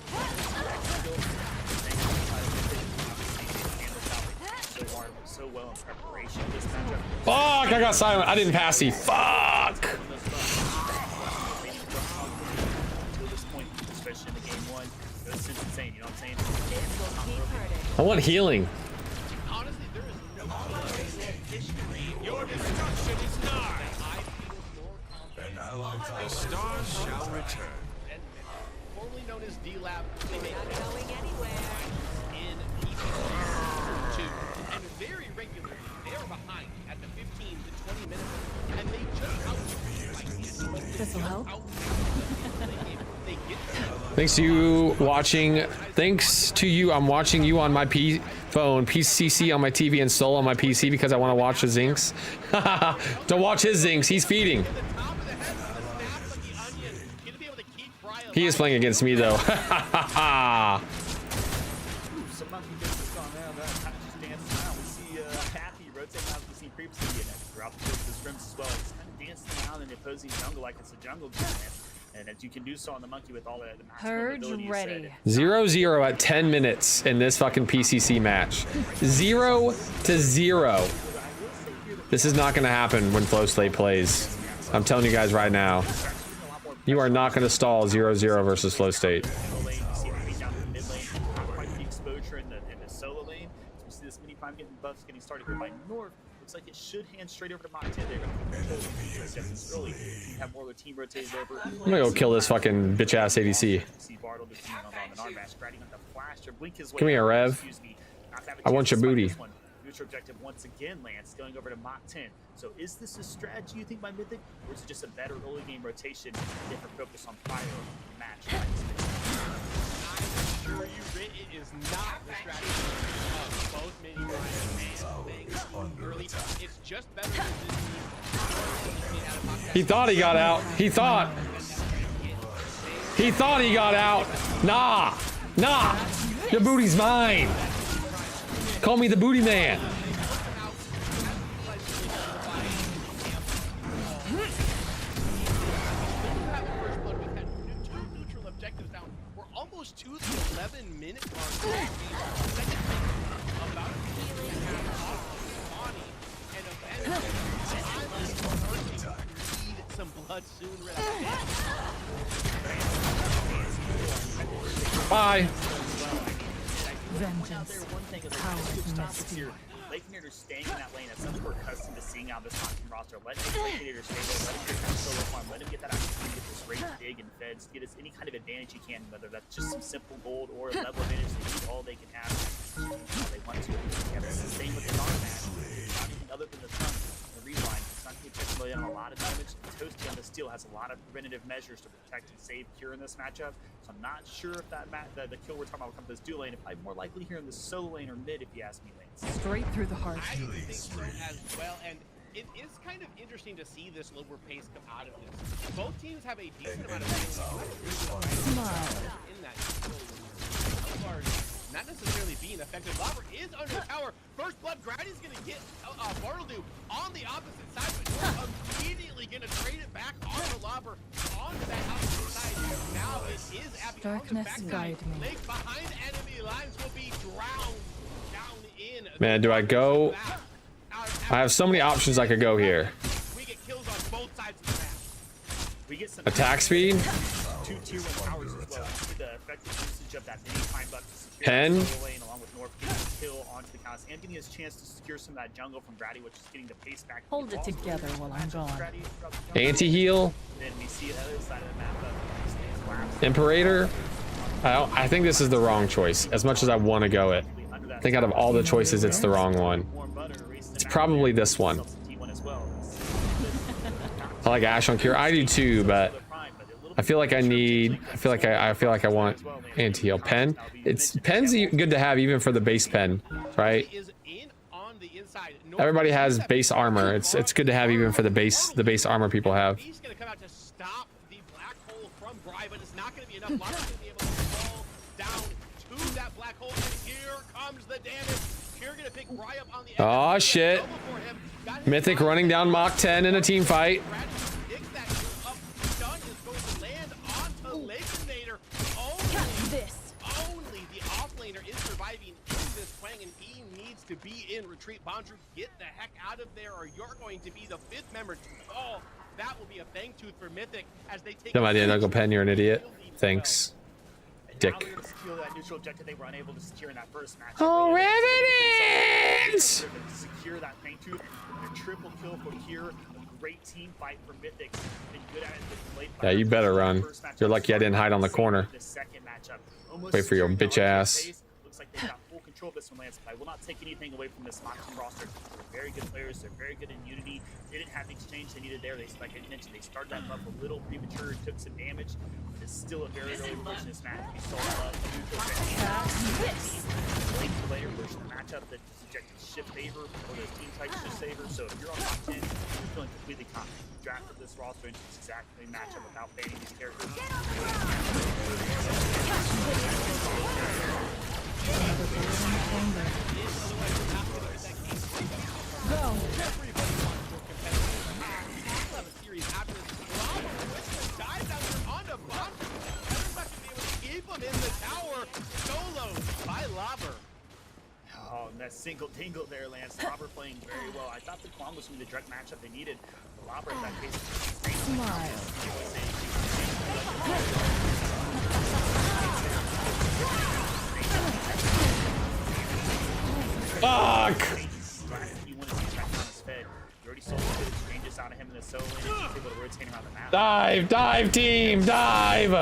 so well in preparation of this matchup. Fuck, I got silent. I didn't pass you. Fuck. Especially in the game one. It's insane, you know what I'm saying? I want healing. Honestly, there is no history. Your destruction is nigh. An allied tower. The stars shall return. Formerly known as D-Lab, they make Not going anywhere. in PvP 2, and very regularly they are behind at the 15 to 20 minutes, and they just out. This'll help. They get Thanks to you watching. Thanks to you, I'm watching you on my phone, PCC on my TV, and solo on my PC because I want to watch the Zinks. Don't watch his Zinks. He's feeding. He is playing against me though. Opposing jungle like it's a jungle game, and as you can do so on the monkey with all the Purge ready. 0-0 at 10 minutes in this fucking PCC match. 0-0. This is not going to happen when Flow Slate plays. I'm telling you guys right now. You are not going to stall 0-0 versus Flow State. Exposure in the solo lane. So we see this mini prime getting buffs getting started here by North. Looks like it should hand straight over to Mach 10. They're going to control early. You have more of the team rotated over. I'm gonna go kill this fucking bitch ass ADC. Give me a rev. I want your booty. Neutral objective once again, Lance, going over to Mach 10. So is this a strategy you think by Mythic, or is it just a better early game rotation, different focus on fire match? I'm sure you it is not the strategy of both mini and early. It's just better than He thought he got out. He thought he got out. Nah. The booty's mine. Call me the booty man. neutral objectives down. We're almost to the 11-minute mark. About some blood soon. Bye. Vengeance. Lakenator staying in that lane. That's something we're accustomed to seeing out of this Mountain roster. Let Lakenator stay there. Let him get that solo farm. Let him get that opportunity to get this rate dig and feds. Get us any kind of advantage he can, whether that's just some simple gold or a level advantage. They need all they can have. They want to. Yeah, this is the same with the non-match. Not anything other than the stun. The rewind. It's not going to catch really on a lot of damage. Toasty on the steel has a lot of preventative measures to protect and save Cure in this matchup. So I'm not sure if that the kill we're talking about will come to this dual lane. If I'm more likely here in the solo lane or mid, if you ask me, Lane. Straight through the heart. I think so as well, and it is kind of interesting to see this lower pace come out of this. Both teams have a decent amount of Smile. in that. Not necessarily being effective. Lobber is under tower. First blood, Grady's going to get Bartleby on the opposite side, but you're immediately going to trade it back onto Lobber onto that opposite side. Now it is Abby on the backside. Lake behind enemy lines will be drowned down in. Man, do I go? I have so many options I could go here. We get kills on both sides of the map. We get some Attack speed. 2 tier 1 towers as well. The effective usage of that mini prime buff to secure Pen. the solo lane along with North getting a kill onto the counter and getting his chance to secure some of that jungle from Grady, which is getting the pace back. Hold it together while I'm gone. Anti-heal. Then we see the other side of the map of Imperator. I think this is the wrong choice. As much as I want to go it, I think out of all the choices, it's the wrong one. It's probably this one. I like Ash on Cure. I do too, but I feel like I need. I feel like I want anti-heal. Pen. Pen's good to have even for the base pen, right? Everybody has base armor. It's good to have even for the base armor people have. He's going to come out to stop the black hole from from Bry, but it's not going to be enough. Lava's going to be able to fall down to that black hole, and here comes the damage. Here going to pick Bry up on the edge. Oh shit. Mythic running down Mach 10 in a team fight. Only the offlaner is surviving in this Quang, and he needs to be in retreat. Bondru, get the heck out of there, or you're going to be the 5th member to fall. That will be a bang tooth for Mythic as they take. Come on, Knuckle Pen, you're an idiot. Thanks. Dick. Now they're going to secure that neutral objective they were unable to secure in that first match. Oh, Revenants! Secure that bang tooth. A triple kill for Kier. A great team fight for Mythic. Been good at it with late. Yeah, you better run. You're lucky I didn't hide on the corner. The second matchup. Wait for your bitch ass. Looks like they got full control of this one, Lance. But I will not take anything away from this Mach 10 roster. They're very good players. They're very good in Unity. They didn't have the exchange they needed there. They, like I mentioned, they started that buff a little premature, took some damage. It's still a very early push in this match. We saw late player push in the matchup that subjected shift favor or those team types shift favor. So if you're on Mach 10, you're feeling completely confident. You drafted this roster into this exact same matchup without banning these characters. Oh, and that single dingle there, Lance. Lobber playing very well. I thought the Quan was going to be the direct matchup they needed. The Lobber in that case. Fuck! You want to see that on his fed. You already saw the good exchanges out of him in the solo, and he's able to rotate around the map. Dive, dive, team, dive!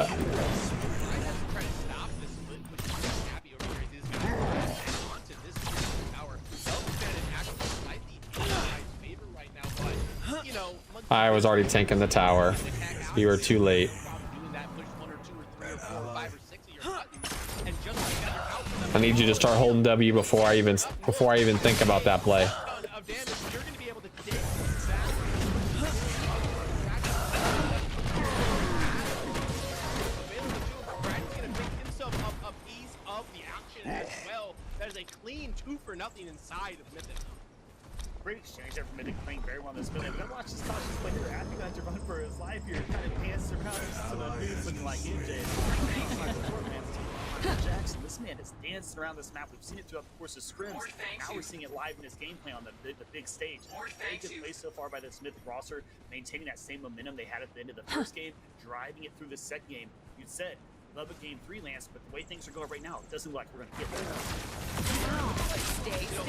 I was already tanking the tower. You were too late. I need you to start holding W before I even think about that play. That is a clean 2-for-0 inside of Mythic. Great exchange there from Mythic, playing very well in this minute. We're gonna watch this cautious player asking guys to run for his life here. Kind of dance around some of the dudes looking like MJ. Jackson, this man is dancing around this map. We've seen it throughout the course of scrims. Now we're seeing it live in his gameplay on the big stage. Very good play so far by this Mythic roster, maintaining that same momentum they had at the end of the first game, driving it through the second game. You said love a game 3, Lance, but the way things are going right now, it doesn't look like we're going to get there. Stay still.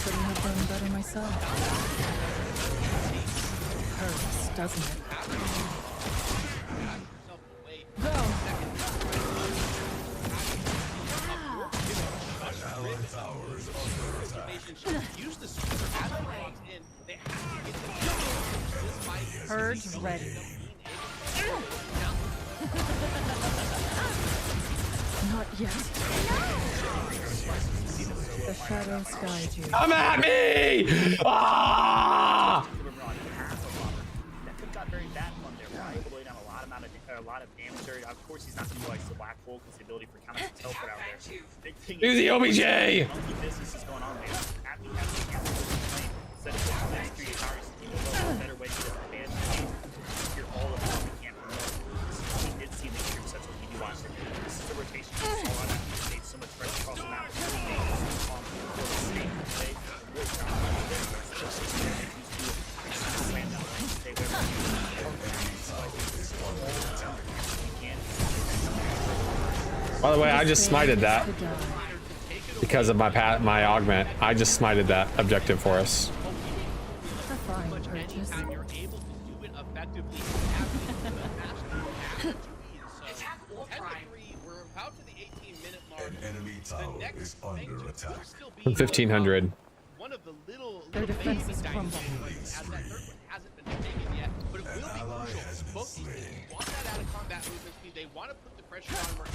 Couldn't have done better myself. Hurts, doesn't it? Purge ready. Not yet. The shadows guide you. Come at me! Ah! That could got very bad one there. We're able to lay down a lot of damage there. Of course, he's not going to utilize the black hole because the ability for counter to teleport out there. Big thing Do the OBJ! Monkey business is going on there. Happy instead of the towers, you know, a better way to advance secure all of them we can't promote. We did see the creeps. That's what we do watch. This is a rotation. We saw on that stage so much pressure across the map. By the way, I just smited that because of my augment. I just smited that objective for us. Is under attack. 1500. Their defense is crumbling. As that third one hasn't been taken yet, but it will be crucial. Both teams want that out of combat movement speed. They want to put the pressure on where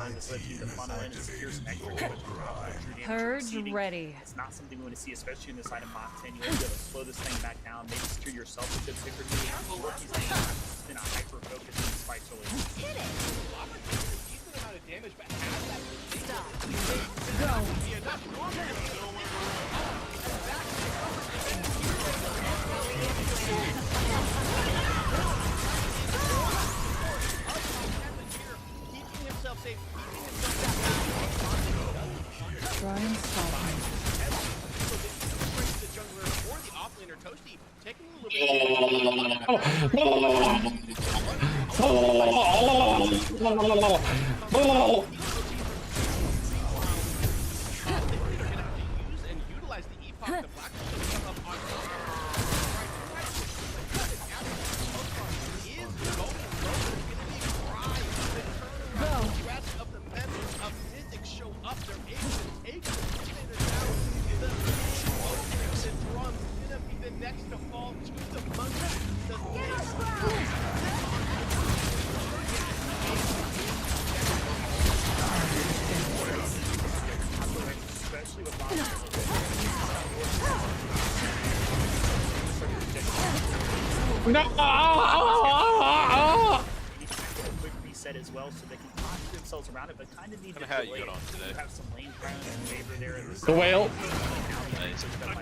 behind this team to funnel in and secure some extra damage. Purge ready. It's not something we want to see, especially in the side of Mach 10. You want to be able to slow this thing back down, maybe secure yourself a good pick or two. Rookies have been a hyper focus in this fight so Hit it! Decent amount of damage, but has that stop. keeping himself safe, keeping himself Try and stop me. the jungler or the offlaner Toasty taking a little bit use and utilize the epoch, the black come up on the rest of the members of Mythic show up. They're able to take the defender down. The drums gonna be the next to fall to the monkey. especially with quick reset as well, so they can posture themselves around it, but kind of need to How you got on today? have some lane crowns in favor there in The whale.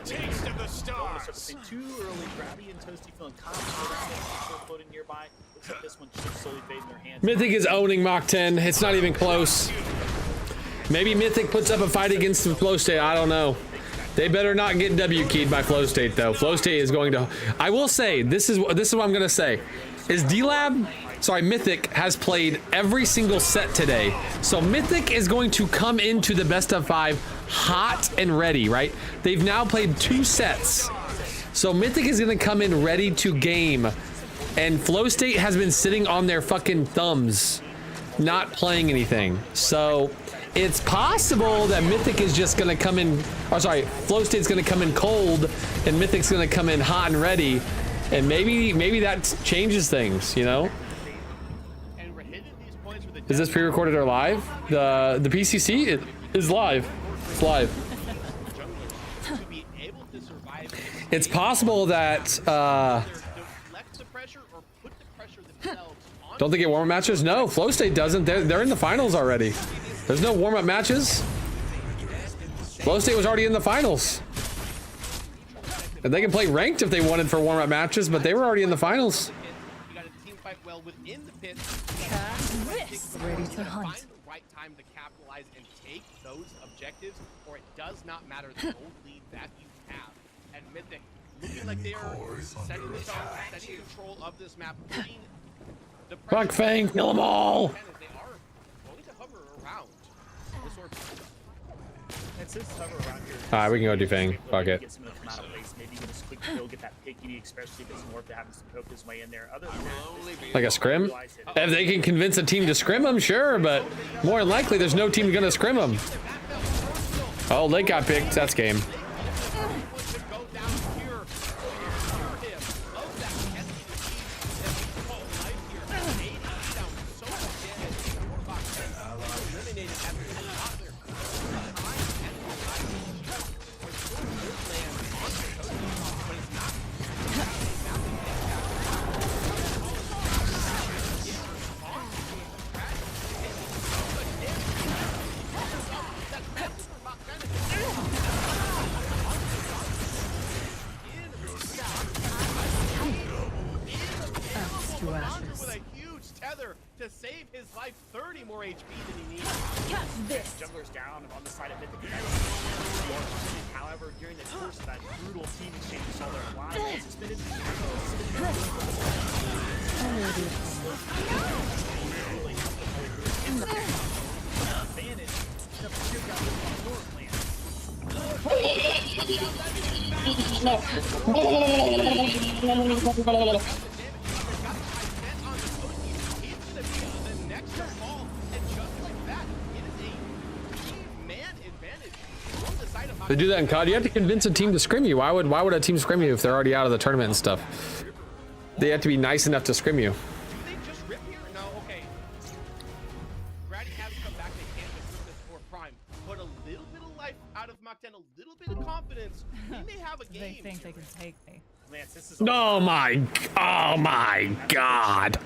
taste of the stars. Too early, Grabby and Toasty feeling confident around it, still floating nearby. Looks like this one should slowly fade in their hands. Mythic is owning Mach 10. It's not even close. Maybe Mythic puts up a fight against the Flow State. I don't know. They better not get W keyed by Flow State though. Flow State is going to. I will say this is what I'm gonna say. Is Mythic has played every single set today. So Mythic is going to come into the best of 5 hot and ready, right? They've now played 2 sets. So Mythic is gonna come in ready to game. And Flow State has been sitting on their fucking thumbs, not playing anything. So it's possible that Mythic is just gonna come in, or sorry, Flow State's gonna come in cold and Mythic's gonna come in hot and ready. And maybe that changes things, you know? Is this pre-recorded or live? The PCC it is live. It's live. It's possible that don't they get warm-up matches? No, Flow State doesn't. They're in the finals already. There's no warm-up matches. Flow State was already in the finals. And they can play ranked if they wanted for warm-up matches, but they were already in the finals. You got a team fight well within the pit. Ready to hunt. Find the right time to capitalize and take those objectives, or it does not matter the gold lead that you have. And Mythic looking like they are setting the tone, setting control of this map, putting the pressure. Rock Fang, kill them all. They are going to hover around this orb. And since hover around here, Alright, we can go do Fang. Fuck it. get some of them out of place. Maybe get a quick kill, get that pick you need, especially if it's North to having some poke his way in there. Other than that, Like a scrim? If they can convince a team to scrim them, sure, but more than likely there's no team gonna scrim them. Oh, Lake got picked. That's game. With a huge tether to save his life, 30 more HP than he needs. Catch this. Jungler's down on the side of Mythic. However, during the course of that brutal team exchange, we saw their line suspended. They do that in COD. You have to convince a team to scrim you. Why would a team scrim you if they're already out of the tournament and stuff? They have to be nice enough to scrim you. Do they just rip here? No, okay. Grady has come back Prime, but a little bit of life out of Mach 10, a little bit of confidence. He may have a game. They think they can take me. Lance, this is Oh my God.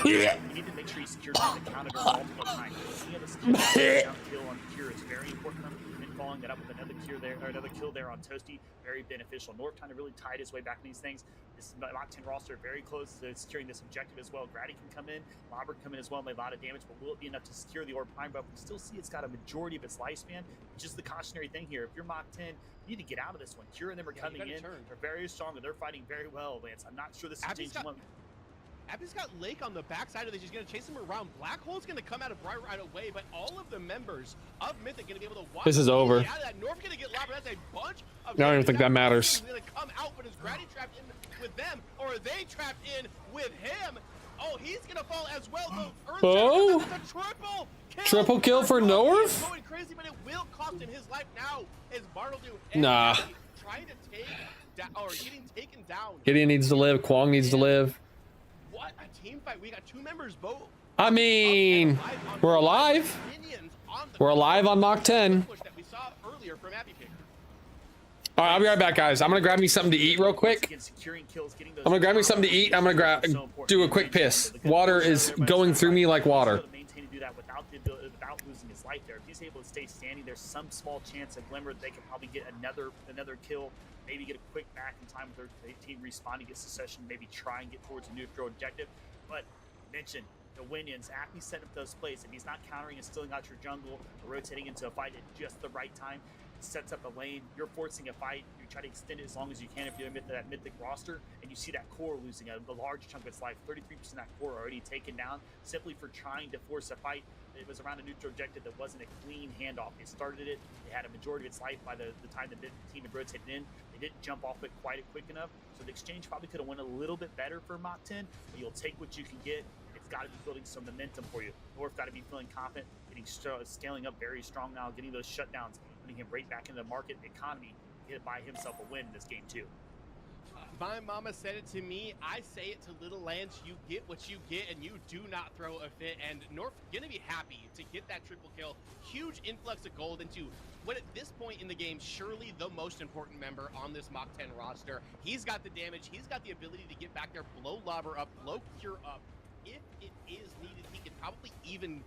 You need to make sure you secure the counter multiple times. Seeing a secure down kill on Cure is very important. And following that up with another cure there, or another kill there on Toasty, very beneficial. North trying to really tide his way back in these things. This Mach 10 roster very close to securing this objective as well. Grady can come in, Lobber come in as well, and make a lot of damage, but will it be enough to secure the Orb Prime buff? We still see it's got a majority of its lifespan. Just the cautionary thing here, if you're Mach 10, you need to get out of this one. Cure and them are coming in. They're very strong and they're fighting very well, Lance. I'm not sure this is changing one. Abby's got Lake on the backside of this. He's going to chase him around. Black Hole's going to come out of Bright right away, but all of the members of Mythic going to be able to watch. This is over. Out of that. North going to get Lobber. That's a bunch of. I don't even think that matters. He's going to come out, but is Grady trapped in with them, or are they trapped in with him? Oh, he's going to fall as well. Oh, triple kill for North? Going crazy, but it will cost him his life now. Is Bartledew nah. Trying to take down, or getting taken down. Gideon needs to live. Kwong needs to live. What a team fight. We got 2 members both. I mean, we're alive. We're alive on Mach 10. All right, I'll be right back, guys. I'm gonna grab me something to eat real quick. I'm gonna grab me something to eat. I'm gonna do a quick piss. Water is going through me like water. Maintain to do that without losing his life there. If he's able to stay standing, there's some small chance, a glimmer, they can probably get another kill. Maybe get a quick back in time with their team responding, get succession, maybe try and get towards a neutral objective. But mention the Winions, after he's setting up those plays, if he's not countering and stealing out your jungle or rotating into a fight at just the right time, sets up a lane, you're forcing a fight, you try to extend it as long as you can if you're that Mythic roster, and you see that core losing a large chunk of its life, 33% of that core already taken down, simply for trying to force a fight. It was around a neutral objective that wasn't a clean handoff. They started it, they had a majority of its life by the time the team had rotated in. They didn't jump off it quite quick enough, so the exchange probably could have went a little bit better for Mach 10, but you'll take what you can get. It's got to be building some momentum for you. North got to be feeling confident, scaling up very strong now, getting those shutdowns, putting him right back into the market economy, get by himself a win in this game too. My mama said it to me. I say it to Little Lance. You get what you get, and you do not throw a fit. And North gonna be happy to get that triple kill. Huge influx of gold into what at this point in the game, surely the most important member on this Mach 10 roster. He's got the damage. He's got the ability to get back there, blow Lobber up, blow Cure up. If it is needed, he can probably even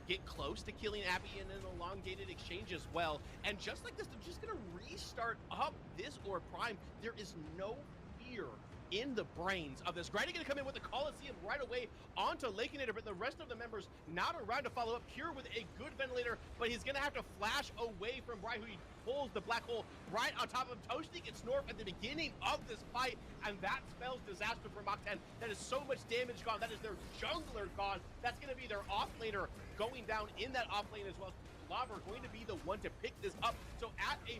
get close to killing Abby in an elongated exchange as well. And just like this, they're just gonna restart up this Orb Prime. There is no fear in the brains of this. Grady gonna come in with the Coliseum right away onto Lakeinator, but the rest of the members not around to follow up. Cure with a good ventilator, but he's gonna have to flash away from Bry, who he pulls the black hole right on top of Toasty. Gets North at the beginning of this fight, and that spells disaster for Mach 10. That is so much damage gone. That is their jungler gone. That's gonna be their offlaner going down in that off lane as well. Lobber going to be the one to pick this up. So at a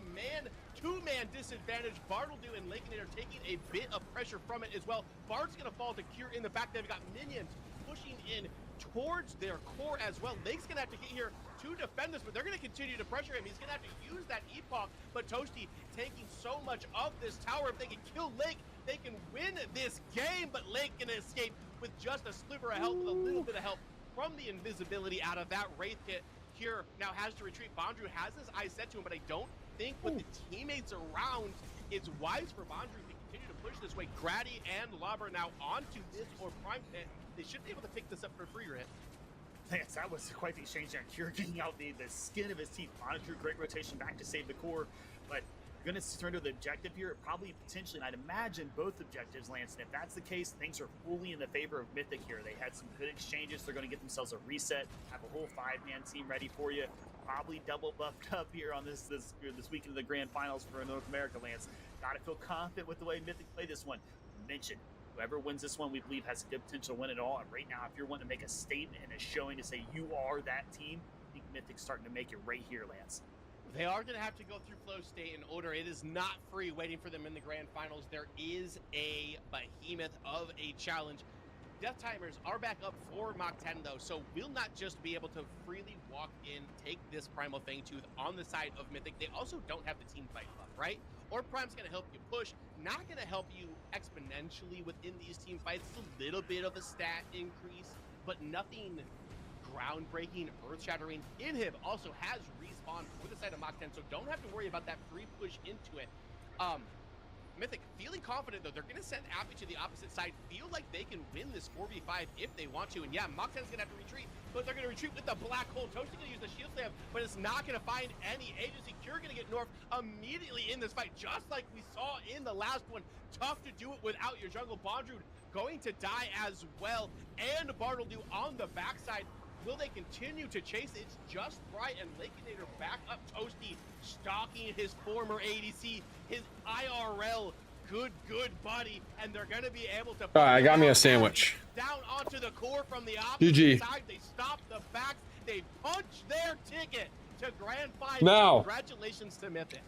two-man disadvantage, Bartledew and Lakeinator taking a bit of pressure from it as well. Bard's going to fall to Cure in the back. They've got minions pushing in towards their core as well. Lake's going to have to get here to defend this, but they're going to continue to pressure him. He's going to have to use that epoch, but Toasty taking so much of this tower. If they can kill Lake, they can win this game, but Lake going to escape with just a sliver of health, with a little bit of help from the invisibility out of that Wraith kit. Cure now has to retreat. Bondrew has his eyes set to him, but I don't think with the teammates around, it's wise for Bondrew to continue to push this way. Grady and Lobber now onto this or Prime pit. They should be able to pick this up for free, Rhett. Lance, that was quite the exchange there. Cure getting out the skin of his teeth. Bondrew, great rotation back to save the core, but you're going to surrender the objective here, probably potentially, and I'd imagine both objectives, Lance, and if that's the case, things are fully in the favor of Mythic here. They had some good exchanges. They're going to get themselves a reset, have a whole 5-man team ready for you, probably double buffed up here on this weekend of the grand finals for North America, Lance. Got to feel confident with the way Mythic play this one. Mention, whoever wins this one, we believe has a good potential to win it all, and right now, if you're wanting to make a statement and a showing to say you are that team, I think Mythic's starting to make it right here, Lance. They are going to have to go through Flow State in order. It is not free waiting for them in the grand finals. There is a behemoth of a challenge. Death timers are back up for Mach 10 though, so we'll not just be able to freely walk in, take this Primal Fangtooth on the side of Mythic. They also don't have the team fight buff, right? Or Prime's going to help you push, not going to help you exponentially within these team fights. It's a little bit of a stat increase, but nothing groundbreaking, earth-shattering. Inhib also has respawn for the side of Mach 10, so don't have to worry about that free push into it. Mythic feeling confident though. They're gonna send Appy to the opposite side. Feel like they can win this 4v5 if they want to. And yeah, Mach 10's gonna have to retreat, but they're gonna retreat with the black hole. Toasty gonna use the shield slam, but it's not gonna find any agency. Cure gonna get North immediately in this fight, just like we saw in the last one. Tough to do it without your jungle. Bondrude going to die as well, and Bartledew on the backside. Will they continue to chase? It's just right, and Lakeinator back up. Toasty stalking his former ADC, his IRL good buddy, and they're gonna be able to. All right, I got me a sandwich. Down onto the core from the opposite GG. side. They stop the backs. They punch their ticket to Grand Final. Now. Congratulations to Mythic.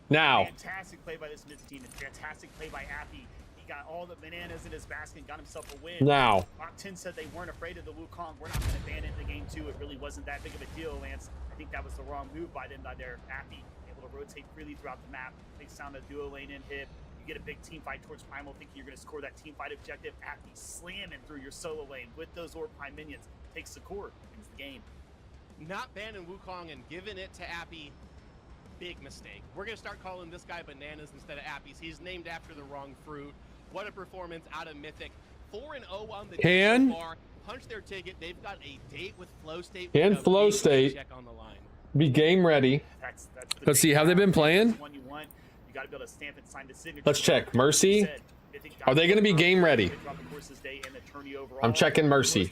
Now. Fantastic play by this Mythic team, and fantastic play by Appy. He got all the bananas in his basket and got himself a win. Now. Mach 10 said they weren't afraid of the Wukong. We're not going to ban it in the game 2. It really wasn't that big of a deal, Lance. I think that was the wrong move by them, by their Appy, able to rotate freely throughout the map. They sound a duo lane in hit. You get a big team fight towards Primal, thinking you're going to score that team fight objective. Appy slamming through your solo lane with those Orb Prime minions. Takes the core, wins the game. Not banning Wukong and giving it to Appy. Big mistake. We're going to start calling this guy bananas instead of Appy's. He's named after the wrong fruit. What a performance out of Mythic. 4-0 on the Can bar. Punch their ticket. They've got a date with Flow State. And Flow State. Check on the line. Be game ready. That's Let's see, have they been playing? One you want. You got to be able to stamp and sign the signature. Let's check. Mercy. Are they going to be game ready? I'm checking Mercy.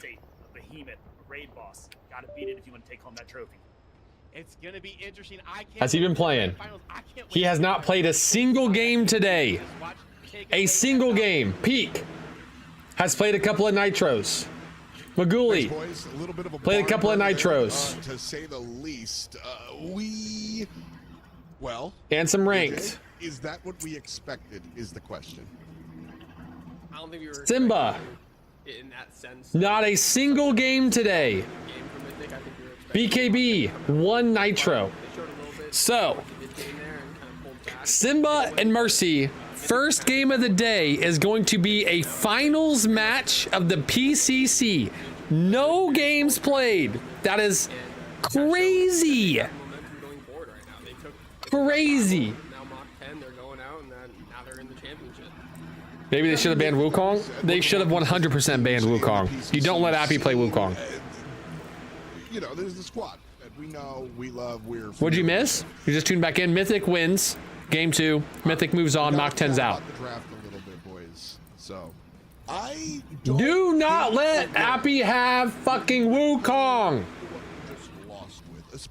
Behemoth, raid boss. Got to beat it if you want to take home that trophy. It's going to be interesting. Has he been playing? He has not played a single game today. A single game. Peak has played a couple of nitros. Maguli played a couple of nitros. To say the least, and some ranked. Is that what we expected? Is the question. I don't think we were Simba. in that sense. Not a single game today. BKB, 1 nitro. So, Simba and Mercy, first game of the day is going to be a finals match of the PCC. No games played. That is crazy. Crazy. Now Mach 10, they're going out, and then now they're in the championship. Maybe they should have banned Wukong. They should have 100% banned Wukong. You don't let Appy play Wukong. You know, there's the squad that we know, we love, we're... What'd you miss? You just tuned back in. Mythic wins. Game 2. Mythic moves on. Mach 10's out. The draft a little bit, boys. So, I do not let Appy have fucking Wukong.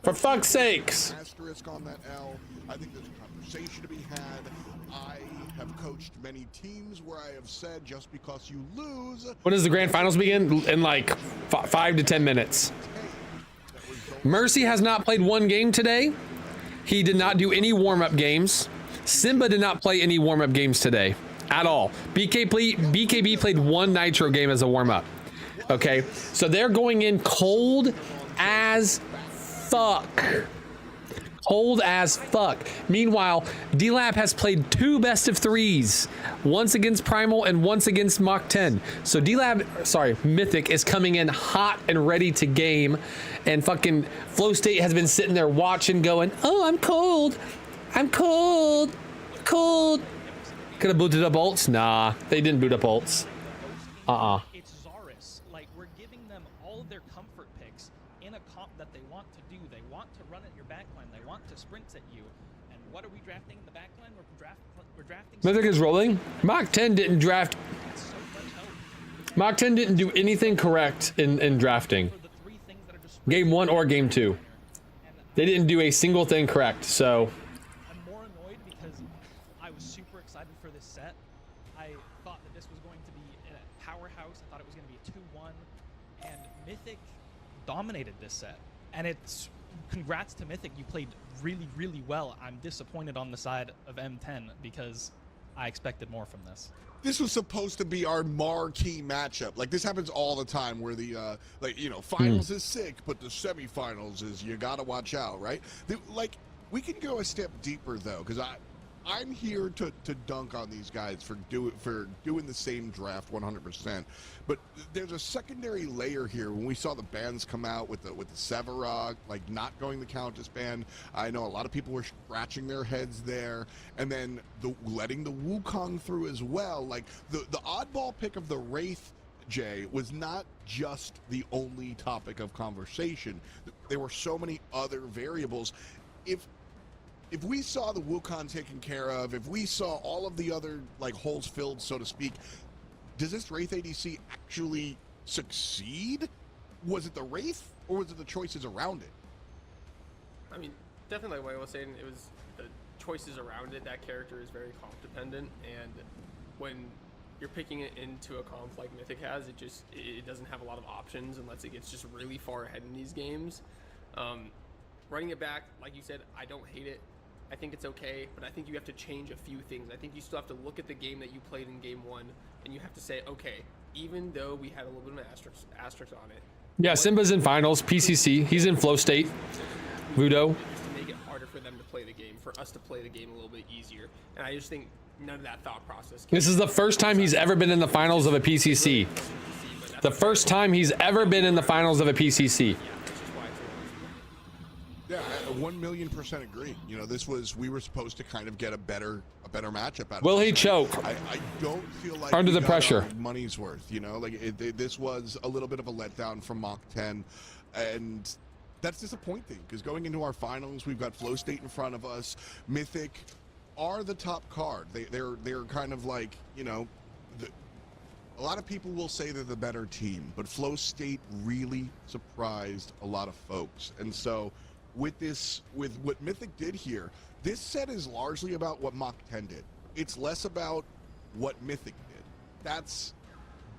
For fuck's sakes. Asterisk on that L. I think there's a conversation to be had. I have coached many teams where I have said just because you lose. When does the grand finals begin? In like 5 to 10 minutes. Mercy has not played 1 game today. He did not do any warm-up games. Simba did not play any warm-up games today at all. BKB played 1 nitro game as a warm-up. Okay, so they're going in cold as fuck. Cold as fuck. Meanwhile, D-Lab has played 2 best of 3s. Once against Primal and once against Mach 10. So Mythic is coming in hot and ready to game. And fucking Flow State has been sitting there watching going, oh, I'm cold. I'm cold. Cold. Could have booted up ults? Nah, they didn't boot up ults. It's Zarus. Like, we're giving them all of their comfort picks in a comp that they want to do. They want to run at your backline. They want to sprint at you. And what are we drafting in the backline? We're drafting... Mythic is rolling. Mach 10 didn't draft... Mach 10 didn't do anything correct in drafting. Game 1 or game 2. They didn't do a single thing correct, so... I'm more annoyed because I was super excited for this set. I thought that this was going to be a powerhouse. I thought it was going to be a 2-1. And Mythic dominated this set. And it's... Congrats to Mythic. You played really, really well. I'm disappointed on the side of M10 because I expected more from this. This was supposed to be our marquee matchup. Like, this happens all the time where the, finals is sick, but the semifinals is you gotta watch out, right? Like, we can go a step deeper, though, because I'm here to dunk on these guys for doing the same draft 100%. But there's a secondary layer here. When we saw the bans come out with the Sevarog, like not going the Countess ban, I know a lot of people were scratching their heads there. And then letting the Wukong through as well. Like the oddball pick of the Wraith, Jay, was not just the only topic of conversation. There were so many other variables. If we saw the Wukong taken care of, if we saw all of the other like holes filled, so to speak, does this Wraith ADC actually succeed? Was it the Wraith, or was it the choices around it? I mean, definitely like what I was saying, it was the choices around it. That character is very comp dependent, and when you're picking it into a comp like Mythic has, it doesn't have a lot of options unless it gets just really far ahead in these games. Running it back, like you said, I don't hate it. I think it's okay, but I think you have to change a few things. I think you still have to look at the game that you played in game 1, and you have to say, okay, even though we had a little bit of an asterisk on it. Yeah, Simba's in finals, PCC. He's in flow state. Vudo. To make it harder for them to play the game, for us to play the game a little bit easier. And I just think none of that thought process. This is the first time he's ever been in the finals of a PCC. The first time he's ever been in the finals of a PCC. Yeah, I 1,000,000% agree. You know, we were supposed to kind of get a better matchup out of Will he choke? I don't feel like under we the got pressure. our money's worth. You know, like this was a little bit of a letdown from Mach 10, and that's disappointing because going into our finals, we've got Flow State in front of us. Mythic are the top card. They're kind of like, you know, a lot of people will say they're the better team, but Flow State really surprised a lot of folks, and so. With what Mythic did here, this set is largely about what Mach 10 did. It's less about what Mythic did. That's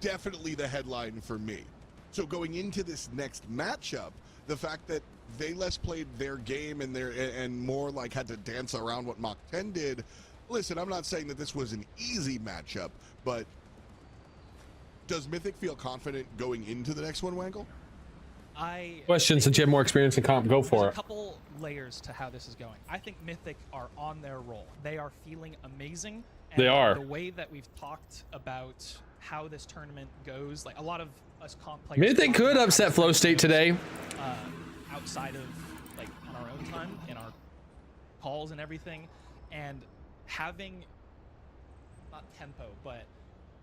definitely the headline for me. So going into this next matchup, the fact that they less played their game and more like had to dance around what Mach 10 did. Listen, I'm not saying that this was an easy matchup, but does Mythic feel confident going into the next one, Wangle? Question, since you have more experience in comp, go for There's it. a couple layers to how this is going. I think Mythic are on their roll. They are feeling amazing. And They are. The way that we've talked about how this tournament goes, like a lot of us comp players. Mythic could upset Flow State today. Outside of like on our own time, in our calls and everything, and having not tempo, but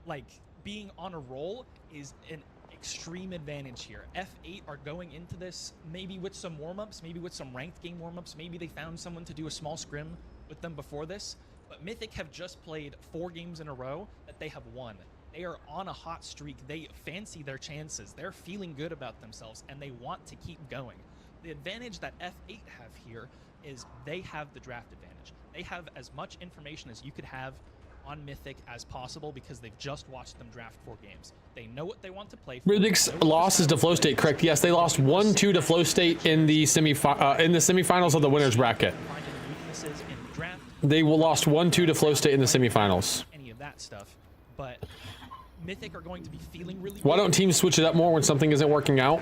like being on a roll is an extreme advantage here. F8 are going into this maybe with some warm-ups, maybe with some ranked game warm-ups, maybe they found someone to do a small scrim with them before this, but Mythic have just played 4 games in a row that they have won. They are on a hot streak. They fancy their chances. They're feeling good about themselves, and they want to keep going. The advantage that F8 have here is they have the draft advantage. They have as much information as you could have on Mythic as possible because they've just watched them draft 4 games. They know what they want to play for. Mythic's loss is to Flow State, correct? Yes, they lost 1-2 to Flow State in the semifinals of the winners bracket. They lost 1-2 to Flow State in the semifinals. Any of that stuff, but Mythic are going to be feeling really. Why don't teams switch it up more when something isn't working out?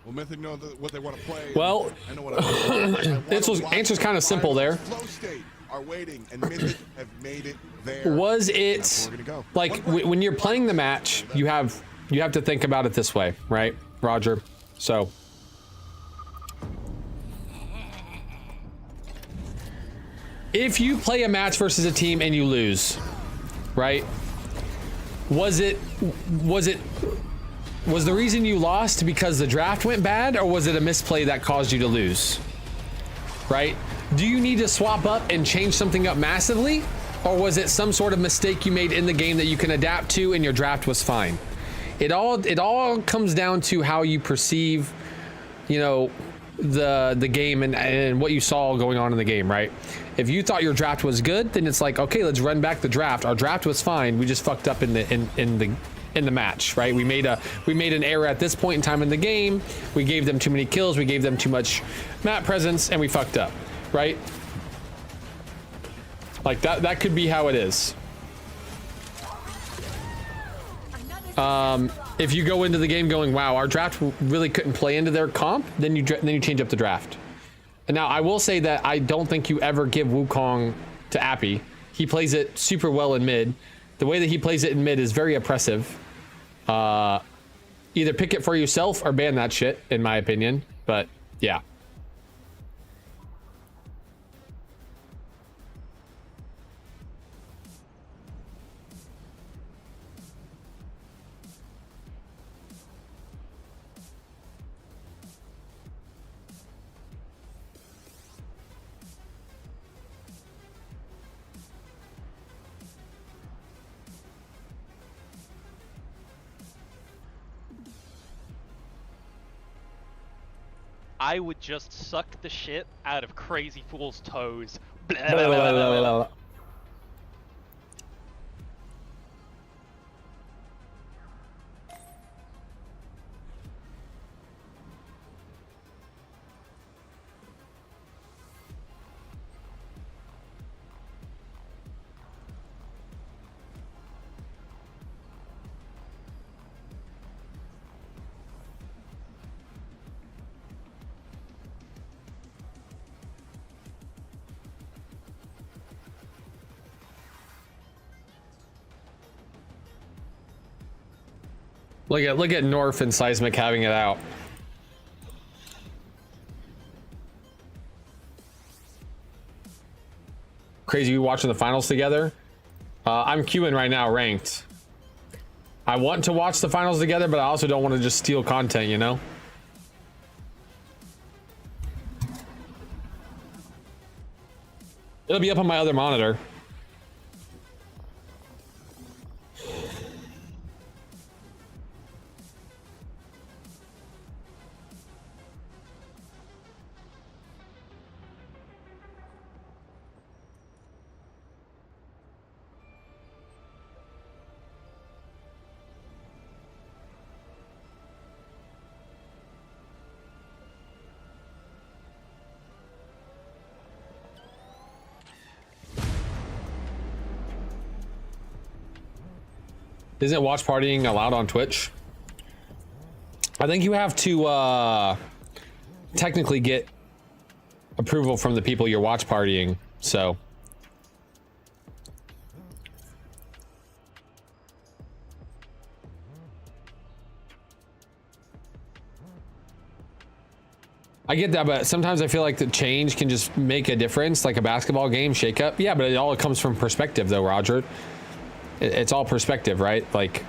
Well, Mythic know what they want to play. Well, I know what I answer's kind of simple there. Flow State are waiting, and Mythic have made it there. Was it like when you're playing the match, you have to think about it this way, right, Roger? So if you play a match versus a team and you lose, right? Was the reason you lost because the draft went bad, or was it a misplay that caused you to lose? Right? Do you need to swap up and change something up massively? Or was it some sort of mistake you made in the game that you can adapt to and your draft was fine? It all comes down to how you perceive, you know, the game and what you saw going on in the game, right? If you thought your draft was good, then it's like, okay, let's run back the draft. Our draft was fine. We just fucked up in the match, right? We made an error at this point in time in the game. We gave them too many kills. We gave them too much map presence, and we fucked up, right? Like that could be how it is. If you go into the game going, wow, our draft really couldn't play into their comp, then you change up the draft. Now, I will say that I don't think you ever give Wukong to Appy. He plays it super well in mid. The way that he plays it in mid is very oppressive. Either pick it for yourself or ban that shit, in my opinion. But, yeah. I would just suck the shit out of Crazy Fool's toes. Blah, Blah, blah, blah, blah, blah. Look at North and Seismic having it out. Crazy, you watching the finals together? I'm queuing right now, ranked. I want to watch the finals together, but I also don't want to just steal content, you know? It'll be up on my other monitor. Isn't watch partying allowed on Twitch? I think you have to technically get approval from the people you're watch partying, so. I get that, but sometimes I feel like the change can just make a difference, like a basketball game shakeup. Yeah, but it all comes from perspective though, Roger. It's all perspective, right? Like,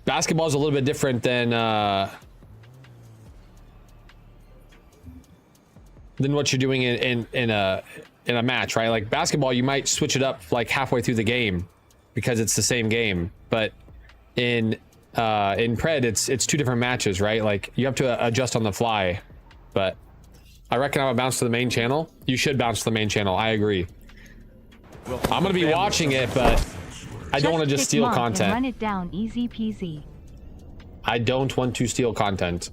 basketball is a little bit different than what you're doing in a match, right? Like basketball, you might switch it up like halfway through the game because it's the same game, but in Pred, it's two different matches, right? Like you have to adjust on the fly. But I reckon I would bounce to the main channel. You should bounce to the main channel. I agree. I'm gonna be watching it, but I don't want to just steal content. Run it down, easy peasy. I don't want to steal content,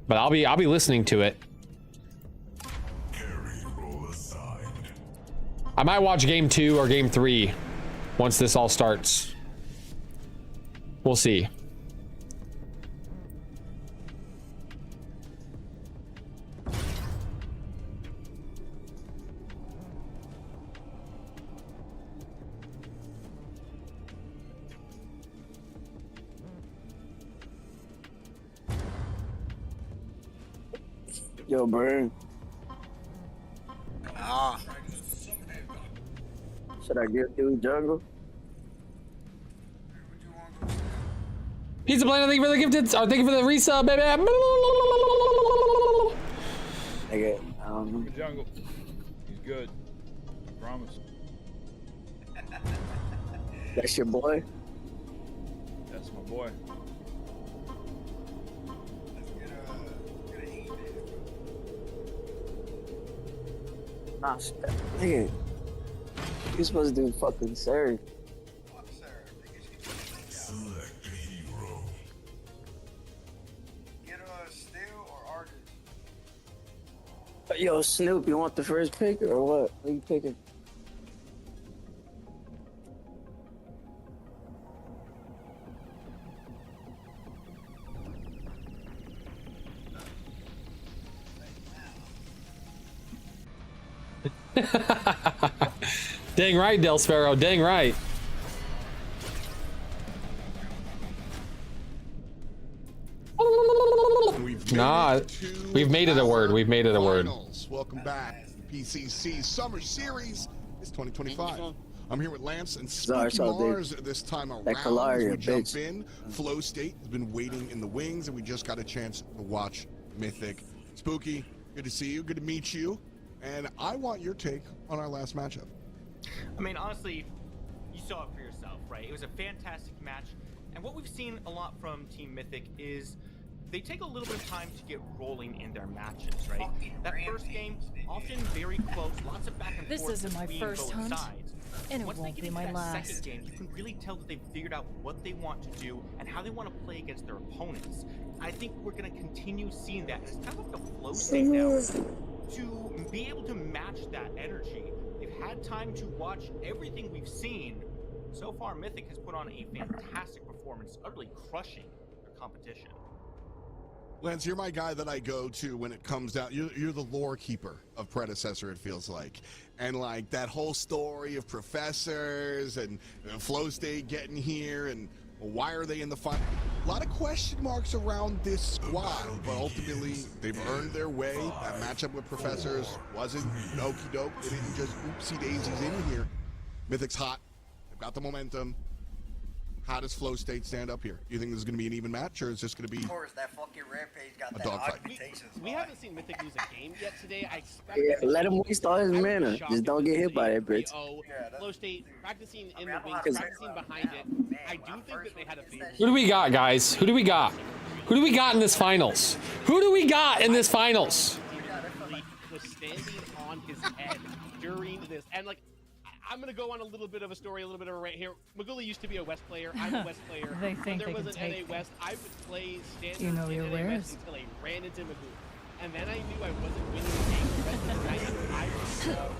but I'll be listening to it. I might watch game 2 or game 3 once this all starts. We'll see. Yo, Burn. Should I get through jungle? Pizza Planet, thank you for the gifted. Thank you for the resub, baby. Okay, The jungle. He's good. Promise. That's your boy? That's my boy. Nah, nigga. You supposed to do fucking serve. Select a hero. Get a Stu or Argus. Yo, Snoop, you want the first pick or what? What are you picking? Dang right, Del Sparrow. Dang right. We've made it a word. We've made it a word. Welcome back. PCC Summer Series is 2025. I'm here with Lance and Spooky Mars this time around. As we jump in, Flow State has been waiting in the wings, and we just got a chance to watch Mythic. Spooky, good to see you. Good to meet you. And I want your take on our last matchup. I mean, honestly, you saw it for yourself, right? It was a fantastic match. And what we've seen a lot from Team Mythic is they take a little bit of time to get rolling in their matches, right? That first game, often very close, lots of back and forth. This isn't my first hunt, and it won't be my last. Second game, you can really tell that they've figured out what they want to do and how they want to play against their opponents. I think we're going to continue seeing that. And it's kind of like the flow state now to be able to match that energy. They've had time to watch everything we've seen. So far, Mythic has put on a fantastic performance, utterly crushing their competition. Lance, you're my guy that I go to when it comes down. You're the lore keeper of Predecessor, it feels like. And like that whole story of professors and Flow State getting here and why are they in the fight? A lot of question marks around this squad, but ultimately they've earned their way. That matchup with professors wasn't okie doke. They didn't just oopsie daisies in here. Mythic's hot. They've got the momentum. How does Flow State stand up here? Do you think this is going to be an even match, or is this going to be Of course, that fucking Rampage got a that dogfight? We haven't seen Mythic lose a game yet today. I expect let him waste all his mana. Just don't get hit by that bitch. Flow State practicing in the wings, practicing behind it. I do think that they had a favor. Who do we got, guys? Who do we got? Who do we got in this finals? Who do we got in this finals? Was standing on his head during this, and like, I'm gonna go on a little bit of a story, a little bit of a rant here. Magooly used to be a West player. I'm a West player. They think when there they was can an take NA West, I would play standard You know in your NA wares. West until I ran into Magooly. And then I knew I wasn't winning the game the rest of the night, and I was fall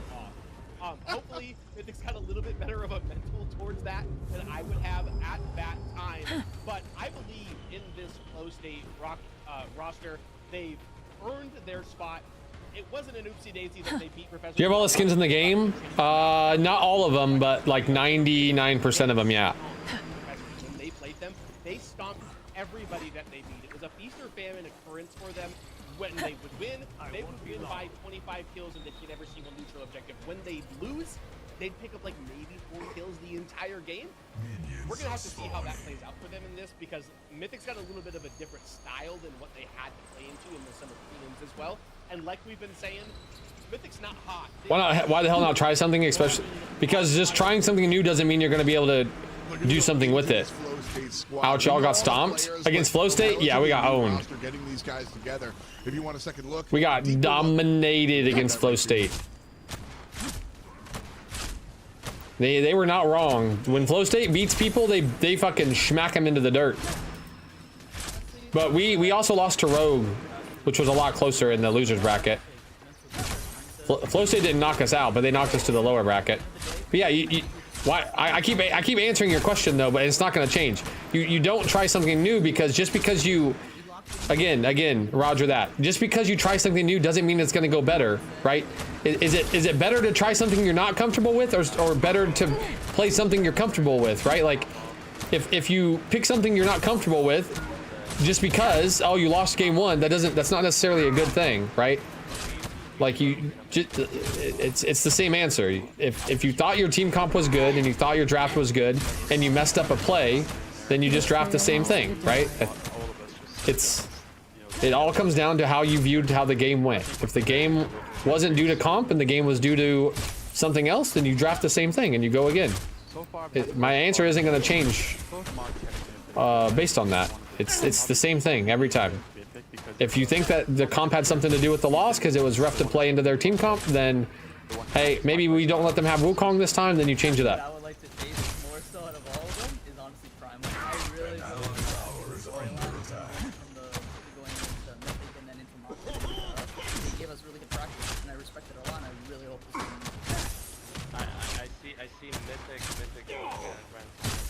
off. Hopefully, Mythic's got a little bit better of a mental towards that than I would have at that time. But I believe in this Flow State roster, they've earned their spot. It wasn't an oopsie daisy that they beat Professor. Do you have all the skins in the game? Not all of them, but like 99% of them, yeah. When they played them, they stomped everybody that they beat. It was a feast or famine occurrence for them. When they would win by 25 kills and they'd get every single neutral objective. When they lose, they'd pick up like maybe 4 kills the entire game. We're gonna have to see how that plays out for them in this, because Mythic's got a little bit of a different style than what they had to play into in the summer prelims as well. And like we've been saying, Mythic's not hot. Why the hell not try something, especially because just trying something new doesn't mean you're going to be able to do something with it. Ouch, y'all got stomped against Flow State. Yeah, we got owned. Getting these guys together. If you want a second look, We got dominated against Flow State. They were not wrong. When Flow State beats people, they fucking smack them into the dirt. But we also lost to Rogue, which was a lot closer in the losers bracket. Flow State didn't knock us out, but they knocked us to the lower bracket. But yeah, why I keep answering your question though, but it's not going to change. You don't try something new just because you again roger that. Just because you try something new doesn't mean it's going to go better, right? Is it better to try something you're not comfortable with, or better to play something you're comfortable with, right? Like if you pick something you're not comfortable with, just because you lost game 1, that's not necessarily a good thing, right? Like it's the same answer. If you thought your team comp was good and you thought your draft was good and you messed up a play, then you just draft the same thing, right? It all comes down to how you viewed how the game went. If the game wasn't due to comp and the game was due to something else, then you draft the same thing and you go again. My answer isn't going to change based on that. It's the same thing every time. If you think that the comp had something to do with the loss because it was rough to play into their team comp, then hey, maybe we don't let them have Wukong this time, then you change it up. I would like to say more so out of all of them is honestly Primal. I really love the storyline from the going into Mythic and then into Monster. They gave us really good practice, and I respect it a lot, and I really hope to see I see Mythic going to advance.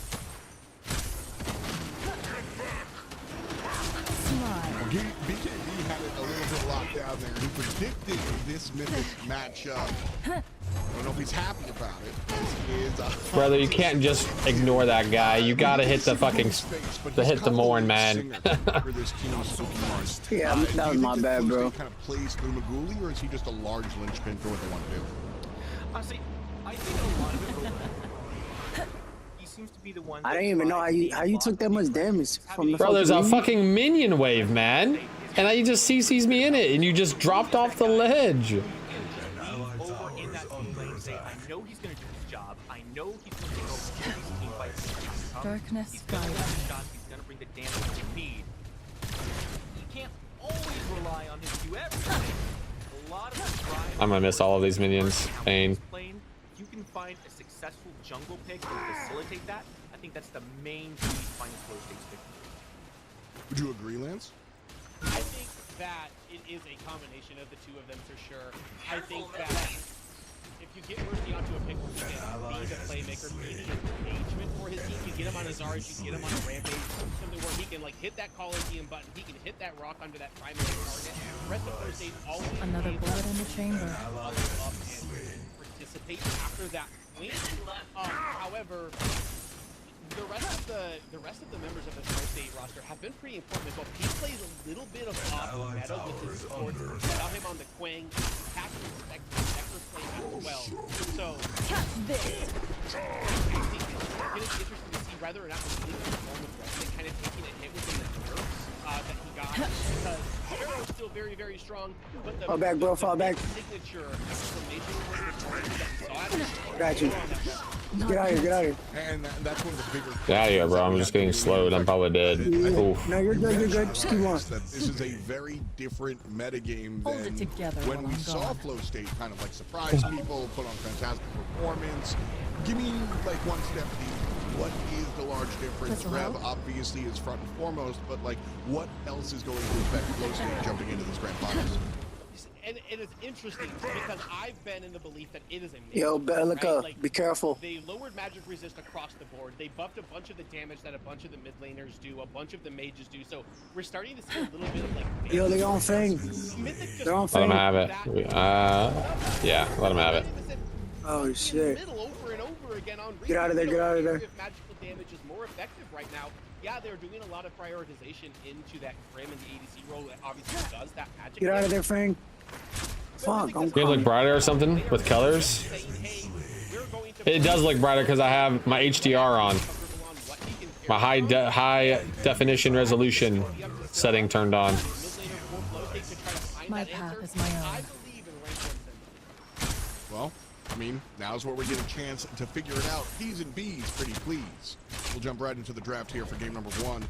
BKB had it a little bit locked down there. He predicted this Mythic matchup. I don't know if he's happy about it. Brother, you can't just ignore that guy. You gotta hit the fucking, hit the Mourn, man. Yeah, that was my bad, bro. Kind of plays through Maguli, or is he just a large linchpin for what they want to do? Honestly, I think a lot of it. He seems to be the one. I didn't even know how you took that much damage from the. Bro, there's a fucking minion wave, man, and he just CC's me in it, and you just dropped off the ledge. Over in that lane, say, I know he's gonna do his job. I know he's gonna go these team fights. Darkness He's gonna have shots. He's gonna bring the damage you need. You can't always rely on him to do everything. A lot of the I'm gonna miss all of these minions. Pain. If you can find a successful jungle pick to facilitate that, I think that's the main key to finding flow states victory. Would you agree, Lance? I think that it is a combination of the two of them for sure. I think that if you get Mercy onto a pick where he can be the playmaker, be the engagement for his team, you get him on a Zarge, you get him on a Rampage, something where he can like hit that Coliseum button, he can hit that rock onto that primary target. The rest of Flow State always Another blood in the chamber. up and participate after that win. However, the rest of the members of the Flow State roster have been pretty important as well. He plays a little bit of off meta with his supports. Without him on the Quang, has to respect the Spectre play as well. So I think it's going to be interesting to see whether or not the league is going with Wrestling kind of taking a hit within the nerfs that he got, because Pharaoh's still very, very strong, but the Fall back, bro, fall back. signature exclamation word that we saw at Got you. Get out of here, get out of here. And that's one of the bigger. Get out of here, bro. I'm just getting slowed. I'm probably dead. Oof. No, you're good, you're good. Just keep on. This is a very different metagame Hold than it together when while we I'm saw gone. Flow State kind of like surprise people, put on fantastic performance. Give me like one step deep. What is the large difference? Rev obviously is front and foremost, but like what else is going to affect Flow State jumping into this grand finals? And it is interesting because I've been in the belief that it is a Yo, better look up. Like, Be careful. They lowered magic resist across the board. They buffed a bunch of the damage that a bunch of the mid laners do, a bunch of the mages do. So we're starting to see a little bit of like. Yo, they on Fang. They're on Let Fang. him have it. Yeah, let him have it. Oh shit. Over and over again on Get out of there, get out of there. If magical damage is more effective right now, yeah, they're doing a lot of prioritization into that Grim and the ADC role that obviously does that magic. Get out of there, Fang. Fuck, I'm It look brighter or something with colors. It does look brighter because I have my HDR on. My high definition resolution setting turned on. My path is my own. Well, I mean, now's where we get a chance to figure it out. P's and B's, pretty please. We'll jump right into the draft here for game number 1.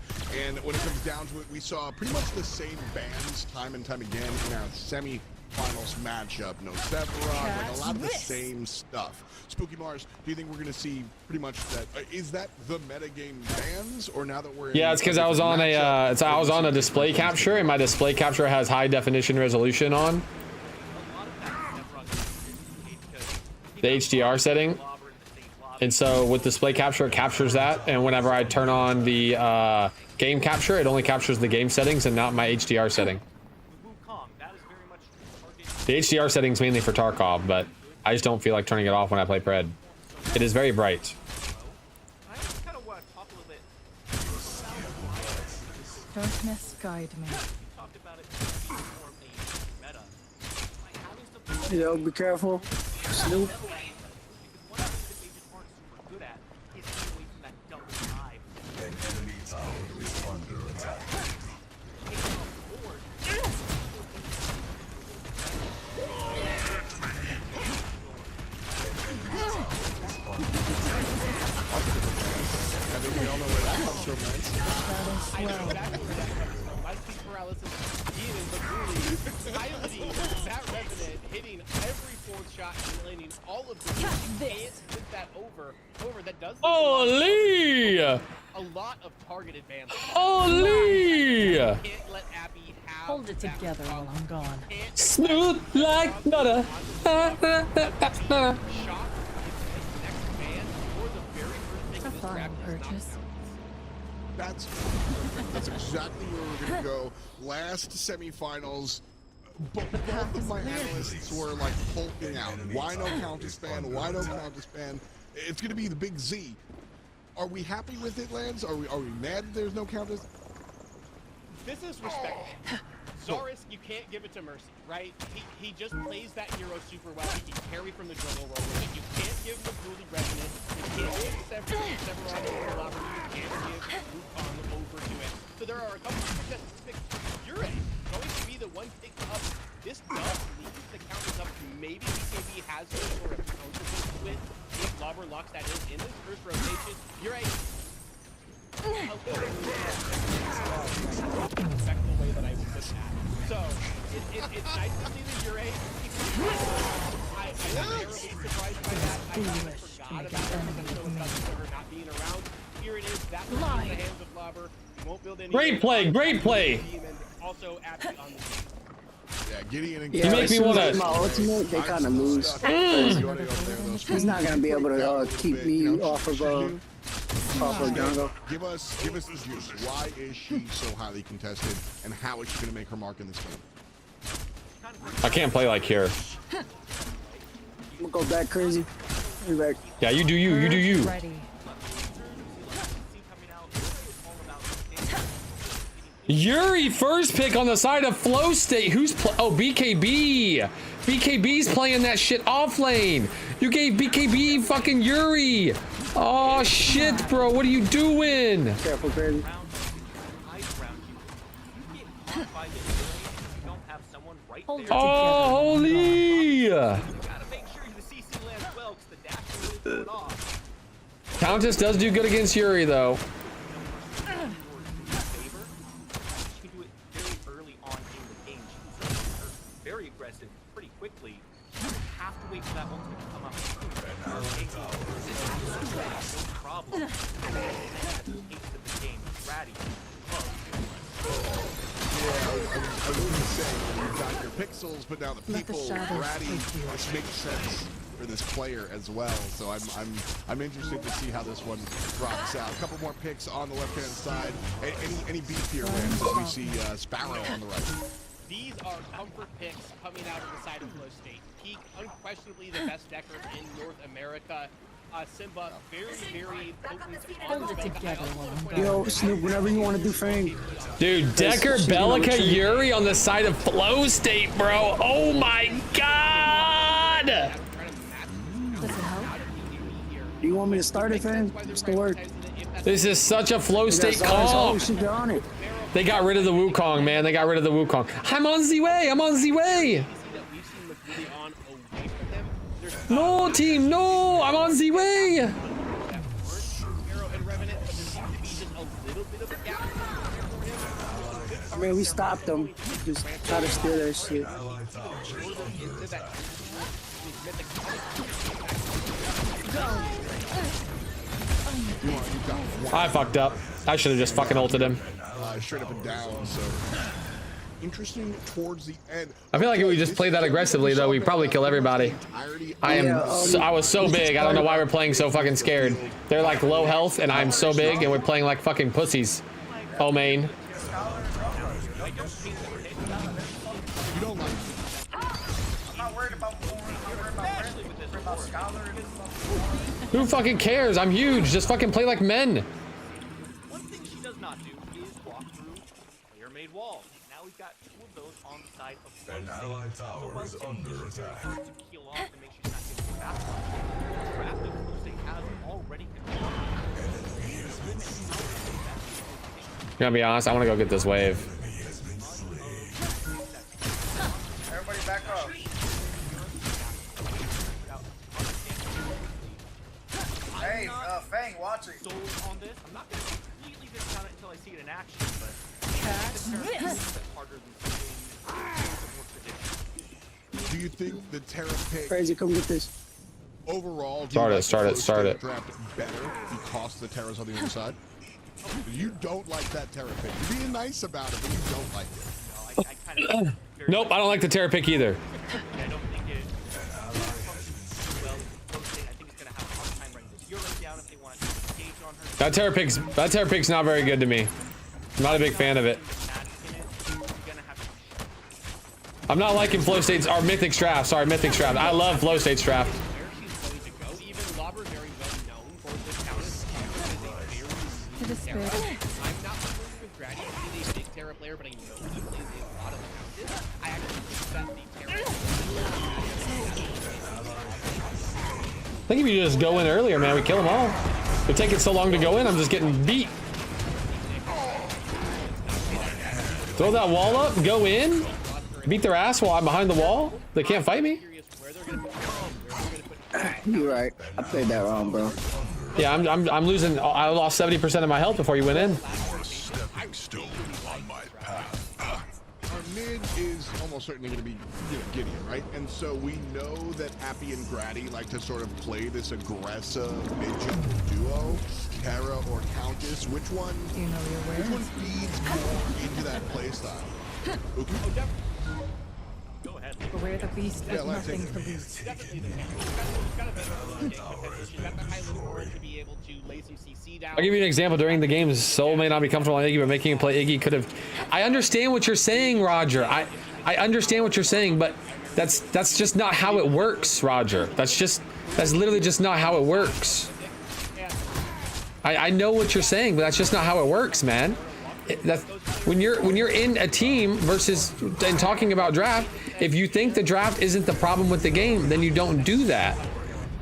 And when it comes down to it, we saw pretty much the same bands time and time again in our semi-finals matchup. No Sephiroth, like a lot of the same stuff. Spooky Mars, do you think we're going to see pretty much that? Is that the metagame bands, or now that we're in Yeah, it's because I was on a display capture, and my display capture has high definition resolution on. The HDR setting, and so with display capture it captures that, and whenever I turn on the game capture, it only captures the game settings and not my HDR setting. The HDR setting's mainly for Tarkov, but I just don't feel like turning it off when I play Pred. It is very bright. Darkness guide me. Yo, be careful. Snoop. I know exactly where that comes from. My speed paralysis, Ian and Maguli piloting that Revenant, hitting every fourth shot and landing all of them. Can't put that over. That does Holy! a lot of targeted bans. Holy! Can't let Abby have Hold it together while I'm gone. Smooth like butter. A fine purchase. That's exactly where we're going to go. Last semifinals. both of my analysts were like hulking out. Why no counter span? Why no counter span? It's gonna be the big Z. Are we happy with it, Lance? Are we mad that there's no counters? This is respectful. Zorus, you can't give it to Mercy, right? He just plays that hero super well. He can carry from the jungle role. You can't give him a Brutal Resonant. You can't give Severon over Lava. You can't give Wukong over to it. So there are a couple of statistics. Yuri going to be the one picking up. This does leave the counters up. Maybe BKB has some sort of counter to it. If Lava locks that in this first rotation, Yuri. Respectful way that I would put that. So it's nice to see the Yuri. I'm terribly surprised by that. I kind of forgot about it because I was her not being around. Here it is. That's in the hands of Lobber. He won't build any. Great play, great play. Also Abby on the team. Yeah, Gideon and you make me want to. My ultimate, they kind of lose. He's not gonna be able to keep me off of jungle. Give us the juice. Why is she so highly contested, and how is she gonna make her mark in this game? I can't play like here. I'm gonna go back crazy. Be back. Yeah, you do you. You do you. Yuri first pick on the side of Flow State. Who's oh, BKB. BKB's playing that shit off lane. You gave BKB fucking Yuri. Oh shit, bro. What are you doing? Careful, crazy. Oh, holy. Countess does do good against Yuri though. Pixels, but now the people, Bratty, this makes sense for this player as well. So I'm interested to see how this one drops out. A couple more picks on the left-hand side. Any beefier wins as we see Sparrow on the right. These are comfort picks coming out of the side of Flow State. Peak, unquestionably the best decker in North America. Simba, very potent. Yo, Snoop, whenever you want to do Fang. Dude, Decker, Bellica, Yuri on the side of Flow State, bro. Oh my god! Do you want me to start it, Fang? What's the word? This is such a Flow State call. They got rid of the Wukong, man. They got rid of the Wukong. I'm on the way. I'm on the way. No, team, no! I'm on the way! I mean, we stopped them. Just try to steal that shit. I fucked up. I should have just fucking ulted him. Straight up and down, so... Interesting towards the end. I feel like if we just played that aggressively, though, we probably kill everybody. I was so big. I don't know why we're playing so fucking scared. They're like low health, and I'm so big, and we're playing like fucking pussies. Oh, main. You don't like. I'm not worried about Mourn. I'm worried about Scholar. Who fucking cares? I'm huge. Just fucking play like men. One thing she does not do is walk through player-made walls. Now we've got two of those on the side of Flow State. An allied tower is under attack. To peel off and make sure she's not getting fast. Draft of Flow State has already Gonna be honest, I want to go get this wave. Everybody back up. Hey, Fang, watch it. On this, I'm not going to completely discount it until I see it in action, but it's harder than Do you think the Terra pick Crazy, come get this. overall Start it. draft better because the Terra's on the other side? You don't like that Terra pick. You're being nice about it, but you don't like it. No, I kind of Nope, I don't like the Terra pick either. I don't think it functions well. I think it's going to have a hard time running this Yuri down if they want to engage on her. That Terra pick's not very good to me. I'm not a big fan of it. I'm not liking flow states or Mythic draft. Sorry, Mythic draft. I love flow states draft. To despair. I'm not familiar with Grady. He's a big Terra player, but I know he plays a lot of Countess. I actually think that the Terra. I think if you just go in earlier, man, we kill them all. They're taking so long to go in, I'm just getting beat. Throw that wall up, go in, beat their ass while I'm behind the wall. They can't fight me. You're right. I played that wrong, bro. Yeah, I'm losing. I lost 70% of my health before you went in. Our mid is almost certainly going to be, you know, Gideon, right? And so we know that Appy and Grady like to sort of play this aggressive mid-jungle duo, Terra or Countess. Which one? Do you know your Which one wares? feeds more into that playstyle? Okay. Go ahead. Beware the beast with Yeah, let's nothing take to it. lose. I'll give you an example. During the games, Soul may not be comfortable on Iggy, but making him play Iggy could have. I understand what you're saying, Roger. I understand what you're saying, but that's just not how it works, Roger. That's literally just not how it works. I know what you're saying, but that's just not how it works, man. That's when you're in a team versus and talking about draft. If you think the draft isn't the problem with the game, then you don't do that,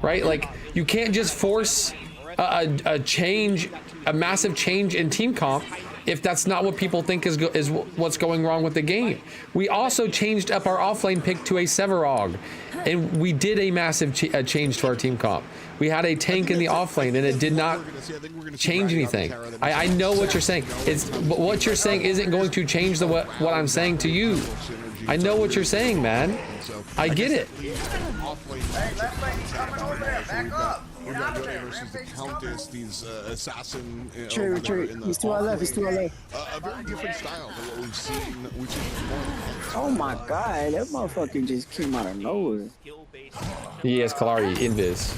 right? Like you can't just force a change, a massive change in team comp if that's not what people think is what's going wrong with the game. We also changed up our offlane pick to a Severog, and we did a massive change to our team comp. We had a tank in the offlane, and it did not change anything. I know what you're saying. But what you're saying isn't going to change what I'm saying to you. I know what you're saying, man. I get it. Hey, left lane, he's coming over there. Back up. We've Get got out Yuri there. versus the Rampage Countess, these assassin. True. He's to our left. He's to our left. A very different style than what we've seen, which is more. Oh my god, that motherfucker just came out of nowhere. He has Kalari invis.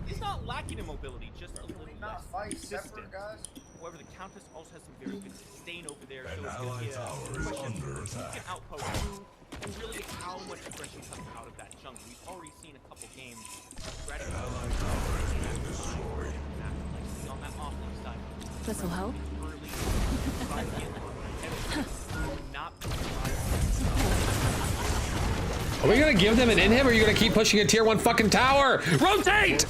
He's not lacking in mobility, just a little Not less fight consistent. separate, guys. However, the Countess also has some very good sustain over there, so it's going to be a question who can outpost who, and really how much aggression comes out of that jungle. We've already seen a couple games. On that offense side. This'll help. Are we gonna give them an inhib, or are you gonna keep pushing a tier 1 fucking tower? Rotate!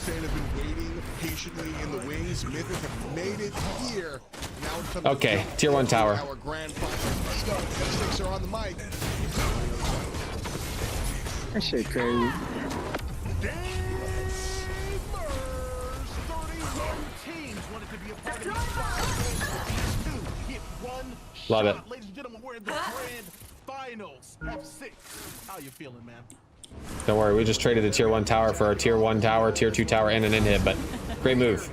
Patiently in the wings. Mythic have made it here. Now it's time Okay, tier 1 tower. Our grand final. Let's go. Sticks are on the mic. That shit crazy. Love it. Ladies and gentlemen, we're in the grand finals. F6. How you feeling, man? Don't worry, we just traded a tier 1 tower for a tier 1 tower, tier 2 tower, and an inhib, but great move.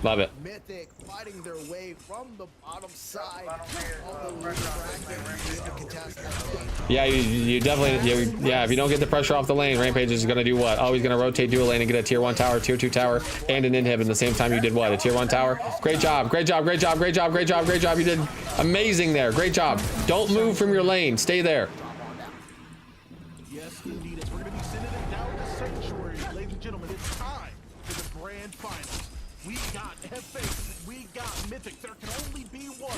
Love it. Mythic fighting their way from the bottom side. Yeah, you definitely, yeah, if you don't get the pressure off the lane, Rampage is gonna do what? Oh, he's gonna rotate dual lane and get a tier 1 tower, tier 2 tower, and an inhib in the same time you did what? A tier 1 tower? Great job, great job, great job, great job, great job, great job. You did amazing there. Great job. Don't move from your lane. Stay there. Yes, indeed. As we're going to be sending it down to Sanctuary, ladies and gentlemen, it's time for the grand finals. We got F8, we got Mythic. There can only be one.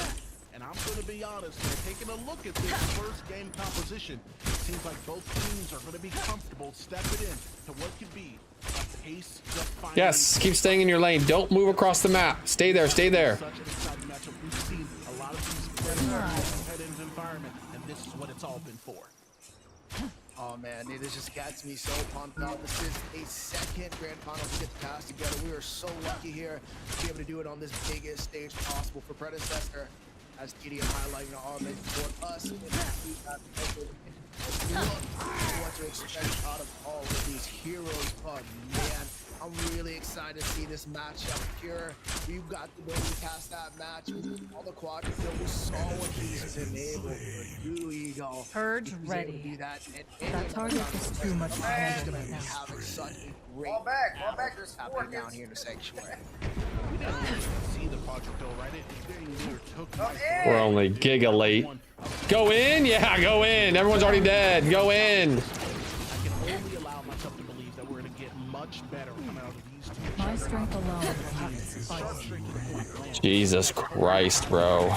And I'm going to be honest, taking a look at this first game composition, it seems like both teams are going to be comfortable stepping in to what could be a pace defining. Yes, keep staying in your lane. Don't move across the map. Stay there, stay there. Such an exciting matchup. We've seen a lot of these competitive environment, and this is what it's all been for. Oh man, it just gets me so pumped up. This is a second grand final to get past together. We are so lucky here to be able to do it on this biggest stage possible for Predecessor. As Gideon highlighting on it for us. What to expect out of all of these heroes, but man, I'm really excited to see this matchup here. We've got the ability to pass that match with all the quadruple. We saw what he's been able to do, Eagle. Purge ready. That target is too much to handle right now. Having such a great Fall back, there's 4 happening down here in the sanctuary. We didn't see the quadruple, right? It very near took We're only giga late. Go in? Yeah, go in. Everyone's already dead. Go in. I can only allow myself to believe that we're going to get much better coming out of these two. My strength alone will have to suffice. Jesus Christ, bro.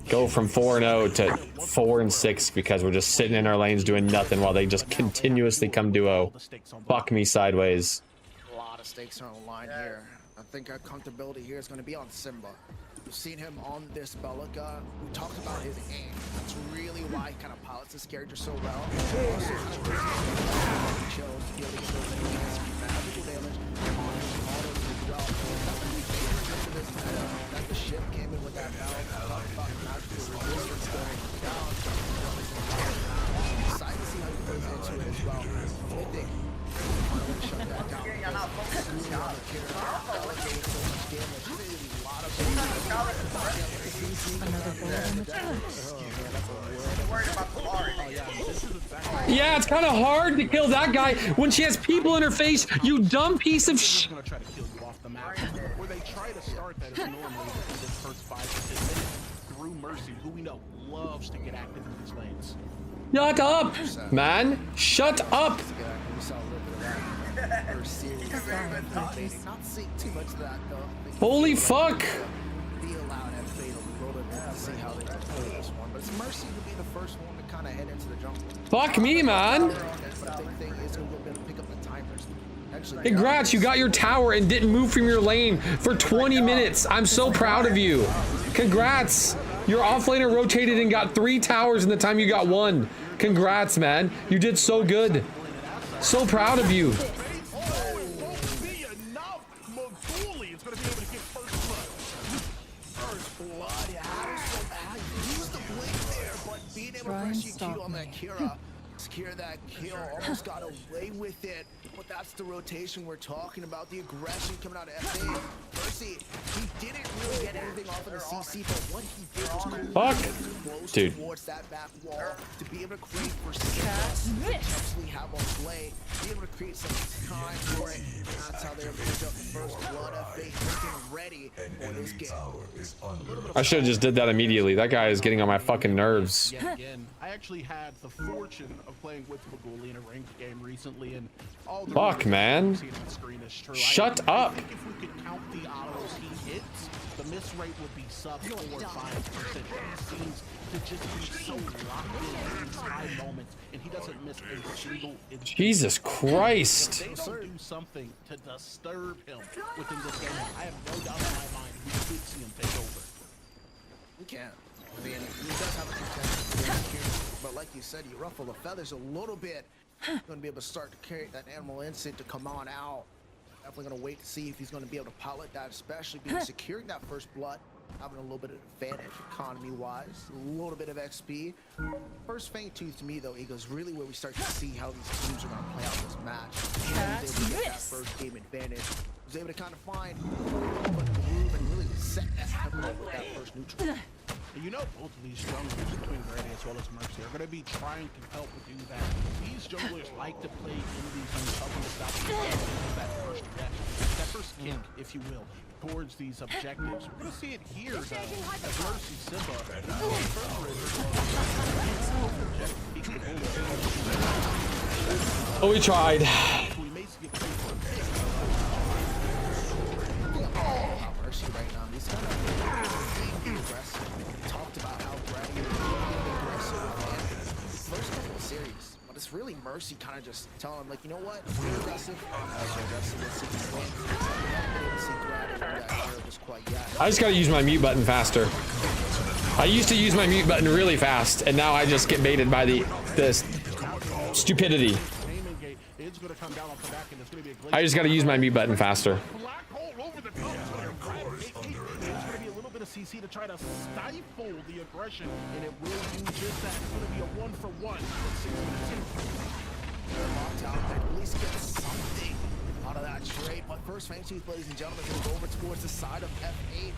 Go from 4-0 to 4-6 because we're just sitting in our lanes doing nothing while they just continuously come duo. Fuck me sideways. A lot of stakes are on the line here. I think our comfortability here is going to be on Simba. We've seen him on this Bellica. We talked about his aim. That's really why he kind of pilots this character so well. Also kind of chose to be able to get those magical damage on his autos as well. That's what we came into this meta. That the ship came in with that balance. Talk about magical resistance going down. Excited to see how he plays into it as well. Mythic. Finally shut that down. You're not focusing, Scott. Yeah, it's kind of hard to kill that guy when she has people in her face, you dumb piece of sh. Gonna try to kill you off the map. Where they try to start that is normally within the first 5 to 10 minutes through Mercy, who we know loves to get active in these lanes. Shut up, man. Shut up. We saw a little bit of that. Not seeing too much of that though. Holy fuck. Be allowed at Fatal a little bit to see how they can play this one. But it's Mercy to be the first one to kind of head into the jungle. Fuck me, man. But the big thing is we'll be able to pick up the timers. Congrats, you got your tower and didn't move from your lane for 20 minutes. I'm so proud of you. Congrats. Your offlaner rotated and got 3 towers in the time you got 1. Congrats, man. You did so good. So proud of you. Try and stop on that Kira. Secure that kill, almost got away with it. But that's the rotation we're talking about. The aggression coming out of FA. Mercy, he didn't really get anything off of the CC, but what he did was close Dude. towards that back wall to be able to create for potentially have on play, be able to create some time for it. That's how they're able to pick up the first blood. FA looking ready for this game. I should have just did that immediately. That guy is getting on my fucking nerves. Again, I actually had the fortune of playing with Maguli in a ranked game recently, and all the Fuck, man. Shut up. I think if we could count the autos he hits, the miss rate would be sub 4 or 5%. He seems to just be so locked in these high moments, and he doesn't miss a single instant. Jesus Christ. If they don't do something to disturb him within this game, I have no doubt in my mind we could see him take over. We can't. I mean, he does have a contested here, but like you said, you ruffle the feathers a little bit. Going to be able to start to carry that animal instinct to come on out. Definitely going to wait to see if he's going to be able to pilot that, especially being securing that first blood, having a little bit of advantage economy-wise, a little bit of XP. First Fang Tooth to me, though, Eagles, really where we start to see how these teams are going to play out this match. He was able to get that first game advantage. Was able to kind of find a groove and really set that tempo with that first neutral. You know, both of these junglers between Grady as well as Mercy are going to be trying to help do that. These junglers like to play in these things, helping to stop that first reaction, that first kick, if you will, towards these objectives. We're going to see it here, though, as Mercy Simba. Oh, we tried. Mercy right now, he's kind of aggressive. Talked about how Grady is aggressive and first couple of series, but it's really Mercy kind of just telling him, like, you know what, you're aggressive, I'm also aggressive. Let's see if he's going to see Grady do that here just quite yet. I just gotta use my mute button faster. I used to use my mute button really fast, and now I just get baited by the stupidity. I just gotta use my mute button faster. CC to try to stifle the aggression, and it will do just that. It's going to be a 1-for-1. Lockdown might at least get something out of that trade. But first, Fangtooth, ladies and gentlemen, going to go over towards the side of F8.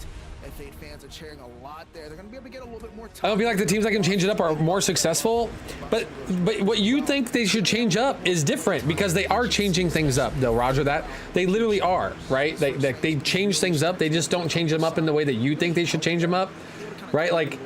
F8 fans are cheering a lot there. They're going to be able to get a little bit more time. I don't feel like the teams that can change it up are more successful, but what you think they should change up is different because they are changing things up, though, Roger. That they literally are, right? They change things up. They just don't change them up in the way that you think they should change them up, right? Like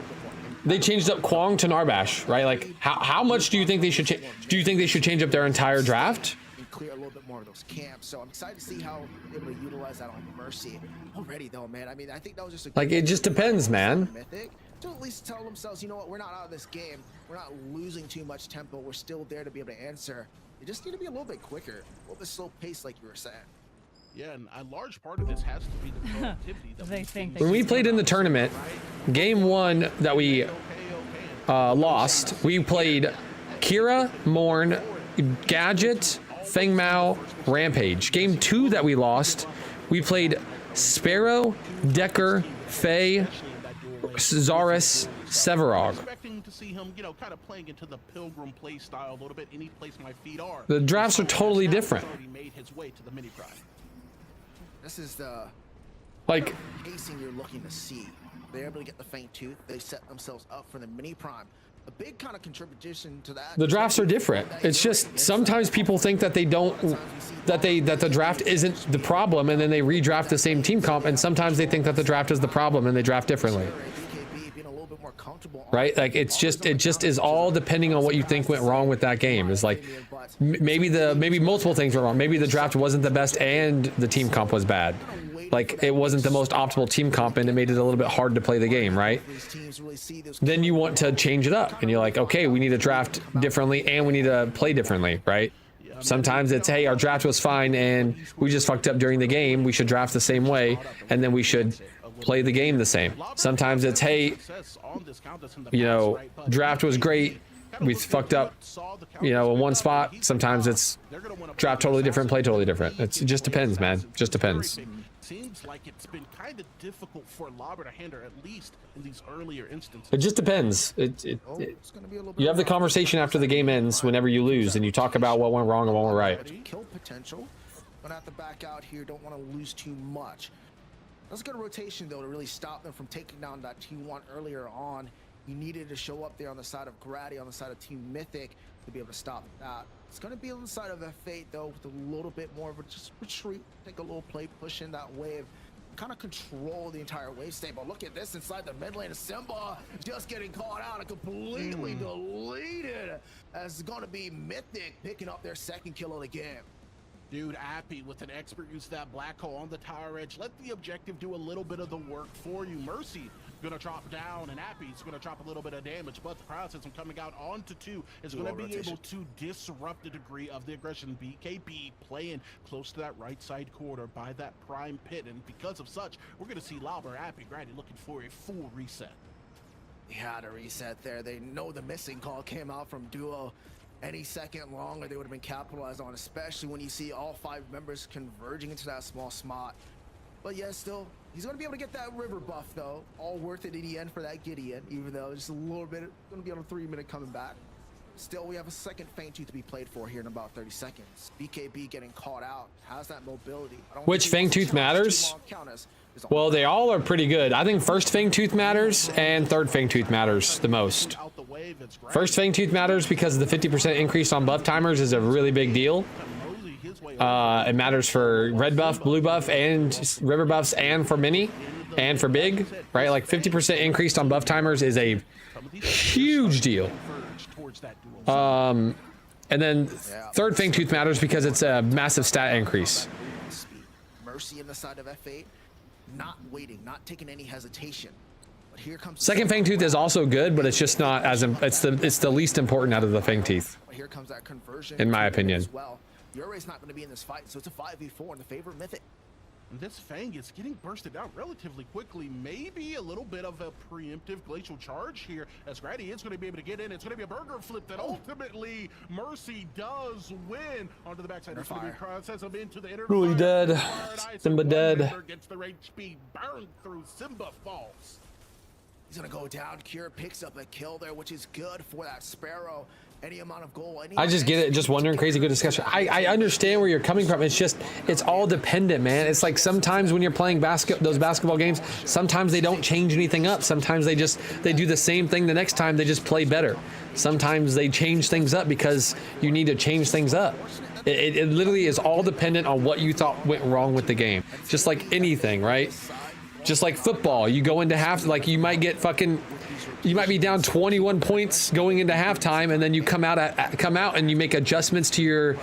they changed up Kwong to Narbash, right? Like how much do you think they should change? Do you think they should change up their entire draft? Clear a little bit more of those camps, so I'm excited to see how they're able to utilize that on Mercy already, though, man. I mean, I think that was just a Like it just depends, man. Mythic to at least tell themselves, you know what, we're not out of this game. We're not losing too much tempo. We're still there to be able to answer. They just need to be a little bit quicker, a little bit slow paced, like you were saying. Yeah, and a large part of this has to be the productivity. They think When we played in the tournament, game 1 that we lost, we played Kira, Mourn, Gadget, Feng Mao, Rampage. Game 2 that we lost, we played Sparrow, Decker, Faye, Zaris, Severog. Expecting to see him, you know, kind of playing into the Pilgrim play style a little bit. Any place my feet are. The drafts are totally different. Made his way to the mini prime. This is the like pacing you're looking to see. They're able to get the Fangtooth. They set themselves up for the mini prime. A big kind of contribution to that. The drafts are different. It's just sometimes people think that that the draft isn't the problem, and then they redraft the same team comp, and sometimes they think that the draft is the problem and they draft differently. Right? Like it just is all depending on what you think went wrong with that game. It's like maybe multiple things were wrong. Maybe the draft wasn't the best and the team comp was bad. Like it wasn't the most optimal team comp and it made it a little bit hard to play the game, right? Then you want to change it up and you're like, okay, we need to draft differently and we need to play differently, right? Sometimes it's, hey, our draft was fine and we just fucked up during the game. We should draft the same way and then we should play the game the same. Sometimes it's, hey, you know, draft was great. We fucked up, you know, in one spot. Sometimes it's draft totally different, play totally different. It just depends, man. Just depends. Seems like it's been kind of difficult for Lobber to handle, at least in these earlier instances. It just depends. You have the conversation after the game ends whenever you lose, and you talk about what went wrong and what went right. Kill potential, but have to back out here. Don't want to lose too much. That's a good rotation though to really stop them from taking down that T1 earlier on. You needed to show up there on the side of Grady, on the side of Team Mythic to be able to stop that. It's going to be on the side of F8 though, with a little bit more of a just retreat, take a little play, push in that wave, kind of control the entire wave state. But look at this inside the mid lane of Simba, just getting caught out and completely deleted. As it's going to be Mythic picking up their second kill of the game. Dude, Appy with an expert use of that black hole on the tower edge. Let the objective do a little bit of the work for you. Mercy gonna drop down, and Appy's gonna drop a little bit of damage, but the crowd system coming out onto 2 is gonna be able to disrupt the degree of the aggression. BKB playing close to that right side corner by that prime pit, and because of such, we're gonna see Lauber, Appy, Grady looking for a full reset. They had a reset there. They know the missing call came out from Duo. Any second longer, they would have been capitalized on, especially when you see all 5 members converging into that small spot. But yeah, still, he's going to be able to get that river buff, though. All worth it in the end for that Gideon, even though just a little bit, going to be on a 3-minute coming back. Still, we have a second Fangtooth to be played for here in about 30 seconds. BKB getting caught out, has that mobility. Which Fangtooth matters? Well, they all are pretty good. I think first Fangtooth matters and third Fangtooth matters the most. First Fangtooth matters because the 50% increase on buff timers is a really big deal. It matters for red buff, blue buff, and river buffs, and for mini, and for big, right? Like 50% increased on buff timers is a huge deal. And then third Fangtooth matters because it's a massive stat increase. Mercy in the side of F8, not waiting, not taking any hesitation. But here comes second Fangtooth is also good, but it's just not as it's the least important out of the Fangtooth. Here comes that conversion, in my opinion. As well. Yuri's not going to be in this fight, so it's a 5v4 in the favor of Mythic. And this Fang is getting bursted out relatively quickly. Maybe a little bit of a preemptive glacial charge here, as Grady is going to be able to get in. It's going to be a burger flip that ultimately Mercy does win onto the backside. It's going to be process him into the inner. Really dead. Simba dead. Gets the HP burned through. Simba falls. He's going to go down. Cure picks up a kill there, which is good for that Sparrow. any amount of goal. I just get it. Just wondering, crazy good discussion. I understand where you're coming from. It's just, it's all dependent, man. It's like sometimes when you're playing those basketball games, sometimes they don't change anything up. Sometimes they do the same thing the next time, they just play better. Sometimes they change things up because you need to change things up. It literally is all dependent on what you thought went wrong with the game. Just like anything, right? Just like football, you go into half, like you might be down 21 points going into halftime, and then you come out and you make adjustments to your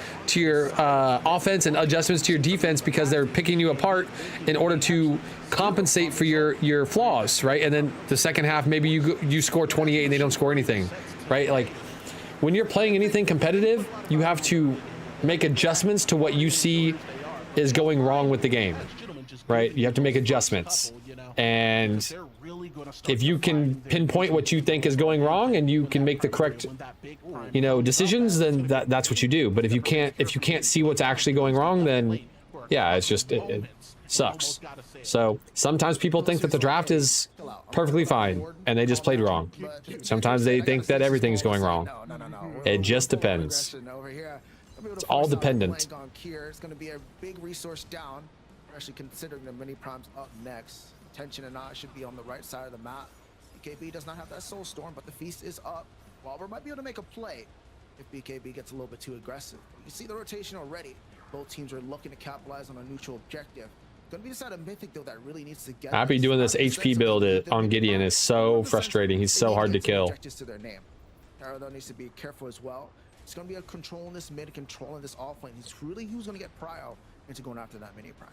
offense and adjustments to your defense because they're picking you apart in order to compensate for your flaws, right? And then the second half, maybe you score 28 and they don't score anything, right? Like when you're playing anything competitive, you have to make adjustments to what you see is going wrong with the game, right? You have to make adjustments. And if you can pinpoint what you think is going wrong and you can make the correct, decisions, then that's what you do. But if you can't see what's actually going wrong, then yeah, it's just, it sucks. So sometimes people think that the draft is perfectly fine and they just played wrong. Sometimes they think that everything's going wrong. It just depends. It's all dependent. It's going to be a big resource down, especially considering the mini primes up next. Tension and I should be on the right side of the map. BKB does not have that soul storm, but the feast is up. Walber might be able to make a play if BKB gets a little bit too aggressive. You see the rotation already. Both teams are looking to capitalize on a neutral objective. Going to be the side of Mythic though that really needs to get. Happy doing this HP build on Gideon is so frustrating. He's so hard to kill. Tara though needs to be careful as well. It's going to be a controlling this mid, controlling this off lane. Who's going to get prio into going after that mini prime.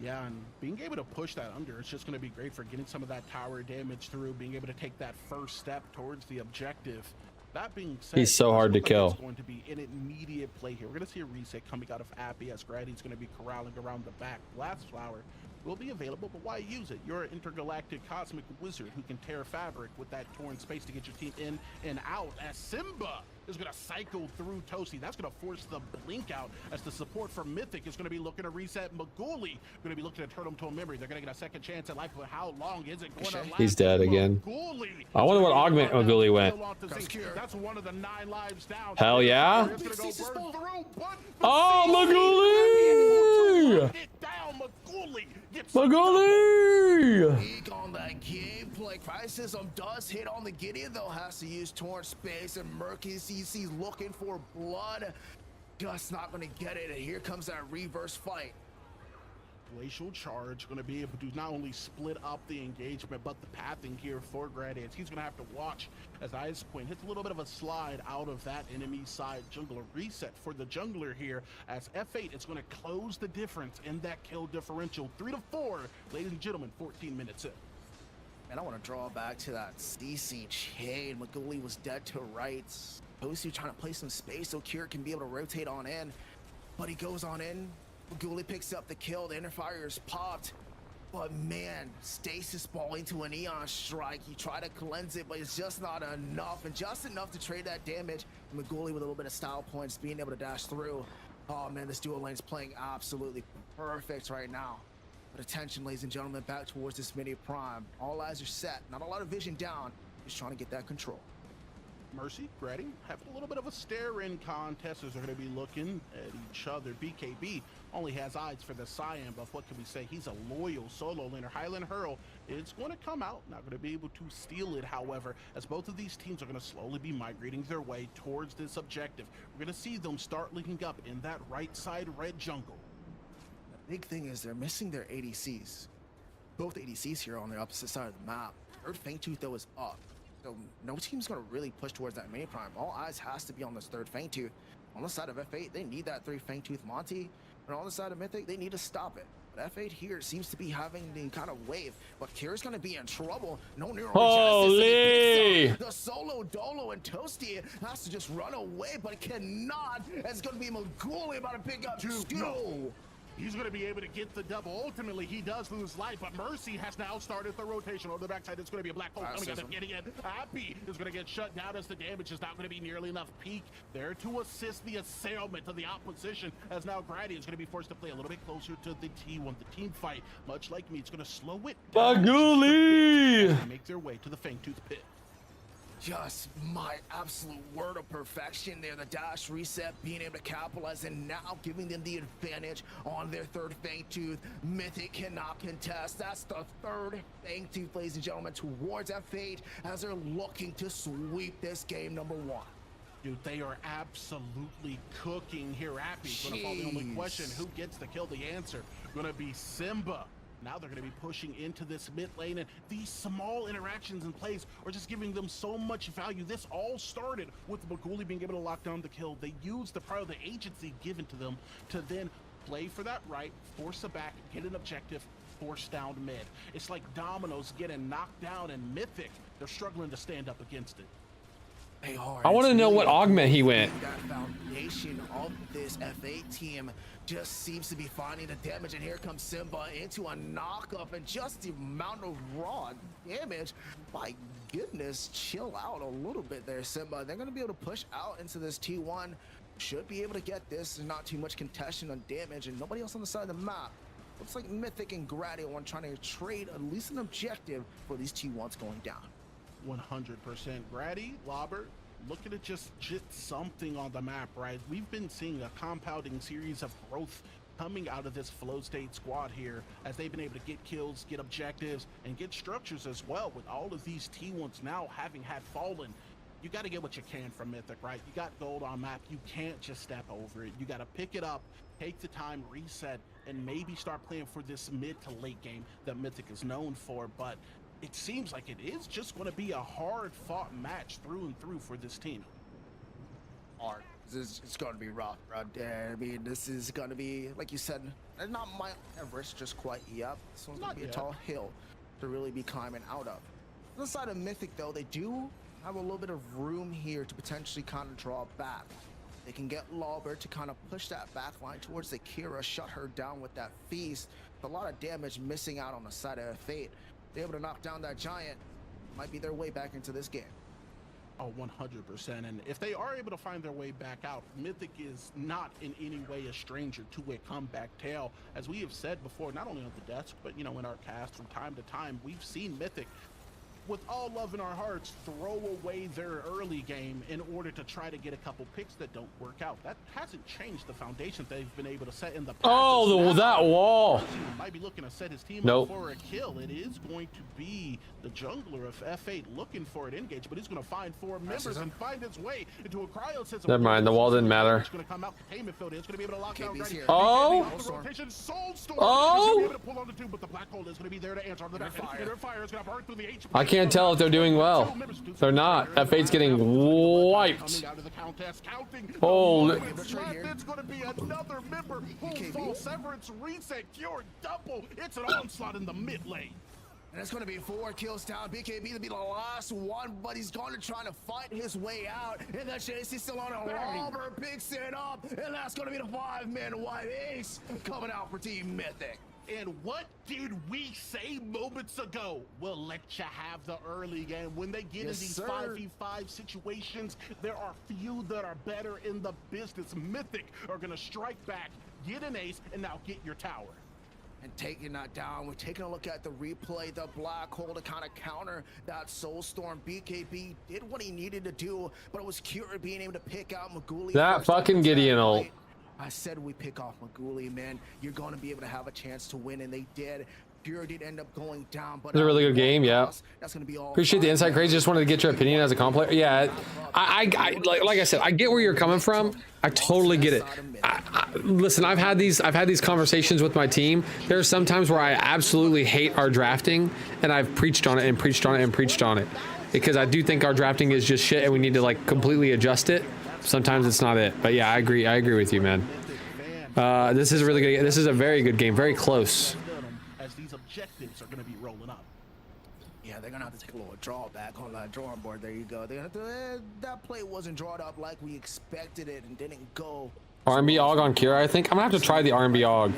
Yeah, and being able to push that under, it's just going to be great for getting some of that tower damage through, being able to take that first step towards the objective. That being said, he's so hard to kill. It's going to be an immediate play here. We're going to see a reset coming out of Appy as Grady's going to be corralling around the back. Blast Flower will be available, but why use it? You're an intergalactic cosmic wizard who can tear fabric with that torn space to get your team in and out. As Simba is going to cycle through Toasty. That's going to force the blink out as the support for Mythic is going to be looking to reset. Maguli going to be looking at Turtle Toe Memory. They're going to get a second chance at life, but how long is it going to last? He's dead again. I wonder what augment Maguli went. That's one of the 9 lives down. Hell yeah. Oh, Maguli! Maguli! Peek on that gameplay. Criticism does hit on the Gideon, though. Has to use torn space, and Murky CC's looking for blood. Just not going to get it, and here comes that reverse fight. Glacial Charge going to be able to not only split up the engagement, but the pathing here for Gradients. He's going to have to watch as Ice Queen hits a little bit of a slide out of that enemy side jungler. Reset for the jungler here as F8 is going to close the difference in that kill differential. 3-4, ladies and gentlemen, 14 minutes in. And I want to draw back to that CC chain. Maguli was dead to rights. Toasty trying to play some space so Kira can be able to rotate on in, but he goes on in. Maguli picks up the kill, the interfire is popped, but man, Stasis ball into an Eon Strike. You try to cleanse it, but it's just not enough, and just enough to trade that damage. Maguli with a little bit of style points, being able to dash through. Oh man, this dual lane's playing absolutely perfect right now. But attention, ladies and gentlemen, back towards this mini prime. All eyes are set, not a lot of vision down, just trying to get that control. Mercy, Grady, having a little bit of a stare-in contest as they're going to be looking at each other. BKB only has eyes for the Cyan, but what can we say? He's a loyal solo laner. Highland Hurl is going to come out, not going to be able to steal it, however, as both of these teams are going to slowly be migrating their way towards this objective. We're going to see them start linking up in that right side red jungle. The big thing is they're missing their ADCs. Both ADCs here on the opposite side of the map. Third Fangtooth, though, is up. So no team's going to really push towards that mini prime. All eyes has to be on this third Fangtooth. On the side of F8, they need that 3 Fangtooth Monty. And on the side of Mythic, they need to stop it. But F8 here seems to be having the kind of wave. But Kira's going to be in trouble. No neural Holy! The solo Dolo and Toasty has to just run away, but it cannot. It's going to be Maguli about to pick up two. He's going to be able to get the double. Ultimately, he does lose life, but Mercy has now started the rotation. On the backside, it's going to be a black hole coming out of Gideon. Happy is going to get shut down as the damage is not going to be nearly enough. Peak there to assist the assailment of the opposition, as now Grady is going to be forced to play a little bit closer to the T1. The team fight, much like me, it's going to slow it down. Maguli! Make their way to the Fangtooth pit. just my absolute word of perfection there. The dash reset, being able to capitalize, and now giving them the advantage on their third Fang Tooth. Mythic cannot contest. That's the third Fang Tooth, ladies and gentlemen, towards F8 as they're looking to sweep this game number 1. Dude, they are absolutely cooking here. Appy's gonna fall. The only question, who gets the kill? The answer gonna be Simba. Now they're going to be pushing into this mid lane, and these small interactions and plays are just giving them so much value. This all started with Maguli being able to lock down the kill. They used the power of the agency given to them to then play for that right, force a back, get an objective, force down mid. It's like dominoes getting knocked down, and Mythic, they're struggling to stand up against it. I want to know what augment he went. That foundation of this F8 team just seems to be finding the damage, and here comes Simba into a knockup, and just the amount of raw damage. My goodness, chill out a little bit there, Simba. They're going to be able to push out into this T1. Should be able to get this. There's not too much contention on damage, and nobody else on the side of the map. Looks like Mythic and Grady are trying to trade at least an objective for these T1s going down. 100%. Grady, Lobber, looking to just something on the map, right? We've been seeing a compounding series of growth coming out of this flow state squad here as they've been able to get kills, get objectives, and get structures as well. With all of these T1s now having had fallen, you got to get what you can from Mythic, right? You got gold on map. You can't just step over it. You got to pick it up, take the time, reset, and maybe start playing for this mid to late game that Mythic is known for. But it seems like it is just going to be a hard-fought match through and through for this team. Hard. It's going to be rough, bro. I mean, this is going to be, like you said, not Mount Everest just quite yet. This one's going to be a tall hill to really be climbing out of. On the side of Mythic, though, they do have a little bit of room here to potentially kind of draw back. They can get Lawber to kind of push that back line towards the Kira, shut her down with that feast. A lot of damage missing out on the side of Fate. They're able to knock down that giant. Might be their way back into this game. Oh, 100%. And if they are able to find their way back out, Mythic is not in any way a stranger to a comeback tale. As we have said before, not only on the desk, but, you know, in our cast from time to time, we've seen Mythic, with all love in our hearts, throw away their early game in order to try to get a couple picks that don't work out. That hasn't changed the foundation they've been able to set in the past. Oh, that wall. Might be looking to set his team Nope. up for a kill. It is going to be the jungler of F8 looking for an engage, but he's going to find 4 members and find his way into a cryo system. Never mind, the wall didn't matter. It's going to come out containment field. It's going to be able to lock down Grady. Oh. Oh. Pull on the tube, but the black hole is going to be there to answer. The fire is going to burn through the HP. I can't tell if they're doing well. They're not. F8's getting wiped. Holy. It's going to be another member. Full severance reset cure double. It's an onslaught in the mid lane. And it's going to be 4 kills down. BKB to be the last one, but he's going to try to fight his way out. And that chase is still on a Robber, picks it up, and that's going to be the 5-man white ace coming out for Team Mythic. And what did we say moments ago? We'll let you have the early game. When they get in these 5v5 situations, there are few that are better in the business. Mythic are going to strike back, get an ace, and now get your tower. And taking that down, we're taking a look at the replay, the black hole to kind of counter that Soulstorm. BKB did what he needed to do, but it was Cure being able to pick out Maguli. That fucking Gideon ult. I said we pick off Maguli, man. You're going to be able to have a chance to win, and they did. Pure did end up going down, but It was a really good game, yeah. That's going to be all. Appreciate the insight, Crazy. Just wanted to get your opinion as a comp player. Yeah, like I said, I get where you're coming from. I totally get it. Listen, I've had these conversations with my team. There are some times where I absolutely hate our drafting, and I've preached on it and preached on it and preached on it, because I do think our drafting is just shit, and we need to like completely adjust it. Sometimes it's not it, but yeah, I agree with you, man. This is a really good. This is a very good game, very close. As these objectives are going to be rolling up. Yeah, they're gonna have to take a little drawback on that drawing board. There you go. They have to, that play wasn't drawn up like we expected it and didn't go. R&B AUG on Kira, I think. I'm gonna have to try the R&B AUG.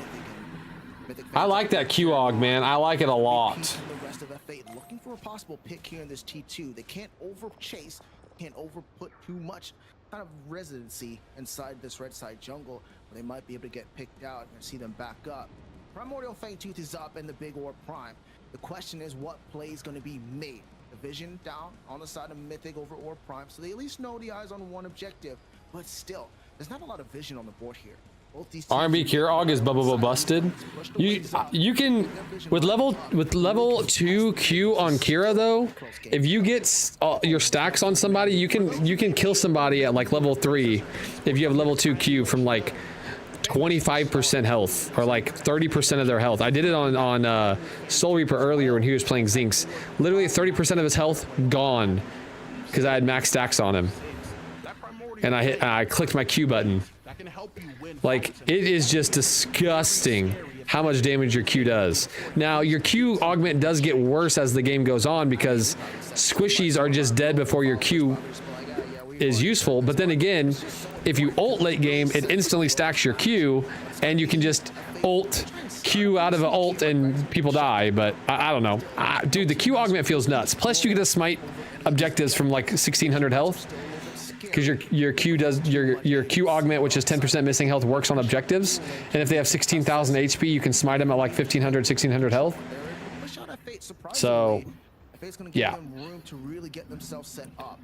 I like that Q AUG, man. I like it a lot. The rest of F8 looking for a possible pick here in this T2. They can't over chase, can't over put too much kind of residency inside this red side jungle. They might be able to get picked out and see them back up. Primordial Fang Tooth is up and the big orb prime. The question is what play is going to be made. The vision down on the side of Mythic over or Prime, so they at least know the eyes on one objective. But still, there's not a lot of vision on the board here. Both these R&B Kirog is busted. You can with level 2 Q on Kira though, if you get your stacks on somebody, you can kill somebody at like level 3 if you have level 2 Q from like 25% health or like 30% of their health. I did it on Soul Reaper earlier when he was playing Zinx. Literally 30% of his health gone because I had max stacks on him, and I clicked my Q button. Like, it is just disgusting how much damage your Q does. Now, your Q augment does get worse as the game goes on because squishies are just dead before your Q is useful. But then again, if you ult late game, it instantly stacks your Q, and you can just ult Q out of an ult and people die. But I don't know. Dude, the Q augment feels nuts. Plus, you get to smite objectives from like 1600 health. Because your Q does your Q augment, which is 10% missing health, works on objectives, and if they have 16,000 HP, you can smite them at like 1500, 1600 health. So, yeah. Room to really get themselves set up.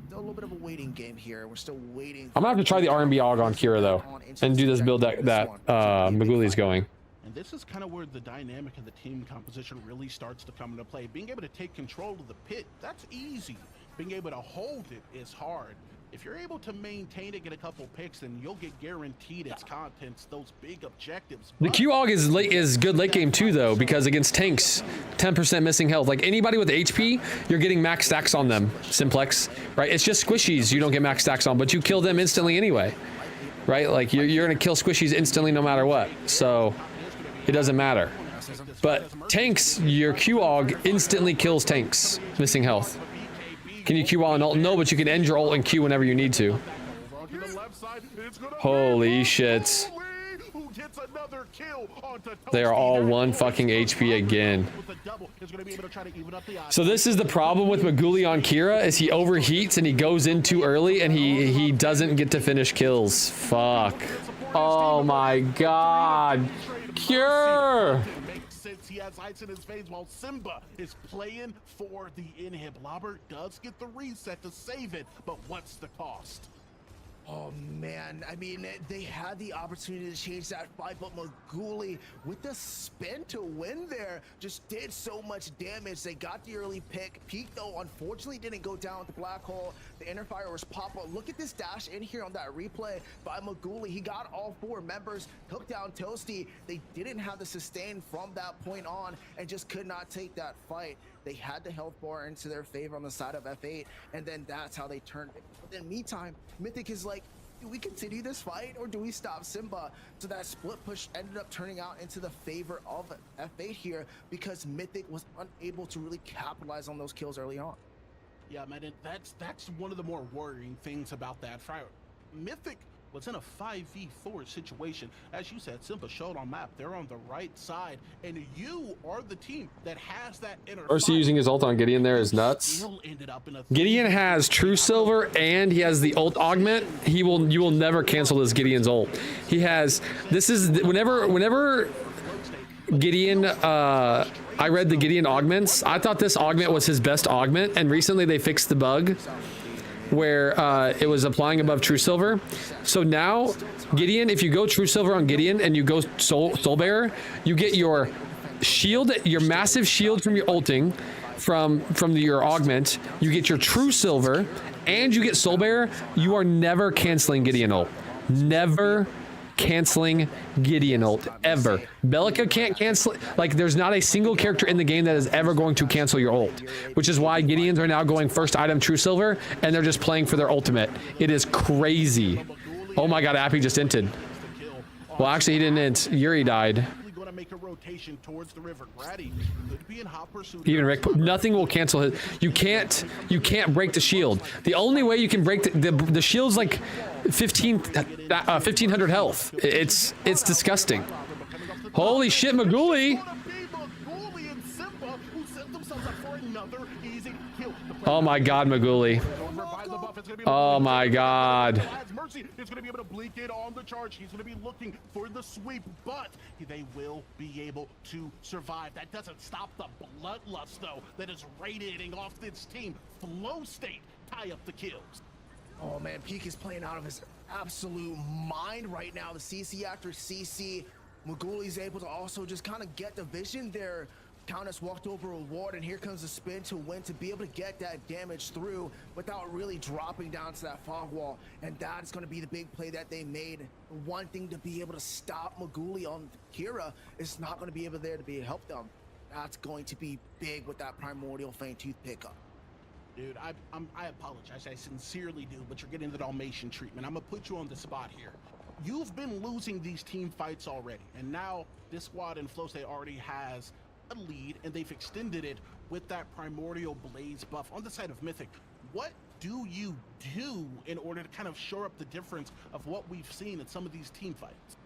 Still a little bit of a waiting game here. We're still waiting. I'm gonna have to try the R&B aug on Kira though, and do this build that Maguli's going. And this is kind of where the dynamic of the team composition really starts to come into play. Being able to take control of the pit, that's easy. Being able to hold it is hard. If you're able to maintain it, get a couple picks, then you'll get guaranteed its contents, those big objectives. The Q aug is good late game too though, because against tanks, 10% missing health. Like anybody with HP, you're getting max stacks on them, Simplex, right? It's just squishies you don't get max stacks on, but you kill them instantly anyway, right? Like you're gonna kill squishies instantly no matter what, so it doesn't matter. But tanks, your Q aug instantly kills tanks, missing health. Can you Q while an ult? No, but you can end your ult and Q whenever you need to. Holy shit. They are all one fucking HP again. So this is the problem with Maguli on Kira, is he overheats and he goes in too early and he doesn't get to finish kills. Fuck. Oh my god. Cure! Since he has ice in his veins while Simba is playing for the inhib. Lobber does get the reset to save it, but what's the cost? Oh man, I mean, they had the opportunity to change that fight, but Maguli with the spin to win there just did so much damage. They got the early pick. Peak though, unfortunately didn't go down with the black hole. The inner fire was pop up. Look at this dash in here on that replay by Maguli. He got all 4 members, took down Toasty. They didn't have the sustain from that point on and just could not take that fight. They had the health bar into their favor on the side of F8, and then that's how they turned it. But in the meantime, Mythic is like, do we continue this fight or do we stop Simba? So that split push ended up turning out into the favor of F8 here because Mythic was unable to really capitalize on those kills early on. Yeah, man, that's one of the more worrying things about that fight. Mythic was in a 5v4 situation. As you said, Simba showed on map, they're on the right side, and you are the team that has that inner Ursa using his ult on Gideon there is nuts. Gideon has True Silver and he has the ult augment. You will never cancel this Gideon's ult. He has, this is, whenever Gideon, I read the Gideon augments, I thought this augment was his best augment, and recently they fixed the bug where it was applying above True Silver. So now Gideon, if you go True Silver on Gideon and you go Soul Bearer, you get your shield, your massive shield from your ulting from your augment. You get your True Silver and you get Soul Bearer. You are never canceling Gideon ult. Never canceling Gideon ult ever. Bellica can't cancel, like there's not a single character in the game that is ever going to cancel your ult, which is why Gideons are now going first item True Silver and they're just playing for their ultimate. It is crazy. Oh my god, Appy just inted. Well, actually he didn't int. Yuri died. Even Rick, nothing will cancel his. You can't break the shield. The only way you can break the shield's like 1500 health. It's disgusting. Holy shit, Maguli! Oh my god, Maguli. That's gonna be Oh my God. Mercy is going to be able to blink in on the charge. He's going to be looking for the sweep, but they will be able to survive. That doesn't stop the bloodlust, though, that is radiating off this team. Flow State tie up the kills. Oh man, Peak is playing out of his absolute mind right now. The CC after CC. Maguli's able to also just kind of get the vision there. Countess walked over a ward, and here comes the spin to win, to be able to get that damage through without really dropping down to that fog wall. And that's going to be the big play that they made. One thing to be able to stop Maguli on Kira is not going to be able there to be help them. That's going to be big with that primordial feint tooth pickup. Dude, I apologize. I sincerely do, but you're getting the Dalmatian treatment. I'm going to put you on the spot here. You've been losing these team fights already, and now this squad in Flow State already has a lead, and they've extended it with that primordial blaze buff on the side of Mythic. What do you do in order to kind of shore up the difference of what we've seen in some of these team fights?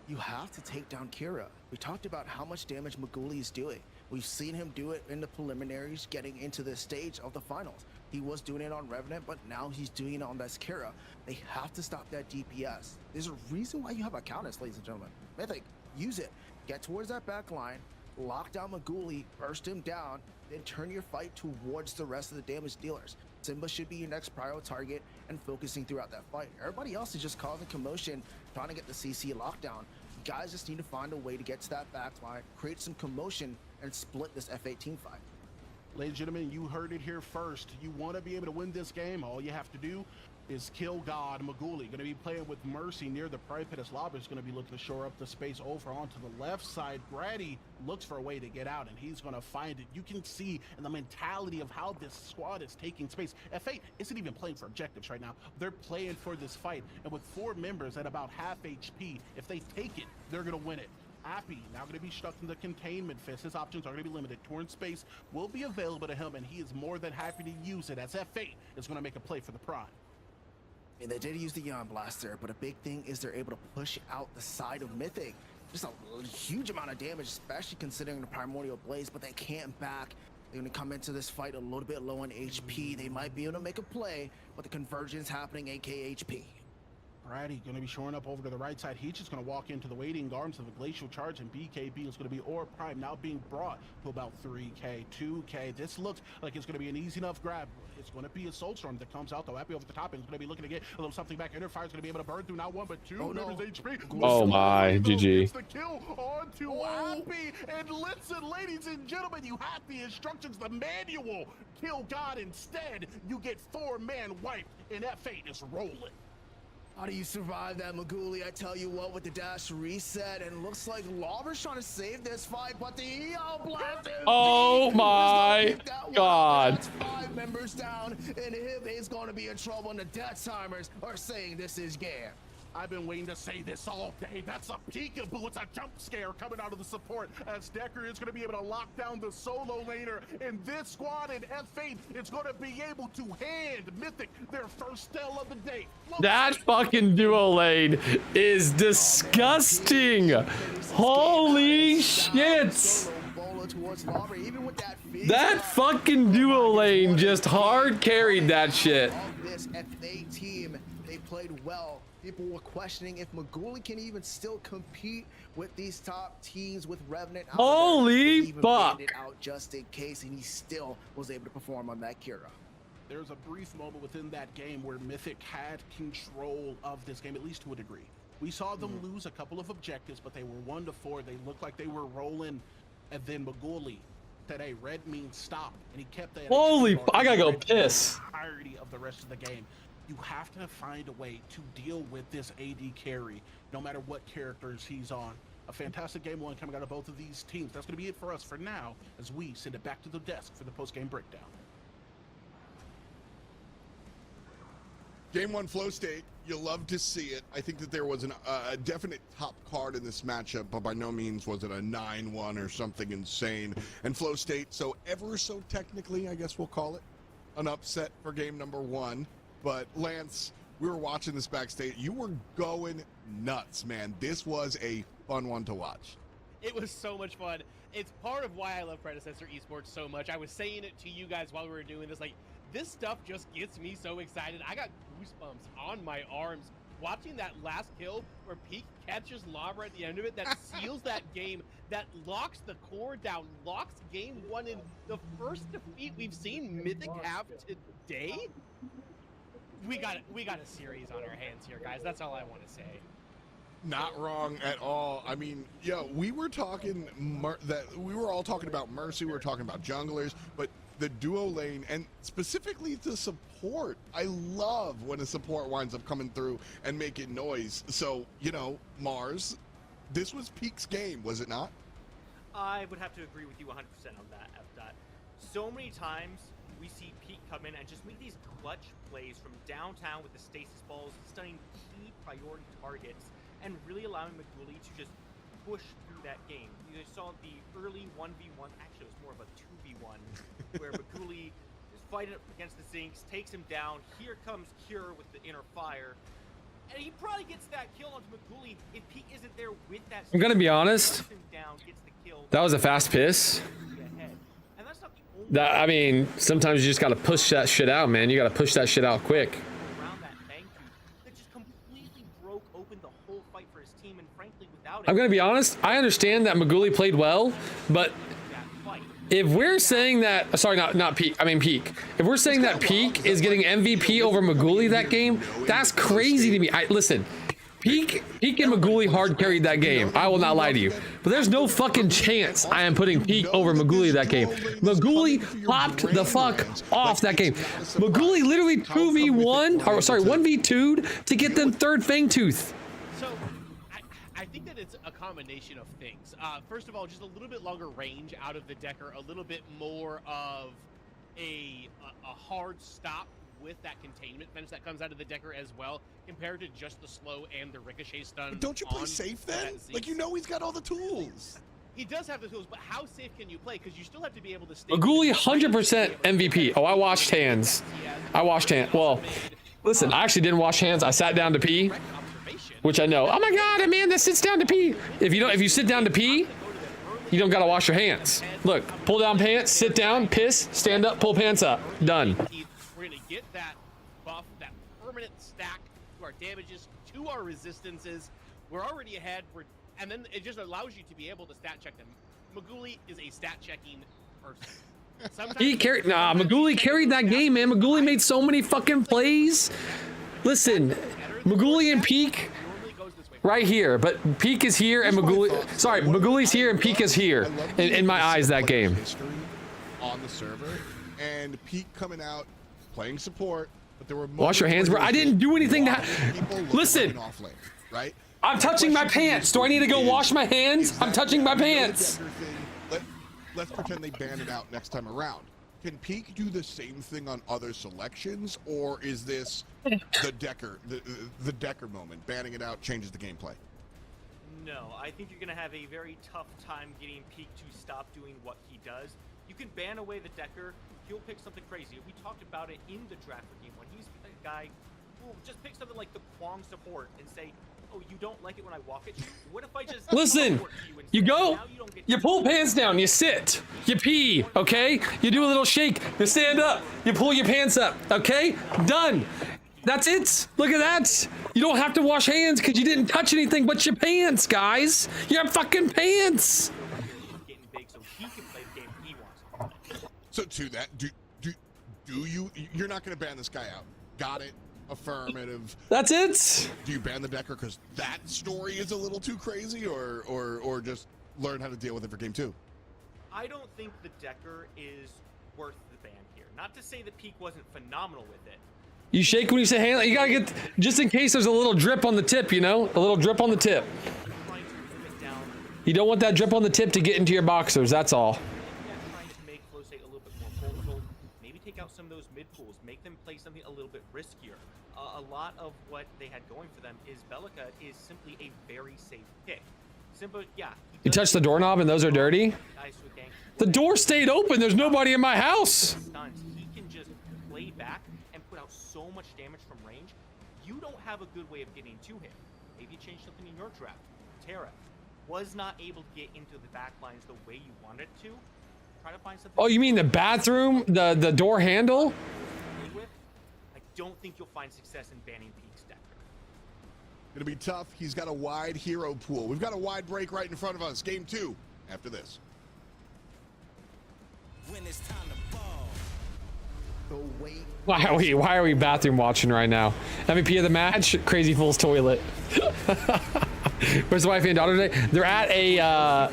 You have to take down Kira. We talked about how much damage Maguli is doing. We've seen him do it in the preliminaries, getting into the stage of the finals. He was doing it on Revenant, but now he's doing it on this Kira. They have to stop that DPS. There's a reason why you have a Countess, ladies and gentlemen. Mythic, use it. Get towards that back line, lock down Maguli, burst him down, then turn your fight towards the rest of the damage dealers. Simba should be your next prior target and focusing throughout that fight. Everybody else is just causing commotion, trying to get the CC lockdown. You guys just need to find a way to get to that back line, create some commotion, and split this F18 fight. Ladies and gentlemen, you heard it here first. You want to be able to win this game, all you have to do is kill God. Maguli going to be playing with Mercy near the Pride Pit. Lobber is going to be looking to shore up the space over onto the left side. Grady looks for a way to get out, and he's going to find it. You can see in the mentality of how this squad is taking space. F8 isn't even playing for objectives right now. They're playing for this fight, and with 4 members at about half HP, if they take it, they're going to win it. Appy now going to be stuck in the containment fist. His options are going to be limited. Torn space will be available to him, and he is more than happy to use it, as F8 is going to make a play for the Prime. And they did use the Yon Blaster, but a big thing is they're able to push out the side of Mythic. Just a huge amount of damage, especially considering the Primordial Blaze, but they can't back. They're going to come into this fight a little bit low on HP. They might be able to make a play, but the convergence happening, aka HP. Brady going to be shoring up over to the right side. He's just going to walk into the waiting arms of a Glacial Charge, and BKB is going to be Aura Prime now being brought to about 3K, 2K. This looks like it's going to be an easy enough grab. It's going to be a Soulstorm that comes out, though. Appy over the top, and is going to be looking to get a little something back. Interfire is going to be able to burn through not 1 but 2 members HP. Oh my, GG. It's the kill onto Appy, and listen, ladies and gentlemen, you have the instructions, the manual. Kill God instead. You get 4-man wipe, and F8 is rolling. How do you survive that, Maguli? I tell you what, with the dash reset, and looks like Lawver's trying to save this fight, but the EO blast. Oh my God. That's 5 members down, and him is going to be in trouble, and the Death Timers are saying this is game. I've been waiting to say this all day. That's a peekaboo. It's a jump scare coming out of the support, as Decker is going to be able to lock down the solo laner. And this squad in F8 is going to be able to hand Mythic their first steal of the day. That fucking duo lane is disgusting. Holy shit. That fucking duo lane just hard carried that shit. This F8 team, they played well. People were questioning if Maguli can even still compete with these top teams with Revenant. Holy fuck! Out just in case, and he still was able to perform on that Kira. There's a brief moment within that game where Mythic had control of this game, at least to a degree. We saw them lose a couple of objectives, but they were 1-4. They looked like they were rolling, and then Maguli said, "Hey, red means stop," and he kept that. Holy! I gotta go piss. The entirety of the rest of the game. You have to find a way to deal with this AD carry, no matter what characters he's on. A fantastic game 1 coming out of both of these teams. That's going to be it for us for now, as we send it back to the desk for the post-game breakdown. Game 1 Flow State, you love to see it. I think that there was a definite top card in this matchup, but by no means was it a 9-1 or something insane. And Flow State, so ever so technically, I guess we'll call it, an upset for game number 1. But Lance, we were watching this backstage. You were going nuts, man. This was a fun one to watch. It was so much fun. It's part of why I love Predecessor Esports so much. I was saying it to you guys while we were doing this, like, this stuff just gets me so excited. I got goosebumps on my arms watching that last kill where Peak catches Lava at the end of it. That seals that game, that locks the core down, locks game 1 in. The first defeat we've seen Mythic have today. We got a series on our hands here, guys. That's all I want to say. Not wrong at all. I mean, yo, we were talking we were all talking about Mercy, we were talking about junglers, but the duo lane and specifically the support. I love when a support winds up coming through and making noise. So, you know, Mars, this was Peak's game, was it not? I would have to agree with you 100% on that, F-Dot. So many times we see Peak come in and just make these clutch plays from downtown with the stasis balls, stunning key priority targets, and really allowing Maguli to just push through that game. You guys saw the early 1v1, actually it was more of a 2v1, where Maguli is fighting up against the Zinks, takes him down. Here comes Cure with the inner fire. And he probably gets that kill onto Maguli if Peak isn't there with that. I'm gonna be honest. Down, gets the kill. That was a fast piss. And that's not the only That, I mean, sometimes you just gotta push that shit out, man. You gotta push that shit out quick. around that bank that just completely broke open the whole fight for his team, and frankly, without I'm gonna be honest. I understand that Maguli played well, but if we're saying that, sorry, not Peak. I mean Peak. If we're saying that Peak is getting MVP over Maguli that game, that's crazy to me. Listen. Peak and Maguli hard carried that game. I will not lie to you. But there's no fucking chance I am putting Peak over Maguli that game. Maguli popped the fuck off that game. Maguli literally 2v1, or sorry, 1v2'd to get them third Fang Tooth. So, I think that it's a combination of things. First of all, just a little bit longer range out of the Decker, a little bit more of a hard stop with that containment fence that comes out of the Decker as well, compared to just the slow and the ricochet stun. But don't you play safe then? Like, you know he's got all the tools. He does have the tools, but how safe can you play? Because you still have to be able to stay. Maguli 100% MVP. Oh, I washed hands. I washed hands. Well, listen, I actually didn't wash hands. I sat down to pee, which I know. Oh my God, a man that sits down to pee. If you sit down to pee, you don't gotta wash your hands. Look, pull down pants, sit down, piss, stand up, pull pants up. Done. We're gonna get that buff, that permanent stack to our damages, to our resistances. We're already ahead. And then it just allows you to be able to stat check them. Maguli is a stat checking person. He carried. Nah, Maguli carried that game, man. Maguli made so many fucking plays. Listen, Maguli and Peak right here, but Peak is here and Maguli. Sorry, Maguli's here and Peak is here. In my eyes, that game. On the server, and Peak coming out playing support, but there were wash your hands, bro. I didn't do anything to. Listen, right? I'm touching my pants. Do I need to go wash my hands? I'm touching my pants. Let's pretend they ban it out next time around. Can Peak do the same thing on other selections, or is this the Decker, the Decker moment? Banning it out changes the gameplay. No, I think you're gonna have a very tough time getting Peak to stop doing what he does. You can ban away the Decker, he'll pick something crazy. We talked about it in the draft game when he's a guy who will just pick something like the Kwong support and say, oh, you don't like it when I walk at you? What if I just listen, you go, you pull pants down, you sit, you pee, okay? You do a little shake, you stand up, you pull your pants up, okay? Done. That's it. Look at that. You don't have to wash hands because you didn't touch anything but your pants, guys. Your fucking pants. So to that, you're not going to ban this guy out? Got it. Affirmative. That's it. Do you ban the Decker because that story is a little too crazy, or just learn how to deal with it for game 2? I don't think the Decker is worth the ban here. Not to say that Peak wasn't phenomenal with it. You shake when you say hand. You gotta get, just in case there's a little drip on the tip, you know, a little drip on the tip. You don't want that drip on the tip to get into your boxers. That's all. Trying to make flow state a little bit more vulnerable. Maybe take out some of those mid pools. Make them play something a little bit riskier. A lot of what they had going for them is Bellica is simply a very safe pick. Simple, yeah. You touch the doorknob and those are dirty? The door stayed open. There's nobody in my house. He can just play back and put out so much damage from range. You don't have a good way of getting to him. Maybe change something in your draft. Terra was not able to get into the back lines the way you wanted to. Try to find something. Oh, you mean the bathroom? The door handle? don't think you'll find success in banning Peak's Decker. Gonna be tough. He's got a wide hero pool. We've got a wide break right in front of us. Game 2 after this. When it's time to ball. The weight. Why are we bathroom watching right now? MVP of the match, Crazy Fool's toilet. Where's the wife and daughter today? They're at a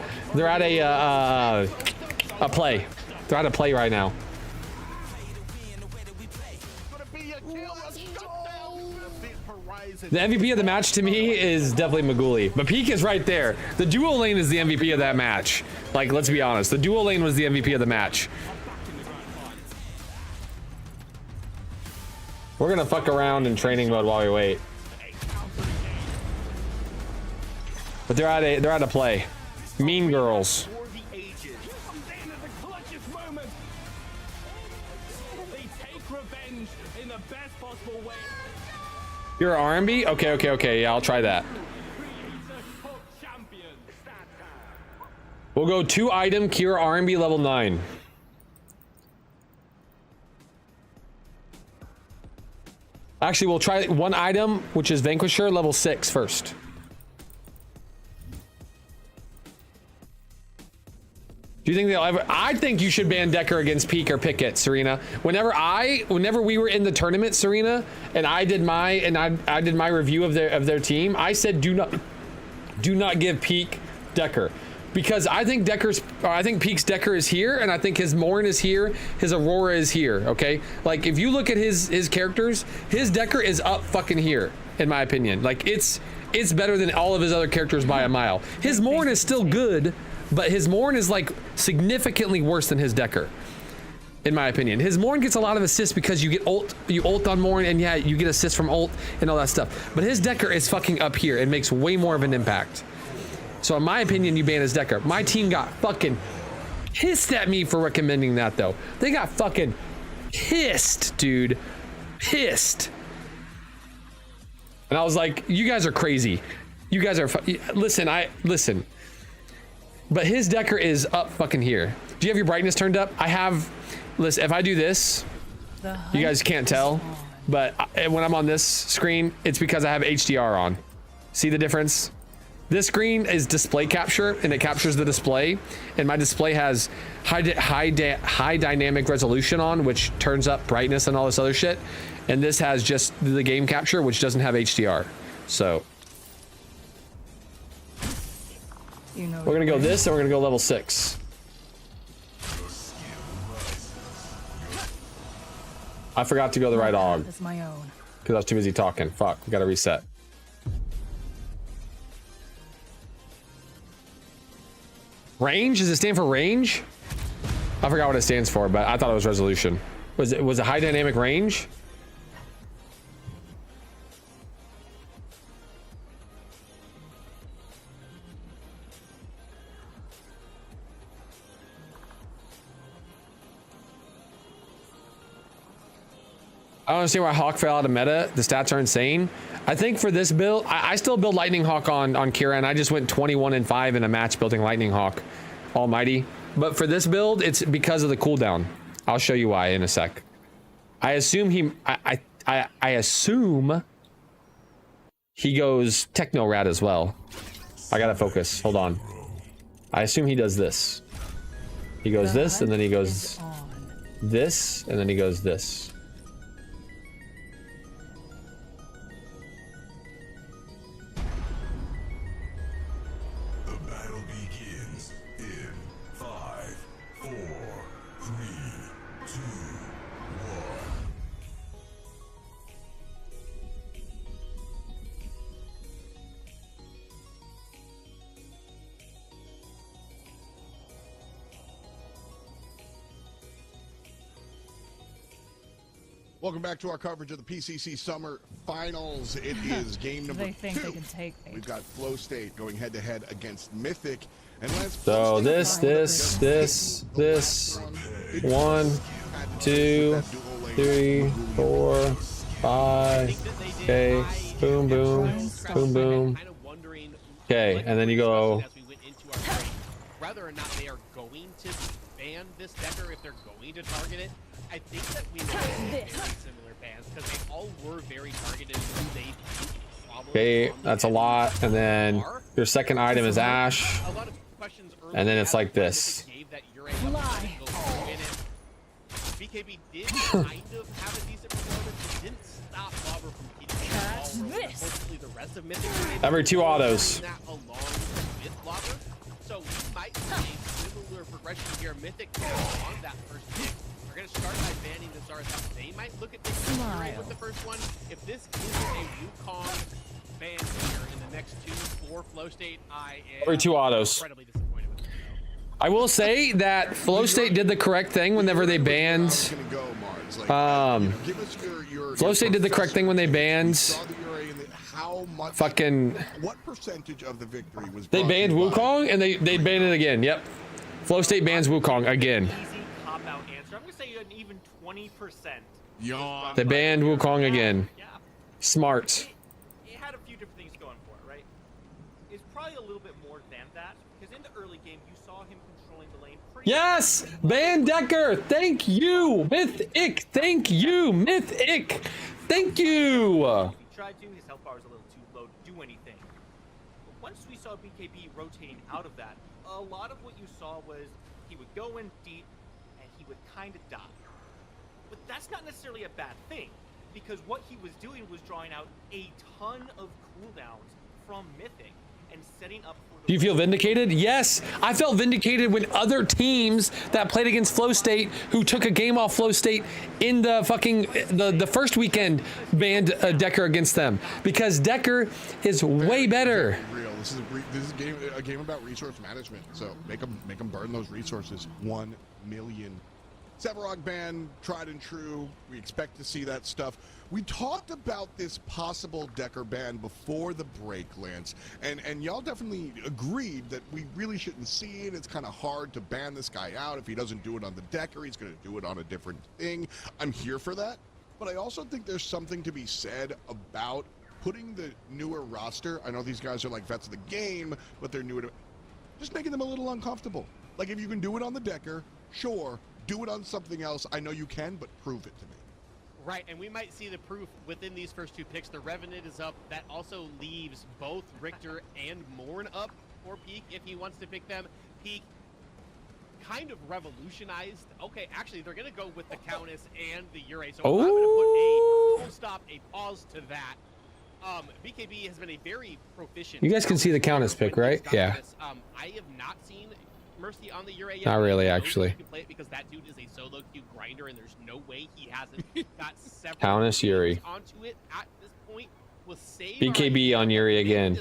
play. They're at a play right now. The MVP of the match to me is definitely Maguli, but Peak is right there. The duo lane is the MVP of that match. Like, let's be honest, the duo lane was the MVP of the match. We're gonna fuck around in training mode while we wait. But they're at a play. Mean Girls. You're an R&B? Okay. Yeah, I'll try that. We'll go 2 item Kira R&B level 9. Actually, we'll try 1 item, which is Vanquisher level 6 first. Do you think they'll ever? I think you should ban Decker against Peak or Pickett, Serena. Whenever we were in the tournament, Serena, and I did my review of their team, I said do not give Peak Decker, because I think Peak's Decker is here, and I think his Mourn is here, his Aurora is here. Okay, like if you look at his characters, his Decker is up fucking here, in my opinion. Like it's better than all of his other characters by a mile. His Mourn is still good, but his Mourn is like significantly worse than his Decker, in my opinion. His Mourn gets a lot of assists because you ult on Mourn, and yeah, you get assists from ult and all that stuff. But his Decker is fucking up here and makes way more of an impact. So in my opinion, you ban his Decker. My team got fucking pissed at me for recommending that though. They got fucking pissed, dude. Pissed. And I was like, you guys are crazy. You guys are, listen. But his Decker is up fucking here. Do you have your brightness turned up? I have, listen, if I do this, you guys can't tell, but when I'm on this screen, it's because I have HDR on. See the difference? This screen is display capture, and it captures the display, and my display has high dynamic resolution on, which turns up brightness and all this other shit, and this has just the game capture, which doesn't have HDR. So we're gonna go this, and we're gonna go level 6. I forgot to go the right AUG because I was too busy talking. Fuck, we gotta reset. Range? Does it stand for range? I forgot what it stands for, but I thought it was resolution. Was it high dynamic range? I don't understand why Hawk fell out of meta. The stats are insane. I think for this build, I still build Lightning Hawk on Kira, and I just went 21-5 in a match building Lightning Hawk. Almighty. But for this build, it's because of the cooldown. I'll show you why in a sec. I assume I assume he goes Techno Rat as well. I gotta focus. Hold on. I assume he does this. He goes this, and then he goes this, and then he goes this. Welcome back to our coverage of the PCC Summer Finals. It is game number 2. They think they can take me. We've got Flow State going head-to-head against Mythic. And so this. 1, 2, 3, 4, 5. Okay. Boom, boom. Boom, boom. Okay, and then you go. Whether or not they are going to ban this Decker if they're going to target it, I think that we might see very similar bans because they all were very targeted. Who they Okay, that's a lot. And then your second item is Ash. And then it's like this. BKB did kind of have a decent performance. It didn't stop Lobber from getting the ball. Unfortunately, the rest of Mythic Every 2 autos. along with Lobber. So we might see a similar progression here. Mythic on that first pick. We're going to start by banning the Zarth. They might look at this with the first one. If this is a Wukong ban here in the next 2 for Flow State, I am Every 2 autos. incredibly disappointed with it. I will say that Flow State did the correct thing whenever they banned. Flow State did the correct thing when they banned. Fucking. What percentage of the victory was? They banned Wukong and they banned it again. Yep. Flow State bans Wukong again. Easy cop out answer. I'm gonna say an even 20%. Yawn. They banned Wukong again. Smart. It had a few different things going for it, right? It's probably a little bit more than that because in the early game you saw him controlling the lane pretty. Yes, Ban Decker. Thank you, Mythic. Thank you, Mythic. Thank you. He tried to. His health bar was a little too low to do anything. But once we saw BKB rotating out of that, a lot of what you saw was he would go in deep and he would kind of die. But that's not necessarily a bad thing because what he was doing was drawing out a ton of cooldowns from Mythic and setting up for Do you feel vindicated? Yes, I felt vindicated when other teams that played against Flow State, who took a game off Flow State in the fucking the first weekend, banned Decker against them because Decker is way better. Real. This is a game about resource management. So make them burn those resources. 1 million. Sevarog ban, tried and true. We expect to see that stuff. We talked about this possible Decker ban before the break, Lance, and y'all definitely agreed that we really shouldn't see it. It's kind of hard to ban this guy out. If he doesn't do it on the Decker, he's going to do it on a different thing. I'm here for that, but I also think there's something to be said about putting the newer roster. I know these guys are like vets of the game, but they're newer to just making them a little uncomfortable. Like if you can do it on the Decker, sure. Do it on something else. I know you can, but prove it to me. Right, and we might see the proof within these first 2 picks. The Revenant is up. That also leaves both Richter and Mourn up for Peak if he wants to pick them. Peak kind of revolutionized. Okay, actually, they're going to go with the Countess and the Yuri. So I'm going to put a full stop, a pause to that. BKB has been a very proficient. You guys can see the Countess pick, right? Yeah. I have not seen Mercy on the Yuri yet. Not really, actually. You can play it because that dude is a solo queue grinder, and there's no way he hasn't got several Countess Yuri. onto it at this point. Will save BKB on Yuri again.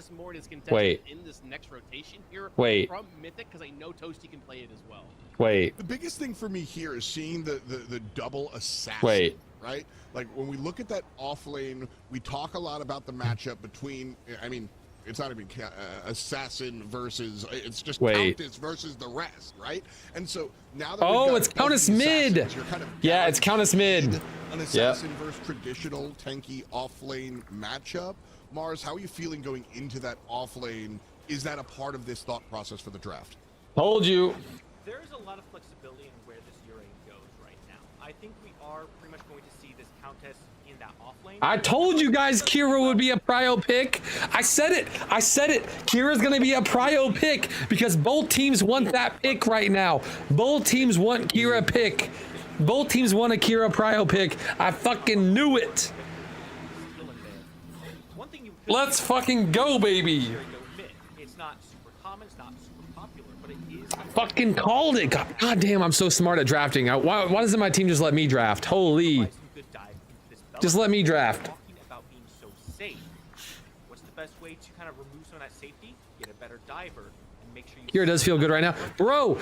Wait. In this next rotation here Wait. from Mythic, because I know Toasty can play it as well. Wait. The biggest thing for me here is seeing the double assassin. Wait. Right? Like when we look at that off lane, we talk a lot about the matchup between. I mean, it's not even assassin versus. It's just Countess versus the rest, right? And so now that it's Countess mid. Kind of Yeah, it's Countess mid. An assassin versus traditional tanky off lane matchup. Mars, how are you feeling going into that off lane? Is that a part of this thought process for the draft? Told you. There is a lot of flexibility in where this Yuri goes right now. I think we are pretty much going to see this Countess in that off lane. I told you guys Kira would be a prio pick. I said it. Kira's going to be a prio pick because both teams want that pick right now. Both teams want Kira pick. Both teams want a Kira prio pick. I fucking knew it. Let's fucking go, baby. It's not super common, it's not super popular, but it is. Fucking called it. God damn, I'm so smart at drafting. Why doesn't my team just let me draft? Holy. Just let me draft. Talking about being so safe. What's the best way to kind of remove some of that safety? Get a better diver and make sure you. Kira does feel good right now. Bro,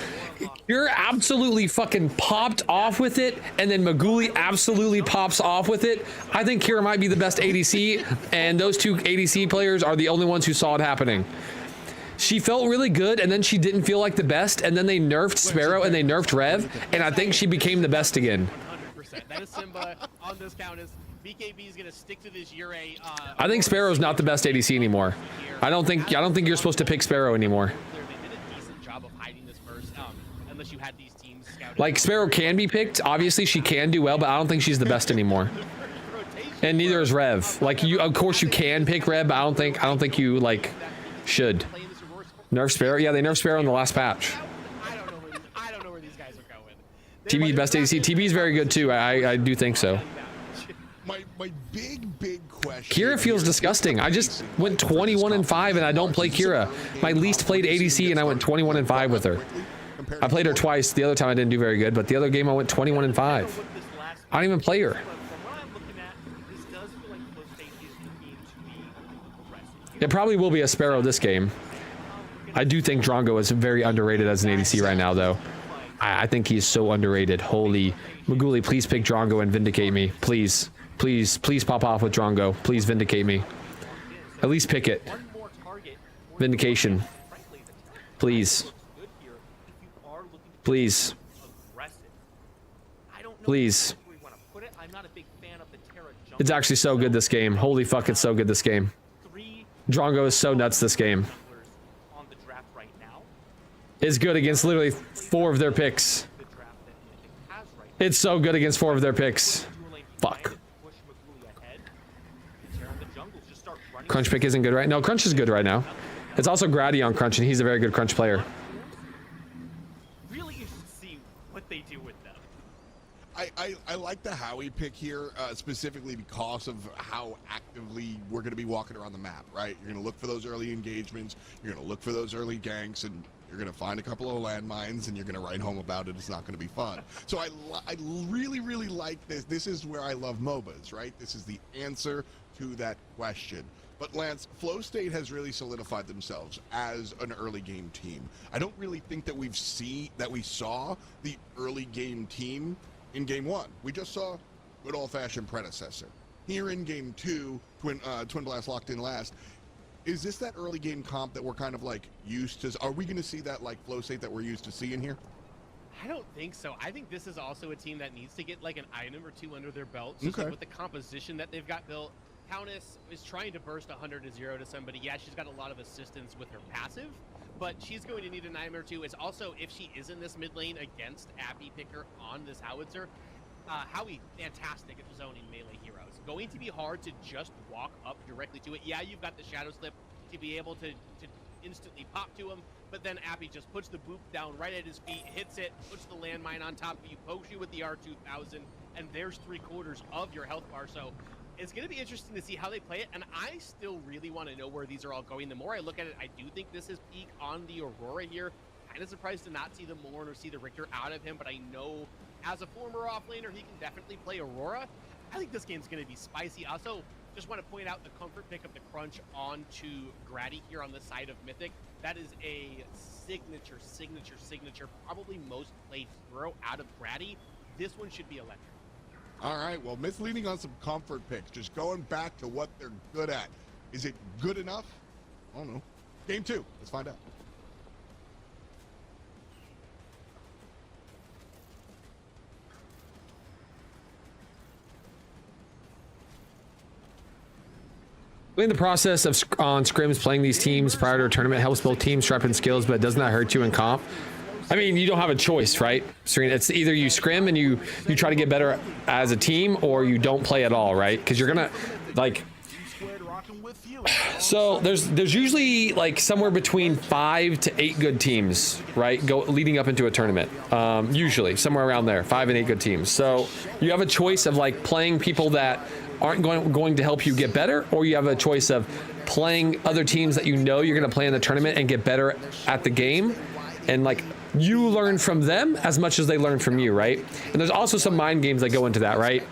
you're absolutely fucking popped off with it, and then Maguli absolutely pops off with it. I think Kira might be the best ADC, and those 2 ADC players are the only ones who saw it happening. She felt really good, and then she didn't feel like the best, and then they nerfed Sparrow and they nerfed Rev, and I think she became the best again. 100%. That is Simba on this Countess. BKB is going to stick to this Yuri. I think Sparrow's not the best ADC anymore. I don't think you're supposed to pick Sparrow anymore. They did a decent job job of hiding this first, unless you had these teams scouted. Like Sparrow can be picked. Obviously, she can do well, but I don't think she's the best anymore. And neither is Rev. Like you, of course, you can pick Rev, but I don't think you like should. Nerf Sparrow. Yeah, they nerfed Sparrow in the last patch. I don't know where these guys are going. TB best ADC. TB is very good too. I do think so. My big question. Kira feels disgusting. I just went 21-5 and I don't play Kira. My least played ADC and I went 21-5 with her. I played her twice. The other time I didn't do very good, but the other game I went 21-5. I don't even play her. It probably will be a Sparrow this game. I do think Drongo is very underrated as an ADC right now, though. I think he's so underrated. Holy Maguli, please pick Drongo and vindicate me. Please. Please pop off with Drongo. Please vindicate me. At least pick it. Vindication. Please. Please. Please. It's actually so good this game. Holy fuck, it's so good this game. Drongo is so nuts this game. It's good against literally 4 of their picks. It's so good against 4 of their picks. Fuck. Crunch pick isn't good right now. No, Crunch is good right now. It's also Grady on Crunch, and he's a very good Crunch player. Really interested to see what they do with them. I like the Howie pick here, specifically because of how actively we're going to be walking around the map, right? You're going to look for those early engagements, you're going to look for those early ganks, and you're going to find a couple of landmines, and you're going to write home about it. It's not going to be fun. So I really like this. This is where I love MOBAs, right? This is the answer to that question. But Lance, Flow State has really solidified themselves as an early game team. I don't really think that we saw the early game team in game 1. We just saw good old-fashioned predecessor. Here in game 2, Twin Blast locked in last. Is this that early game comp that we're kind of like used to? Are we going to see that like Flow State that we're used to seeing here? I don't think so. I think this is also a team that needs to get like an item or 2 under their belt. Just like with the composition that they've got built. Countess is trying to burst 100-0 to somebody. Yeah, she's got a lot of assistance with her passive, but she's going to need an item or 2. It's also, if she is in this mid lane against Appy Picker on this howitzer, Howie, fantastic at zoning melee heroes. Going to be hard to just walk up directly to it. Yeah, you've got the Shadow Slip to be able to instantly pop to him, but then Appy just puts the boop down right at his feet, hits it, puts the landmine on top of you, pokes you with the R2000, and there's 3/4 of your health bar. So it's going to be interesting to see how they play it, and I still really want to know where these are all going. The more I look at it, I do think this is peak on the Aurora here. Kind of surprised to not see the Mourn or see the Richter out of him, but I know as a former offlaner, he can definitely play Aurora. I think this game's going to be spicy. Also, just want to point out the comfort pick of the Crunch onto Grady here on the side of Mythic. That is a signature, probably most played hero out of Grady. This one should be electric. All right, well, misleading on some comfort picks, just going back to what they're good at. Is it good enough? I don't know. Game 2, let's find out. In the process of on scrims, playing these teams prior to a tournament helps both teams sharpen skills, but doesn't that hurt you in comp? I mean, you don't have a choice, right, Serena? It's either you scrim and you try to get better as a team, or you don't play at all, right? Because you're gonna like. So there's usually like somewhere between 5 to 8 good teams, right? Leading up into a tournament. Usually somewhere around there, 5 and 8 good teams. So you have a choice of like playing people that aren't going to help you get better, or you have a choice of playing other teams that you know you're going to play in the tournament and get better at the game, and like you learn from them as much as they learn from you, right? And there's also some mind games that go into that, right?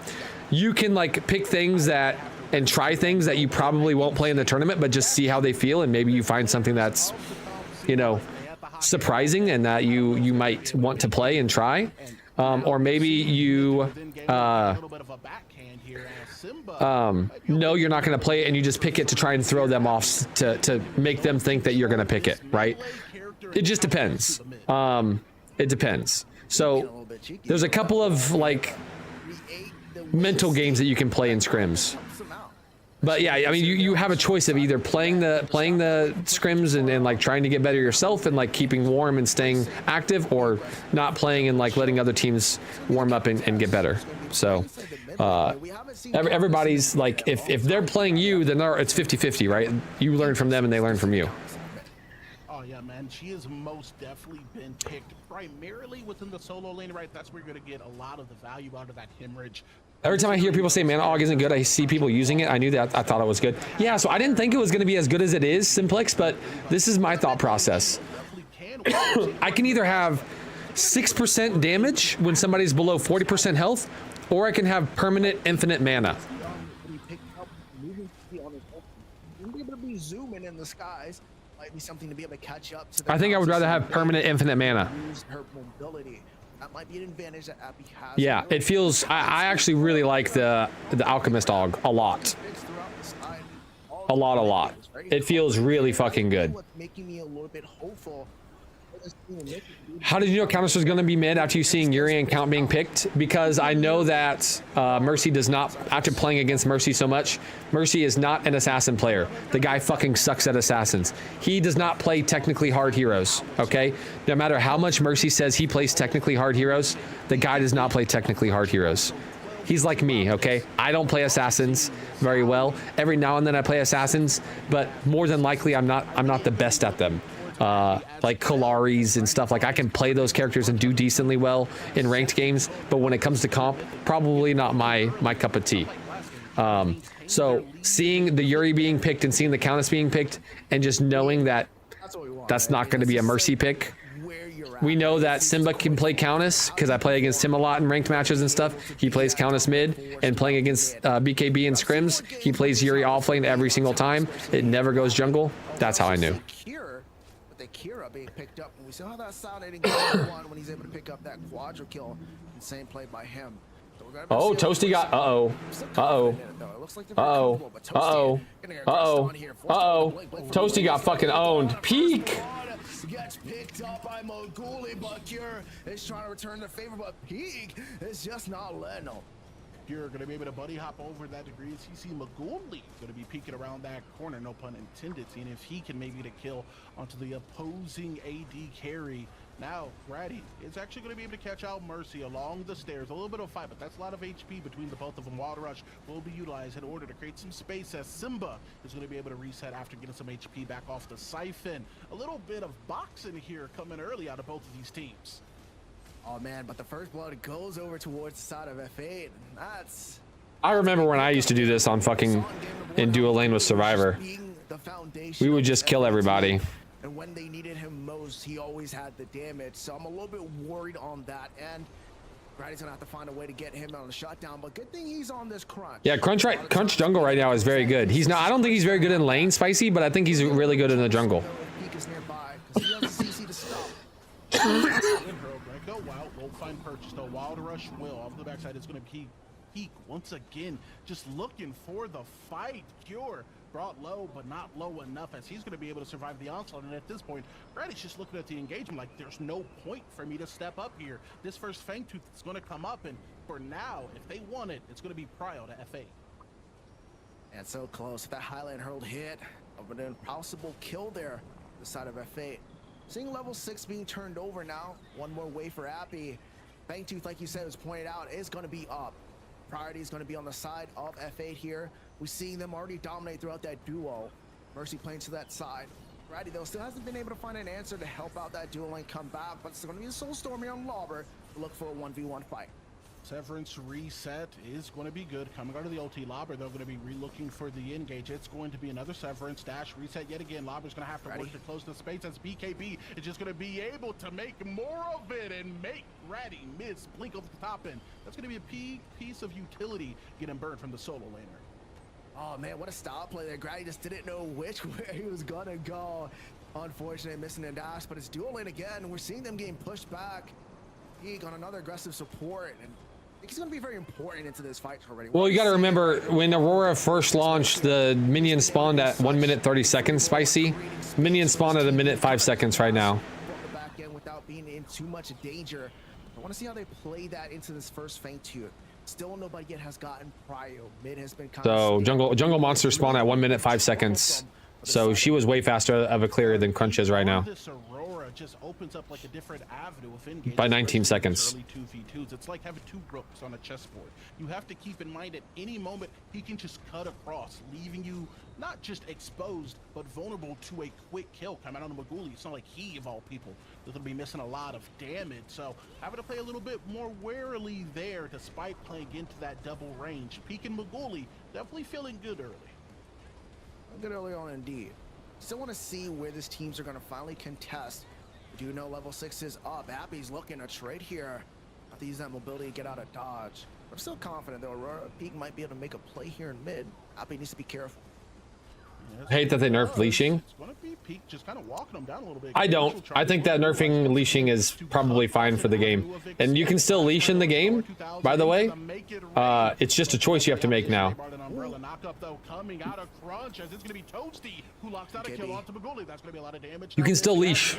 You can like pick things that and try things that you probably won't play in the tournament, but just see how they feel, and maybe you find something that's, you know, surprising and that you might want to play and try, or maybe you no, you're not going to play it and you just pick it to try and throw them off to make them think that you're going to pick it, right? It just depends. It depends. So there's a couple of like mental games that you can play in scrims. But yeah, I mean, you have a choice of either playing the scrims and like trying to get better yourself and like keeping warm and staying active, or not playing and like letting other teams warm up and get better. So everybody's like, if they're playing you, then it's 50-50, right? You learn from them and they learn from you. Oh yeah, man, she has most definitely been picked primarily within the solo lane, right? That's where you're gonna get a lot of the value out of that hemorrhage. Every time I hear people say Mana Og isn't good, I see people using it. I knew that. I thought it was good. Yeah, so I didn't think it was going to be as good as it is, Simplex, but this is my thought process. I can either have 6% damage when somebody's below 40% health, or I can have permanent infinite mana. Zooming in the skies might be something to be able to catch up to. I think I would rather have permanent infinite mana. Her mobility. That might be an advantage that Abby has. Yeah, it feels. I actually really like the Alchemist Og a lot. A lot. It feels really fucking good. Making me a little bit hopeful. How did you know Counter was going to be mid after you seeing Yuri and Count being picked? Because I know that Mercy does not, after playing against Mercy so much, Mercy is not an assassin player. The guy fucking sucks at assassins. He does not play technically hard heroes, okay? No matter how much Mercy says he plays technically hard heroes, the guy does not play technically hard heroes. He's like me, okay? I don't play assassins very well. Every now and then I play assassins, but more than likely I'm not the best at them. Like Kalaris and stuff. Like I can play those characters and do decently well in ranked games, but when it comes to comp, probably not my cup of tea. So seeing the Yuri being picked and seeing the Countess being picked and just knowing that that's not going to be a Mercy pick. We know that Simba can play Countess because I play against him a lot in ranked matches and stuff. He plays Countess mid, and playing against BKB and scrims, he plays Yuri offlane every single time. It never goes jungle. That's how I knew. Kira being picked up, and we saw how that sounded in game one when he's able to pick up that quadra kill. Insane play by him. Oh, Toasty got. Toasty got fucking owned. Peak. Gets picked up by Moguli, but Cure is trying to return the favor, but Peak is just not letting him. You're going to be able to buddy hop over that degree as you see Maguli going to be peeking around that corner, no pun intended, seeing if he can maybe get a kill onto the opposing AD carry. Now, Grady is actually going to be able to catch out Mercy along the stairs. A little bit of a fight, but that's a lot of HP between the both of them. Wild Rush will be utilized in order to create some space as Simba is going to be able to reset after getting some HP back off the Siphon. A little bit of boxing here coming early out of both of these teams. Oh man, but the first blood goes over towards the side of F8. That's... I remember when I used to do this on fucking in dual lane with Survivor. We would just kill everybody. And when they needed him most, he always had the damage. So I'm a little bit worried on that end. Grady's gonna have to find a way to get him on the shutdown, but good thing he's on this crunch. Yeah, crunch jungle right now is very good. He's not. I don't think he's very good in lane, Spicy, but I think he's really good in the jungle. Go wild, won't find purchase though. Wild Rush will off the backside. It's going to be Peak once again, just looking for the fight. Cure brought low, but not low enough as he's going to be able to survive the onslaught. And at this point, Brady's just looking at the engagement like there's no point for me to step up here. This first Fangtooth is going to come up, and for now, if they want it, it's going to be Primal to F8. And so close. That Highland Hurled hit of an impossible kill there, the side of F8. Seeing level 6 being turned over now. One more way for Appy. Fangtooth, like you said, was pointed out, is going to be up. Priority is going to be on the side of F8 here. We're seeing them already dominate throughout that duo. Mercy playing to that side. Brady, though, still hasn't been able to find an answer to help out that duo lane come back, but it's going to be a Soul Stormy on Lauber to look for a 1v1 fight. Severance reset is going to be good. Coming out of the OT, Lauber, they're going to be re-looking for the engage. It's going to be another Severance dash reset yet again. Lauber's going to have to work to close the space as BKB is just going to be able to make more of it and make Ratty miss blink over the top end. That's going to be a piece of utility getting burned from the solo laner. Oh man, what a style play there. Grady just didn't know which way he was going to go. Unfortunately, missing a dash, but it's dual lane again. We're seeing them getting pushed back. Peak on another aggressive support, and I think he's going to be very important into this fight already. Well, you got to remember when Aurora first launched, the minion spawned at 1 minute 30 seconds. Spicy minion spawned at 1 minute 5 seconds right now. Back end without being in too much danger. I want to see how they play that into this first Fangtooth. Still nobody yet has gotten prio. Mid has been kind So of jungle monster spawn at 1 minute 5 seconds. So she was way faster of a clear than Crunch is right now. This Aurora just opens up like a different avenue of engagement. By 19 seconds. Early 2v2s. It's like having two rooks on a chessboard. You have to keep in mind at any moment he can just cut across, leaving you not just exposed, but vulnerable to a quick kill coming out of Maguli. It's not like he, of all people, is going to be missing a lot of damage. So having to play a little bit more warily there, despite playing into that double range. Peek and Maguli definitely feeling good early. Good early on indeed. Still want to see where these teams are going to finally contest. We do know level 6 is up. Appy's looking to trade here. Have to use that mobility to get out of dodge. I'm still confident though. Aurora Peak might be able to make a play here in mid. Appy needs to be careful. I hate that they nerfed leashing. It's going to be Peak just kind of walking them down a little bit. I don't. I think that nerfing leashing is probably fine for the game. And you can still leash in the game, by the way. It's just a choice you have to make now. Umbrella knockup though coming out of Crunch as it's going to be Toasty who locks out a kill onto Maguli. That's going to be a lot of damage. You can still leash.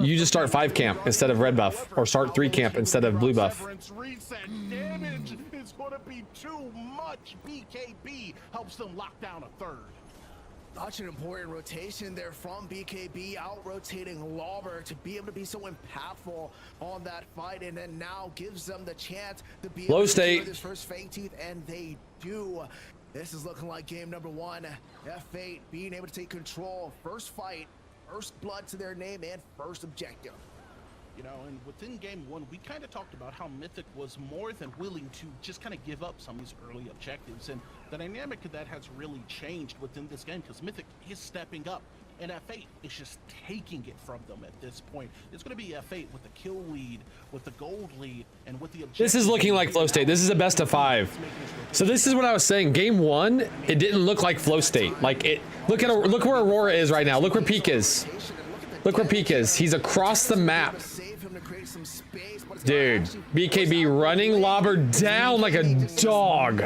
You just start 5 camp instead of red buff, or start 3 camp instead of blue buff. Reset damage is going to be too much. BKB helps them lock down a third. Such an important rotation there from BKB, out rotating Lawber to be able to be so impactful on that fight, and then now gives them the chance to be able Low to state. secure this first Fang Tooth, and they do. This is looking like game number 1. F8 being able to take control. First fight, first blood to their name, and first objective. You know, and within game 1, we kind of talked about how Mythic was more than willing to just kind of give up some of these early objectives, and the dynamic of that has really changed within this game because Mythic is stepping up, and F8 is just taking it from them at this point. It's going to be F8 with the kill lead, with the gold lead, and with the objective. This is looking like flow state. This is a best of 5. So this is what I was saying. Game 1, it didn't look like flow state. Like it. Look where Aurora is right now. Look where Peak is. Look where Peak is. He's across the map. Dude, BKB running Lobber down like a dog.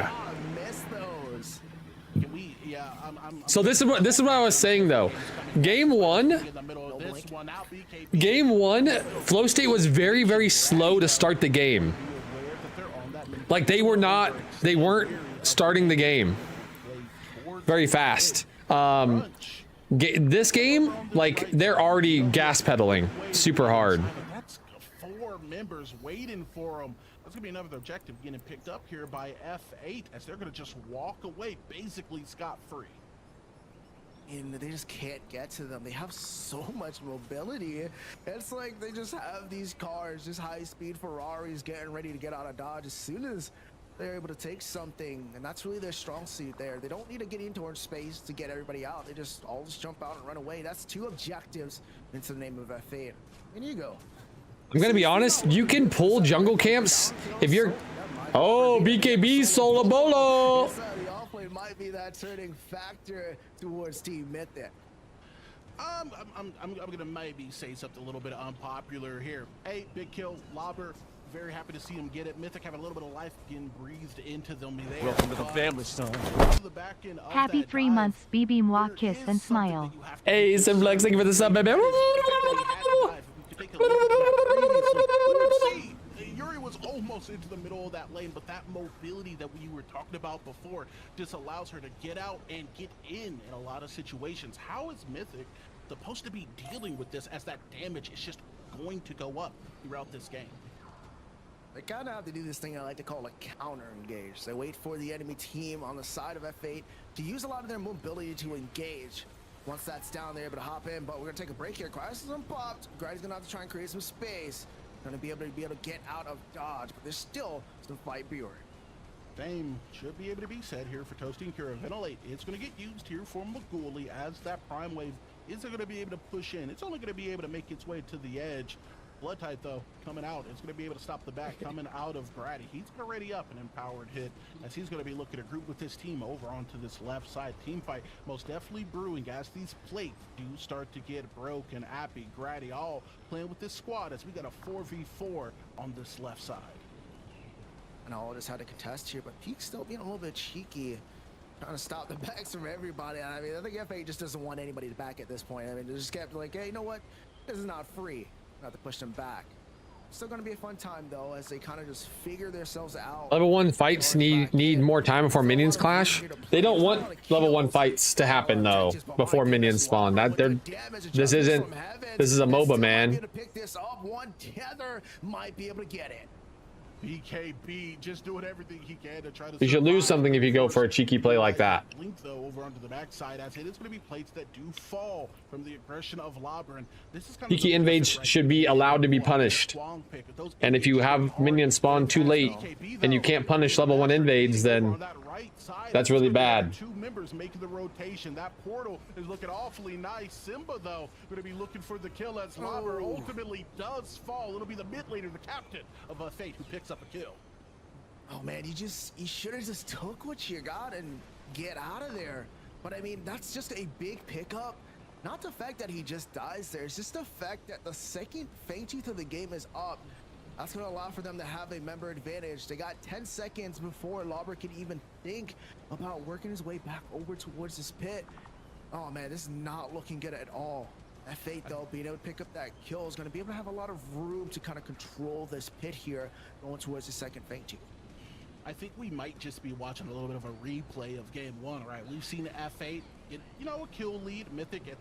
So this is what I was saying though. Game 1, flow state was very, very slow to start the game. Like they weren't starting the game very fast. This game, like they're already gas pedaling super hard. That's 4 members waiting for them. That's gonna be another objective getting picked up here by F8 as they're gonna just walk away basically scot-free. And they just can't get to them. They have so much mobility. It's like they just have these cars, just high-speed Ferraris getting ready to get out of dodge as soon as they're able to take something, and that's really their strong suit there. They don't need to get into orange space to get everybody out. They just all just jump out and run away. That's 2 objectives into the name of F8. And you go. I'm gonna be honest, you can pull jungle camps if you're... Oh, BKB solo bolo! The off-lane might be that turning factor towards Team Mythic. I'm gonna maybe say something a little bit unpopular here. Hey, big kill, Lobber. Very happy to see him get it. Mythic having a little bit of life getting breathed into them there. Welcome to the family, son. Happy 3 months, BB moi kiss and smile. Hey, Simplex, thank you for the sub, baby. Yuri was almost into the middle of that lane, but that mobility that we were talking about before just allows her to get out and get in a lot of situations. How is Mythic supposed to be dealing with this as that damage is just going to go up throughout this game? They kind of have to do this thing I like to call a counter engage. They wait for the enemy team on the side of F8 to use a lot of their mobility to engage. Once that's down, they're able to hop in, but we're gonna take a break here. Crisis unpopped. Grady's gonna have to try and create some space. Gonna be able to get out of dodge, but there's still some fight Bjorn. Same should be able to be said here for Toasty and Kira. Ventilate, it's going to get used here for Maguli as that Prime Wave isn't going to be able to push in. It's only going to be able to make its way to the edge. Blood type though, coming out. It's going to be able to stop the back coming out of Grady. He's going to ready up an empowered hit as he's going to be looking to group with his team over onto this left side. Team fight most definitely brewing as these plates do start to get broken. Appy, Grady, all playing with this squad as we got a 4v4 on this left side. And all just had to contest here, but Peak's still being a little bit cheeky, trying to stop the backs from everybody. I mean, I think F8 just doesn't want anybody to back at this point. I mean, they just kept like, hey, you know what? This is not free. Not to push them back. Still gonna be a fun time though, as they kind of just figure themselves out. Level 1 fights need more time before minions clash. They don't want level 1 fights to happen though before minions spawn. This is a MOBA, man. Pick this up, one tether might be able to get it. BKB just doing everything he can to try to. You should lose something if you go for a cheeky play like that. Blink though over onto the backside, as it is going to be plates that do fall from the aggression of Lobber, and this is kind Cheeky invades should be allowed to be punished. And if you have minions spawn too late and you can't punish level 1 invades, then that's really bad. Two members making the rotation. That portal is looking awfully nice. Simba though going to be looking for the kill as Lobber ultimately does fall. It'll be the mid laner, the captain of Fate, who picks up a kill. Oh man, you should have just took what you got and get out of there. But I mean, that's just a big pickup. Not the fact that he just dies there, it's just the fact that the second Fang Tooth of the game is up. That's going to allow for them to have a member advantage. They got 10 seconds before Lobber can even think about working his way back over towards this pit. Oh man, this is not looking good at all. Fate though, being able to pick up that kill is going to be able to have a lot of room to kind of control this pit here going towards the second Fang Tooth. I think we might just be watching a little bit of a replay of game 1, right? We've seen F8 get, a kill lead. Mythic at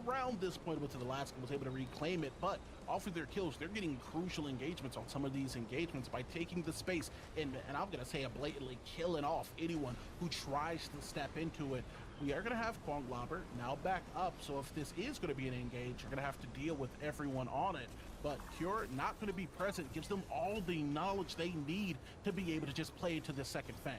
around this point with the last one was able to reclaim it, but off of their kills, they're getting crucial engagements on some of these engagements by taking the space and I'm gonna say blatantly killing off anyone who tries to step into it. We are gonna have Kwang Lobber now back up, so if this is gonna be an engage, you're gonna have to deal with everyone on it. But Cure not gonna be present, gives them all the knowledge they need to be able to just play into this second Fang.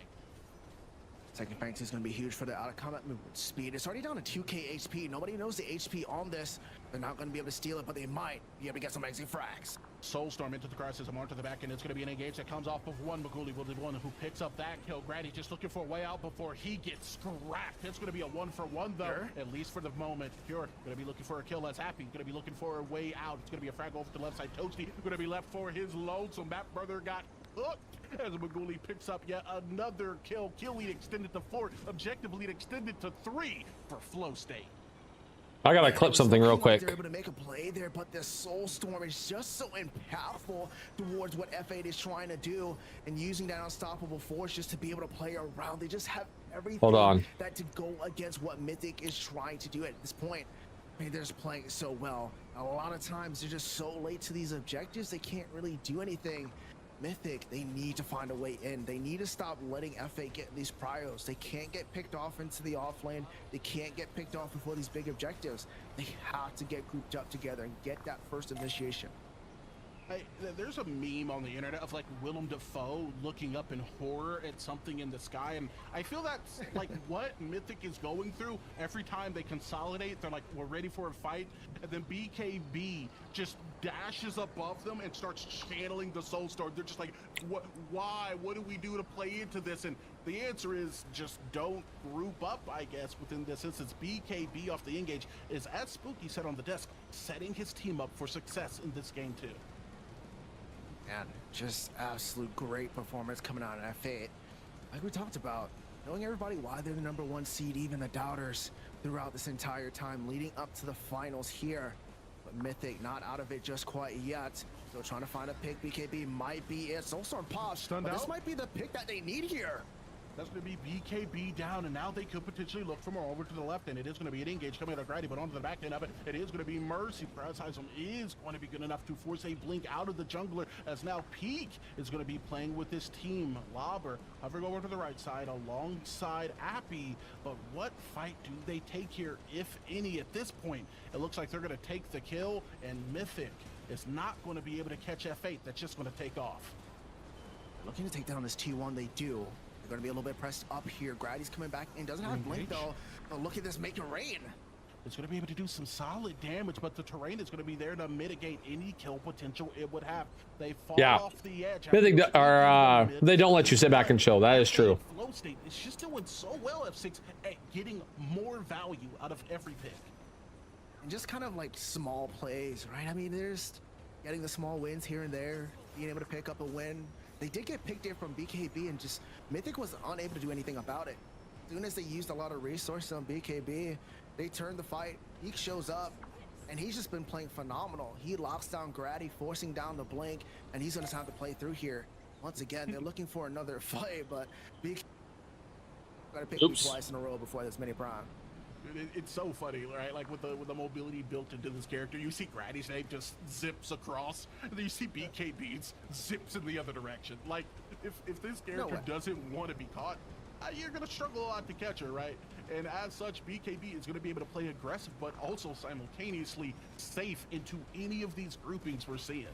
Second Fang is going to be huge for the out of combat movement speed. It's already down to 2k HP. Nobody knows the HP on this. They're not going to be able to steal it, but they might be able to get some amazing frags. Soulstorm into the crisis, Mourn to the back, and it's going to be an engage that comes off of one. Maguli will be the one who picks up that kill. Grady just looking for a way out before he gets scrapped. It's going to be a 1-for-1 though, at least for the moment. Pure going to be looking for a kill. That's Happy. Going to be looking for a way out. It's going to be a frag over to the left side. Toasty going to be left for his load. So Map Brother got hooked as Maguli picks up yet another kill. Kill lead extended to 4. Objective lead extended to 3 for Flow State. I gotta clip something real quick. They're able to make a play there, but the Soulstorm is just so impactful towards what F8 is trying to do, and using that unstoppable force just to be able to play around. They just have everything that to go against what Mythic is trying to do at this point. I mean, they're just playing it so well. A lot of times they're just so late to these objectives, they can't really do anything. Mythic, they need to find a way in. They need to stop letting F8 get these prios. They can't get picked off into the off lane. They can't get picked off before these big objectives. They have to get grouped up together and get that first initiation. There's a meme on the internet of like Willem Dafoe looking up in horror at something in the sky, and I feel that's like what Mythic is going through every time they consolidate. They're like, we're ready for a fight, and then BKB just dashes above them and starts channeling the Soulstorm. They're just like, what? Why? What do we do to play into this? And the answer is just don't group up, I guess, within this instance. BKB off the engage is, as Spooky said on the desk, setting his team up for success in this game too. And just absolute great performance coming out of F8. Like we talked about, knowing everybody why they're the #1 seed, even the doubters, throughout this entire time, leading up to the finals here. But Mythic not out of it just quite yet. Still trying to find a pick. BKB might be it. Soulstorm pops, but this might be the pick that they need here. That's going to be BKB down, and now they could potentially look for more over to the left, and it is going to be an engage coming out of Grady, but onto the back end of it, it is going to be Mercy. Prioritize is going to be good enough to force a blink out of the jungler, as now Peak is going to be playing with this team. Lobber hovering over to the right side alongside Appy, but what fight do they take here, if any, at this point? It looks like they're going to take the kill, and Mythic is not going to be able to catch F8. That's just going to take off. Looking to take down this T1, they do. They're going to be a little bit pressed up here. Grady's coming back and doesn't have blink though. But look at this, make it rain. It's going to be able to do some solid damage, but the terrain is going to be there to mitigate any kill potential it would have. They fall off the edge. Mythic they don't let you sit back and chill. That is true. Flow State is just doing so well, F6, at getting more value out of every pick. And just kind of like small plays, right? I mean, there's getting the small wins here and there, being able to pick up a win. They did get picked here from BKB, and just Mythic was unable to do anything about it. As soon as they used a lot of resources on BKB, they turned the fight. Eek shows up, and he's just been playing phenomenal. He locks down Grady, forcing down the blink, and he's gonna have to play through here. Once again, they're looking for another fight, but gotta pick me twice in a row before this mini prime. It's so funny, right? Like with the mobility built into this character, you see Grady's name just zips across, and then you see BKB's zips in the other direction. Like if this character doesn't want to be caught, you're gonna struggle a lot to catch her, right? And as such, BKB is gonna be able to play aggressive, but also simultaneously safe into any of these groupings we're seeing.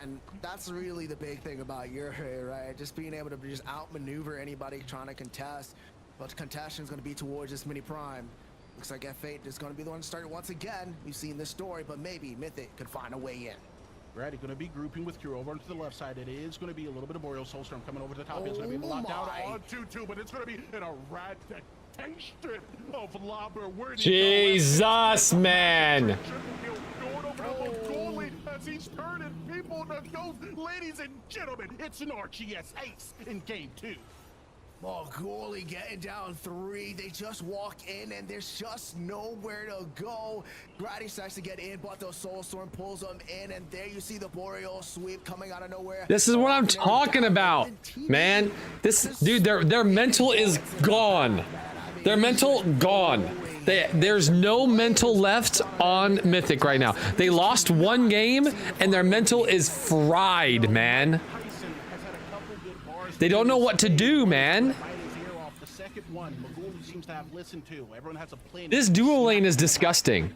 And that's really the big thing about Yuri, right? Just being able to just outmaneuver anybody trying to contest. But contention is going to be towards this mini prime. Looks like F8 is going to be the one to start once again. We've seen this story, but maybe Mythic could find a way in. Grady going to be grouping with Kuro over to the left side. It is going to be a little bit of Boreal Soulstorm coming over to the top. It's going to be locked down on 2-2, but it's going to be in a eradication of Lobber. Jesus, man. As he's turning people to ghost. Ladies and gentlemen, it's an RGS ace in game 2. Moguli getting down 3. They just walk in and there's just nowhere to go. Grady starts to get in, but the Soulstorm pulls them in, and there you see the Boreal sweep coming out of nowhere. This is what I'm talking about, man. This dude, their mental is gone. Their mental gone. There's no mental left on Mythic right now. They lost one game and their mental is fried, man. They don't know what to do, man. This dual lane is disgusting.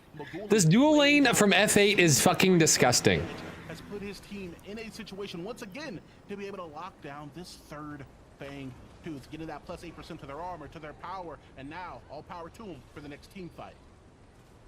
This dual lane from F8 is fucking disgusting. Has put his team in a situation once again to be able to lock down this third Fang Tooth, getting that plus 8% to their armor, to their power, and now all power to them for the next team fight.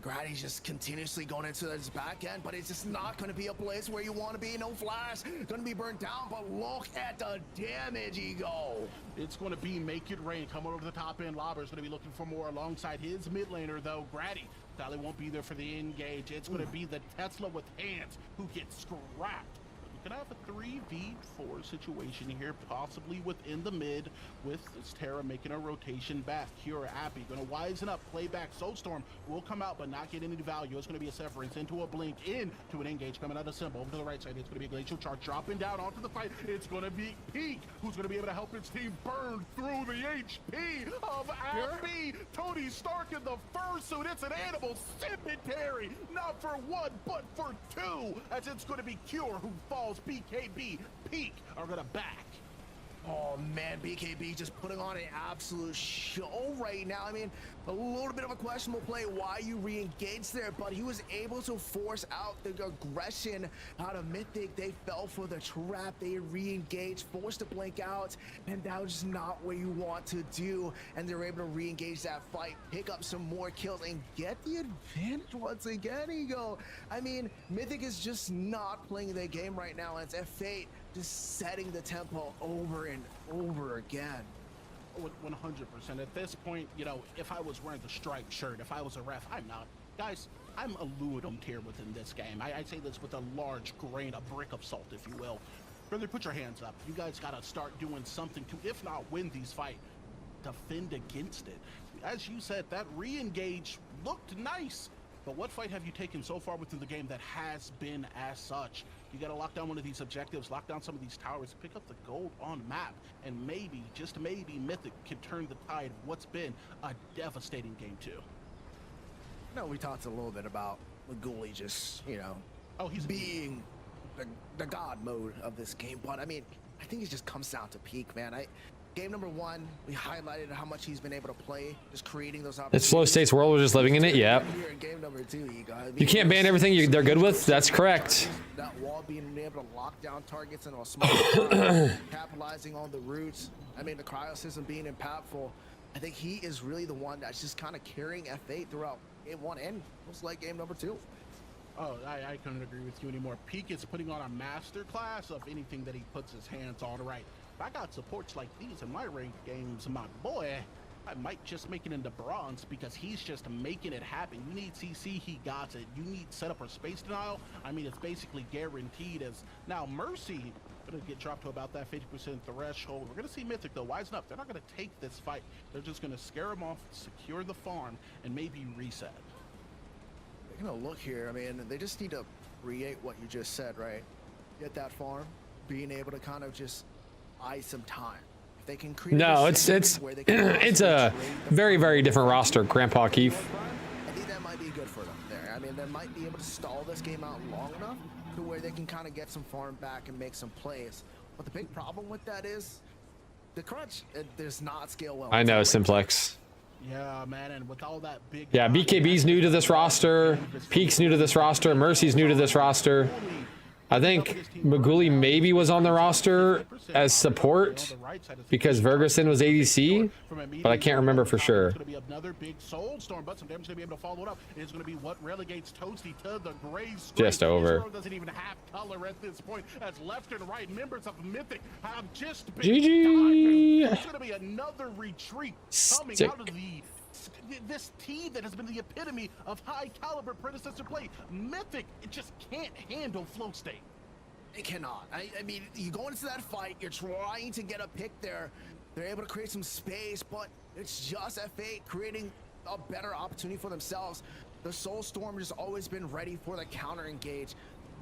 Grady's just continuously going into his back end, but it's just not going to be a place where you want to be. No flash, going to be burnt down, but look at the damage, Ego. It's going to be make it rain. Coming over the top end, Lobber's going to be looking for more alongside his mid laner, though. Grady, Sally won't be there for the engage. It's going to be the Tesla with hands who gets scrapped. We could have a 3v4 situation here, possibly within the mid, with this Terra making a rotation back. Cure Appy going to wisen up, play back. Soulstorm will come out, but not get any value. It's going to be a Severance into a blink, into an engage, coming out of Symbol. Over to the right side, it's going to be a Glacial Charge dropping down onto the fight. It's going to be Peak, who's going to be able to help his team burn through the HP of Appy. Tony Stark in the fursuit. It's an animal cemetery, not for one, but for two, as it's going to be Cure who falls. BKB, Peak are going to back. Oh man, BKB just putting on an absolute show right now. I mean, a little bit of a questionable play why you re-engaged there, but he was able to force out the aggression out of Mythic. They fell for the trap. They re-engaged, forced to blink out, and that was just not what you want to do. And they're able to re-engage that fight, pick up some more kills, and get the advantage once again, Ego. I mean, Mythic is just not playing their game right now, and it's F8 just setting the tempo over and over again. 100%. At this point, you know, if I was wearing the striped shirt, if I was a ref, I'm not. Guys, I'm a Ludum tier within this game. I say this with a large grain, a brick of salt, if you will. Brother, put your hands up. You guys got to start doing something to, if not win these fights, defend against it. As you said, that re-engage looked nice. But what fight have you taken so far within the game that has been as such? You got to lock down one of these objectives, lock down some of these towers, pick up the gold on map, and maybe, just maybe, Mythic can turn the tide of what's been a devastating game 2. No, we talked a little bit about Maguli just, you know, he's being the god mode of this game, but I mean, I think it just comes down to Peak, man. Game number 1, we highlighted how much he's been able to play, just creating those opportunities. It's Flow State's world, we're just living in it, yeah. Here in game number 2, you can't ban everything they're good with, that's correct. That wall being able to lock down targets in a small capitalizing on the roots. I mean, the cryo system being impactful. I think he is really the one that's just kind of carrying F8 throughout game 1 and looks like game number 2. Oh, I couldn't agree with you anymore. Peak is putting on a master class of anything that he puts his hands on. Right. If I got supports like these in my ranked games, my boy, I might just make it into bronze because he's just making it happen. You need CC, he got it. You need setup or space denial. I mean, it's basically guaranteed. As now Mercy gonna get dropped to about that 50% threshold. We're gonna see Mythic though. Wisen up. They're not gonna take this fight. They're just gonna scare him off, secure the farm, and maybe reset. You know, look here. I mean, they just need to create what you just said, right? Get that farm, being able to kind of just buy some time. If they can create. No, it's it's a very, very different roster, Grandpa Keith. I think that might be good for them there. I mean, they might be able to stall this game out long enough to where they can kind of get some farm back and make some plays. But the big problem with that is the crunch. It does not scale well. I know, Simplex. Yeah, man, and with all that big. Yeah, BKB's new to this roster. Peak's new to this roster. Mercy's new to this roster. I think Maguli maybe was on the roster as support because Ferguson was ADC, but I can't remember for sure. It's going to be another big soul storm, but some damage going to be able to follow it up. It's going to be what relegates Toasty to the gray screen. Just over. Doesn't even have color at this point, as left and right members of Mythic have just been GG. It's going to be another retreat coming out of this team that has been the epitome of high caliber predecessor play. Mythic, it just can't handle flow state. It cannot. I mean, you go into that fight, you're trying to get a pick there. They're able to create some space, but it's just F8 creating a better opportunity for themselves. The Soul Storm has always been ready for the counter engage.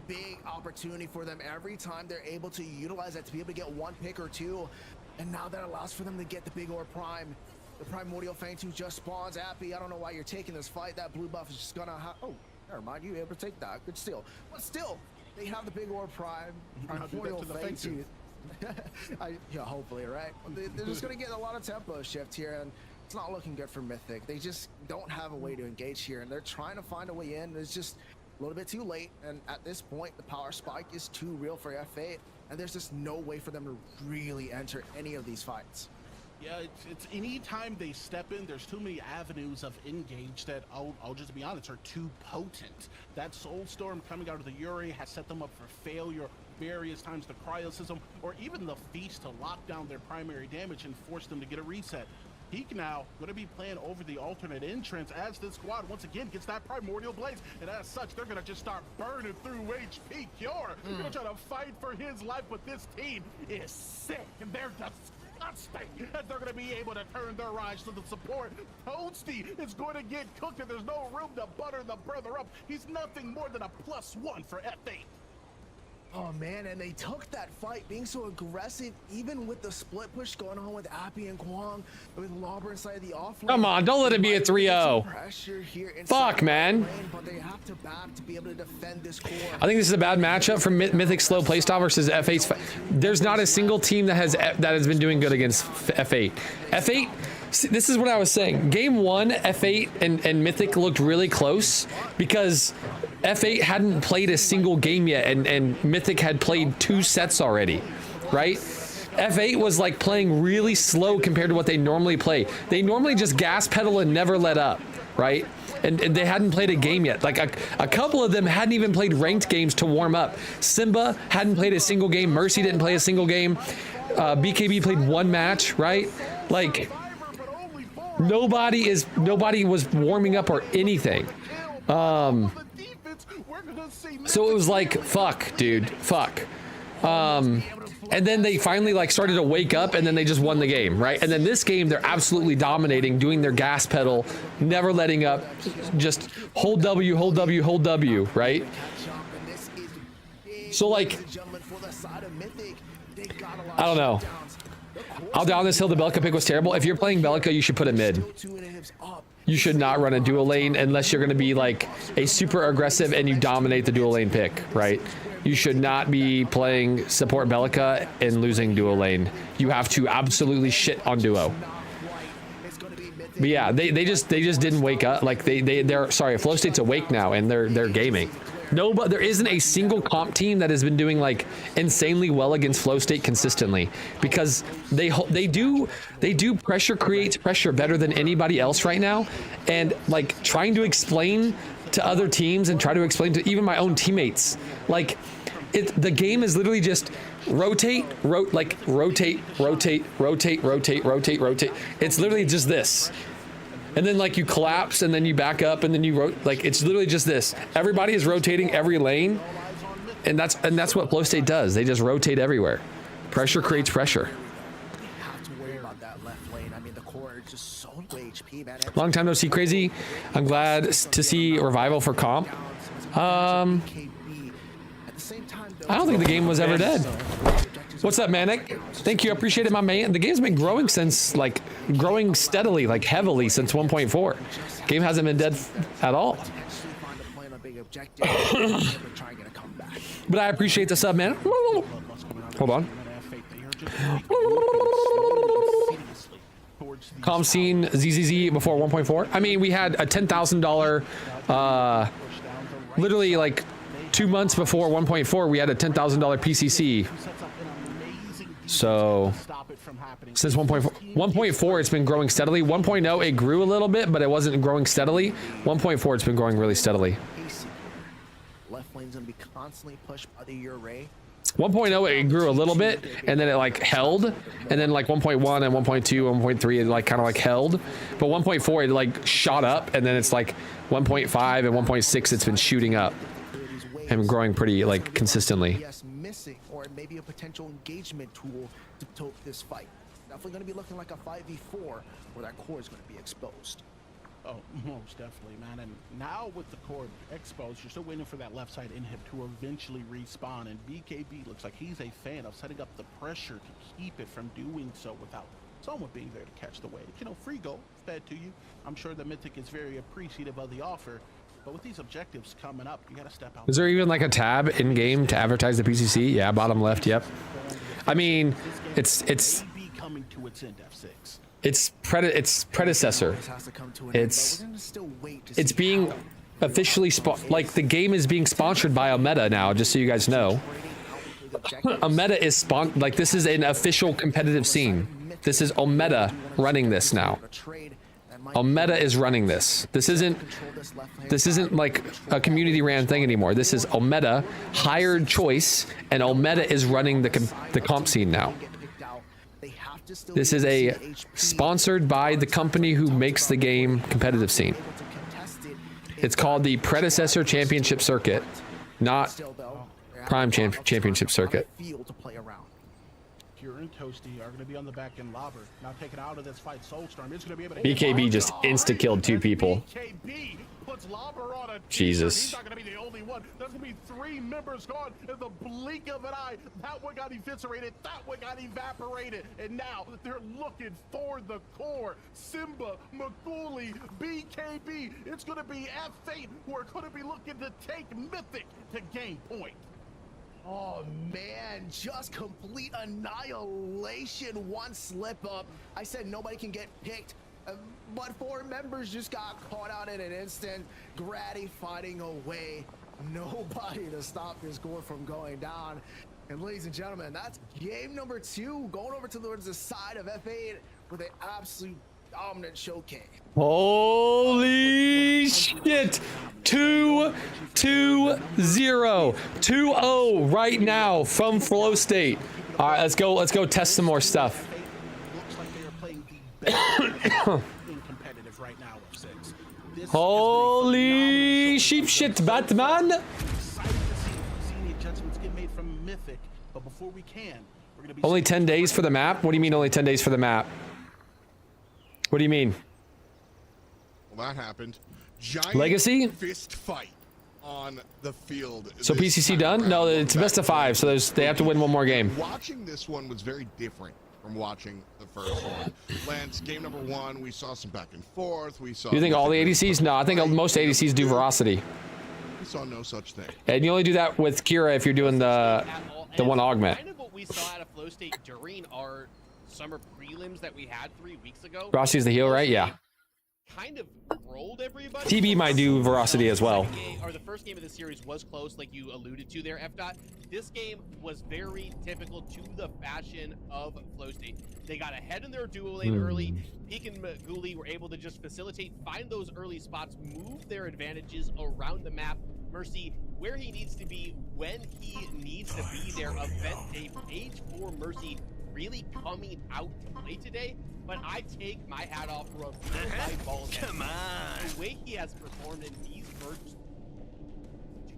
Big opportunity for them every time they're able to utilize that to be able to get one pick or two. And now that allows for them to get the big Orb Prime. The Primordial Fang 2 just spawns. Appy, I don't know why you're taking this fight. That blue buff is just gonna oh, never mind, you able to take that. Good steal. But still, they have the big Orb Prime. Primordial Fang 2. Yeah, hopefully, right? They're just gonna get a lot of tempo shift here, and it's not looking good for Mythic. They just don't have a way to engage here, and they're trying to find a way in. It's just a little bit too late, and at this point, the power spike is too real for F8, and there's just no way for them to really enter any of these fights. Yeah, it's any time they step in, there's too many avenues of engage that I'll just be honest are too potent. That Soul Storm coming out of the Yuri has set them up for failure various times. The Cryosystem or even the Feast to lock down their primary damage and force them to get a reset. Peak now going to be playing over the alternate entrance as this squad once again gets that Primordial Blaze, and as such they're going to just start burning through HP. Cure going to try to fight for his life, but this team is sick and they're disgusting as they're going to be able to turn their eyes to the support. Toasty is going to get cooked and there's no room to butter the brother up. He's nothing more than a +1 for F8. Oh man, and they took that fight being so aggressive, even with the split push going on with Appy and Kwang, with Lauber inside the offlane. Come on, don't let it be a 3-0. Fuck, man. But they have to back to be able to defend this core. I think this is a bad matchup for Mythic's slow playstyle versus F8's. There's not a single team that has been doing good against F8. F8. This is what I was saying. Game 1, F8 and Mythic looked really close because F8 hadn't played a single game yet, and Mythic had played 2 sets already, right? F8 was like playing really slow compared to what they normally play. They normally just gas pedal and never let up, right? And they hadn't played a game yet. Like a couple of them hadn't even played ranked games to warm up. Simba hadn't played a single game. Mercy didn't play a single game. BKB played 1 match, right? Like nobody was warming up or anything. So it was like, fuck, dude, fuck. And then they finally like started to wake up, and then they just won the game, right? And then this game, they're absolutely dominating, doing their gas pedal, never letting up, just hold W, hold W, hold W, right? So like, I don't know. I'll down this hill. The Belka pick was terrible. If you're playing Belka, you should put it mid. You should not run a dual lane unless you're going to be like a super aggressive and you dominate the dual lane pick, right? You should not be playing support Belka and losing dual lane. You have to absolutely shit on duo. But yeah, they just didn't wake up. Like they're sorry, Flow State's awake now and they're gaming. No, but there isn't a single comp team that has been doing like insanely well against Flow State consistently, because they do pressure creates pressure better than anybody else right now. And like trying to explain to other teams and try to explain to even my own teammates, like the game is literally just rotate. It's literally just this. And then like you collapse and then you back up and then you like it's literally just this. Everybody is rotating every lane, and that's what Flow State does. They just rotate everywhere. Pressure creates pressure. Have to worry about that left lane. I mean, the core is just so Long time no see, Crazy. I'm glad to see revival for comp. I don't think the game was ever dead. What's up, Manic? Thank you, I appreciate it, my man. The game's been growing since, like, growing steadily, like heavily since 1.4. Game hasn't been dead at all. But I appreciate the sub, man. Hold on. Calm scene ZZZ before 1.4. I mean, we had a $10,000, literally like 2 months before 1.4, we had a $10,000 PCC. So since 1.4, it's been growing steadily. 1.0, it grew a little bit, but it wasn't growing steadily. 1.4, it's been growing really steadily. Left lane's gonna be constantly pushed by the Yuri. 1.0, it grew a little bit, and then it like held, and then like 1.1 and 1.2, 1.3, it like kind of like held, but 1.4, it like shot up, and then it's like 1.5 and 1.6, it's been shooting up and growing pretty like consistently. Missing, or maybe a potential engagement tool to tote this fight. Definitely going to be looking like a 5v4 where that core is going to be exposed. Oh, most definitely, man. And now with the core exposed, you're still waiting for that left side inhib to eventually respawn. And BKB looks like he's a fan of setting up the pressure to keep it from doing so without someone being there to catch the wave. You know, free goal fed to you. I'm sure the Mythic is very appreciative of the offer. But with these objectives coming up, you got to step out. Is there even like a tab in game to advertise the PCC? Yeah, bottom left. Yep. I mean, it's coming to its end, F6. It's predecessor. It's being officially like the game is being sponsored by Ometa now. Just so you guys know, Ometa is like this is an official competitive scene. This is Ometa running this now. Ometa is running this. This isn't like a community ran thing anymore. This is Ometa hired choice, and Ometa is running the comp scene now. This is a sponsored by the company who makes the game competitive scene. It's called the predecessor championship circuit, not prime championship circuit. Kieran Toasty are going to be on the back end. Lobber now taken out of this fight. Soulstorm is going to be able to BKB just insta killed 2 people. BKB puts Lobber on a Jesus. He's not going to be the only one. There's going to be 3 members gone in the blink of an eye. That one got eviscerated. That one got evaporated. And now they're looking for the core. Simba, Maguli, BKB. It's going to be F8 who are going to be looking to take Mythic to game point. Oh man, just complete annihilation. One slip up. I said nobody can get picked, but 4 members just got caught out in an instant. Grady fighting away. Nobody to stop this core from going down. And ladies and gentlemen, that's game number 2. Going over towards the side of F8 with an absolute dominant showcase. Holy shit! 2-0, 2-0 right now from Flow State. All right, let's go test some more stuff. Holy sheep shit, Batman! Only 10 days for the map? What do you mean only 10 days for the map? What do you mean? Well, that happened. Giant Legacy? fist fight on the field. So PCC done? No, it's best of 5, so they have to win one more game. Watching this one was very different from watching the first one. Lance, game number 1, we saw some back and forth. We saw. You think all the ADCs? No, I think most ADCs do Veracity. We saw no such thing. And you only do that with Kira if you're doing the one augment. Kind of what we saw out of Flow State during our summer prelims that we had 3 weeks ago. Veracity's the heal, right? Yeah. Kind of rolled everybody. TB might do Veracity as well. The first game of the series was close, like you alluded to there, F-Dot. This game was very typical to the fashion of Flow State. They got ahead in their duo lane early. Peak and Maguli were able to just facilitate, find those early spots, move their advantages around the map. Mercy where he needs to be, when he needs to be there. Event day, page for Mercy really coming out to play today. But I take my hat off for a real balls. Come on. The way he has performed in these first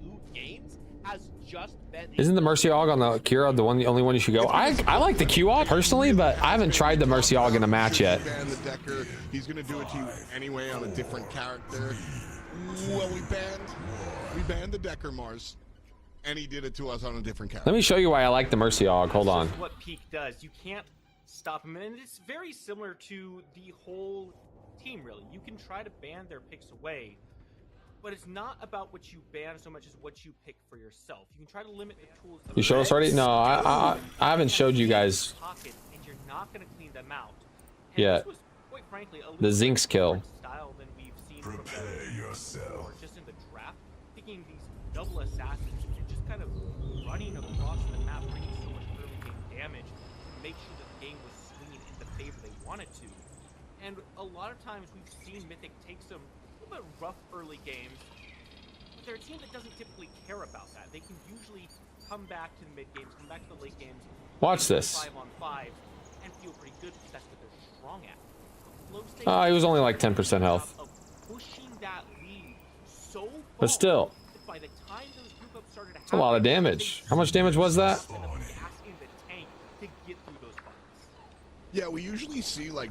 2 games has just been. Isn't the Mercy Aug on the Kira the only one you should go? I like the Q Aug personally, but I haven't tried the Mercy Aug in a match yet. Ban the Decker. He's gonna do it to you anyway on a different character. Well, we banned the Decker Mars, and he did it to us on a different character. Let me show you why I like the Mercy Aug. Hold on. This is what Peak does. You can't stop him, and it's very similar to the whole team. Really, you can try to ban their picks away. But it's not about what you ban so much as what you pick for yourself. You can try to limit the tools. You showed us already? No, I haven't showed you guys And you're not going to clean them out. yet. This was, quite frankly, a The Zinx kill. style than we've seen Prepare yourself. just in the draft, picking these double assassins and just kind of running across the map, bringing so much early game damage, to make sure that the game was swinging in the favor they wanted to. And a lot of times we've seen Mythic take some bit rough early games, but they're a team that doesn't typically care about that. They can usually come back to the mid games, come back to the late games, Watch this. 5-on-5, and feel pretty good because that's what they're strong at. He was only like 10% health. Pushing that lead so But still, that by the time those group ups started to it's a lot of damage. How much damage was that? gas in the tank to get through those fights. Yeah, we usually see like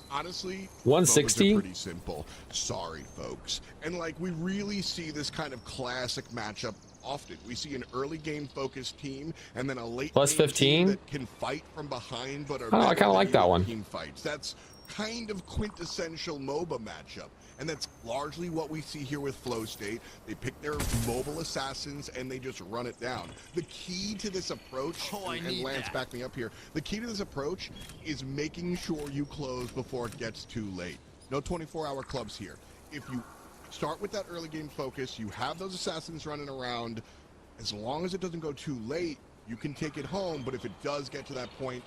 honestly, 160? MOBAs are pretty simple. Sorry, folks. And like we really see this kind of classic matchup often. We see an early game focused team and then a late Plus game 15? team that can fight from behind but are Oh, I better kinda like than that your one. team fights. That's kind of quintessential MOBA matchup. And that's largely what we see here with Flow State. They pick their mobile assassins and they just run it down. The key to this approach, and Lance, back me up here, the key to this approach is making sure you close before it gets too late. No 24-hour clubs here. If you start with that early game focus, you have those assassins running around, as long as it doesn't go too late, you can take it home, but if it does get to that point,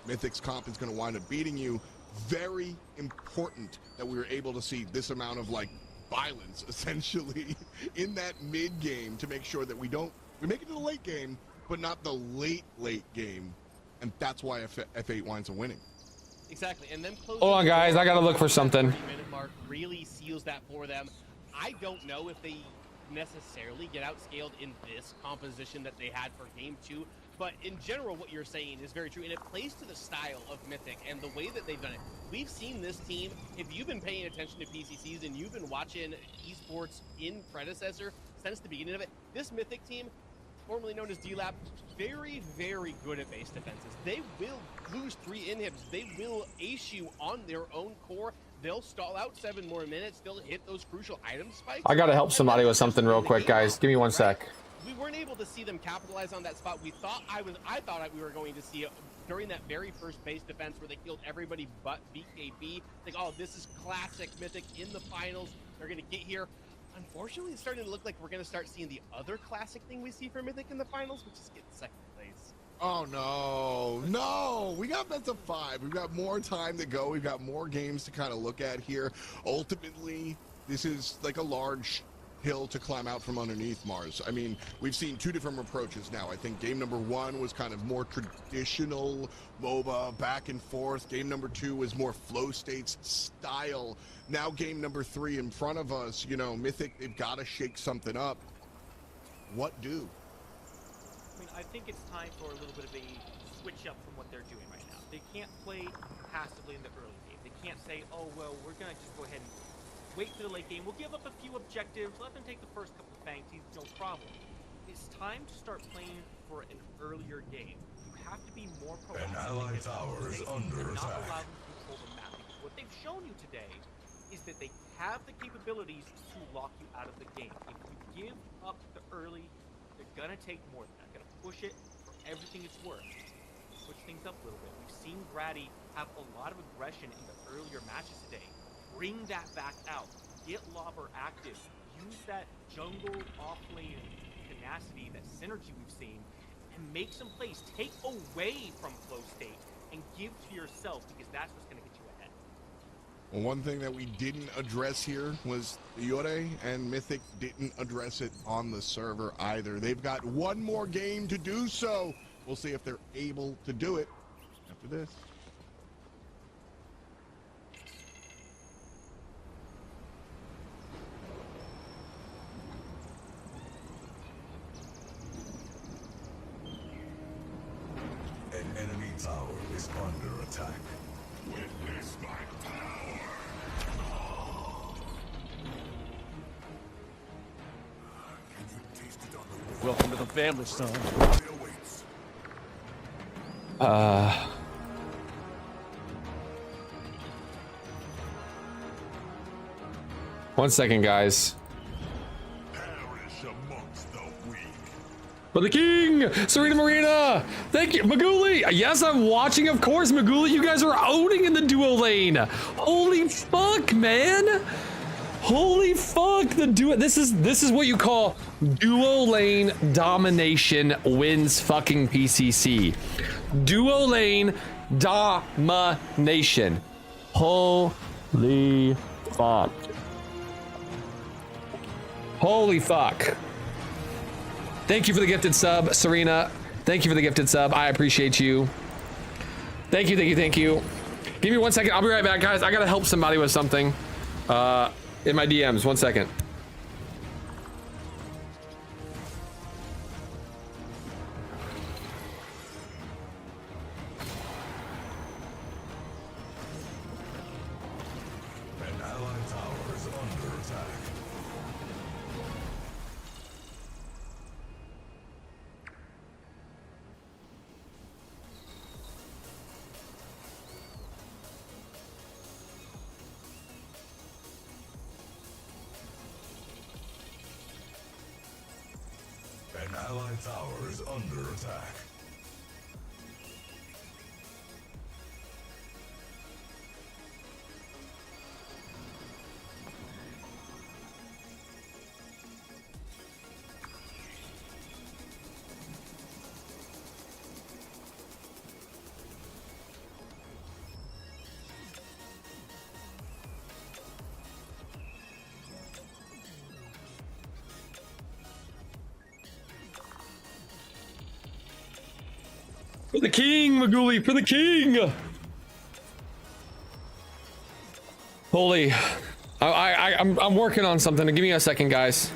Mythic's comp is going to wind up beating you. Very important that we were able to see this amount of like violence essentially in that mid game to make sure that we make it to the late game, but not the late game, and that's why F8 winds up winning. Exactly, and then closing. Hold on, guys. I gotta look for something. 30-minute mark really seals that for them. I don't know if they necessarily get outscaled in this composition that they had for game 2. But in general, what you're saying is very true, and it plays to the style of Mythic and the way that they've done it. We've seen this team, if you've been paying attention to PCCs and you've been watching esports in predecessor since the beginning of it, this Mythic team, formerly known as D-Lab, very, very good at base defenses. They will lose 3 inhibs. They will ace you on their own core. They'll stall out 7 more minutes. They'll hit those crucial item spikes. I gotta help somebody with something real quick, guys. Give me 1 sec. We weren't able to see them capitalize on that spot. We thought I thought we were going to see it during that very first base defense where they killed everybody but BKB. Like, oh, this is classic Mythic in the finals. They're going to get here. Unfortunately, it's starting to look like we're going to start seeing the other classic thing we see for Mythic in the finals, which is get second place. Oh, no. We got best of 5. We've got more time to go. We've got more games to kind of look at here. Ultimately, this is like a large hill to climb out from underneath, Mars. I mean, we've seen 2 different approaches now. I think game number 1 was kind of more traditional MOBA, back and forth. Game number 2 was more Flow States style. Now game number 3 in front of us, you know, Mythic, they've got to shake something up. What do? I mean, I think it's time for a little bit of a switch up from what they're doing right now. They can't play passively in the early game. They can't say, oh, well, we're going to just go ahead and wait for the late game. We'll give up a few objectives. Let them take the first couple of fangs. No problem. It's time to start playing for an earlier game. You have to be more proactive. An allied tower is under not attack. allow them to control the map. Because what they've shown you today is that they have the capabilities to lock you out of the game. If you give up the early, they're gonna take more than that. Gonna push it for everything it's worth. Switch things up a little bit. We've seen Grady have a lot of aggression in the earlier matches today. Bring that back out. Get Lobber active. Use that jungle off-lane tenacity, that synergy we've seen, and make some plays. Take away from Flow State and give to yourself, because that's what's going to get you ahead. Well, one thing that we didn't address here was Yuri, and Mythic didn't address it on the server either. They've got 1 more game to do so. We'll see if they're able to do it after this. tower is under attack. Witness my power. Can you taste it on the way? Welcome to the family, son. One second, guys. For the king, Serena Marina. Thank you, Maguli. Yes, I'm watching, of course, Maguli. You guys are owning in the duo lane. Holy fuck, man. Holy fuck, the duo. This is what you call duo lane domination wins fucking PCC. Duo lane domination. Holy fuck. Holy fuck. Thank you for the gifted sub, Serena. Thank you for the gifted sub. I appreciate you. Thank you, thank you, thank you. Give me 1 second. I'll be right back, guys. I gotta help somebody with something in my DMs. 1 second. An allied tower is under attack. An allied tower is under attack. For the king, Maguli, for the king! Holy, I'm working on something. Give me a second, guys.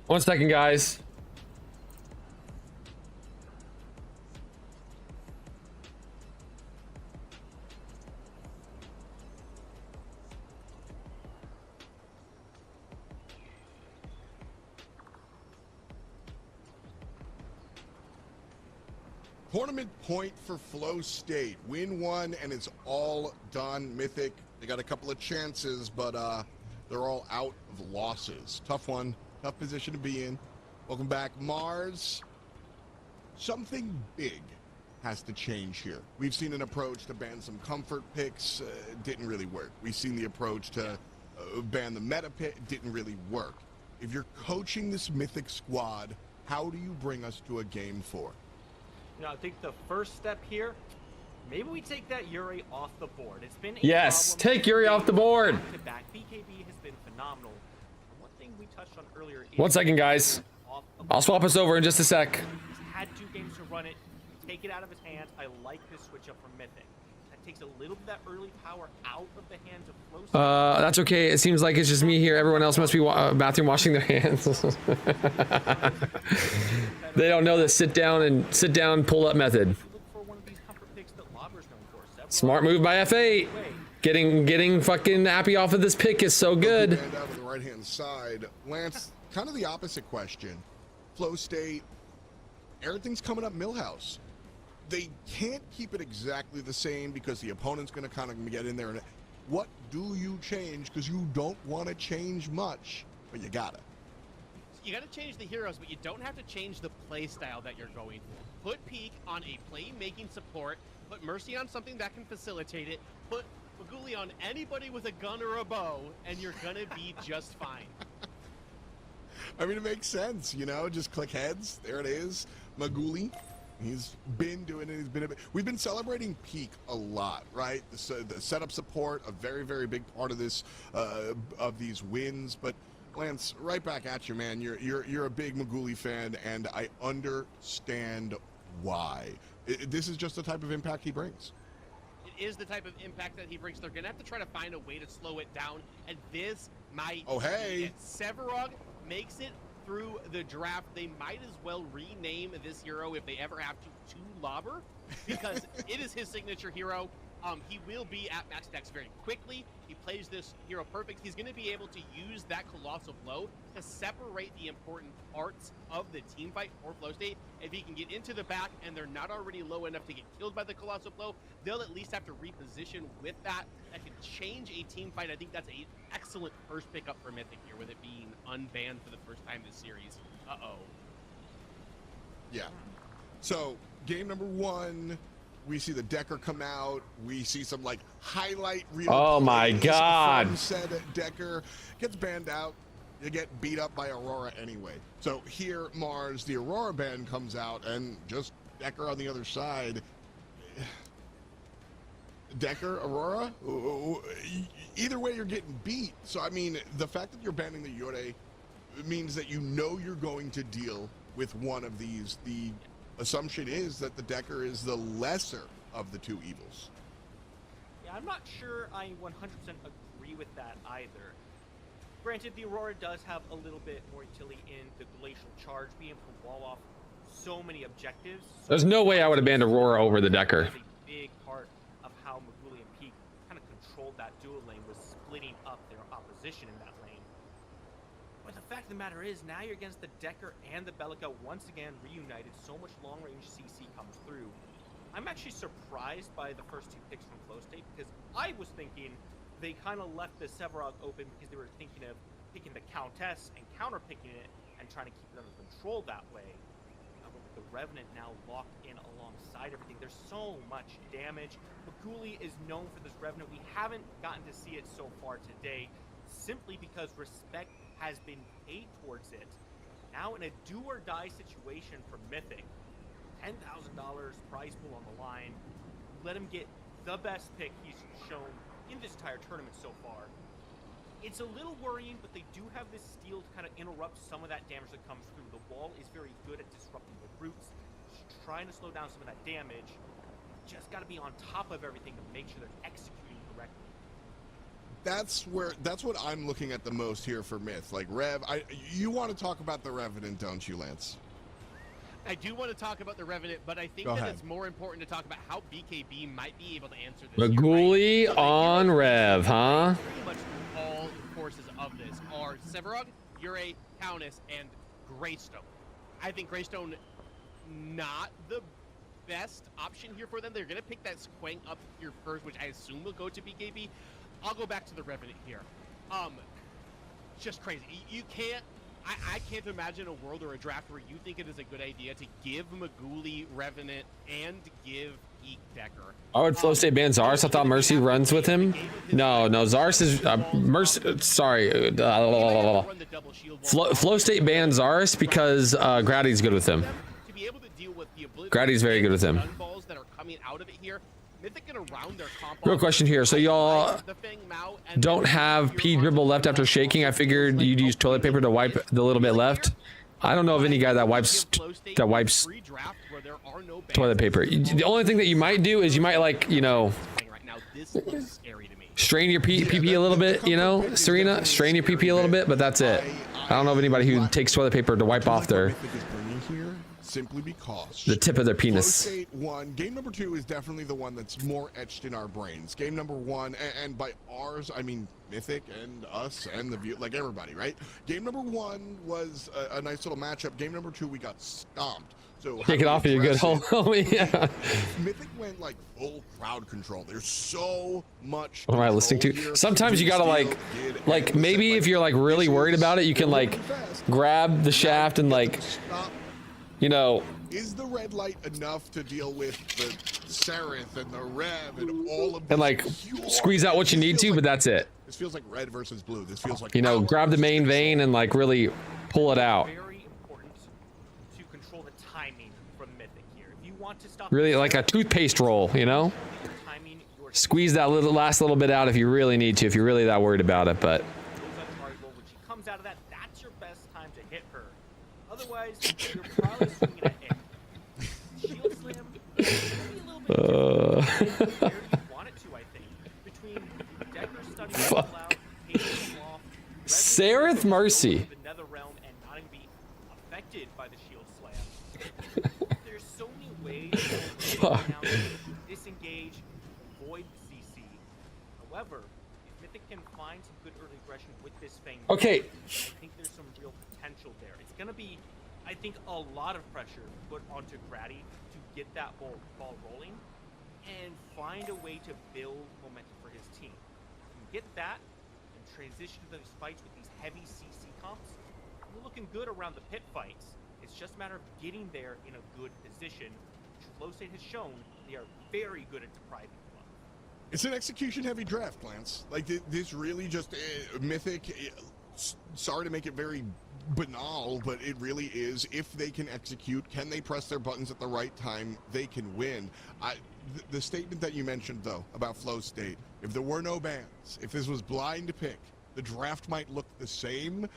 One second, guys. Tournament point for Flow State. Win one, and it's all done. Mythic, they got a couple of chances, but they're all out of losses. Tough one, tough position to be in. Welcome back, Mars. Something big has to change here. We've seen an approach to ban some comfort picks. Didn't really work. We've seen the approach to ban the meta pick. Didn't really work. If you're coaching this Mythic squad, how do you bring us to a game 4? You know, I think the first step here, maybe we take that Yuri off the board. It's been a Yes, problem. take Yuri off the board. Back. BKB has been phenomenal. One thing we touched on earlier is 1 second, guys. I'll swap us over in just a sec. he's had 2 games to run it, take it out of his hands. I like this switch up from Mythic. That takes a little bit of that early power out of the hands of Flow. That's okay. It seems like it's just me here. Everyone else must be bathroom washing their hands. They don't know the sit down, pull up method. Smart move by F8. Getting fucking happy off of this pick is so good. And out of the right hand side, Lance, kind of the opposite question. Flow State, everything's coming up Millhouse. They can't keep it exactly the same because the opponent's going to kind of get in there. And what do you change? Because you don't want to change much, but you gotta. You gotta change the heroes, but you don't have to change the play style that you're going for. Put Peak on a play-making support, put Mercy on something that can facilitate it, put Maguli on anybody with a gun or a bow, and you're gonna be just fine. I mean, it makes sense, you know, just click heads. There it is. Maguli. He's been doing it. We've been celebrating Peak a lot, right? The setup support, a very, very big part of this, of these wins. But Lance, right back at you, man. You're a big Maguli fan, and I understand why. This is just the type of impact he brings. It is the type of impact that he brings. They're gonna have to try to find a way to slow it down, and this might. Oh, hey! If Sevarog makes it through the draft, they might as well rename this hero, if they ever have to Lobber, because it is his signature hero. He will be at max dex very quickly. He plays this hero perfect. He's going to be able to use that Colossal Blow to separate the important parts of the team fight for Flow State. If he can get into the back and they're not already low enough to get killed by the Colossal Blow, they'll at least have to reposition with that. That can change a team fight. I think that's an excellent first pickup for Mythic here, with it being unbanned for the first time this series. Uh-oh. Yeah. So, game number 1, we see the Decker come out. We see some, like, highlight reel. Oh my God. Said Decker gets banned out. You get beat up by Aurora anyway. So here, Mars, the Aurora ban comes out, and just Decker on the other side. Decker, Aurora, either way you're getting beat. So I mean, the fact that you're banning the Yuri means that you know you're going to deal with one of these. The assumption is that the Decker is the lesser of the 2 evils. Yeah, I'm not sure I 100% agree with that either. Granted, the Aurora does have a little bit more utility in the Glacial Charge, being able to wall off so many objectives. There's no way I would have banned Aurora over the Decker. A big part of how Maguli and Peak kind of controlled that dual lane was splitting up their opposition in that lane. But the fact of the matter is, now you're against the Decker and the Bellica once again reunited. So much long-range CC comes through. I'm actually surprised by the first 2 picks from Flow State, because I was thinking they kind of left the Sevarog open because they were thinking of picking the Countess and counter-picking it and trying to keep it under control that way. But with the Revenant now locked in alongside everything, there's so much damage. Maguli is known for this Revenant. We haven't gotten to see it so far today, simply because respect has been paid towards it. Now in a do-or-die situation for Mythic, $10,000 prize pool on the line. Let him get the best pick he's shown in this entire tournament so far. It's a little worrying, but they do have this steal to kind of interrupt some of that damage that comes through. The wall is very good at disrupting the roots, trying to slow down some of that damage. Just got to be on top of everything to make sure they're executing correctly. That's what I'm looking at the most here for Myth. Like Rev, you want to talk about the Revenant, don't you, Lance? I do want to talk about the Revenant, but I think that it's more important to talk about how BKB might be able to answer this. Maguli on Rev, huh? Pretty much all forces of this are Sevarog, Yuri, Countess, and Greystone. I think Greystone not the best option here for them. They're gonna pick that Squang up here first, which I assume will go to BKB. I'll go back to the Revenant here. Just crazy. You can't. I can't imagine a world or a draft where you think it is a good idea to give Maguli Revenant and give Eek Decker. I would flow state ban Zars. I thought Mercy runs with him. No, Zars is Mercy. Sorry, flow state ban Zars because Grady's good with him. Grady's very good with him. That are coming out of it here. Mythic gonna round their comp. Real question here. So y'all don't have P dribble left after shaking. I figured you'd use toilet paper to wipe the little bit left. I don't know of any guy that wipes toilet paper. The only thing that you might do is you might, like, you know, strain your PP a little bit, you know, Serena, strain your PP a little bit, but that's it. I don't know of anybody who takes toilet paper to wipe off their simply because the tip of their penis. State 1, game number 2 is definitely the one that's more etched in our brains. Game number 1, and by ours I mean Mythic and us and the view, like everybody, right? Game number 1 was a nice little matchup. Game number 2 we got stomped. So take it off of your good home. Yeah. Mythic went like full crowd control. There's so much. What am I listening to? Sometimes you gotta like maybe if you're like really worried about it, you can like grab the shaft and like, you know. Is the red light enough to deal with the Seraph and the Rev and all of and like squeeze out what you need to, but that's it. This feels like red versus blue. This feels like, you know, grab the main vein and like really pull it out. Very important to control the timing from Mythic here. If you want to stop Really like a toothpaste roll, you know? Squeeze that last little bit out if you really need to, if you're really that worried about it, but when she comes out of that, that's your best time to hit her. Otherwise, you're probably swinging at him. Shield slam, maybe a little bit where you want it to, I think. Between Decker studying fuck. Seraph Mercy. The Nether Realm and not even be affected by the shield slam. There's so many ways to disengage, avoid the CC. However, if Mythic can find some good early aggression with this Fang, okay. I think there's some real potential there. It's gonna be, I think, a lot of pressure put onto Grady to get that ball rolling and find a way to build momentum for his team. You get that and transition to those fights with these heavy CC comps. We're looking good around the pit fights. It's just a matter of getting there in a good position, which Flow State has shown they are very good at depriving one. it's an execution heavy draft, Lance. Like this really just Mythic. Sorry to make it very banal, but it really is. If they can execute, can they press their buttons at the right time, they can win. The statement that you mentioned, though, about Flow State, if there were no bans, if this was blind pick, the draft might look the same.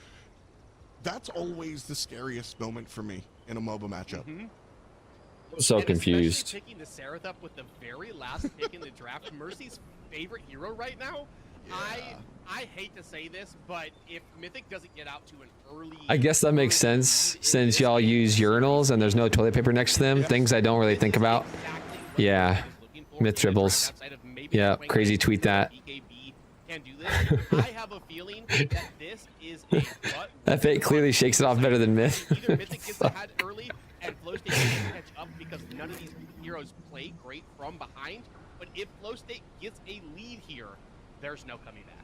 That's always the scariest moment for me in a MOBA matchup. I'm so confused. Picking the Seraph up with the very last pick in the draft, Mercy's favorite hero right now. Yeah. I hate to say this, but if Mythic doesn't get out to an early, I guess that makes sense since y'all use urinals and there's no toilet paper next to them. Things I don't really think about. Yeah, myth dribbles. Yeah, crazy tweet that. I have a feeling that this is a F8 clearly shakes it off better than myth. Either Mythic gets ahead early and Flow State can catch up because none of these heroes play great from behind. But if Flow State gets a lead here, there's no coming back.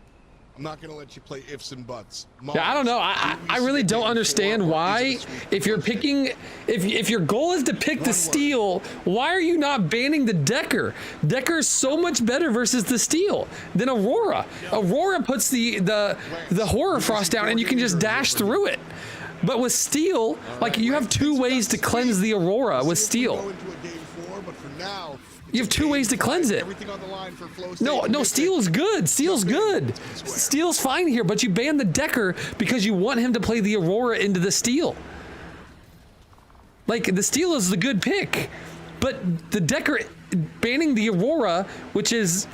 I'm not going to let you play ifs and buts. Yeah, I don't know. I really don't understand why. If you're picking, if your goal is to pick the steal, why are you not banning the Decker? Decker is so much better versus the steal than Aurora. Aurora puts the horror frost down and you can just dash through it. But with steal, like you have two ways to cleanse the Aurora with steal. You have two ways to cleanse it. No, Steel's good. Steel's good. Steel's fine here, but you ban the Decker because you want him to play the Aurora into the Steel. Like, the Steel is the good pick, but the Decker banning the Aurora, which is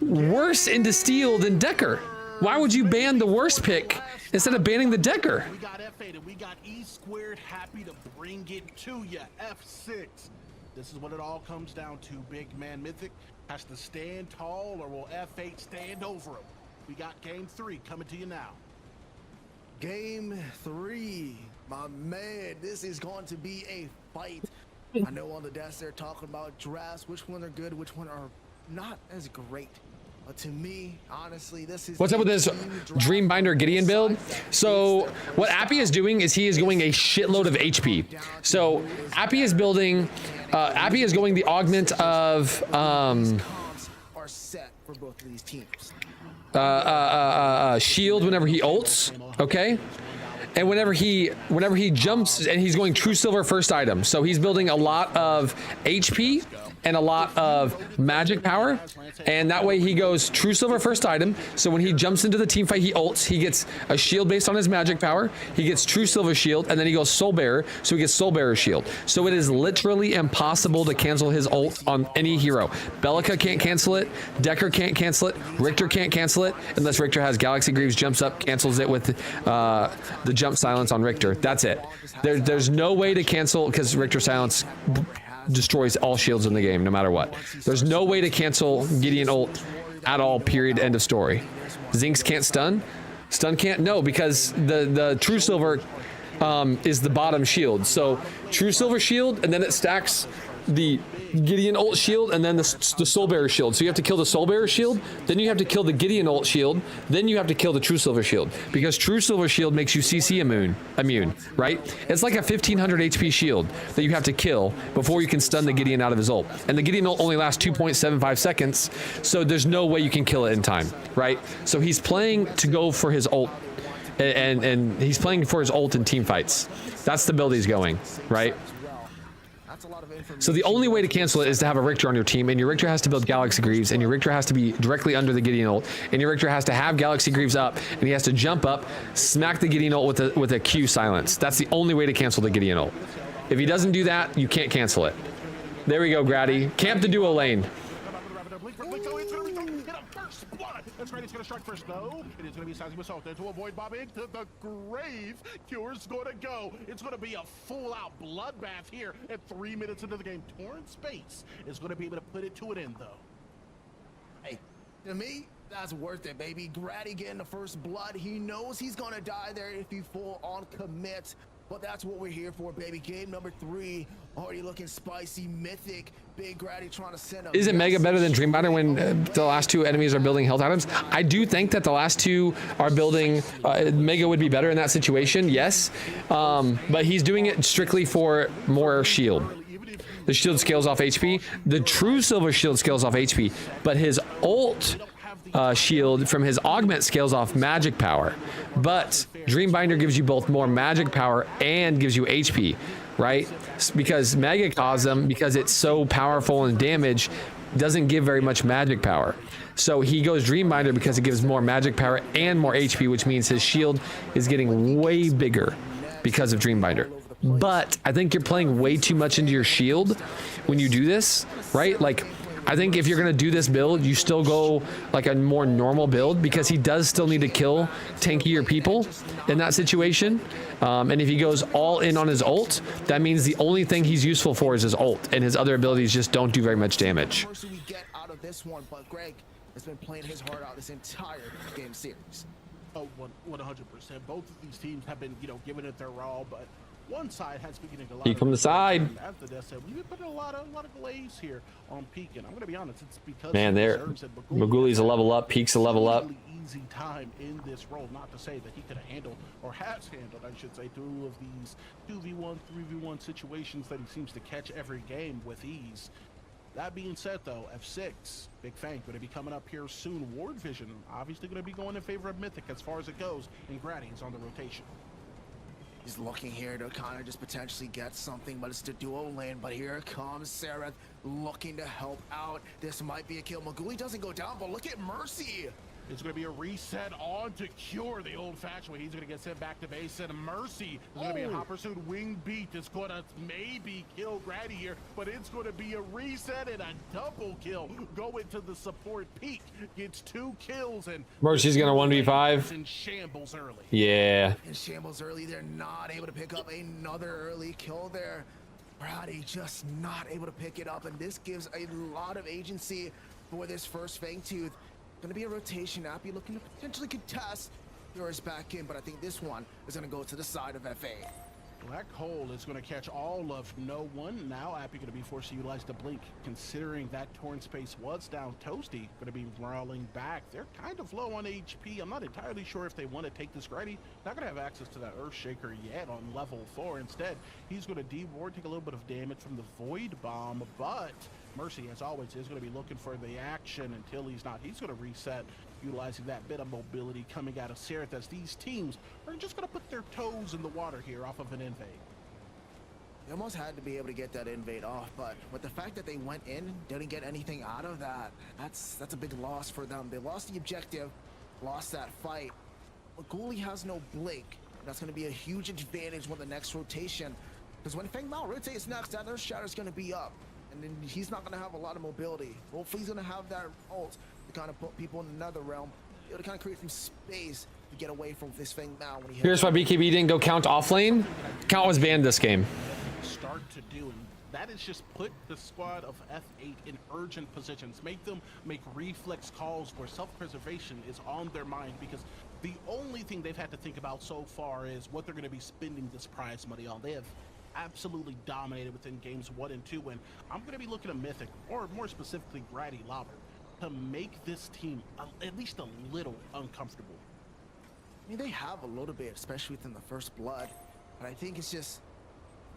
worse into Steel than Decker. Why would you ban the worst pick instead of banning the Decker? We got F8 and we got E squared happy to bring it to you. F6. This is what it all comes down to. Big man Mythic has to stand tall or will F8 stand over him? We got game 3 coming to you now. Game 3, my man. This is going to be a fight I know on the desk they're talking about drafts, which one are good, which one are not as great. But to me, honestly, this is What's up with this Dreambinder Gideon build? So what Appy is doing is he is going a shitload of HP. So Appy is building, Appy is going the augment of are set for both of these teams. shield whenever he ults, okay? And whenever he jumps, and he's going true silver first item. So he's building a lot of HP and a lot of magic power, and that way he goes true silver first item. So when he jumps into the team fight, he ults, he gets a shield based on his magic power, he gets true silver shield, and then he goes soul bearer, so he gets soul bearer shield. So it is literally impossible to cancel his ult on any hero. Bellica can't cancel it, Decker can't cancel it, Richter can't cancel it, unless Richter has Galaxy Greaves, jumps up, cancels it with the jump silence on Richter. That's it. There's no way to cancel, because Richter silence destroys all shields in the game, no matter what. There's no way to cancel Gideon ult at all, period, end of story. Zinx can't stun. Stun can't, no, because the true silver is the bottom shield. So true silver shield, and then it stacks the Gideon ult shield, and then the soul bearer shield. So you have to kill the soul bearer shield, then you have to kill the Gideon ult shield, then you have to kill the true silver shield, because true silver shield makes you CC immune, right? It's like a 1500 HP shield that you have to kill before you can stun the Gideon out of his ult. And the Gideon ult only lasts 2.75 seconds, so there's no way you can kill it in time, right? So he's playing to go for his ult, and he's playing for his ult in team fights. That's the build he's going, right? So the only way to cancel it is to have a Richter on your team, and your Richter has to build Galaxy Greaves, and your Richter has to be directly under the Gideon ult, and your Richter has to have Galaxy Greaves up, and he has to jump up, smack the Gideon ult with a Q silence. That's the only way to cancel the Gideon ult. If he doesn't do that, you can't cancel it. There we go, Grady. Camp the duo lane. That's right, he's going to strike first. No, it is going to be Sassy Assault there to avoid bobbing to the grave. Cure's going to go. It's going to be a full-out bloodbath here at 3 minutes into the game. Torn Space is going to be able to put it to an end, though. Hey, to me, that's worth it, baby. Grady getting the first blood. He knows he's going to die there if he full-on commits. But that's what we're here for, baby. Game number 3, already looking spicy. Mythic, Big Grady trying to send a... Isn't Mega better than Dreambinder when the last two enemies are building health items? I do think that the last two are building... Mega would be better in that situation, yes. But he's doing it strictly for more shield. The shield scales off HP. The true silver shield scales off HP. But his ult... shield from his augment scales off magic power, but Dreambinder gives you both more magic power and gives you HP, right? Because Megacosm, because it's so powerful in damage, doesn't give very much magic power. So he goes Dreambinder because it gives more magic power and more HP, which means his shield is getting way bigger because of Dreambinder. But I think you're playing way too much into your shield when you do this, right? Like, I think if you're going to do this build, you still go like a more normal build, because he does still need to kill tankier people in that situation. And if he goes all in on his ult, that means the only thing he's useful for is his ult, and his other abilities just don't do very much damage. We get out of this one, but Greg has been playing his heart out this entire game series. Oh, 100%. Both of these teams have been, giving it their all, but one side has been getting a lot Peek from the side. As the death said, we've been putting a lot of glaze here on Peek, and I'm going to be honest, it's because Man, there, Maguli's a level up, Peek's a level up. Easy time in this role, not to say that he could have handled, or has handled, I should say, 2 of these 2v1, 3v1 situations that he seems to catch every game with ease. That being said, though, F6, Big Fang going to be coming up here soon. Ward Vision obviously going to be going in favor of Mythic as far as it goes, and Grady's on the rotation. He's looking here to kind of just potentially get something, but it's the duo lane. But here comes Sereth looking to help out. This might be a kill. Maguli doesn't go down, but look at Mercy. It's going to be a reset on to Cure the old-fashioned way. He's going to get sent back to base, and Mercy is going to be a hot pursuit. Wing beat is going to maybe kill Grady here, but it's going to be a reset and a double kill. Go into the support. Peak gets 2 kills, and Mercy's going to 1v5. In shambles early. Yeah. In shambles early, they're not able to pick up another early kill there. Grady just not able to pick it up, and this gives a lot of agency for this first Fangtooth. Gonna be a rotation. Appy looking to potentially contest. Yuri's back in, but I think this one is gonna go to the side of FA. Black Hole is going to catch all of no one. Now Appy going to be forced to utilize the blink, considering that torn space was down. Toasty going to be rolling back. They're kind of low on HP. I'm not entirely sure if they want to take this Grady. Not going to have access to that Earthshaker yet on level 4. Instead, he's going to D-ward, take a little bit of damage from the Void Bomb, but Mercy, as always, is going to be looking for the action until he's not. He's going to reset, utilizing that bit of mobility coming out of Seraph, as these teams are just going to put their toes in the water here off of an invade. They almost had to be able to get that invade off, but with the fact that they went in, didn't get anything out of that, that's a big loss for them. They lost the objective, lost that fight. Maguli has no blink. That's going to be a huge advantage when the next rotation, because when Feng Mao rotates next, that Earth Shatter is going to be up, and then he's not going to have a lot of mobility. Hopefully he's going to have that ult to kind of put people in another realm, be able to kind of create some space to get away from this Feng Mao. When he Here's why BKB didn't go count off lane. Count was banned this game. Start to do, and that is just put the squad of F8 in urgent positions, make them make reflex calls where self-preservation is on their mind, because the only thing they've had to think about so far is what they're going to be spending this prize money on. They have absolutely dominated within games 1 and 2, and I'm going to be looking at Mythic, or more specifically Grady Lobber, to make this team at least a little uncomfortable. I mean, they have a little bit, especially within the first blood, but I think it's just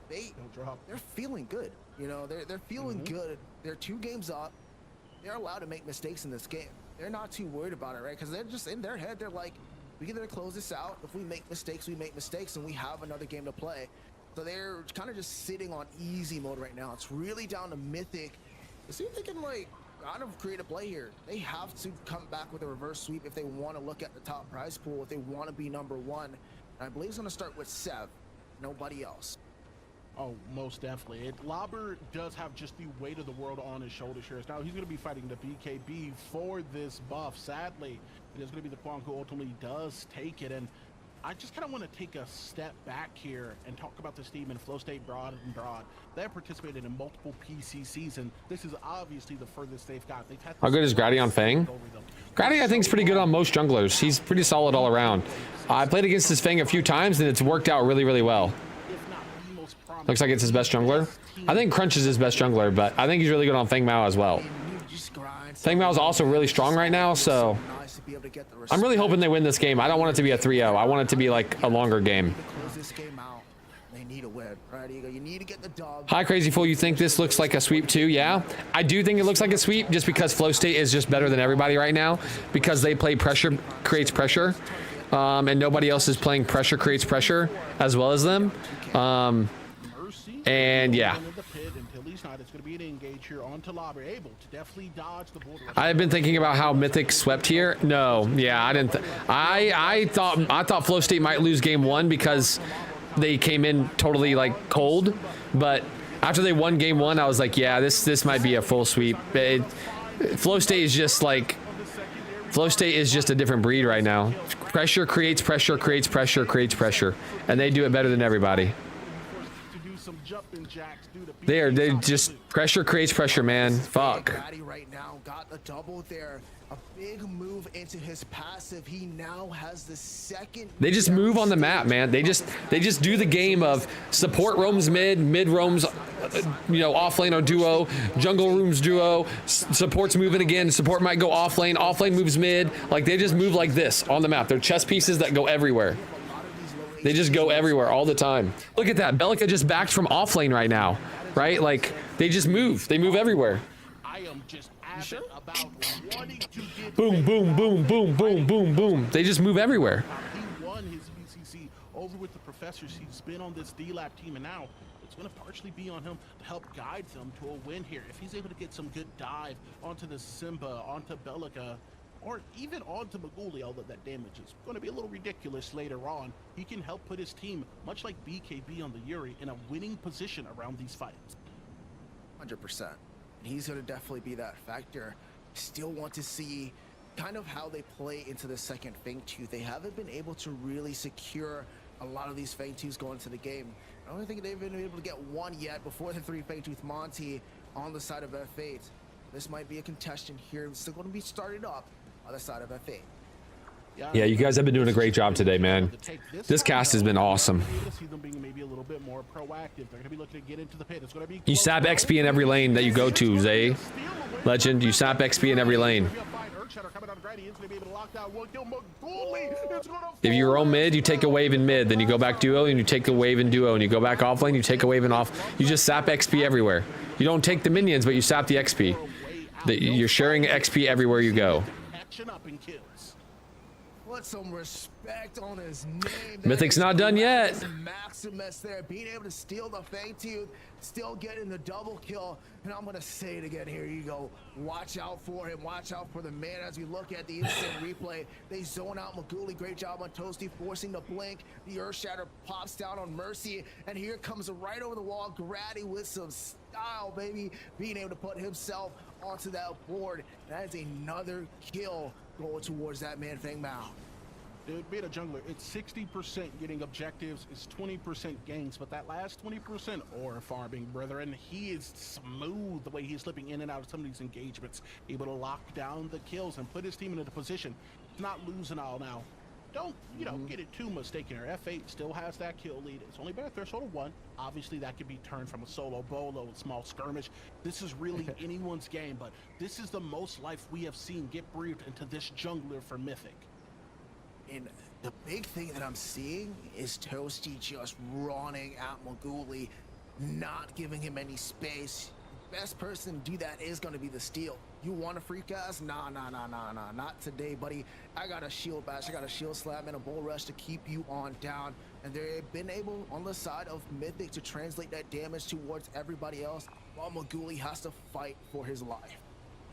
they're feeling good. You know, they're feeling good. They're 2 games up. They're allowed to make mistakes in this game. They're not too worried about it, right? Because they're just in their head. They're like, we can either close this out. If we make mistakes, we make mistakes, and we have another game to play. So they're kind of just sitting on easy mode right now. It's really down to Mythic to see if they can like kind of create a play here. They have to come back with a reverse sweep if they want to look at the top prize pool, if they want to be number 1. And I believe it's going to start with Sev, nobody else. Oh, most definitely. Lobber does have just the weight of the world on his shoulders here. Now he's going to be fighting the BKB for this buff. Sadly, it is going to be the Kwang who ultimately does take it. And I just kind of want to take a step back here and talk about this team in Flow State Broad and Broad. They've participated in multiple PCCs, and this is obviously the furthest they've got. They've had. How good is Grady on Fang? Grady, I think, is pretty good on most junglers. He's pretty solid all around. I played against his Fang a few times, and it's worked out really, really well. Looks like it's his best jungler. I think Crunch is his best jungler, but I think he's really good on Feng Mao as well. Feng Mao is also really strong right now, so I'm really hoping they win this game. I don't want it to be a 3-0. I want it to be like a longer game. Hi, Crazy Fool. You think this looks like a sweep too? Yeah, I do think it looks like a sweep just because Flow State is just better than everybody right now because they play pressure creates pressure. And nobody else is playing pressure creates pressure as well as them. And yeah, I've been thinking about how Mythic swept here. No, yeah, I didn't. I thought Flow State might lose game 1 because they came in totally like cold. But after they won game 1, I was like, yeah, this might be a full sweep. Flow State is just like. Flow State is just a different breed right now. Pressure creates pressure, creates pressure, creates pressure. And they do it better than everybody. They just pressure creates pressure, man. Fuck. Right now got a double there. A big move into his passive. He now has the second. They just move on the map, man. They just do the game of support roams mid roams, you know, off lane or duo, jungle rooms duo, support's moving again, support might go off lane moves mid. Like they just move like this on the map. They're chess pieces that go everywhere. They just go everywhere all the time. Look at that. Bellica just backed from off lane right now, right? Like they just move. They move everywhere. I am just about wanting to get boom, boom, boom, boom, boom, boom, boom. They just move everywhere. He won his VCC over with the professors. He's been on this D-Lab team, and now it's going to partially be on him to help guide them to a win here. If he's able to get some good dive onto the Simba, onto Bellica, or even onto Maguli, although that damage is going to be a little ridiculous later on, he can help put his team, much like BKB on the Yuri, in a winning position around these fights. 100%. He's going to definitely be that factor. Still want to see kind of how they play into the second Fang Tooth. They haven't been able to really secure a lot of these Fang Tooths going to the game. I don't think they've been able to get one yet before the 3 Fang Tooth Monty on the side of F8. This might be a contestant here. It's still going to be started up on the side of F8. Yeah, you guys have been doing a great job today, man. This cast has been awesome. You sap XP in every lane that you go to, Zay. Legend, you sap XP in every lane. If you roam mid, you take a wave in mid, then you go back duo and you take a wave in duo, and you go back off lane, you take a wave in off. You just sap XP everywhere. You don't take the minions, but you sap the XP. You're sharing XP everywhere you go. Put some respect on his name. Mythic's not done yet. Maximus there, being able to steal the Fang Tooth, still getting the double kill. And I'm gonna say it again. Here you go. Watch out for him. Watch out for the man. As we look at the instant replay, they zone out Maguli. Great job on Toasty, forcing the blink. The Earth Shatter pops down on Mercy, and here comes right over the wall, Grady with some style, baby, being able to put himself onto that board. That is another kill going towards that man Fang Mao. Dude, being a jungler, it's 60% getting objectives, it's 20% ganks, but that last 20% aura farming, brother, and he is smooth the way he's slipping in and out of some of these engagements, able to lock down the kills and put his team into the position, not losing all now. Don't, you know, get it too mistaken here. F8 still has that kill lead. It's only by a threshold of 1. Obviously, that could be turned from a solo bolo, a small skirmish. This is really anyone's game, but this is the most life we have seen get breathed into this jungler for Mythic. And the big thing that I'm seeing is Toasty just running at Maguli, not giving him any space. Best person to do that is going to be the steal. You want a free cast? Nah, not today, buddy. I got a shield bash, I got a shield slap, and a bull rush to keep you on down. And they've been able, on the side of Mythic, to translate that damage towards everybody else, while Maguli has to fight for his life.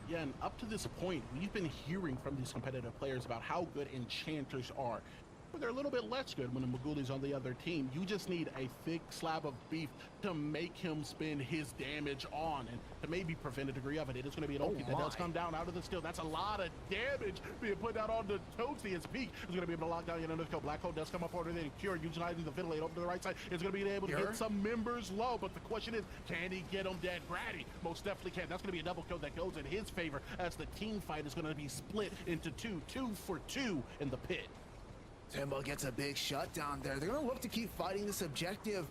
Yeah, and up to this point, we've been hearing from these competitive players about how good enchanters are. But they're a little bit less good when the Maguli's on the other team. You just need a thick slab of beef to make him spend his damage on, and to maybe prevent a degree of it. It is going to be an ulti that does come down out of the steal. That's a lot of damage being put out on the Toasty. His peak is going to be able to lock down another kill. Black Hole does come up order then. Cure utilizing the ventilate over to the right side. It's going to be able to get some members low, but the question is, can he get them dead? Grady most definitely can. That's going to be a double kill that goes in his favor, as the team fight is going to be split into 2 for 2 in the pit. Timbo gets a big shutdown there. They're going to look to keep fighting this objective.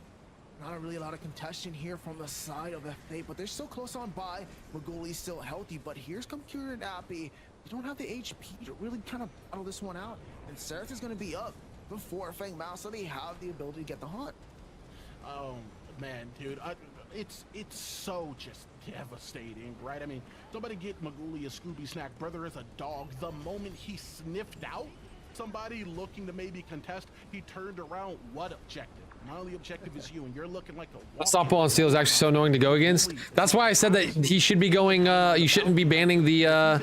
Not really a lot of contention here from the side of F8, but they're still close on by. Maguli's still healthy, but here's come Cure and Appy. They don't have the HP to really kind of battle this one out. And Seraph is going to be up before Fang Mao, so they have the ability to get the hunt. Oh, man, dude. It's so just devastating, right? I mean, somebody get Maguli a Scooby snack. Brother is a dog. The moment he sniffed out somebody looking to maybe contest, he turned around. What objective? My only objective is you, and you're looking like a Stop ball and steal is actually so annoying to go against. That's why I said that he should be going, you shouldn't be banning the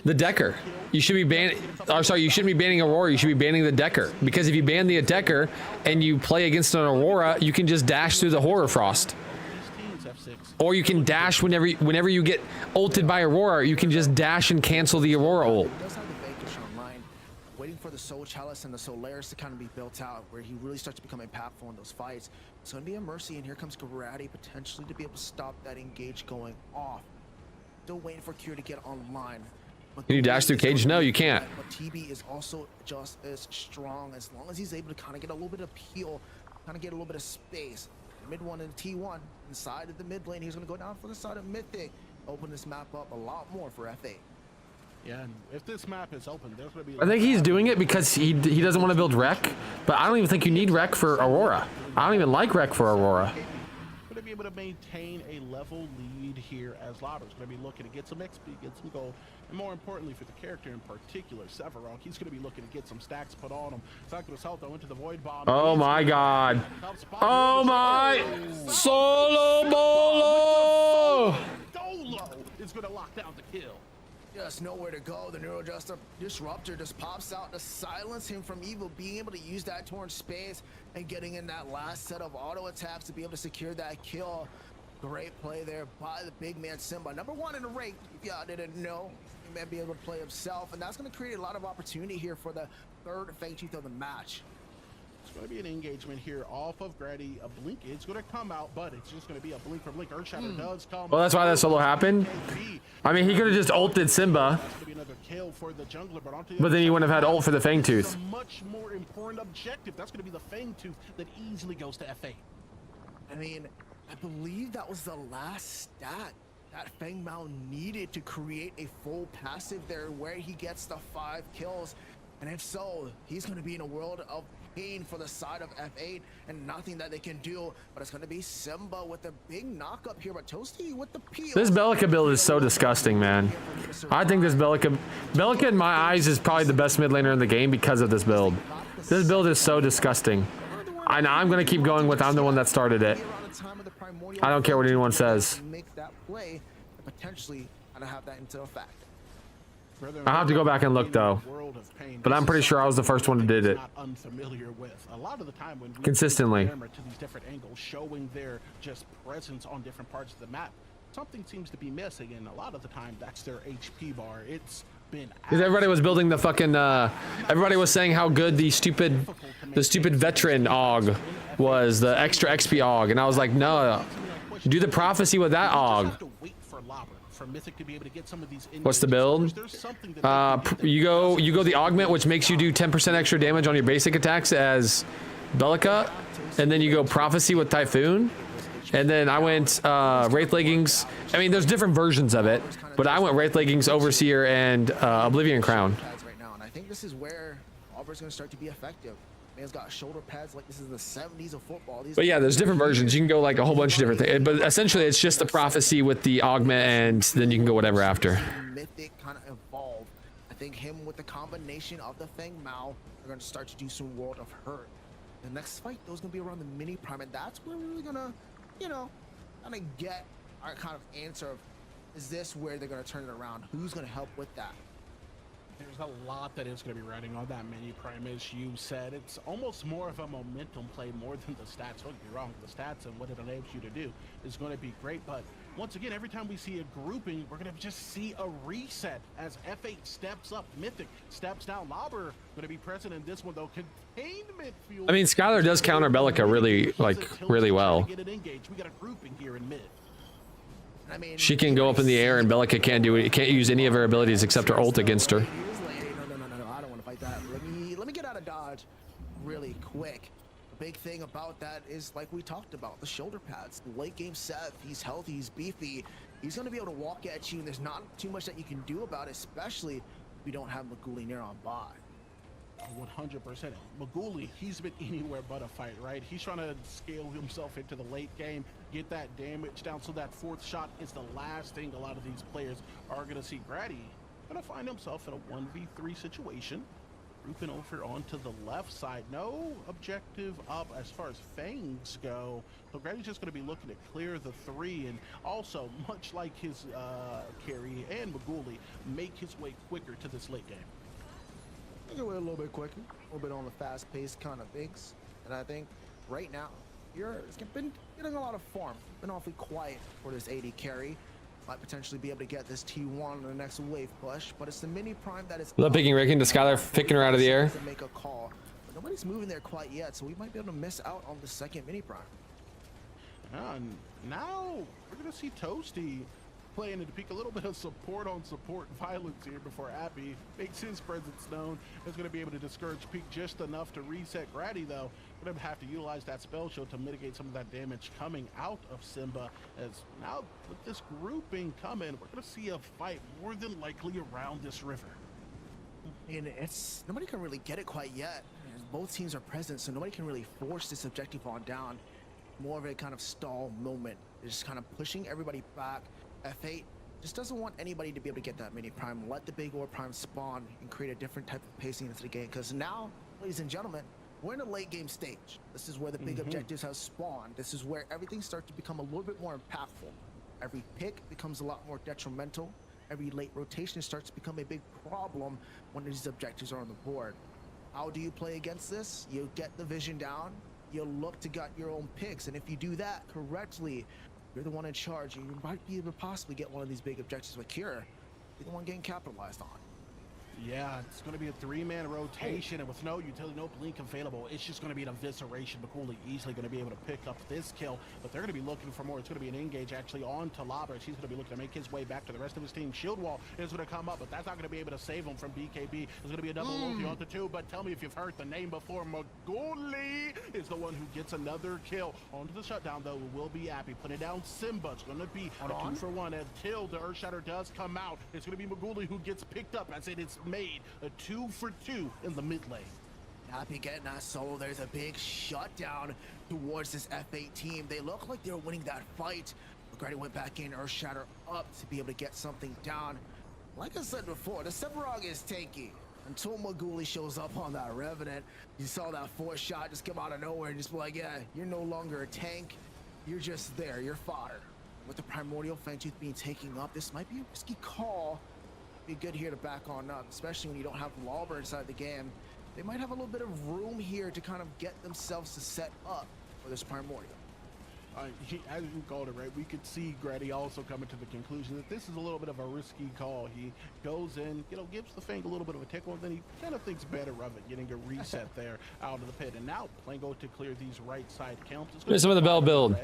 Decker. You should be banning, or sorry, you shouldn't be banning Aurora, you should be banning the Decker. Because if you ban the Decker and you play against an Aurora, you can just dash through the Horror Frost. Or you can dash whenever you get ulted by Aurora, you can just dash and cancel the Aurora ult. Waiting for the Soul Chalice and the Solaris to kind of be built out, where he really starts to become impactful in those fights. It's going to be a Mercy, and here comes Karate potentially to be able to stop that engage going off. Still waiting for Cure to get online. Can you dash through Cage? No, you can't. But TB is also just as strong, as long as he's able to kind of get a little bit of peel, kind of get a little bit of space. Mid one and T1 inside of the mid lane. He's going to go down for the side of Mythic. Open this map up a lot more for F8. Yeah, and if this map is open, there's going to be... I think he's doing it because he doesn't want to build Rec, but I don't even think you need Rec for Aurora. I don't even like Rec for Aurora. Going to be able to maintain a level lead here, as Lobber's going to be looking to get some XP, get some gold, and more importantly for the character in particular, Sevarog, he's going to be looking to get some stacks put on him. Falconer's health though into the Void Bomb. Oh my god. Oh my! Solo Bolo! Dolo is going to lock down the kill. Just nowhere to go. The Neuro Disruptor just pops out to silence him from Evil, being able to use that torn space and getting in that last set of auto attacks to be able to secure that kill. Great play there by the big man Simba. Number 1 in the rank, if y'all didn't know. He may be able to play himself, and that's going to create a lot of opportunity here for the third Fang Tooth of the match. It's going to be an engagement here off of Grady. A blink is going to come out, but it's just going to be a blink for blink. Earthshatter does come. Well, that's why that solo happened. I mean, he could have just ulted Simba. kill for the jungler, but onto the But other then you side wouldn't have had ult for the Fang this is Tooth. a much more important objective. That's going to be the Fang Tooth that easily goes to F8. I mean, I believe that was the last stat that Feng Mao needed to create a full passive there where he gets the 5 kills. And if so, he's going to be in a world of pain for the side of F8 and nothing that they can do. But it's going to be Simba with the big knock-up here, but Toasty with the peel. This Bellica build is so disgusting, man. I think this Bellica in my eyes is probably the best mid laner in the game because of this build. This build is so disgusting. I'm going to keep going with I'm the one that started it. I don't care what anyone says. Make that play and potentially have that into effect. I have to go back and look though, but I'm pretty sure I was the first one who did it. Unfamiliar with a lot of the time when we Consistently. to these different angles, showing their just presence on different parts of the map, something seems to be missing, and a lot of the time that's their HP bar. It's been because everybody was building the fucking. Everybody was saying how good the stupid veteran AUG was, the extra XP AUG, and I was like, no, do the prophecy with that AUG. For Mythic to be able to get some of these. What's the build? You go the augment, which makes you do 10% extra damage on your basic attacks as Bellica, and then you go prophecy with Typhoon, and then I went Wraith Leggings. I mean, there's different versions of it, but I went Wraith Leggings, Overseer, and Oblivion Crown. Right now, and I think this is where Aubrey's going to start to be effective. Man's got shoulder pads like this is the 70s of football. But yeah, there's different versions. You can go like a whole bunch of different things. But essentially, it's just the prophecy with the augment, and then you can go whatever after. Mythic kind of evolved. I think him with the combination of the Feng Mao are going to start to do some world of hurt. The next fight, though, is going to be around the mini prime, and that's where we're really going to, you know, kind of get our kind of answer of, is this where they're going to turn it around? Who's going to help with that? There's a lot that is going to be riding on that mini prime, as you said. It's almost more of a momentum play more than the stats. Don't get me wrong, the stats and what it enables you to do is going to be great. But once again, every time we see a grouping, we're going to just see a reset as F8 steps up, Mythic steps down. Lobber going to be present in this one, though. Containment fuel. I mean, Skylar does counter Bellica really well. We got a grouping here in mid. I mean, She can go up in the air, and Bellica can't do it. Can't use any of her abilities except her ult against her. No, I don't want to fight that. Let me get out of dodge really quick. The big thing about that is, like we talked about, the shoulder pads. Late game Seth, he's healthy, he's beefy. He's going to be able to walk at you, and there's not too much that you can do about it, especially if we don't have Maguli near on by. 100%. Maguli, he's been anywhere but a fight, right? He's trying to scale himself into the late game, get that damage down, so that fourth shot is the last thing a lot of these players are going to see. Grady going to find himself in a 1v3 situation. Grouping over onto the left side. No objective up as far as Fangs go. So Grady's just going to be looking to clear the 3, and also, much like his carry and Maguli, make his way quicker to this late game. Make it way a little bit quicker, a little bit on the fast-paced kind of things. And I think right now, it's been getting a lot of form. Been awfully quiet for this AD carry. Might potentially be able to get this T1 on the next wave push, but it's the mini prime that is. Love picking Rick into Skylar, picking her out of the air. To make a call, but nobody's moving there quite yet, so we might be able to miss out on the second mini prime. And now we're gonna see Toasty playing to peek a little bit of support on support violence here before Appy makes his presence known. Is going to be able to discourage Peak just enough to reset. Grady, though, going to have to utilize that spell shield to mitigate some of that damage coming out of Simba. As now with this grouping coming, we're going to see a fight more than likely around this river. And it's nobody can really get it quite yet. Both teams are present, so nobody can really force this objective on down. More of a kind of stall moment. They're just kind of pushing everybody back. F8 just doesn't want anybody to be able to get that mini prime. Let the big orb prime spawn and create a different type of pacing into the game. Because now, ladies and gentlemen, we're in a late game stage. This is where the big objectives have spawned. This is where everything starts to become a little bit more impactful. Every pick becomes a lot more detrimental. Every late rotation starts to become a big problem when these objectives are on the board. How do you play against this? You get the vision down. You look to get your own picks. And if you do that correctly, you're the one in charge, and you might be able to possibly get one of these big objectives with Cure. You're the one getting capitalized on. Yeah, it's going to be a 3-man rotation, and with no utility, no blink available, it's just going to be an evisceration. McCooley easily going to be able to pick up this kill, but they're going to be looking for more. It's going to be an engage actually on to Labra. He's going to be looking to make his way back to the rest of his team. Shield wall is going to come up, but that's not going to be able to save him from BKB. There's going to be a double multi onto 2, but tell me if you've heard the name before. McCooley is the one who gets another kill. Onto the shutdown, though, will be Appy. Putting down Simba. It's going to be a 2-for-1 until the Earthshatter does come out. It's going to be McCooley who gets picked up as it is made a 2-for-2 in the mid lane. Appy getting that solo. There's a big shutdown towards this F8 team. They look like they're winning that fight. McGrady went back in, Earthshatter up to be able to get something down. Like I said before, the Sevarog is tanky. Until Maguli shows up on that Revenant, you saw that 4th shot just come out of nowhere and just be like, yeah, you're no longer a tank. You're just there. You're fodder. With the Primordial Fangtooth being taken up, this might be a risky call. Be good here to back on up, especially when you don't have Lawber inside the game. They might have a little bit of room here to kind of get themselves to set up for this Primordial. As you called it, right, we could see Grady also coming to the conclusion that this is a little bit of a risky call. He goes in, gives the Fang a little bit of a tickle, and then he kind of thinks better of it, getting a reset there out of the pit. And now Plango to clear these right side camps. Here's some of the Bell build.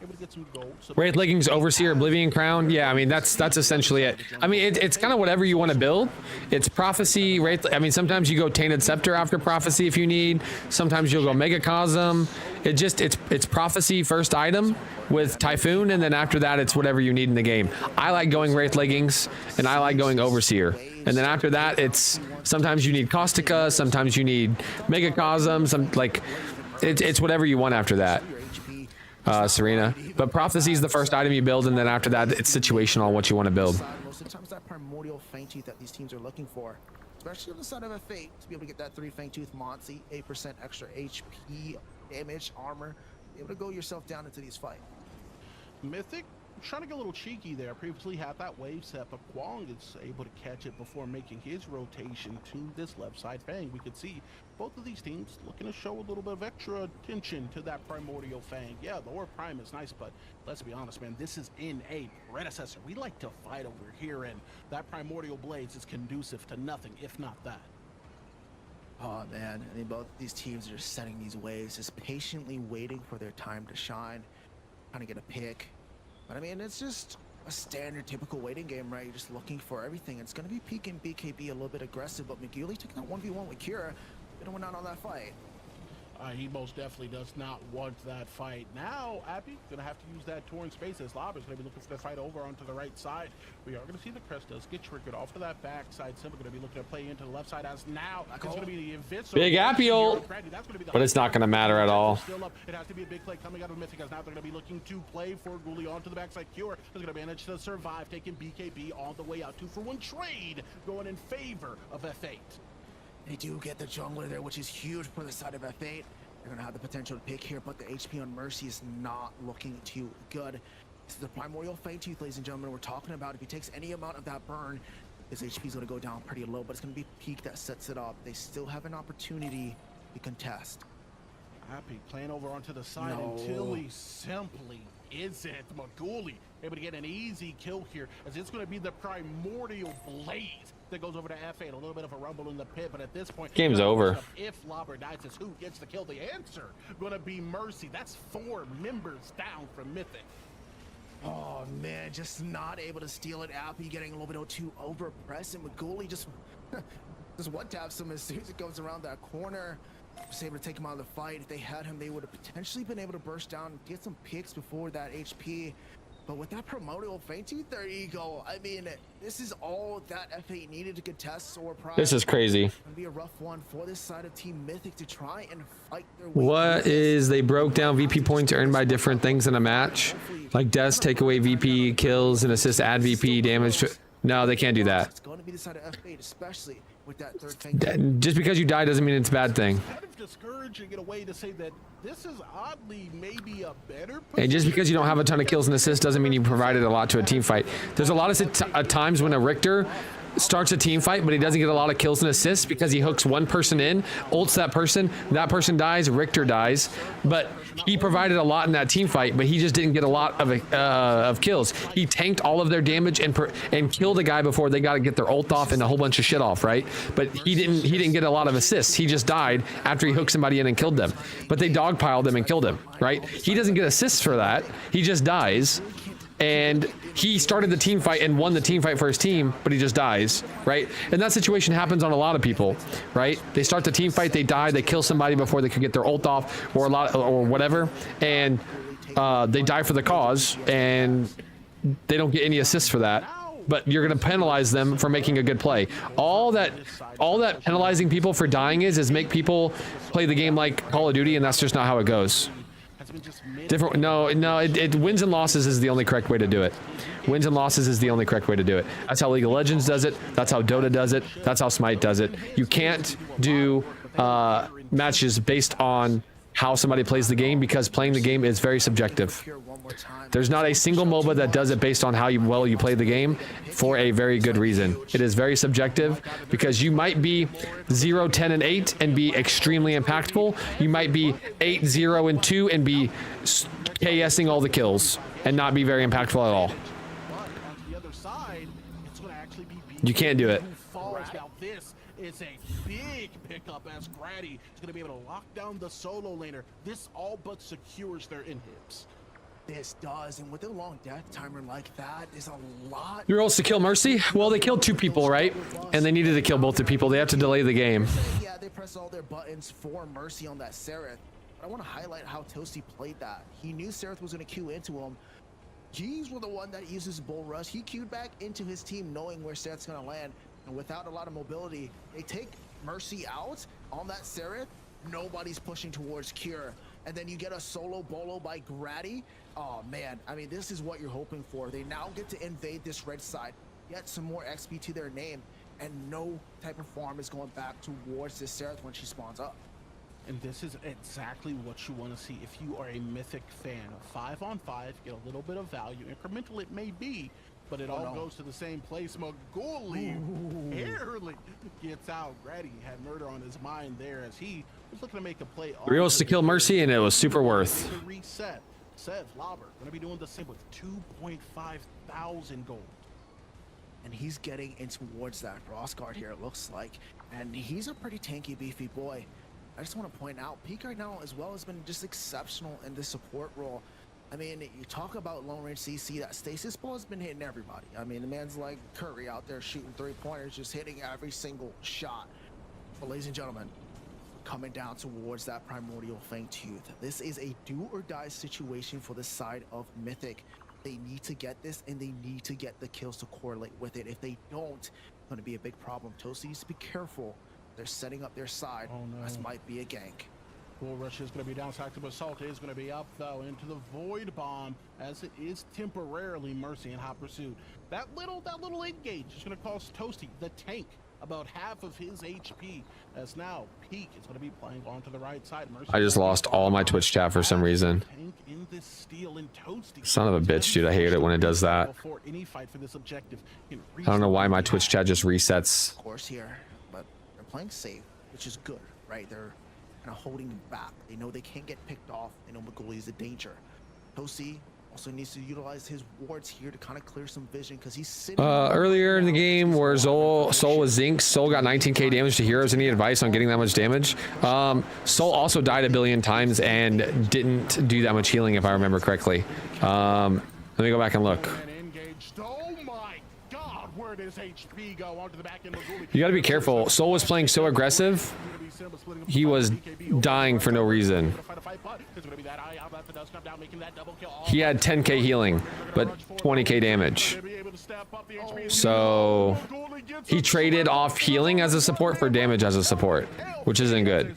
Able to get some gold. Wraith Leggings, Overseer, Oblivion Crown. Yeah, I mean that's essentially it. I mean it's kind of whatever you want to build. It's Prophecy, Wraith. I mean sometimes you go Tainted Scepter after Prophecy if you need. Sometimes you'll go Megacosm. It's Prophecy first item with Typhoon, and then after that it's whatever you need in the game. I like going Wraith Leggings, and I like going Overseer. And then after that it's sometimes you need Caustica, sometimes you need Megacosm, it's whatever you want after that. Serena, but Prophecy is the first item you build, and then after that it's situational on what you want to build. Most of the times that Primordial Fangtooth that these teams are looking for, especially on the side of F8, to be able to get that 3 Fangtooth Monty, 8% extra HP, damage, armor, be able to go yourself down into these fights. Mythic trying to get a little cheeky there. Previously had that wave set, but Kwong is able to catch it before making his rotation to this left side Fang. We could see both of these teams looking to show a little bit of extra attention to that Primordial Fang. Yeah, the Orb Prime is nice, but let's be honest, man, this is in a predecessor. We like to fight over here, and that Primordial Blades is conducive to nothing, if not that. Oh man, I mean, both these teams are setting these waves, just patiently waiting for their time to shine, trying to get a pick. But I mean, it's just a standard, typical waiting game, right? You're just looking for everything. It's going to be peeking BKB a little bit aggressive, but McGeely taking that 1v1 with Kira, gonna win out on that fight. He most definitely does not want that fight. Now, Appy gonna have to use that torn space as Lobber's gonna be looking for the fight over onto the right side. We are gonna see the crest does get triggered off to that backside. Simba gonna be looking to play into the left side as now it's gonna be the Eviscer. Big Appy ult, but it's not gonna matter at all. Still up. It has to be a big play coming out of Mythic as now they're gonna be looking to play for Ghoulie onto the backside. Cure is gonna manage to survive, taking BKB all the way out. 2-for-1 trade going in favor of F8. They do get the jungler there, which is huge for the side of F8. They're going to have the potential to pick here, but the HP on Mercy is not looking too good. This is the Primordial Fangtooth, ladies and gentlemen, we're talking about. If he takes any amount of that burn, his HP is going to go down pretty low, but it's going to be Peak that sets it up. They still have an opportunity to contest. Happy playing over onto the side until he simply isn't. McGooley able to get an easy kill here, as it's going to be the Primordial Blaze that goes over to F8. A little bit of a rumble in the pit, but at this point, game's over. If Lobber dies, it's who gets the kill. The answer going to be Mercy. That's 4 members down from Mythic. Oh man, just not able to steal it. Appy getting a little bit too over pressed, and McGooley just one taps him as soon as it goes around that corner. Was able to take him out of the fight. If they had him, they would have potentially been able to burst down, get some picks before that HP. But with that Primordial Fangtooth, there you go. I mean, this is all that F8 needed to contest or Prime. This is crazy. It's gonna be a rough one for this side of Team Mythic to try and fight their way. What is they broke down VP points earned by different things in a match, like deaths take away VP, kills and assists add VP damage to. No, they can't do that. It's going to be the side of F8, especially with that third Fangtooth. Just because you die doesn't mean it's a bad thing. Kind of discouraging in a way to say that this is oddly maybe a better. And just because you don't have a ton of kills and assists doesn't mean you provided a lot to a team fight. There's a lot of times when a Richter starts a team fight, but he doesn't get a lot of kills and assists because he hooks one person in, ults that person dies, Richter dies, but he provided a lot in that team fight, but he just didn't get a lot of kills. He tanked all of their damage and killed a guy before they got to get their ult off and a whole bunch of shit off, right? But he didn't get a lot of assists. He just died after he hooked somebody in and killed them. But they dogpiled him and killed him, right? He doesn't get assists for that. He just dies. And he started the team fight and won the team fight for his team, but he just dies, right? And that situation happens on a lot of people, right? They start the team fight, they die, they kill somebody before they could get their ult off or whatever, and they die for the cause, and they don't get any assists for that. But you're going to penalize them for making a good play. All that penalizing people for dying is make people play the game like Call of Duty, and that's just not how it goes. No, it wins and losses is the only correct way to do it. Wins and losses is the only correct way to do it. That's how League of Legends does it. That's how Dota does it. That's how Smite does it. You can't do matches based on how somebody plays the game, because playing the game is very subjective. There's not a single MOBA that does it based on how well you play the game for a very good reason. It is very subjective, because you might be 0, 10, and 8 and be extremely impactful. You might be 8, 0, and 2 and be KSing all the kills and not be very impactful at all. You can't do it. It's a big pickup as Grady is going to be able to lock down the solo laner. This all but secures their inhibs. This does, and with a long death timer like that, there's a lot. Your roles to kill Mercy? Well, they killed 2 people, right? And they needed to kill both the people. They have to delay the game. Yeah, they press all their buttons for Mercy on that Seraph. But I want to highlight how Toasty played that. He knew Seraph was going to queue into him. He's the one that uses Bull Rush. He queued back into his team knowing where Seraph's going to land. And without a lot of mobility, they take Mercy out on that Seraph. Nobody's pushing towards Cure. And then you get a solo bolo by Grady. Oh man, I mean, this is what you're hoping for. They now get to invade this red side, get some more XP to their name, and no type of farm is going back towards this Seraph when she spawns up. And this is exactly what you want to see if you are a Mythic fan. 5-on-5, get a little bit of value. Incremental it may be, but it all goes to the same place. Maguli barely gets out. Grady had murder on his mind there as he was looking to make a play. Reels to kill Mercy, and it was super worth. Reset. Sev Lauber going to be doing the same with 2.5 thousand gold. And he's getting in towards that cross guard here, it looks like. And he's a pretty tanky, beefy boy. I just want to point out, Peak right now as well has been just exceptional in the support role. I mean, you talk about long range CC, that stasis ball has been hitting everybody. I mean, the man's like Curry out there shooting 3-pointers, just hitting every single shot. But ladies and gentlemen, coming down towards that primordial Fang Tooth. This is a do or die situation for the side of Mythic. They need to get this, and they need to get the kills to correlate with it. If they don't, it's going to be a big problem. Toasty needs to be careful. They're setting up their side. Oh, no. This might be a gank. Bull Rush is going to be down. Active Assault is going to be up, though, into the Void Bomb, as it is temporarily Mercy in hot pursuit. That little engage is going to cost Toasty, the tank, about half of his HP, as now Peak is going to be playing onto the right side. Mercy, I just lost all my Twitch chat for some reason. Son of a bitch, dude. I hate it when it does that. I don't know why my Twitch chat just resets. Of course here, but they're playing safe, which is good, right? They're kind of holding them back. They know they can't get picked off. They know Maguli is a danger. Toasty also needs to utilize his wards here to kind of clear some vision, because he's sitting earlier in the game where Soul was Zinc. Soul got 19k damage to heroes. Any advice on getting that much damage? Soul also died a billion times and didn't do that much healing, if I remember correctly. Let me go back and look. You got to be careful. Soul was playing so aggressive, he was dying for no reason. He had 10k healing, but 20k damage. So he traded off healing as a support for damage as a support, which isn't good.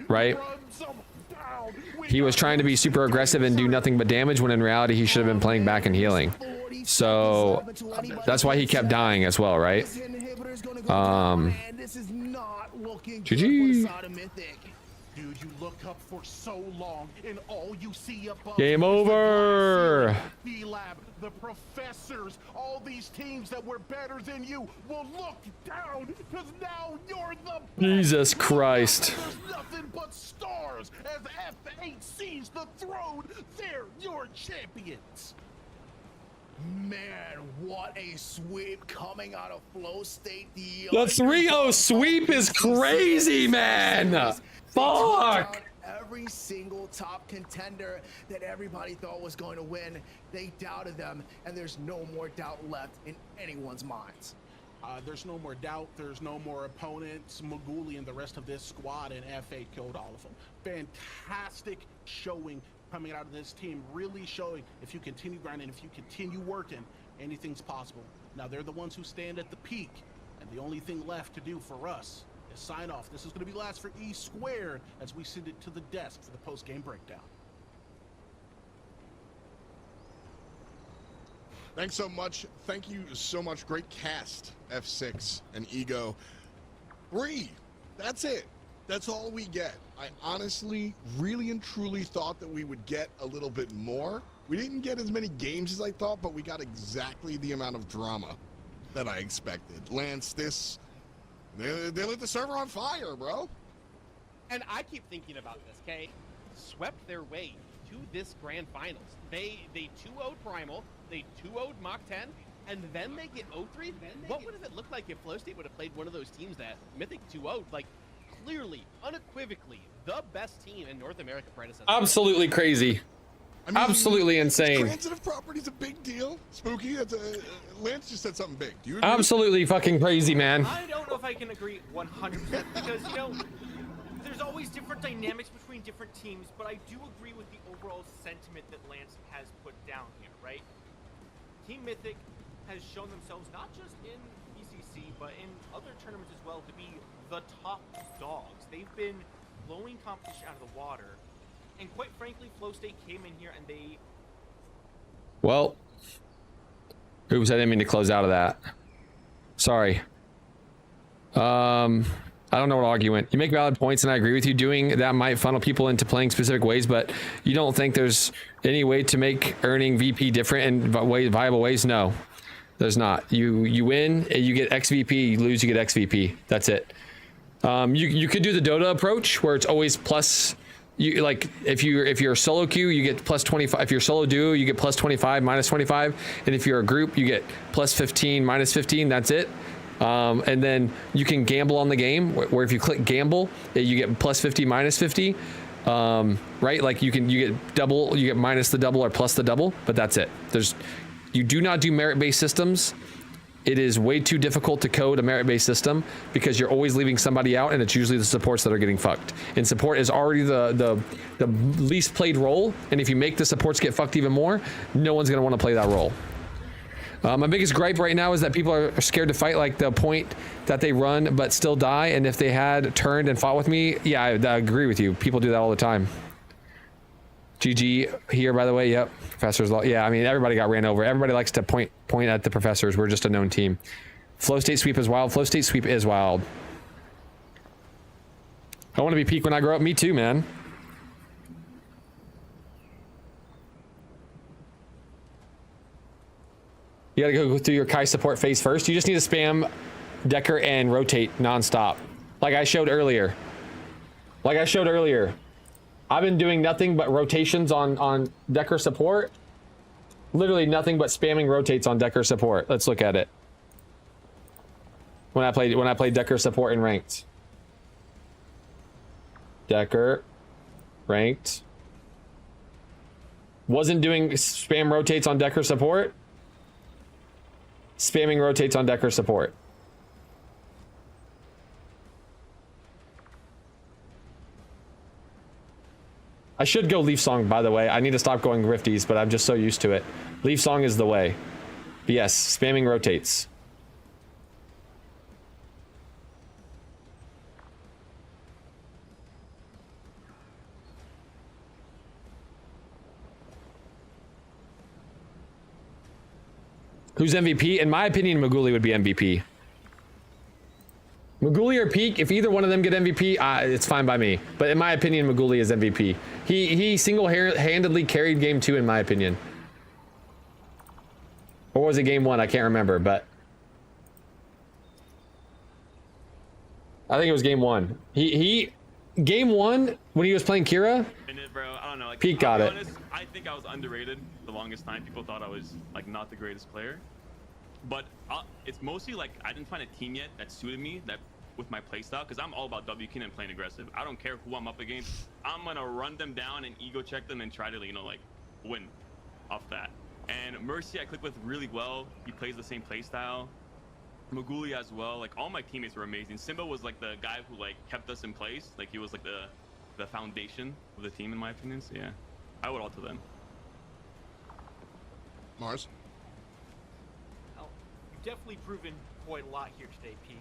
Right? He was trying to be super aggressive and do nothing but damage, when in reality he should have been playing back and healing. So that's why he kept dying as well, right? This is not looking GG. good for the side of Mythic. Dude, you look up for so long, and all you see above Game is the over. glass ceiling. B-Lab, the professors, all these teams that were better than you will look down, because now you're the best. Jesus Christ. There's nothing but stars as F8 sees the throne. They're your champions. Man, what a sweep coming out of Flow State. The 3-0 sweep is crazy, man. Fuck. Every single top contender that everybody thought was going to win, they doubted them, and there's no more doubt left in anyone's minds. There's no more doubt. There's no more opponents. Maguli and the rest of this squad and F8 killed all of them. Fantastic showing coming out of this team, really showing if you continue grinding, if you continue working, anything's possible. Now they're the ones who stand at the peak, and the only thing left to do for us is sign off. This is going to be last for E Squared as we send it to the desk for the post-game breakdown. Thanks so much. Thank you so much. Great cast, F6 and Ego. 3. That's it. That's all we get. I honestly, really and truly thought that we would get a little bit more. We didn't get as many games as I thought, but we got exactly the amount of drama that I expected. Lance, they lit the server on fire, bro. And I keep thinking about this, okay? Swept their way to this grand finals. They 2-0'd Primal, they 2-0'd Mach 10, and then they get 0-3. What would have it looked like if Flow State would have played one of those teams that Mythic 2-0'd? Like, clearly, unequivocally, the best team in North America predecessor. Absolutely crazy. I mean, absolutely insane. Transitive property's a big deal. Spooky, that's Lance just said something big. Do you agree? Absolutely fucking crazy, man. I don't know if I can agree 100% because, you know, there's always different dynamics between different teams, but I do agree with the overall sentiment that Lance has put down here, right? Team Mythic has shown themselves not just in ECC, but in other tournaments as well to be the top dogs. They've been blowing competition out of the water. And quite frankly, Flow State came in here and they... Well, oops, I didn't mean to close out of that. Sorry. I don't know what argument. You make valid points, and I agree with you. Doing that might funnel people into playing specific ways, but you don't think there's any way to make earning VP different in viable ways? No, there's not. You win, you get XVP. You lose, you get XVP. That's it. You could do the Dota approach where it's always plus. You like if you're a solo queue, you get plus 25. If you're solo duo, you get plus 25, minus 25, and if you're a group, you get plus 15, minus 15. That's it. And then you can gamble on the game where if you click gamble, you get plus 50, minus 50. Right? Like you get double, you get minus the double or plus the double, but that's it. You do not do merit-based systems. It is way too difficult to code a merit-based system because you're always leaving somebody out, and it's usually the supports that are getting fucked. And support is already the least played role, and if you make the supports get fucked even more, no one's gonna want to play that role. My biggest gripe right now is that people are scared to fight like the point that they run but still die, and if they had turned and fought with me, yeah, I agree with you. People do that all the time. GG here, by the way. Yep, professors. Yeah, I mean, everybody got ran over. Everybody likes to point at the professors. We're just a known team. Flow State sweep is wild. Flow State sweep is wild. I want to be peak when I grow up. Me too, man. You gotta go through your Kai support phase first. You just need to spam Decker and rotate nonstop, like I showed earlier. I've been doing nothing but rotations on Decker support. Literally nothing but spamming rotates on Decker support. Let's look at it. When I played Decker support in ranked. Decker, ranked. Wasn't doing spam rotates on Decker support. Spamming rotates on Decker support. I should go Leaf Song, by the way. I need to stop going Rifties, but I'm just so used to it. Leaf Song is the way. But yes, spamming rotates. Who's MVP? In my opinion, Maguli would be MVP. Maguli or Peak, if either one of them get MVP, it's fine by me. But in my opinion, Maguli is MVP. He single-handedly carried game 2 in my opinion. Or was it game 1? I can't remember, but I think it was game 1. Game 1 when he was playing Kira. Bro, I don't know. Like, Pete got it. Honest, I think I was underrated the longest time. People thought I was like not the greatest player, but it's mostly like I didn't find a team yet that suited me that with my playstyle, because I'm all about WQ and playing aggressive. I don't care who I'm up against. I'm gonna run them down and ego check them and try to, you know, like win off that. And Mercy I click with really well. He plays the same playstyle. Maguli as well. Like all my teammates were amazing. Simba was like the guy who like kept us in place. Like he was like the foundation of the team in my opinion. So yeah, I would alter them. Mars. Well, you've definitely proven quite a lot here today, Peak.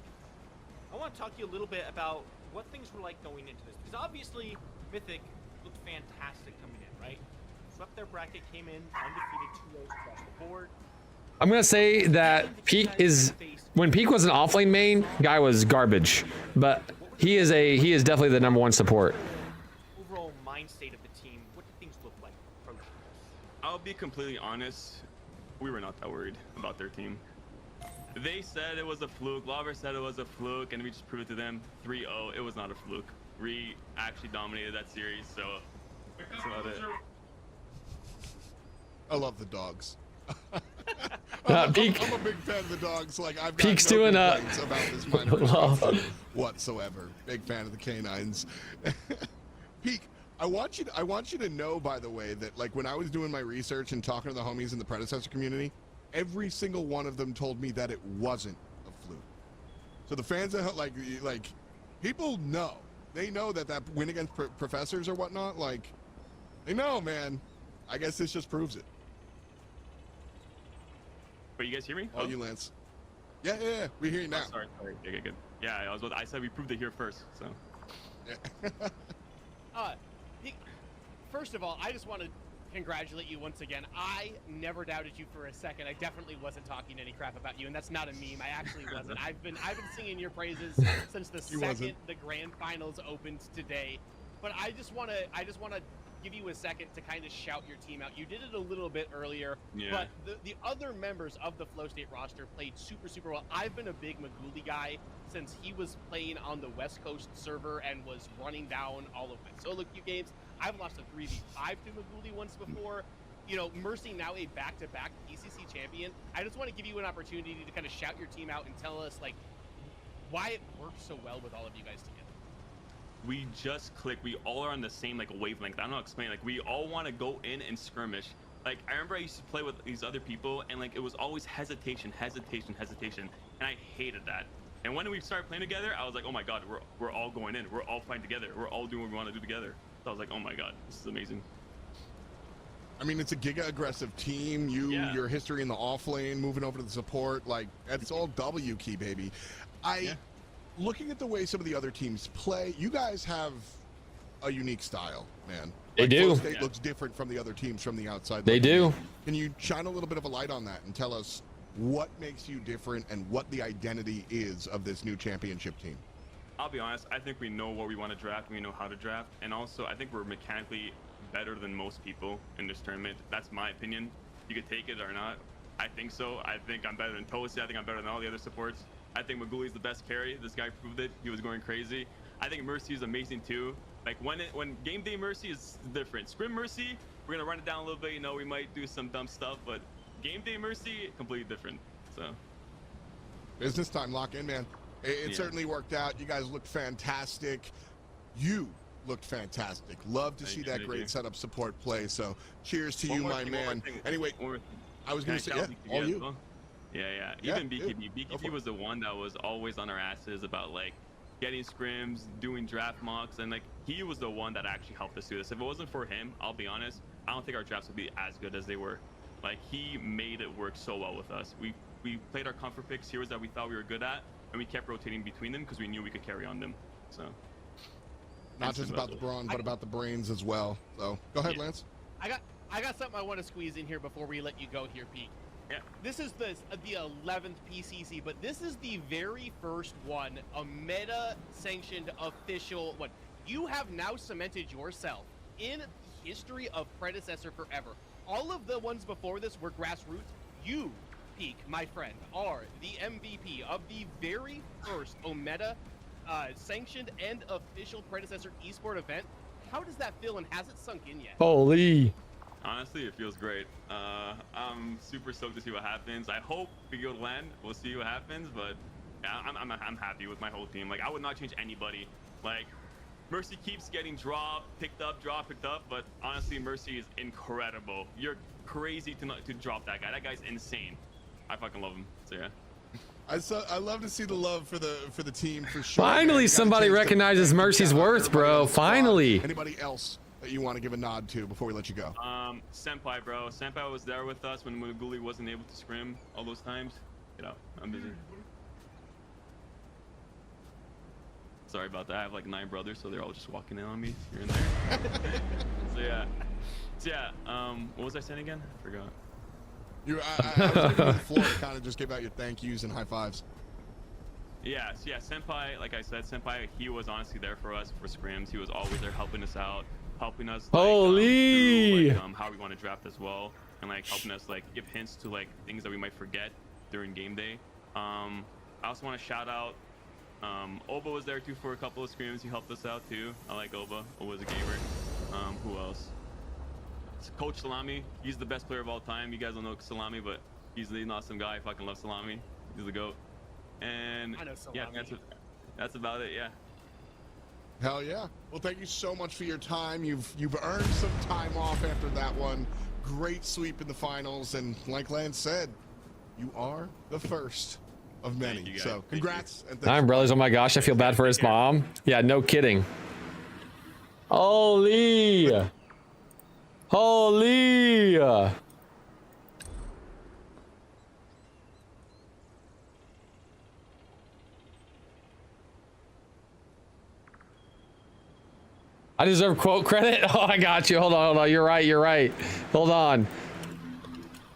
I want to talk to you a little bit about what things were like going into this, because obviously Mythic looked fantastic coming in, right? Swept their bracket, came in undefeated 2-0 across the board. I'm gonna say that Peak is, when Peak was an offlane main, guy was garbage, but he is definitely the #1 support. Overall mind state of the team, what do things look like approaching this? I'll be completely honest, we were not that worried about their team. They said it was a fluke, Lawver said it was a fluke, and we just proved it to them 3-0. It was not a fluke. We actually dominated that series, so that's about it. I love the dogs. Peak, I'm a big fan of the dogs. Like I've got Peak's no doing complaints about this minor whatsoever. Big fan of the canines. Peak, I want you to know, by the way, that like when I was doing my research and talking to the homies in the predecessor community, every single one of them told me that it wasn't a fluke. So the fans that like people know, they know that win against professors or whatnot, like they know, man. I guess this just proves it. But you guys hear me? Oh, you, Lance. Yeah, we hear you now. Oh, sorry. Okay, good. Yeah, I said we proved it here first, so. Yeah. First of all, I just want to congratulate you once again. I never doubted you for a second. I definitely wasn't talking any crap about you, and that's not a meme. I actually wasn't. I've been singing your praises since the second the grand finals opened today. But I just want to give you a second to kind of shout your team out. You did it a little bit earlier, but the other members of the Flow State roster played super well. I've been a big Maguli guy since he was playing on the West Coast server and was running down all of my solo queue games. I've lost a 3v5 to Maguli once before. You know, Mercy now a back-to-back PCC champion. I just want to give you an opportunity to kind of shout your team out and tell us like why it works so well with all of you guys together. We just click. We all are on the same like wavelength. I don't know how to explain. Like we all want to go in and skirmish. Like I remember I used to play with these other people, and like it was always hesitation, and I hated that. And when we started playing together, I was like, oh my god, we're all going in. We're all fighting together. We're all doing what we want to do together. So I was like, oh my god, this is amazing. I mean, it's a giga aggressive team. Your history in the off lane, moving over to the support, like that's all W key, baby. Looking at the way some of the other teams play, you guys have a unique style, man. They do. Flow State looks different from the other teams from the outside. They do. Can you shine a little bit of a light on that and tell us what makes you different and what the identity is of this new championship team? I'll be honest, I think we know what we want to draft, we know how to draft, and also I think we're mechanically better than most people in this tournament. That's my opinion. You could take it or not. I think so. I think I'm better than Toasty. I think I'm better than all the other supports. I think Maguli's the best carry. This guy proved it. He was going crazy. I think Mercy is amazing too. Like when game day Mercy is different. Scrim Mercy, we're gonna run it down a little bit. You know, we might do some dumb stuff, but game day Mercy, completely different. So business time, lock in, man. It certainly worked out. You guys looked fantastic. You looked fantastic. Love to see that great setup support play. So cheers to you, my man. Anyway, I was gonna say, all you. Yeah. Even BKB. BKB was the one that was always on our asses about like getting scrims, doing draft mocks, and like he was the one that actually helped us do this. If it wasn't for him, I'll be honest, I don't think our drafts would be as good as they were. Like he made it work so well with us. We played our comfort picks, heroes that we thought we were good at, and we kept rotating between them because we knew we could carry on them. So not just about the brawn, but about the brains as well. So go ahead, Lance. I got something I want to squeeze in here before we let you go here, Pete. This is the 11th PCC, but this is the very first one, a meta-sanctioned official one. You have now cemented yourself in the history of Predecessor forever. All of the ones before this were grassroots. You, Peak, my friend, are the MVP of the very first Ometa sanctioned and official Predecessor esport event. How does that feel, and has it sunk in yet? Holy. Honestly, it feels great. I'm super stoked to see what happens. I hope we go to land. We'll see what happens, but yeah, I'm happy with my whole team. Like, I would not change anybody. Like, Mercy keeps getting dropped, picked up, but honestly, Mercy is incredible. You're crazy to drop that guy. That guy's insane. I fucking love him. So yeah. I love to see the love for the team for sure. Finally, somebody recognizes Mercy's worth, bro. Finally. Anybody else that you want to give a nod to before we let you go? Senpai, bro. Senpai was there with us when Maguli wasn't able to scrim all those times. You know, I'm busy. Sorry about that. I have like 9 brothers, so they're all just walking in on me here and there. So yeah. What was I saying again? I forgot. I was looking at the floor, kind of just give out your thank yous and high fives. Yeah, so yeah, Senpai, like I said, Senpai, he was honestly there for us for scrims. He was always there helping us out, helping us like, Holy! Through, like, how we want to draft as well, and like helping us like give hints to like things that we might forget during game day. I also want to shout out Oba was there too for a couple of scrims. He helped us out too. I like Oba. Oba's a gamer. Who else? Coach Salami, he's the best player of all time. You guys don't know Salami, but he's an awesome guy. I fucking love Salami. He's the GOAT. And I know Salami. Yeah, that's about it. Yeah. Hell yeah. Well, thank you so much for your time. You've earned some time off after that one. Great sweep in the finals, and like Lance said, you are the first of many. So congrats. And 9 brothers. Oh my gosh, I feel bad for his mom. Yeah, no kidding. Holy. Holy! I deserve quote credit? Oh, I got you. Hold on. You're right. Hold on.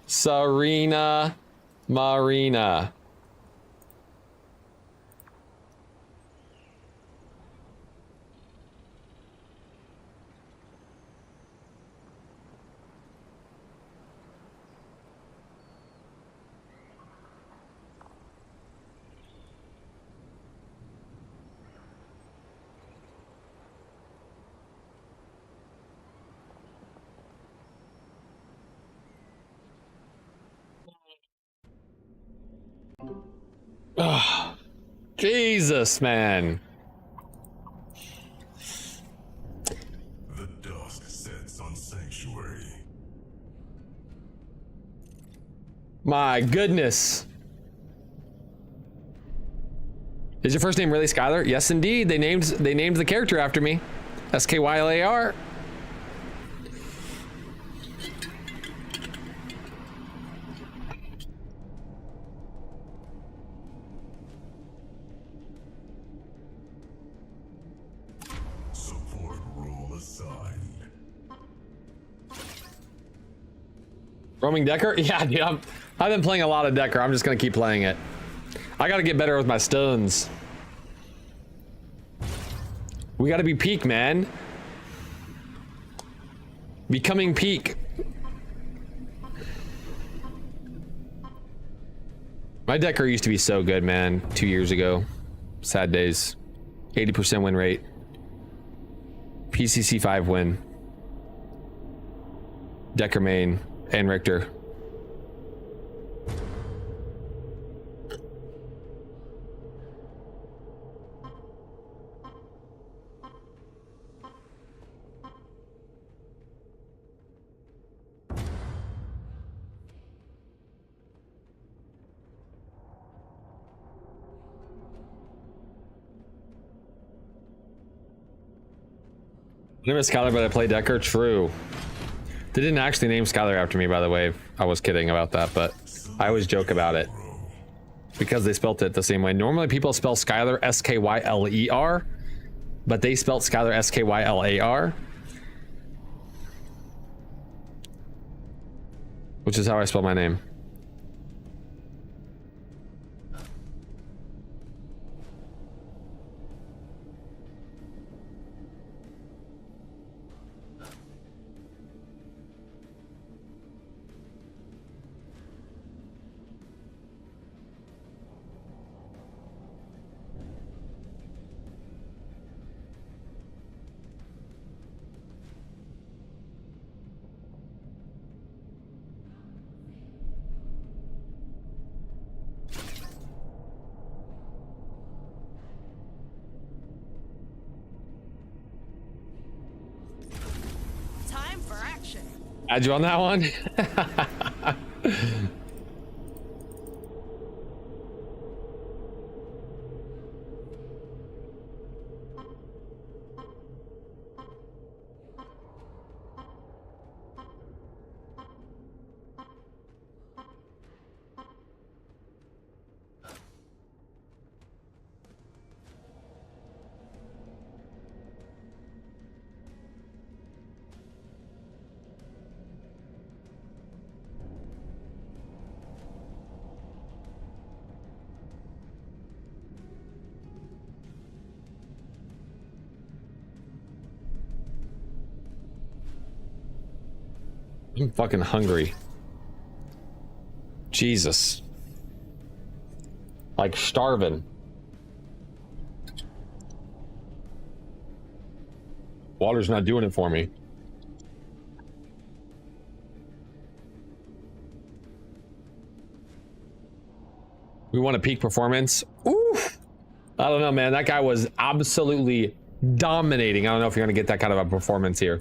Serena Marina. Oh, Jesus, man. The dusk sets on Sanctuary. My goodness. Is your first name really Skylar? Yes, indeed. They named the character after me. SKYLAR. Support role assigned. Roaming Decker? Yeah, dude. I've been playing a lot of Decker. I'm just gonna keep playing it. I gotta get better with my stuns. We gotta be peak, man. Becoming peak. My Decker used to be so good, man. 2 years ago. Sad days. 80% win rate. PCC 5 win. Decker main and Richter. Name is Skylar, but I play Decker. True. They didn't actually name Skylar after me, by the way. I was kidding about that, but I always joke about it because they spelt it the same way. Normally, people spell Skylar S-K-Y-L-E-R, but they spelt Skylar S-K-Y-L-A-R, which is how I spell my name. Had you on that one? I'm fucking hungry. Jesus. Like starving. Water's not doing it for me. We want a peak performance. Oof. I don't know, man. That guy was absolutely dominating. I don't know if you're gonna get that kind of a performance here.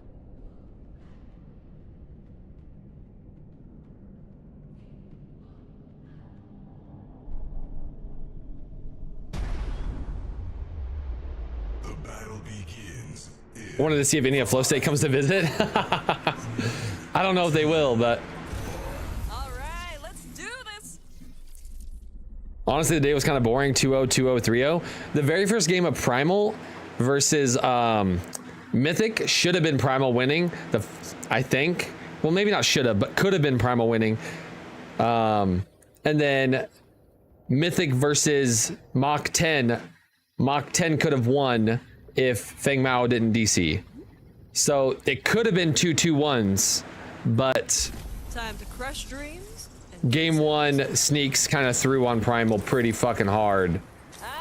I wanted to see if any of Flow State comes to visit. I don't know if they will, but Alright, let's do this. honestly, the day was kind of boring. 2-0, 2-0, 3-0. The very first game of Primal versus Mythic should have been Primal winning. I think. Well, maybe not should have, but could have been Primal winning. And then Mythic versus Mach 10. Mach 10 could have won if Feng Mao didn't DC. So it could have been 2-2-1s, but Time to crush dreams. game one, Sneaks kind of threw on Primal pretty fucking hard.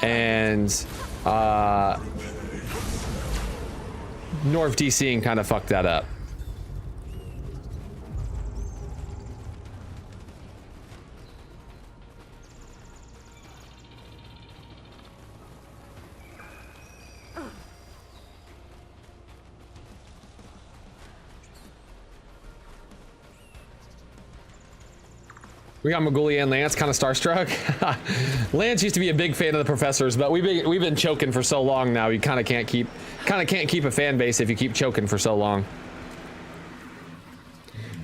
And North DCing kind of fucked that up. We got Maguli and Lance kind of starstruck. Lance used to be a big fan of the professors, but we've been choking for so long now. You kind of can't keep a fan base if you keep choking for so long.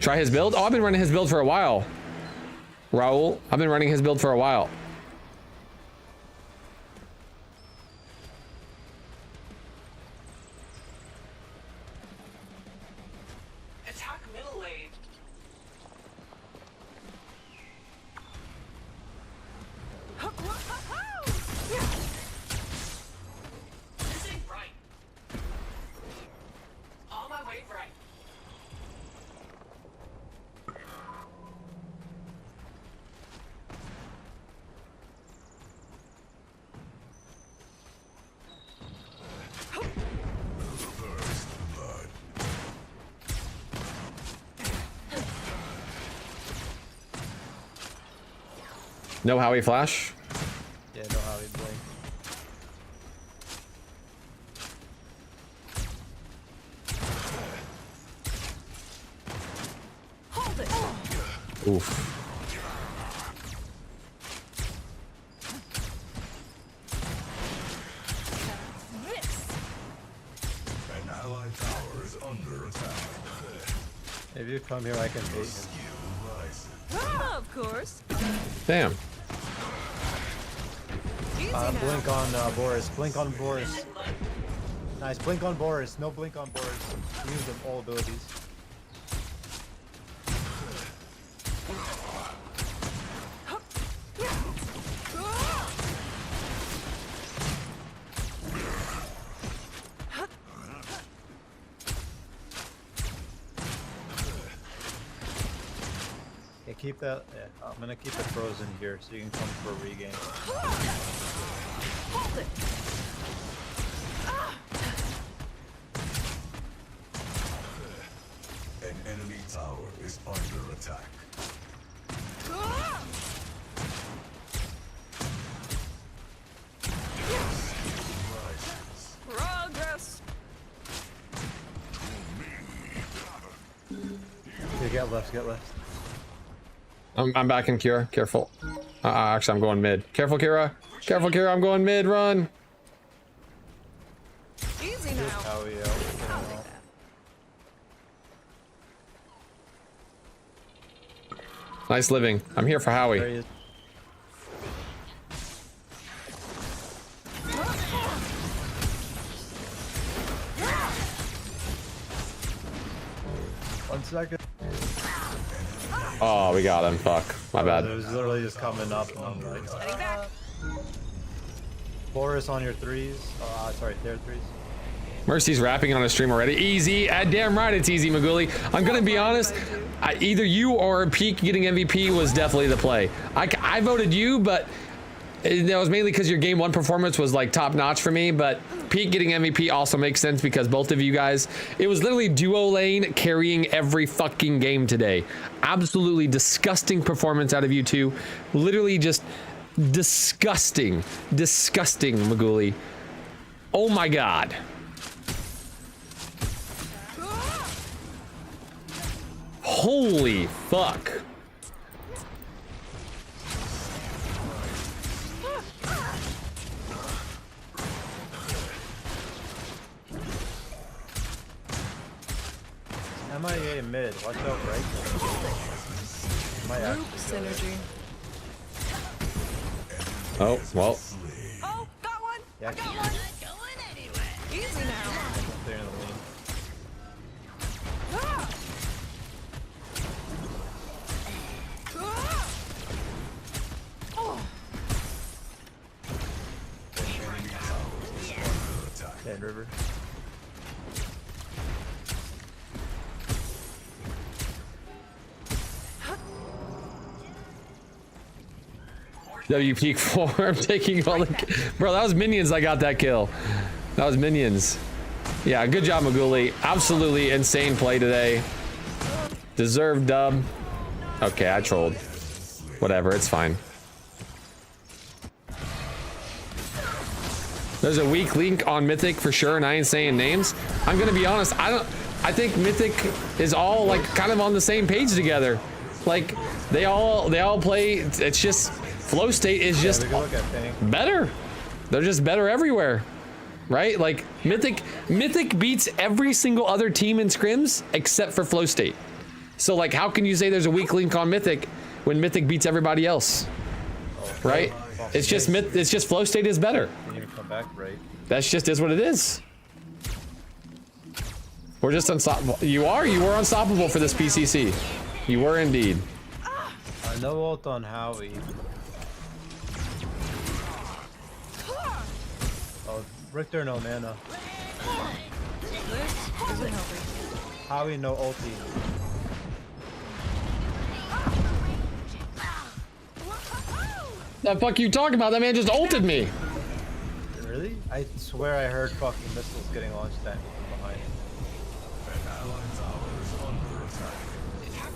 Try his build. Oh, I've been running his build for a while. Raul, I've been running his build for a while. Attack middle lane. This ain't right. On my way right. No Howie Flash. Yeah, no Howie Blink. Hold it. Oof. An allied tower is under attack. If you come here, I can bait him. Of course. Damn. Blink on Boris. Blink on Boris. Nice. Blink on Boris. No blink on Boris. Use them all abilities. Yeah, keep that. Yeah, I'm gonna keep it frozen here so you can come for a regain. Hold it. An enemy tower is under attack. Progress. Get left, get left. I'm back in Kira. Careful. Actually, I'm going mid. Careful, Kira. Careful, Kira. I'm going mid. Run. Easy now. Oh, yeah. Nice living. I'm here for Howie. There he is. One second. Oh, we got him. Fuck. My bad. It was literally just coming up and I'm like... Boris on your threes. Sorry, their threes. Mercy's rapping on a stream already. Easy. Damn right it's easy, Maguli. I'm gonna be honest. Either you or Peak getting MVP was definitely the play. I voted you, but that was mainly because your game 1 performance was like top notch for me. But Peak getting MVP also makes sense because both of you guys, it was literally duo lane carrying every fucking game today. Absolutely disgusting performance out of you two. Literally just disgusting. Disgusting, Maguli. Oh my god. Holy fuck. MIA mid, watch out right. Group synergy. Oh, well. Oh, got one. Yeah, I got one. Going anywhere. Easy now. they're in the lane. Ah! Oh. Dead river. W peak 4. I'm taking all the... Bro, that was minions. I got that kill. That was minions. Yeah, good job, Maguli. Absolutely insane play today. Deserved dub. Okay, I trolled. Whatever, it's fine. There's a weak link on Mythic for sure, and I ain't saying names. I'm gonna be honest, I think Mythic is all like kind of on the same page together. Like they all play, it's just flow state is just better. They're just better everywhere. Right? Like Mythic beats every single other team in scrims except for flow state. So like how can you say there's a weak link on Mythic when Mythic beats everybody else? Right? It's just flow state is better. Come back, right? That's just is what it is. We're just unstoppable. You were unstoppable for this PCC. You were indeed. No ult on Howie. Oh, Richter no mana. This isn't helping. Howie no ulti. The fuck you talking about? That man just ulted me. Really? I swear I heard fucking missiles getting launched at me from behind.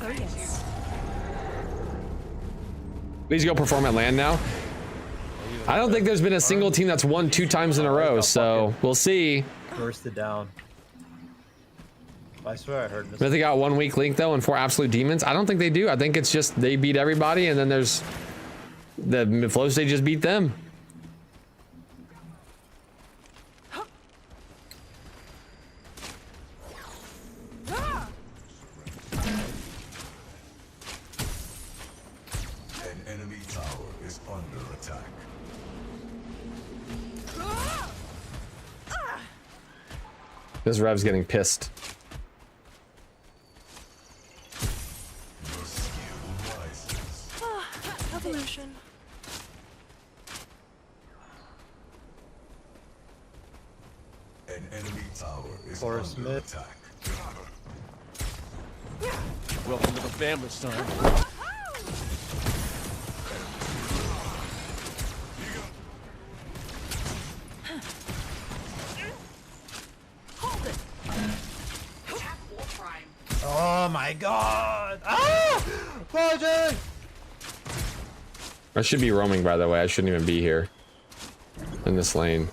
Oh yes. Please go perform at land now. I don't think there's been a single team that's won 2 times in a row, so we'll see. Bursted down. I swear I heard missiles. Mythic got 1 weak link though and 4 absolute demons. I don't think they do. I think it's just they beat everybody and then there's the flow state just beat them. This Rev's getting pissed. Evolution. An enemy tower is Forest under mid. attack. Welcome to the family, son. Oh my god! Ah! Project! I should be roaming, by the way. I shouldn't even be here in this lane.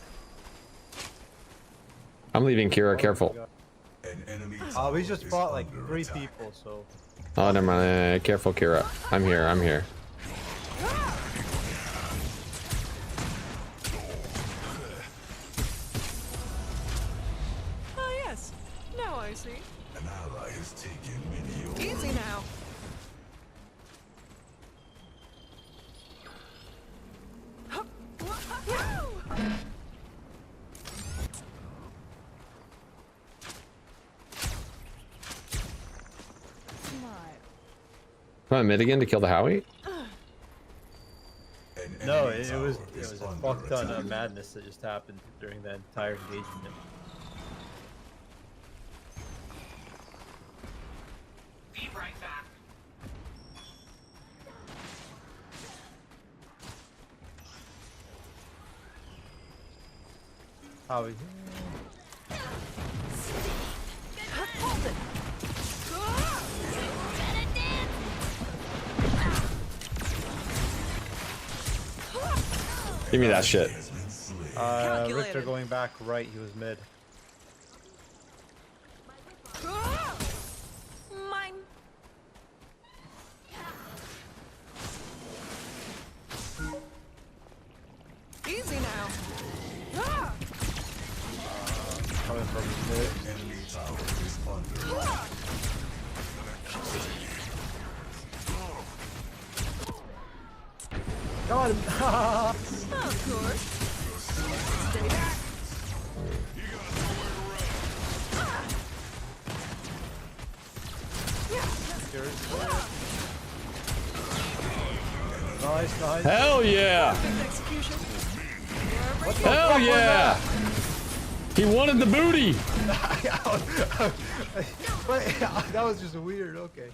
I'm leaving Kira. Careful. We just fought like 3 people, so. Oh, never mind. Careful, Kira. I'm here. I'm here. Oh yes. Now I see. An ally is taking many. Easy now. Come on, mid again to kill the Howie? No, it was a fuck ton of madness that just happened during that entire engagement. Be right back. Howie. Hold it. Give me that shit. Richter going back right, he was mid. Mine. Easy now. Coming from mid. Got him! Of course. Stay back. Nice, nice. Hell yeah! Hell yeah! He wanted the booty! Wait, that was just weird, okay.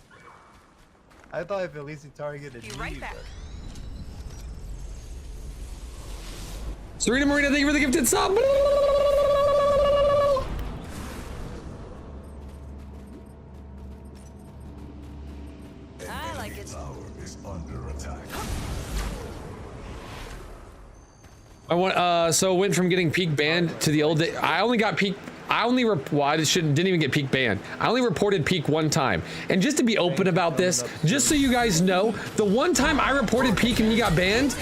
I thought if at least he targeted me, but... Serena Marina, thank you for the gifted sub! I like it. Tower is under attack. I want, so went from getting peak banned to the old day. I only got peak. I only didn't even get peak banned. I only reported peak one time. And just to be open about this, just so you guys know, the one time I reported peak and he got banned,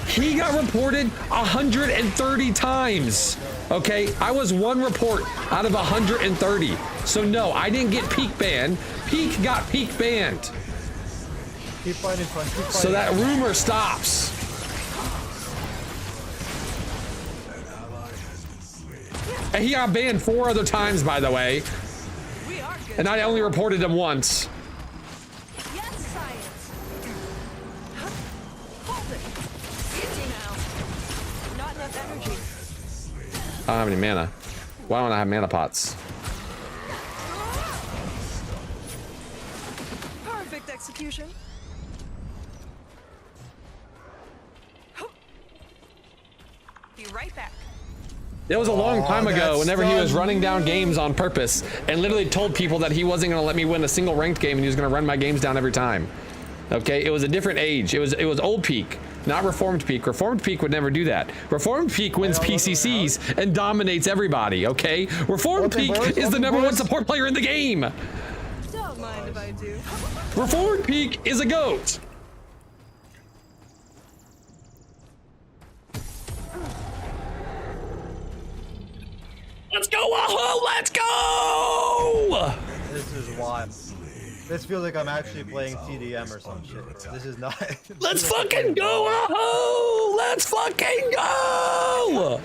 he got reported 130 times. Okay, I was one report out of 130. So no, I didn't get peak banned. Peak got peak banned. Keep fighting front, keep fighting. So that rumor stops. And he got banned 4 other times, by the way. And I only reported him once. Yes, science. Hold it. Easy now. Not enough energy. I don't have any mana. Why don't I have mana pots? Perfect execution. Be right back. It was a long time ago whenever he was running down games on purpose and literally told people that he wasn't going to let me win a single ranked game and he was going to run my games down every time. Okay, it was a different age. It was old peak, not reformed peak. Reformed peak would never do that. Reformed peak wins PCCs and dominates everybody, okay? Reformed peak is the #1 support player in the game. Don't mind if I do. Reformed peak is a GOAT. Let's go, Wahoo! Let's go! This is wild. This feels like I'm actually playing TDM or some shit, bro. This is not. Let's fucking go, Wahoo! Let's fucking go!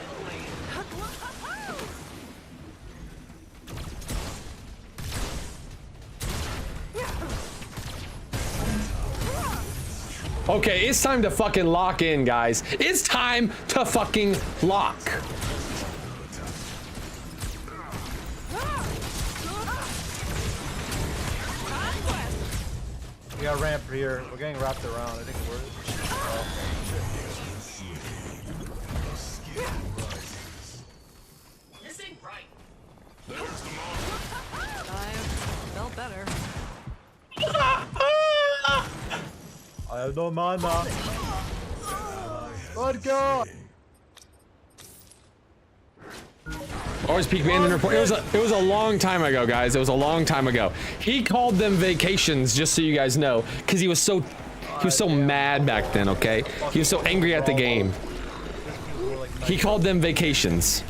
Okay, it's time to fucking lock in, guys. It's time to fucking lock. We got ramp here. We're getting wrapped around. I think we're. This ain't right. I felt better. I have no mana. Let's go. Always peak man report. It was a long time ago, guys. It was a long time ago. He called them vacations, just so you guys know, because he was so mad back then. Okay, he was so angry at the game. He called them vacations.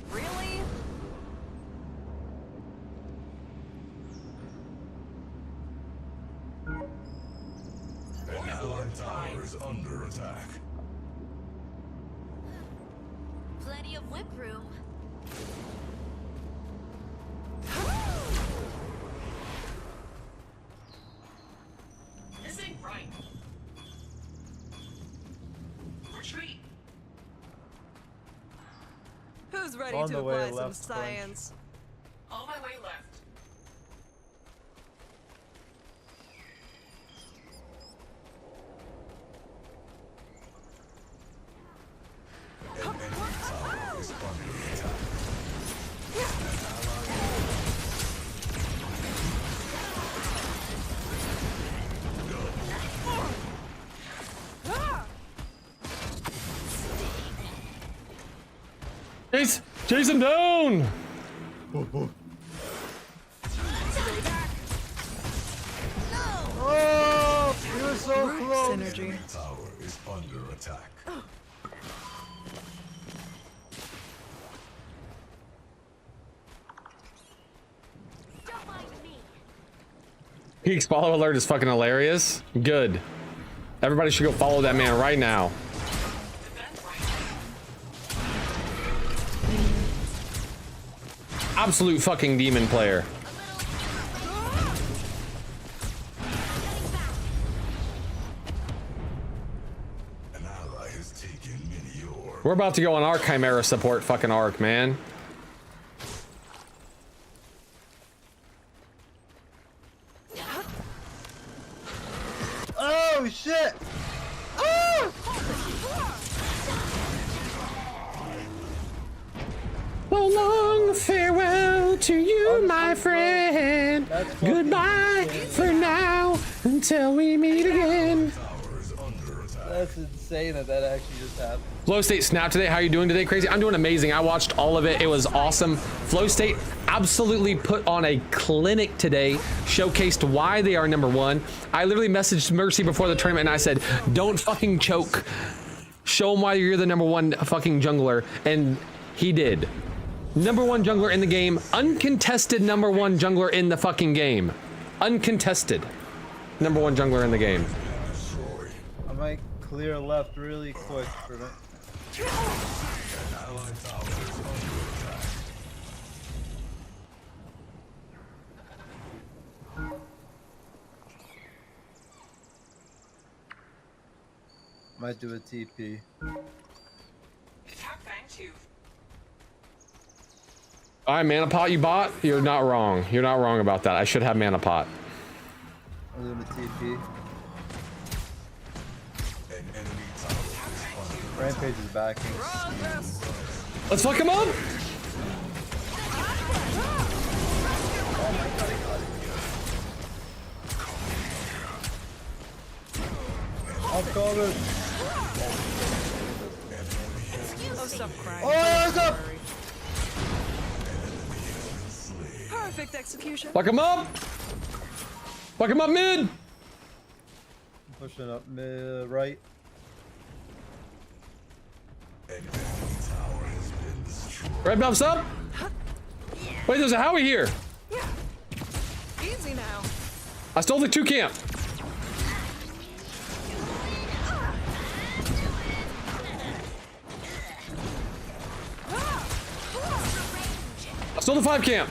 Really? An allied tower is under attack. Plenty of whip room. This ain't right. Retreat. Who's ready On to the way apply some left, science? On my way left. An enemy tower is under attack. Chase him down! Oh, you were so close. An enemy tower is under attack. Geeks follow alert is fucking hilarious. Good. Everybody should go follow that man right now. Absolute fucking demon player. An ally has taken mini ore. We're about to go on our Chimera support fucking arc, man. Oh shit! Oh! So long farewell to you, my friend. Goodbye for now until we meet again. That's insane that actually just happened. Flow State Snap today. How are you doing today, Crazy? I'm doing amazing. I watched all of it. It was awesome. Flow State absolutely put on a clinic today, showcased why they are #1. I literally messaged Mercy before the tournament and I said, don't fucking choke. Show them why you're the #1 fucking jungler. And he did. #1 jungler in the game. Uncontested #1 jungler in the fucking game. Uncontested. #1 jungler in the game. I might clear left really quick for it. Might do a TP. All right, mana pot you bought? You're not wrong. You're not wrong about that. I should have mana pot. I'm doing a TP. Rampage is backing. Let's fuck him up! I'm coming. Oh, stop crying. Oh, what's up? Perfect execution. Fuck him up! Fuck him up mid! Pushing up mid right. Red buffs up! Wait, there's a Howie here! Easy now. I stole the 2 camp! I stole the 5 camp!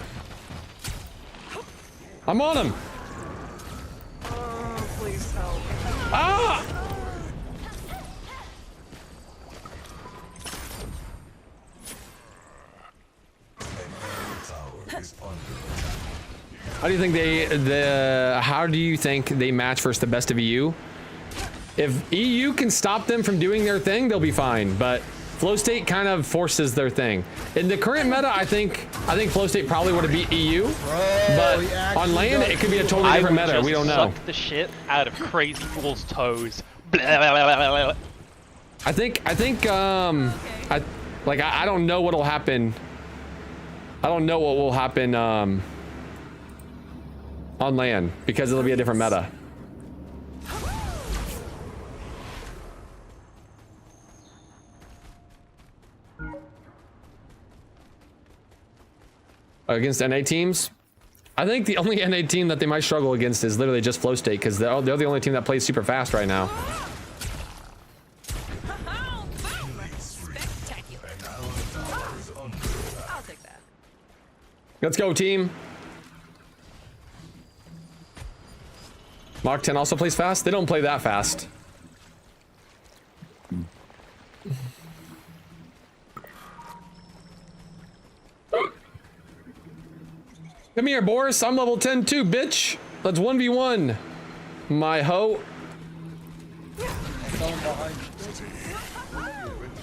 I'm on him! Oh, please help. Ah! How do you think how do you think they match versus the best of EU? If EU can stop them from doing their thing, they'll be fine, but Flow State kind of forces their thing. In the current meta, I think Flow State probably would have beat EU, but on lane it could be a totally different meta. We don't know. Suck the shit out of Crazy Fool's toes. I don't know what'll happen. I don't know what will happen on land because it'll be a different meta. Against NA teams, I think the only NA team that they might struggle against is literally just Flow State because they're the only team that plays super fast right now. I'll take that. Let's go, team. Mach 10 also plays fast. They don't play that fast. Come here, Boris. I'm level 10 too, bitch. Let's 1v1. My hoe. Someone behind you. We're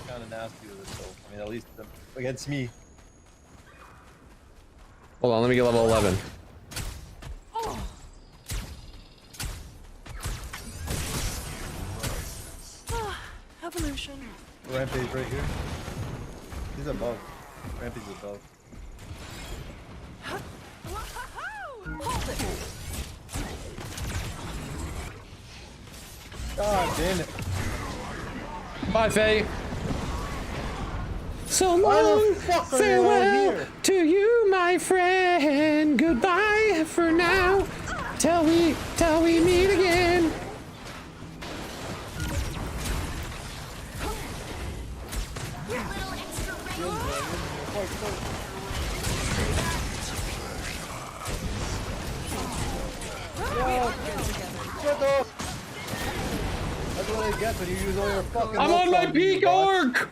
kind of nasty with this, though. I mean, at least against me. Hold on, let me get level 11. Evolution. Rampage right here. He's above. Rampage is above. Hold it. God damn it. Bye, Faye. So long, farewell to you, my friend. Goodbye for now, till we meet again. That's what I get when you use all your fucking. I'm on my peak orc.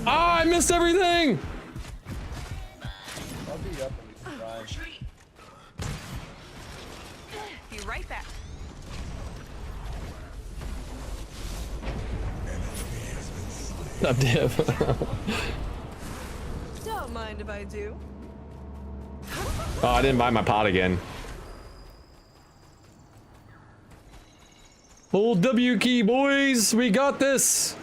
Ah, I missed everything. I'll be up and we can try. Be right back. Up div. Don't mind if I do. Oh, I didn't buy my pot again. Full W key, boys. We got this.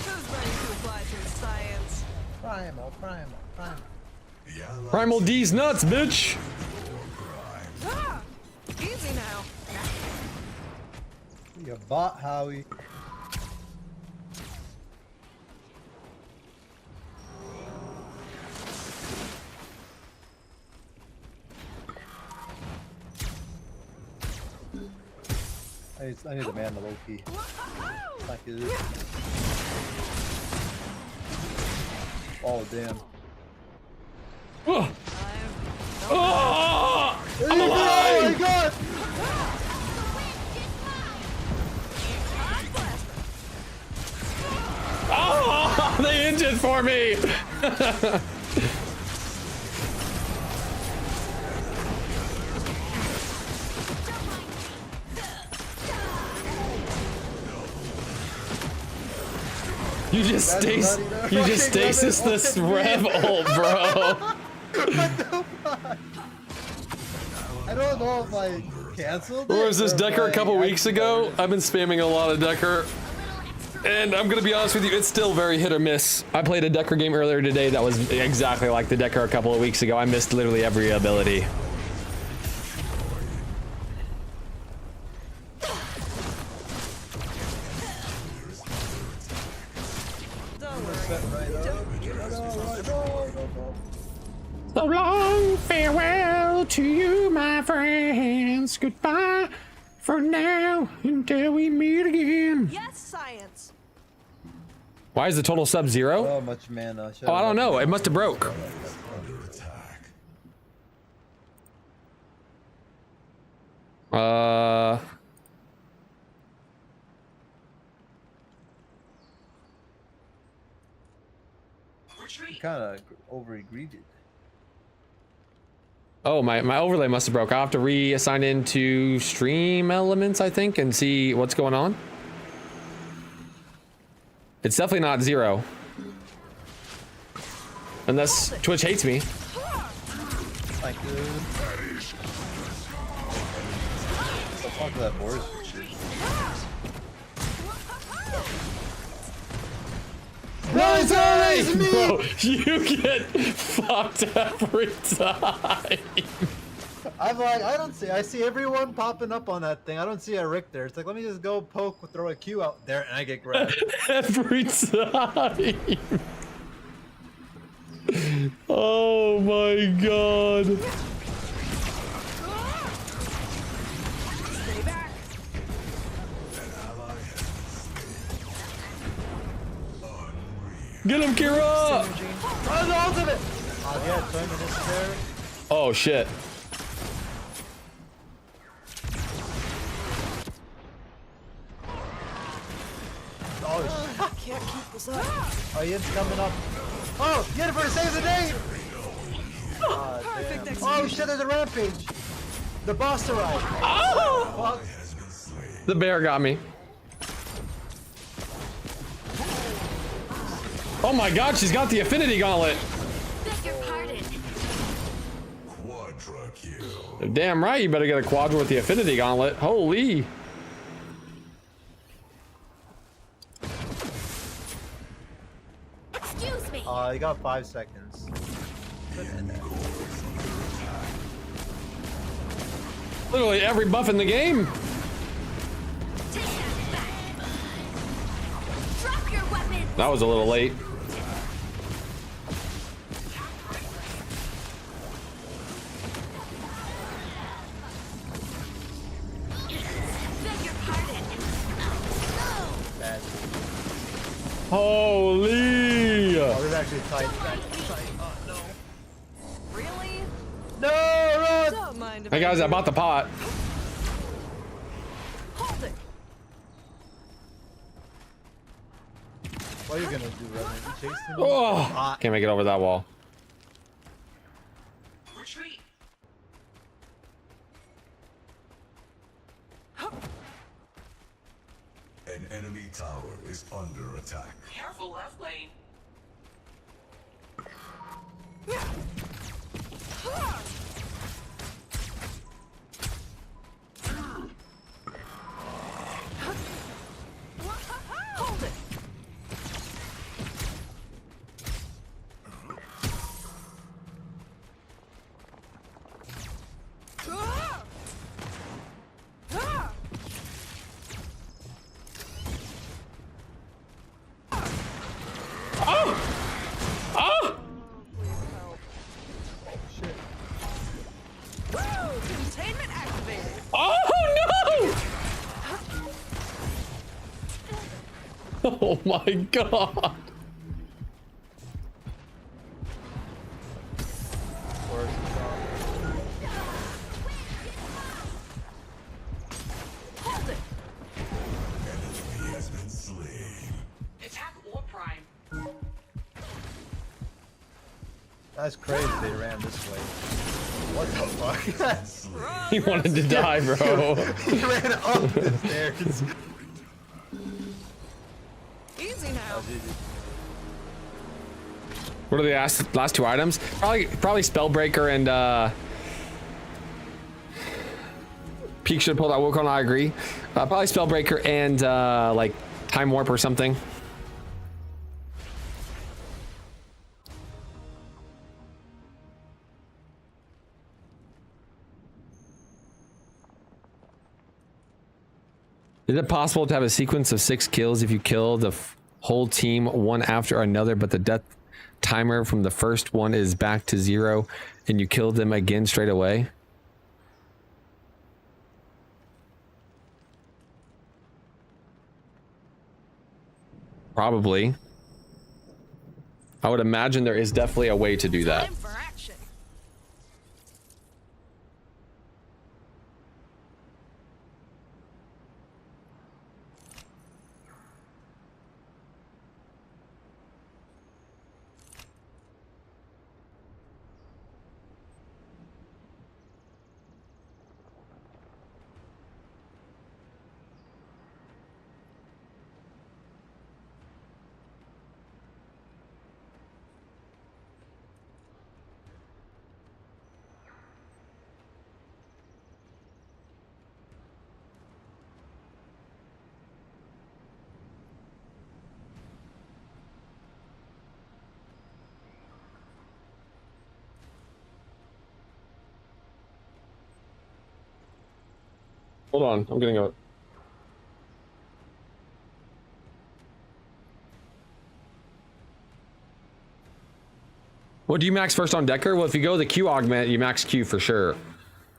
Who's ready to apply some science? Primal. Primal D's nuts, bitch. Ah, easy now. You bot, Howie. I need a man the low key. Thank you. Oh damn. Oh. Oh, I'm alive! Oh my god! Oh, they injured for me. You just stasis this rev ult, bro. What the fuck? I don't know if I canceled it. Where was this Decker a couple weeks ago? I've been spamming a lot of Decker. And I'm gonna be honest with you, it's still very hit or miss. I played a Decker game earlier today that was exactly like the Decker a couple of weeks ago. I missed literally every ability. So long, farewell to you, my friends. Goodbye for now until we meet again. Yes, science. Why is the total sub 0? Oh, much mana. Oh, I don't know. It must have broke. Kind of over-greeted. Oh, my overlay must have broke. I'll have to reassign into stream elements, I think, and see what's going on. It's definitely not 0. Unless Twitch hates me. Like, so fuck that Boris shit. No, it's always me! Bro, you get fucked every time. I'm like, I see everyone popping up on that thing. I don't see a Richter. It's like, let me just go poke, throw a Q out there, and I get grabbed. Every time. Oh my god. Stay back. Get him, Kira! Oh, the ultimate! Oh, yeah, turn to this there. Oh shit. Oh, I can't keep this up. oh, Yin's coming up. Oh, Yennefer saves the day! Oh, Perfect damn. execution. Oh shit, there's a rampage! The boss arrived! Oh! The bear got me. Oh my god, she's got the affinity gauntlet. Beg your pardon. Quadra kill. Damn right, you better get a quadra with the affinity gauntlet. Holy. Excuse me. You got 5 seconds. Literally every buff in the game. Take that back. Drop your weapon. That was a little late. Beg your pardon. Holy. Oh, this is actually tight. Oh no. Really? No, run! Don't mind if Hey guys, I bought the pot. Hold it. What are you gonna do, Reverend? You chasing me? Oh, can't make it over that wall. Retreat. An enemy tower is under attack. Careful left lane. Hold it. Woo! Containment activated. Oh no! Oh my god. Hold it. Enemy has been slain. Attack or prime. That's crazy they ran this way. What the fuck? He wanted to die, bro. He ran up the stairs. Easy now. What are the last 2 items? Probably Spellbreaker and Peak should have pulled out Wukong, I agree. Probably Spellbreaker and like Time Warp or something. Is it possible to have a sequence of 6 kills if you kill the whole team one after another, but the death timer from the first one is back to 0 and you kill them again straight away? Probably. I would imagine there is definitely a way to do that. Time for action. Hold on, I'm getting out. What do you max first on Decker? Well, if you go the Q augment, you max Q for sure.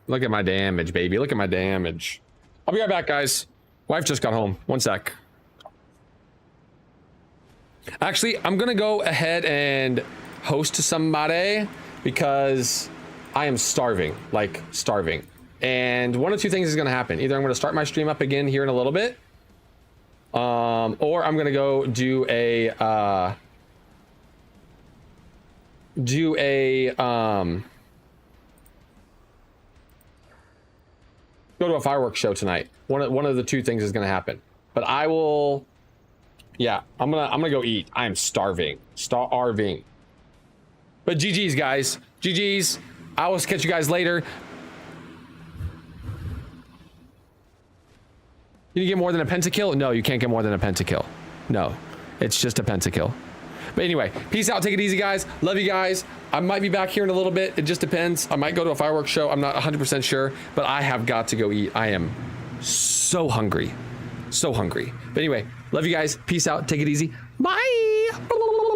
Look at my damage, baby. Look at my damage. I'll be right back, guys. Wife just got home. 1 sec. Actually, I'm gonna go ahead and host somebody because I am starving, like starving. And one of two things is gonna happen. Either I'm gonna start my stream up again here in a little bit, or I'm gonna go do a go to a fireworks show tonight. One of the two things is gonna happen. But I will, yeah, I'm gonna go eat. I am starving. But GG's, guys. GG's. I will catch you guys later. Can you get more than a pentakill? No, you can't get more than a pentakill. No, it's just a pentakill. But anyway, peace out. Take it easy, guys. Love you guys. I might be back here in a little bit. It just depends. I might go to a fireworks show. I'm not 100% sure, but I have got to go eat. I am so hungry. So hungry. But anyway, love you guys. Peace out. Take it easy. Bye.